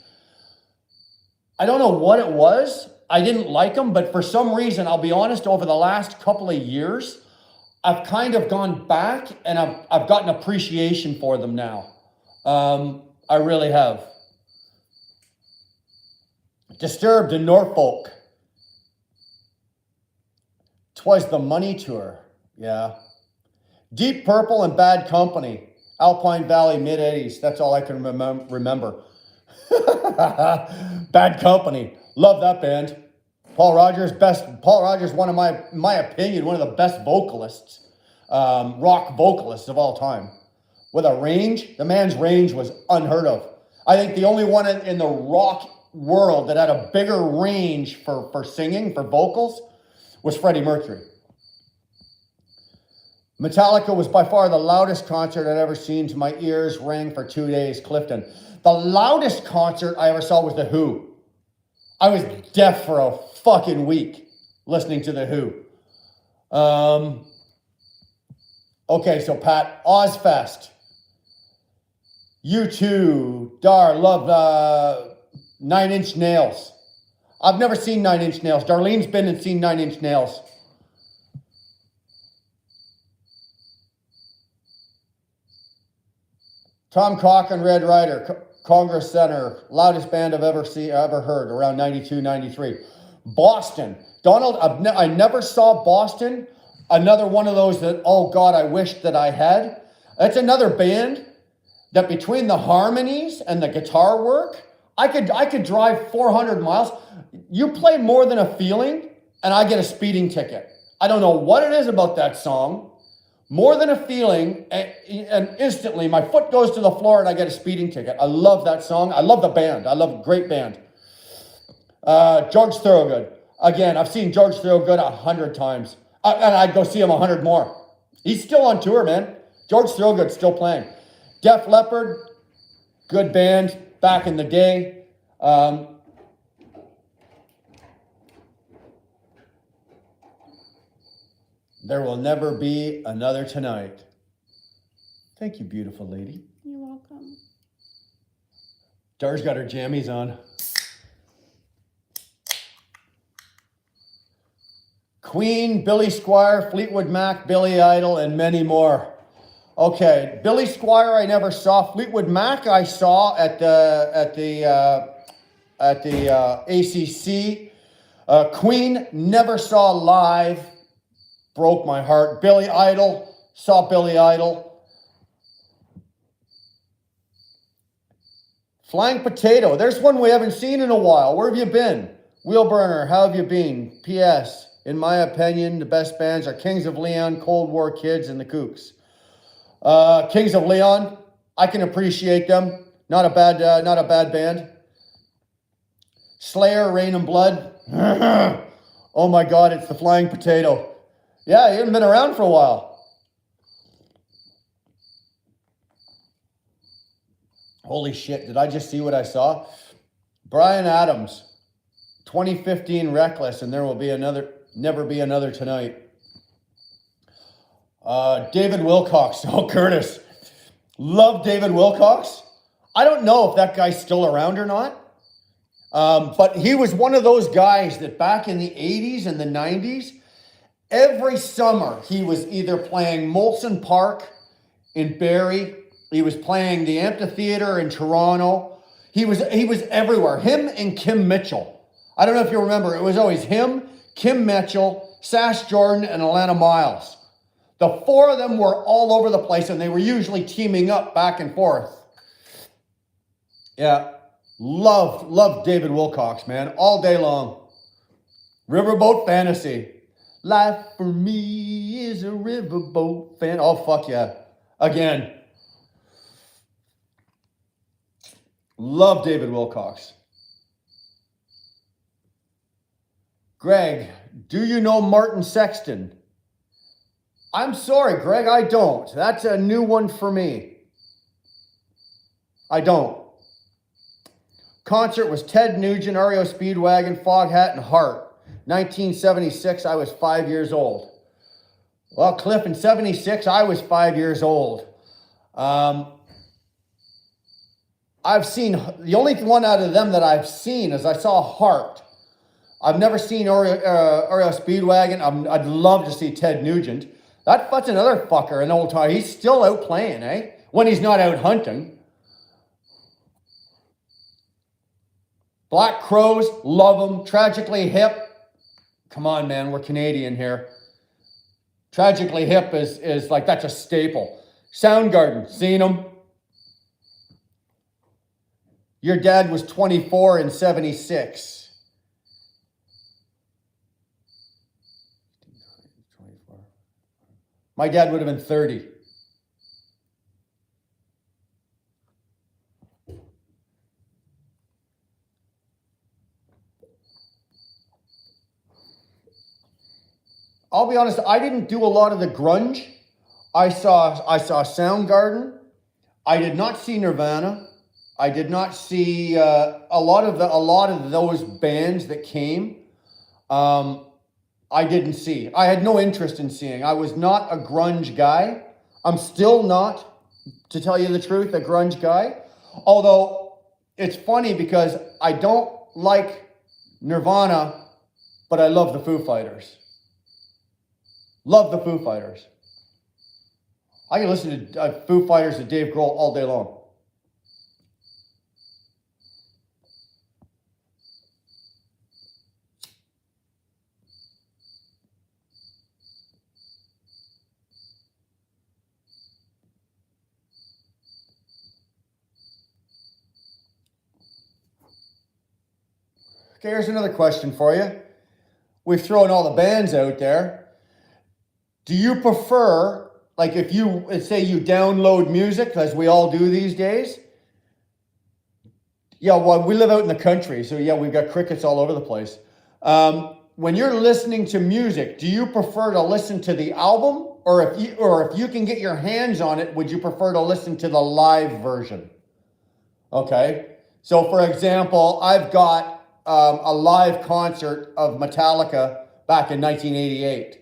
I don't know what it was. I didn't like them, but for some reason, I'll be honest, over the last couple of years, I've kind of gone back and I've gotten appreciation for them now. I really have. Disturbed in Norfolk. 'Twas the Money Tour. Yeah. Deep Purple and Bad Company. Alpine Valley, mid-80s. That's all I can remember. Bad Company. Love that band. Paul Rogers, one of my opinion, one of the best vocalists, rock vocalists of all time. With a range, the man's range was unheard of. I think the only one in the rock world that had a bigger range for singing, for vocals, was Freddie Mercury. Metallica was by far the loudest concert I'd ever seen. To my ears rang for 2 days. Clifton. The loudest concert I ever saw was The Who. I was deaf for a fucking week listening to The Who. Okay, so Pat, Ozfest. U2, Dar, love 9 Inch Nails. I've never seen 9 Inch Nails. Darlene's been and seen 9 Inch Nails. Tom Cochrane, Red Rider, Congress Center, loudest band I've ever heard, around 92, 93. Boston. Donald, I never saw Boston. Another one of those that, oh God, I wish that I had. That's another band that between the harmonies and the guitar work, I could drive 400 miles. You play More Than a Feeling, and I get a speeding ticket. I don't know what it is about that song. More Than a Feeling, and instantly my foot goes to the floor and I get a speeding ticket. I love that song. I love the band. I love a great band. George Thorogood. Again, I've seen George Thorogood 100 times. And I'd go see him 100 more. He's still on tour, man. George Thorogood's still playing. Def Leppard, good band back in the day. There Will Never Be Another Tonight. Thank you, beautiful lady. You're welcome. Dar's got her jammies on. Queen, Billy Squier, Fleetwood Mac, Billy Idol, and many more. Okay, Billy Squier I never saw. Fleetwood Mac I saw at the ACC. Queen never saw live. Broke my heart. Billy Idol, saw Billy Idol. Flying Potato, there's one we haven't seen in a while. Where have you been? Wheelburner, how have you been? P.S. In my opinion, the best bands are Kings of Leon, Cold War Kids, and the Kooks. Kings of Leon, I can appreciate them. Not a bad band. Slayer, Rain and Blood. Oh my God, it's the Flying Potato. Yeah, he hasn't been around for a while. Holy shit, did I just see what I saw? Bryan Adams, 2015 Reckless, and there will be never be another tonight. David Wilcox, oh Curtis. Love David Wilcox. I don't know if that guy's still around or not. But he was one of those guys that back in the 80s and the 90s, every summer, he was either playing Molson Park in Barrie. He was playing the Amphitheater in Toronto. He was everywhere. Him and Kim Mitchell. I don't know if you remember. It was always him, Kim Mitchell, Sash Jordan, and Alana Miles. The four of them were all over the place, and they were usually teaming up back and forth. Yeah. Love David Wilcox, man. All day long. Riverboat Fantasy. Life for me is a riverboat fan. Oh, fuck yeah. Again, Love David Wilcox. Greg, do you know Martin Sexton? I'm sorry, Greg, I don't. That's a new one for me. I don't. Concert was Ted Nugent, REO Speedwagon, Foghat, and Heart. 1976, I was 5 years old. Well, Cliff, in 76, I was 5 years old. I've seen, the only one out of them that I've seen is I saw Heart. I've never seen REO Speedwagon. I'd love to see Ted Nugent. That's another fucker, an old time. He's still out playing, eh? When he's not out hunting. Black Crows, love them. Tragically Hip. Come on, man, we're Canadian here. Tragically Hip is like, that's a staple. Soundgarden, seen them. Your dad was 24 in 76. My dad would have been 30. I'll be honest, I didn't do a lot of the grunge. I saw Soundgarden. I did not see Nirvana. I did not see a lot of those bands that came. I didn't see. I had no interest in seeing. I was not a grunge guy. I'm still not, to tell you the truth, a grunge guy. Although it's funny because I don't like Nirvana, but I love the Foo Fighters. Love the Foo Fighters. I can listen to Foo Fighters and Dave Grohl all day long. Okay, here's another question for you. We've thrown all the bands out there. Do you prefer, like if you, say you download music, as we all do these days? Yeah, well, we live out in the country, so yeah, we've got crickets all over the place. When you're listening to music, do you prefer to listen to the album? Or if you can get your hands on it, would you prefer to listen to the live version? Okay, so for example, I've got a live concert of Metallica back in 1988.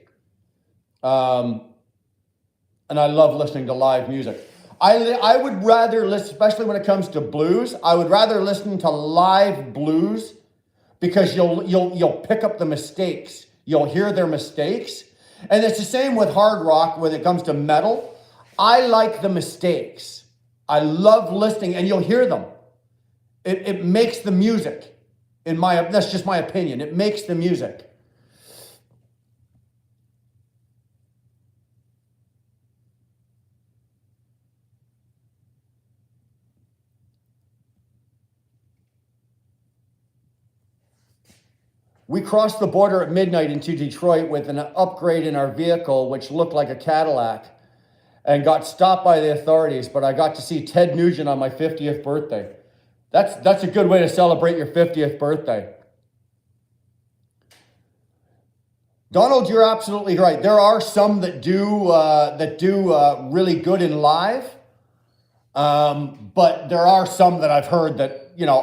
And I love listening to live music. I would rather listen, especially when it comes to blues, I would rather listen to live blues because you'll pick up the mistakes. You'll hear their mistakes. And it's the same with hard rock when it comes to metal. I like the mistakes. I love listening, and you'll hear them. It makes the music. That's just my opinion. It makes the music. We crossed the border at midnight into Detroit with an upgrade in our vehicle, which looked like a Cadillac, and got stopped by the authorities, but I got to see Ted Nugent on my 50th birthday. That's a good way to celebrate your 50th birthday. Donald, you're absolutely right. There are some that do really good in live, but there are some that I've heard that, you know,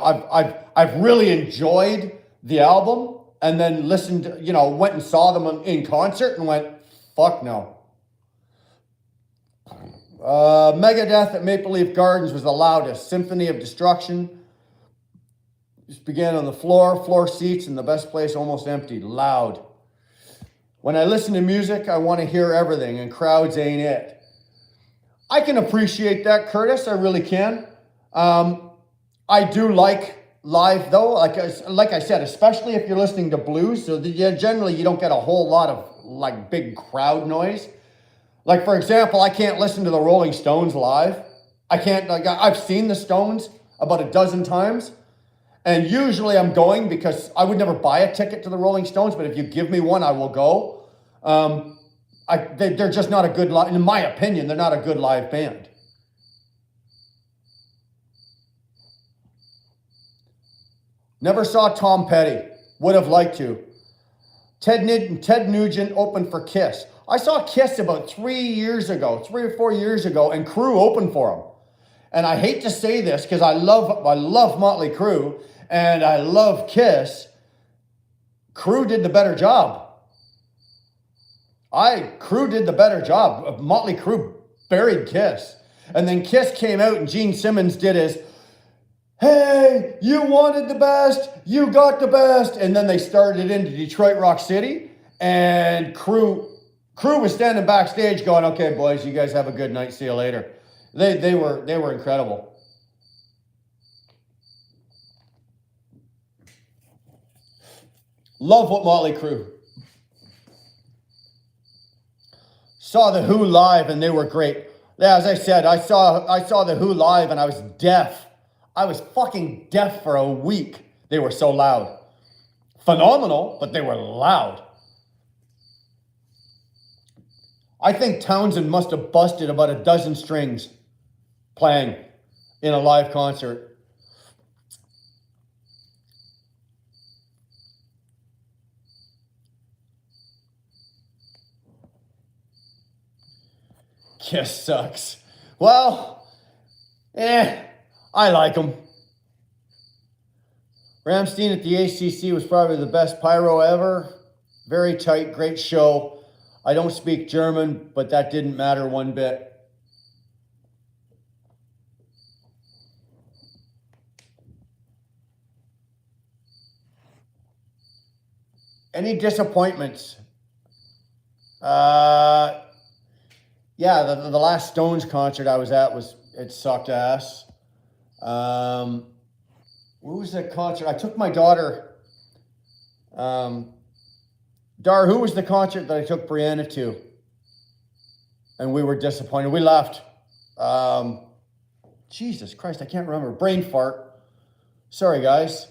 I've really enjoyed the album, and then listened, you know, went and saw them in concert and went, fuck no. Megadeth at Maple Leaf Gardens was the loudest. Symphony of Destruction just began on the floor seats, and the best place almost empty, loud. When I listen to music, I want to hear everything, and crowds ain't it. I can appreciate that, Curtis, I really can. I do like live though, like I said, especially if you're listening to blues, so generally you don't get a whole lot of like big crowd noise. Like for example, I can't listen to the Rolling Stones live. I can't, like I've seen the Stones about a dozen times, and usually I'm going because I would never buy a ticket to the Rolling Stones, but if you give me one, I will go. They're just not a good, in my opinion, they're not a good live band. Never saw Tom Petty. Would have liked to. Ted Nugent opened for Kiss. I saw Kiss about 3 or 4 years ago, and Crew opened for him. And I hate to say this because I love Motley Crue and I love Kiss. Crew did the better job. Crew did the better job. Motley Crue buried Kiss. And then Kiss came out and Gene Simmons did his, hey, you wanted the best, you got the best. And then they started into Detroit Rock City, and Crew was standing backstage going, okay, boys, you guys have a good night. See you later. They were incredible. Love what Motley Crue. Saw the Who live and they were great. Yeah, as I said, I saw the Who live and I was deaf. I was fucking deaf for a week. They were so loud. Phenomenal, but they were loud. I think Townsend must have busted about a dozen strings playing in a live concert. Kiss sucks. Well, I like them. Rammstein at the ACC was probably the best pyro ever. Very tight, great show. I don't speak German, but that didn't matter one bit. Any disappointments? Yeah, the last Stones concert I was at it sucked ass. What was that concert? I took my daughter. Dar, who was the concert that I took Brianna to? And we were disappointed. We left. Jesus Christ, I can't remember. Brain fart. Sorry, guys.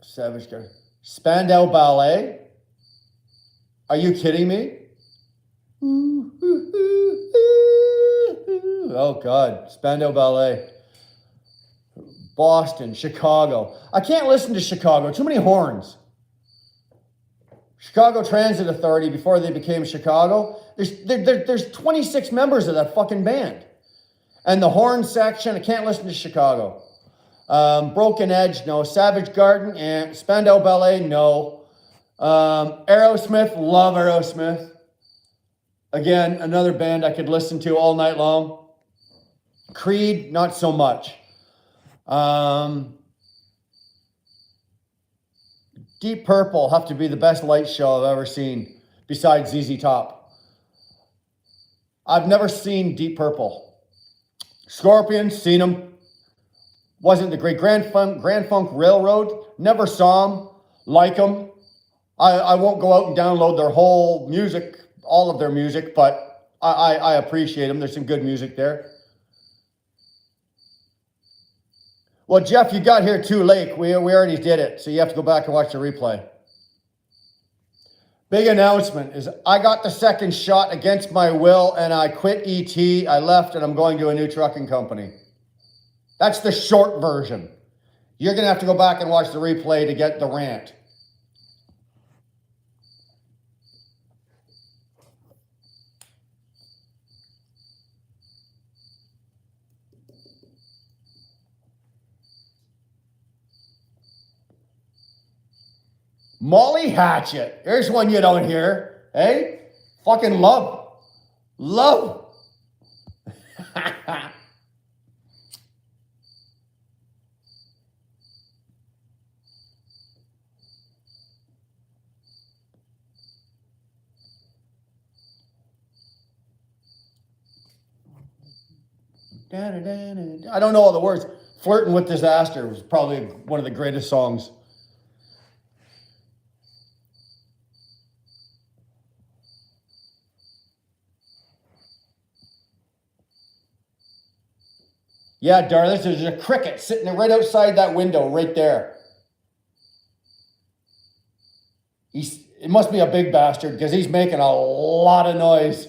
Savage guy. Spandau Ballet? Are you kidding me? Oh, God. Spandau Ballet. Boston, Chicago. I can't listen to Chicago. Too many horns. Chicago Transit Authority, before they became Chicago, there's 26 members of that fucking band. And the horn section, I can't listen to Chicago. Broken Edge, no. Savage Garden, and Spandau Ballet, no. Aerosmith, love Aerosmith. Again, another band I could listen to all night long. Creed, not so much. Deep Purple have to be the best light show I've ever seen, besides ZZ Top. I've never seen Deep Purple. Scorpions, seen them. Wasn't the great Grand Funk Railroad. Never saw them. Like them. I won't go out and download their whole music, all of their music, but I appreciate them. There's some good music there. Well, Jeff, you got here too late. We already did it, so you have to go back and watch the replay. Big announcement is I got the second shot against my will, and I quit ET. I left, and I'm going to a new trucking company. That's the short version. You're going to have to go back and watch the replay to get the rant. Molly Hatchet. Here's one you don't hear. Hey? Fucking love. Love. I don't know all the words. Flirting with Disaster was probably one of the greatest songs. Yeah, darling, there's a cricket sitting right outside that window right there. It must be a big bastard because he's making a lot of noise.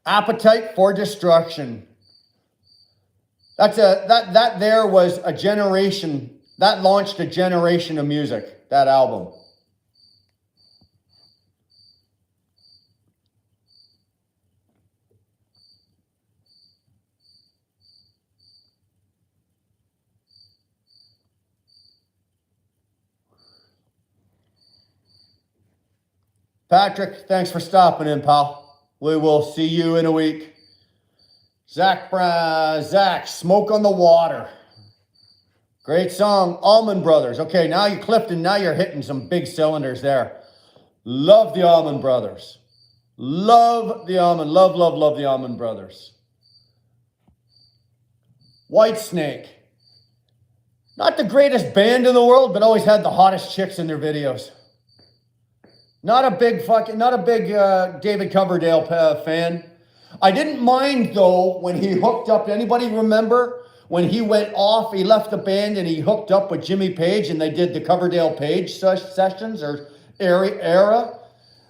Appetite for Destruction. That there was a generation, that launched a generation of music, that album. Patrick, thanks for stopping in, pal. We will see you in a week. Zach, Smoke on the Water. Great song. Allman Brothers. Okay, now you Clifton, now you're hitting some big cylinders there. Love the Allman Brothers. Love the Allman, love the Allman Brothers. Whitesnake. Not the greatest band in the world, but always had the hottest chicks in their videos. Not a big David Coverdale fan. I didn't mind though when he hooked up. Anybody remember when he went off? He left the band and he hooked up with Jimmy Page and they did the Coverdale Page sessions or era.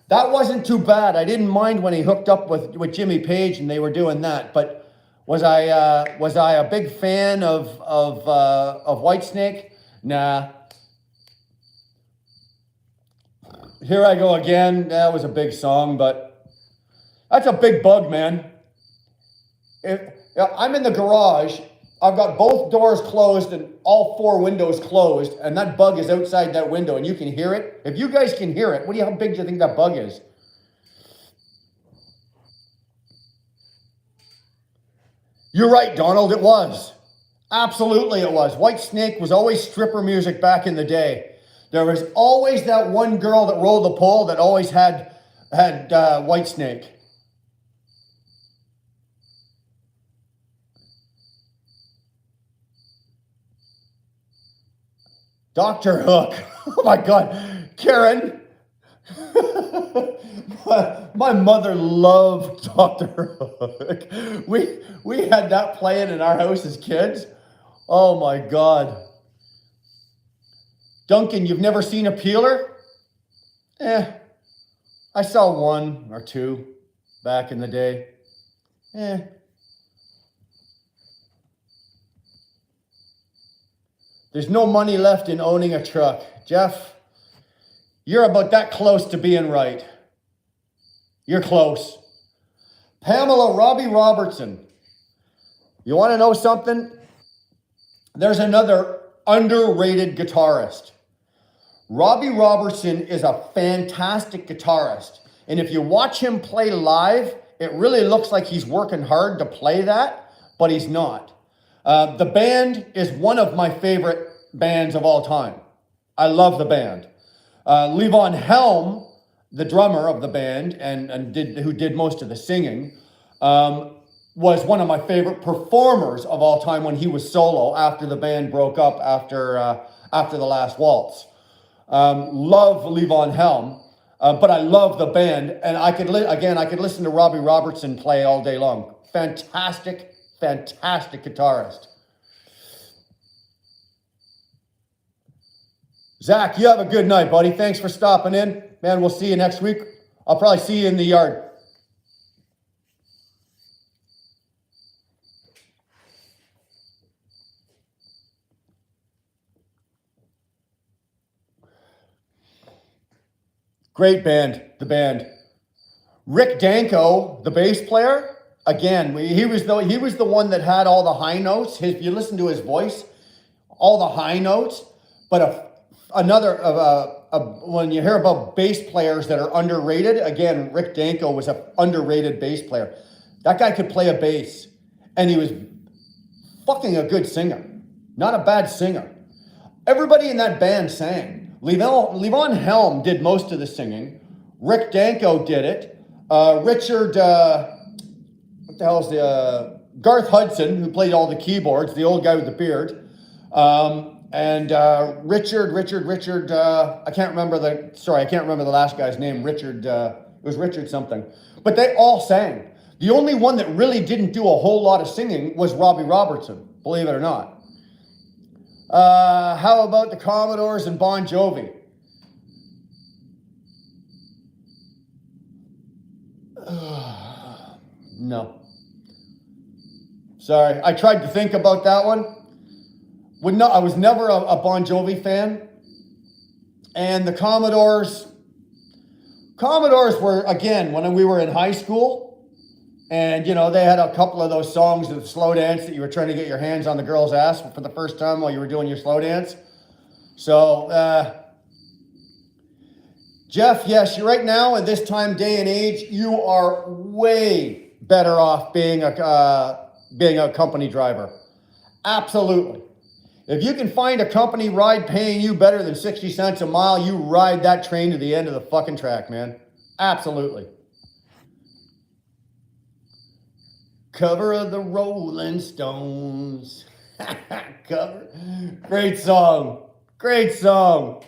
That wasn't too bad. I didn't mind when he hooked up with Jimmy Page and they were doing that. But was I a big fan of Whitesnake? Nah. Here I Go Again. That was a big song, but that's a big bug, man. I'm in the garage. I've got both doors closed and all 4 windows closed, and that bug is outside that window, and you can hear it. If you guys can hear it, how big do you think that bug is? You're right, Donald, it was. Absolutely it was. Whitesnake was always stripper music back in the day. There was always that one girl that rolled the pole that always had Whitesnake. Dr. Hook. Oh my God. Karen. My mother loved Dr. Hook. We had that playing in our house as kids. Oh my God. Duncan, you've never seen a peeler? I saw 1 or 2 back in the day. There's no money left in owning a truck. Jeff, you're about that close to being right. You're close. Pamela Robbie Robertson. You want to know something? There's another underrated guitarist. Robbie Robertson is a fantastic guitarist. And if you watch him play live, it really looks like he's working hard to play that, but he's not. The band is one of my favorite bands of all time. I love the band. Levon Helm, the drummer of the band who did most of the singing, was one of my favorite performers of all time when he was solo after the band broke up after the last waltz. Love Levon Helm, but I love the band, and I could listen to Robbie Robertson play all day long. Fantastic guitarist. Zach, you have a good night, buddy. Thanks for stopping in. Man, we'll see you next week. I'll probably see you in the yard. Great band, the band. Rick Danko, the bass player, again, he was the one that had all the high notes. If you listen to his voice, all the high notes. But when you hear about bass players that are underrated, again, Rick Danko was an underrated bass player. That guy could play a bass, and he was fucking a good singer. Not a bad singer. Everybody in that band sang. Levon Helm did most of the singing. Rick Danko did it. Richard, Garth Hudson, who played all the keyboards, the old guy with the beard. And Richard, I can't remember the last guy's name. Richard, it was Richard something. But they all sang. The only one that really didn't do a whole lot of singing was Robbie Robertson, believe it or not. How about the Commodores and Bon Jovi? No. Sorry. I tried to think about that one. I was never a Bon Jovi fan. And the Commodores were, again, when we were in high school, and, you know, they had a couple of those songs of slow dance that you were trying to get your hands on the girl's ass for the first time while you were doing your slow dance. So, Jeff, yes, right now at this time, day and age, you are way better off being a company driver. Absolutely. If you can find a company ride paying you better than 60 cents a mile, you ride that train to the end of the fucking track, man. Absolutely. Cover of the Rolling Stones. Cover. Great song. Great song.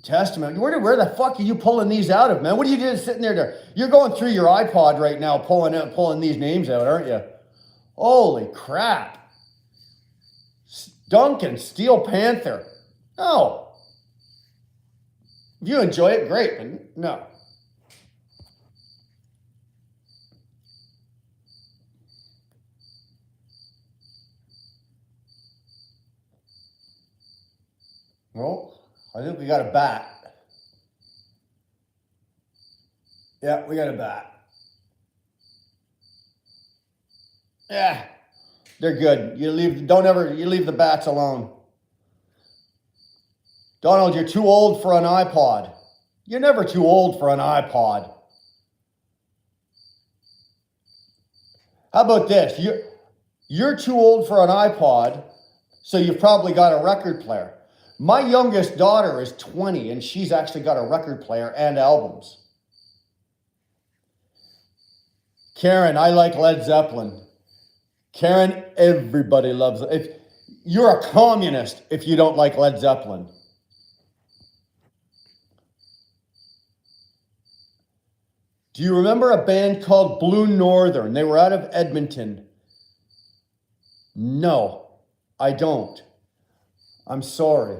Testament. Where the fuck are you pulling these out of, man? What are you doing sitting there? You're going through your iPod right now, pulling these names out, aren't you? Holy crap. Duncan, Steel Panther. No. If you enjoy it, great, but no. Well, I think we got a bat. Yeah, we got a bat. Yeah, they're good. You leave the bats alone. Donald, you're too old for an iPod. You're never too old for an iPod. How about this? You're too old for an iPod, so you've probably got a record player. My youngest daughter is 20, and she's actually got a record player and albums. Karen, I like Led Zeppelin. Karen, everybody loves it. You're a communist if you don't like Led Zeppelin. Do you remember a band called Blue Northern? They were out of Edmonton. No, I don't. I'm sorry.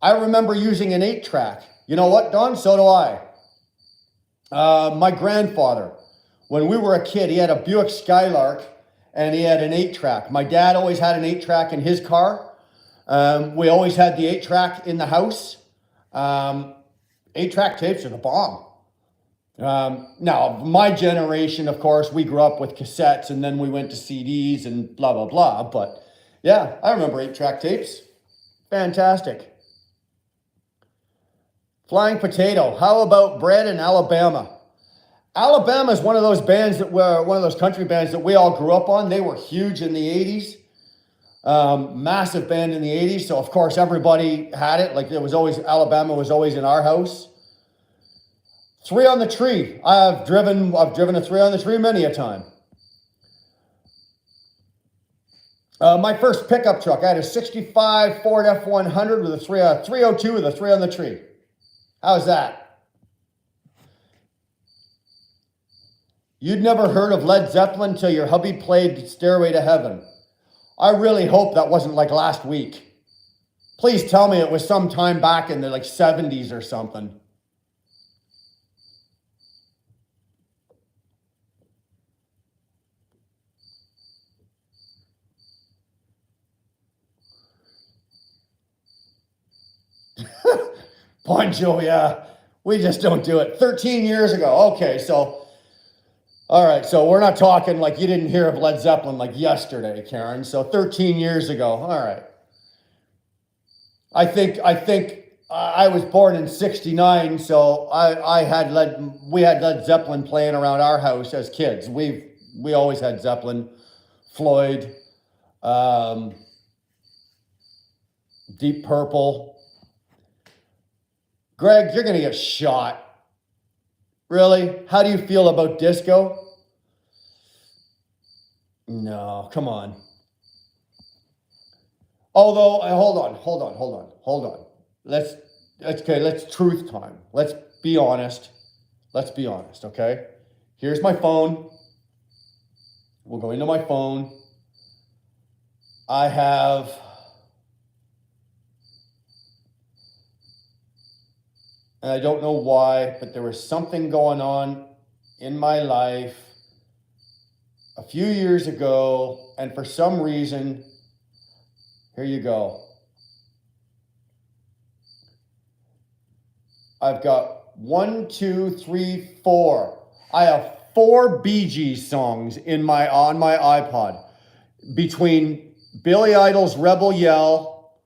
I remember using an 8-track. You know what, Don? So do I. My grandfather, when we were a kid, he had a Buick Skylark and he had an 8-track. My dad always had an 8-track in his car. We always had the 8-track in the house. 8-track tapes are the bomb. Now, my generation, of course, we grew up with cassettes and then we went to CDs and blah, blah, blah. But yeah, I remember 8-track tapes. Fantastic. Flying Potato. How about Bread in Alabama? Alabama is one of those country bands that we all grew up on. They were huge in the 80s. Massive band in the 80s. So of course everybody had it. Like Alabama was always in our house. 3 on the Tree. I've driven a 3 on the Tree many a time. My first pickup truck, I had a 65 Ford F100 with a 302 with a 3 on the Tree. How's that? You'd never heard of Led Zeppelin till your hubby played Stairway to Heaven. I really hope that wasn't like last week. Please tell me it was sometime back in the 70s or something. Bon Jovi, yeah. We just don't do it. 13 years ago. Okay, so, all right, so we're not talking like you didn't hear of Led Zeppelin like yesterday, Karen. So 13 years ago. All right. I think I was born in 69, so we had Led Zeppelin playing around our house as kids. We always had Zeppelin, Floyd, Deep Purple. Greg, you're going to get shot. Really? How do you feel about disco? No, come on. Although, hold on. Let's truth time. Let's be honest, okay? Here's my phone. We'll go into my phone. I have And I don't know why, but there was something going on in my life a few years ago, and for some reason, here you go. I've got 1, 2, 3, 4. I have 4 Bee Gees songs on my iPod. Between Billy Idol's Rebel Yell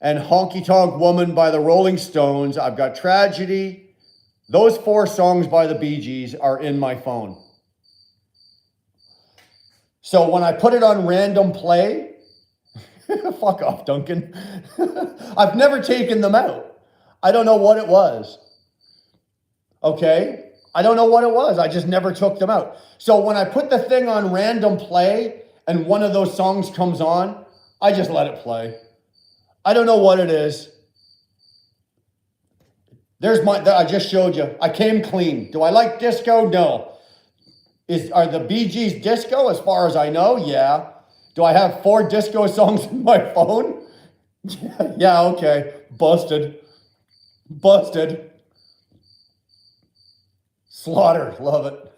and Honky Tonk Woman by the Rolling Stones, I've got Tragedy. Those 4 songs by the Bee Gees are in my phone. So when I put it on random play, fuck off, Duncan. I've never taken them out. I don't know what it was. Okay? I don't know what it was. I just never took them out. So when I put the thing on random play and one of those songs comes on, I just let it play. I don't know what it is. I just showed you. I came clean. Do I like disco? No. Are the Bee Gees disco as far as I know? Yeah. Do I have 4 disco songs in my phone? Yeah, okay. Busted. Slaughter, love it.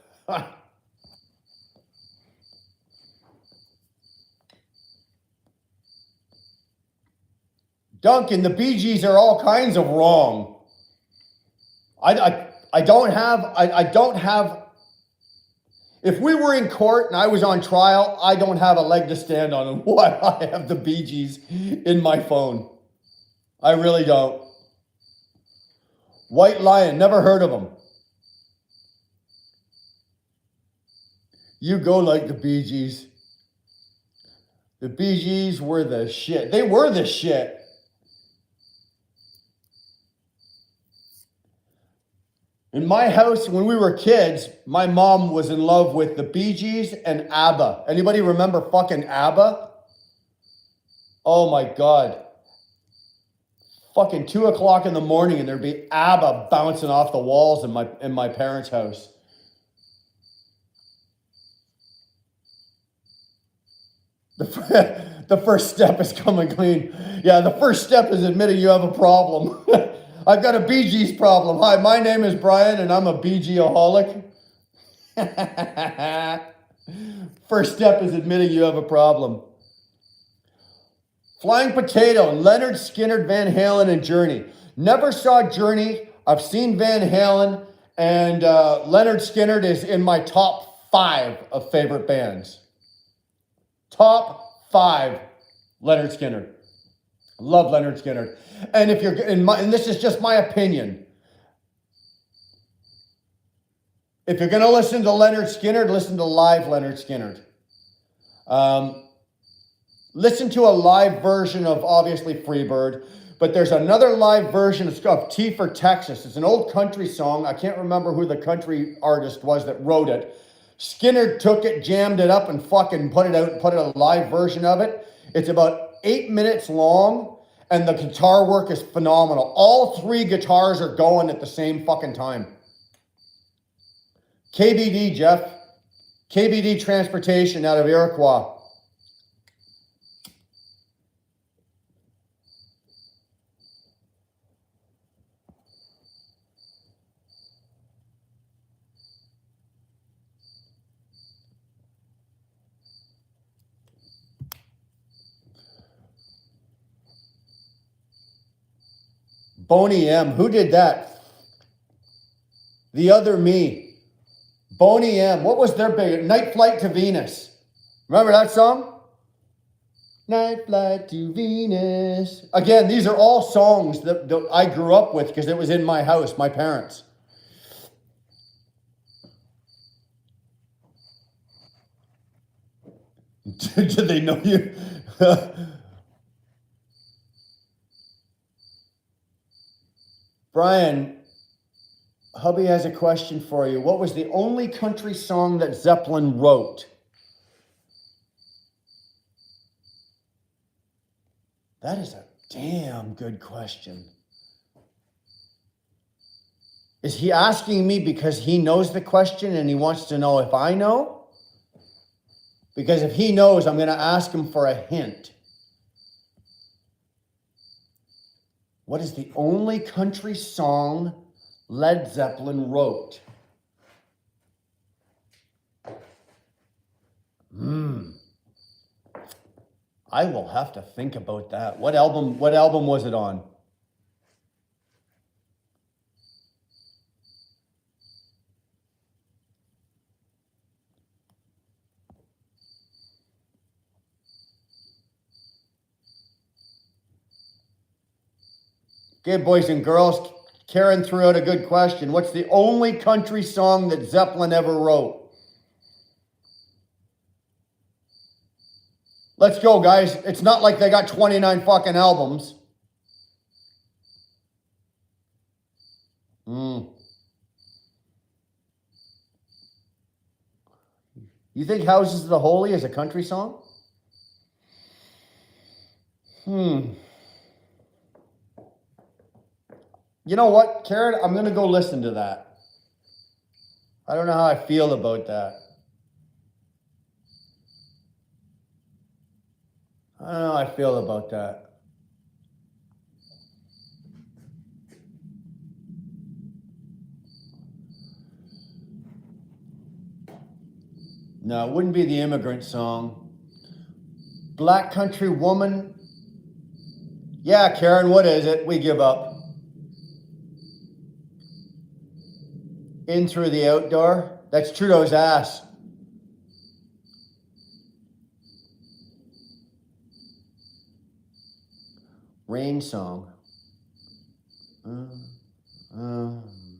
Duncan, the Bee Gees are all kinds of wrong. I don't have, if we were in court and I was on trial, I don't have a leg to stand on and why I have the Bee Gees in my phone. I really don't. White Lion, never heard of them. You go like the Bee Gees. The Bee Gees were the shit. They were the shit. In my house, when we were kids, my mom was in love with the Bee Gees and ABBA. Anybody remember fucking ABBA? Oh my God. Fucking 2 o'clock in the morning and there'd be ABBA bouncing off the walls in my parents' house. The first step is coming clean. Yeah, the first step is admitting you have a problem. I've got a Bee Gees problem. Hi, my name is Brian and I'm a Bee Geeaholic. First step is admitting you have a problem. Flying Potato, Leonard Skinner, Van Halen, and Journey. Never saw Journey. I've seen Van Halen, and Leonard Skinner is in my top 5 of favorite bands. Top 5, Leonard Skinner. Love Leonard Skinner. And if you're and this is just my opinion. If you're going to listen to Leonard Skinner, listen to live Leonard Skinner. Listen to a live version of obviously Freebird, but there's another live version of T for Texas. It's an old country song. I can't remember who the country artist was that wrote it. Skinner took it, jammed it up, and fucking put it out and put a live version of it. It's about 8 minutes long, and the guitar work is phenomenal. All 3 guitars are going at the same fucking time. KBD, Jeff. KBD Transportation out of Iroquois. Boney M. Who did that? The Other Me. Boney M. What was their big? Night Flight to Venus. Remember that song? Night Flight to Venus. Again, these are all songs that I grew up with because it was in my house, my parents. Did they know you? Brian, hubby has a question for you. What was the only country song that Zeppelin wrote? That is a damn good question. Is he asking me because he knows the question and he wants to know if I know? Because if he knows, I'm going to ask him for a hint. What is the only country song Led Zeppelin wrote. I will have to think about that. What album was it on? Okay, boys and girls, Karen threw out a good question. What's the only country song that Zeppelin ever wrote? Let's go, guys. It's not like they got 29 fucking albums. You think Houses of the Holy is a country song? You know what, Karen? I'm going to go listen to that. I don't know how I feel about that. I don't know how I feel about that. No, it wouldn't be the Immigrant Song. Black Country Woman. Yeah, Karen, what is it? We give up. In Through the Outdoor. That's Trudeau's ass. Rain Song.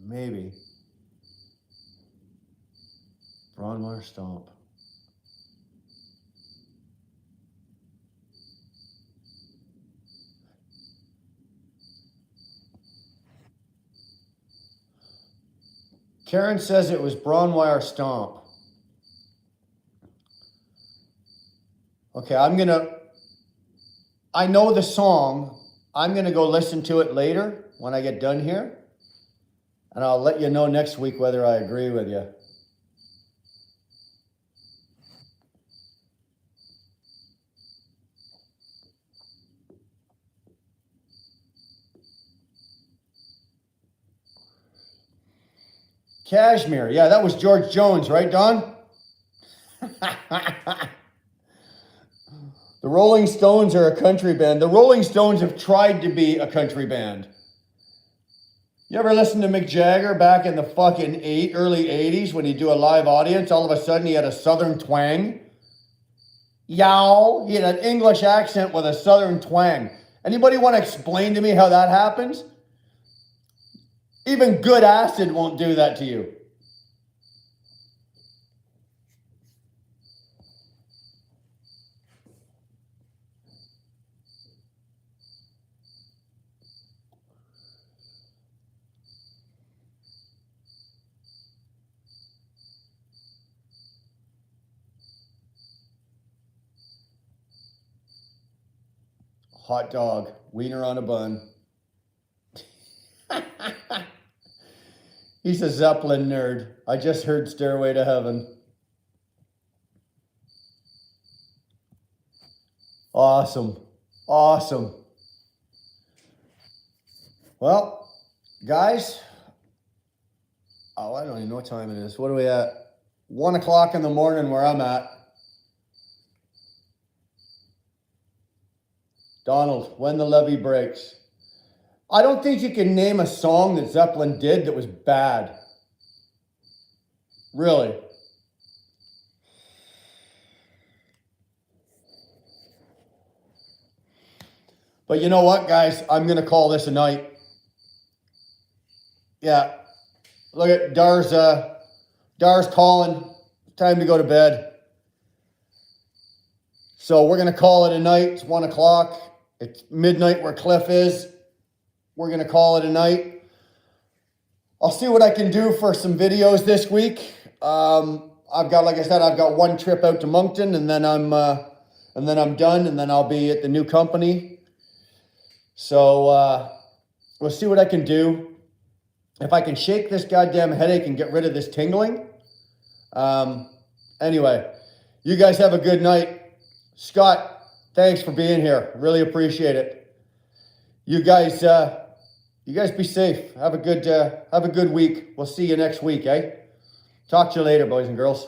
Maybe. Bronwyn Stomp. Karen says it was Bronwyn Stomp. Okay, I know the song. I'm going to go listen to it later when I get done here. And I'll let you know next week whether I agree with you. Kashmir. Yeah, that was George Jones, right, Don? The Rolling Stones are a country band. The Rolling Stones have tried to be a country band. You ever listen to Mick Jagger back in the fucking early 80s when he'd do a live audience? All of a sudden he had a southern twang. Yow. He had an English accent with a southern twang. Anybody want to explain to me how that happens? Even good acid won't do that to you. Hot dog, wiener on a bun. He's a Zeppelin nerd. I just heard Stairway to Heaven. Awesome. Awesome. Well, guys, I don't even know what time it is. What are we at? 1 o'clock in the morning where I'm at. Donald, When the Levee Breaks. I don't think you can name a song that Zeppelin did that was bad. Really. But you know what, guys? I'm going to call this a night. Yeah. Look at Dar's calling. Time to go to bed. So we're going to call it a night. It's 1 o'clock. It's midnight where Cliff is. We're going to call it a night. I'll see what I can do for some videos this week. I've got, like I said, I've got one trip out to Moncton, and then I'm done, and then I'll be at the new company. So we'll see what I can do. If I can shake this goddamn headache and get rid of this tingling. Anyway, you guys have a good night. Scott, thanks for being here. Really appreciate it. You guys You guys be safe. Have a good week. We'll see you next week, eh? Talk to you later, boys and girls.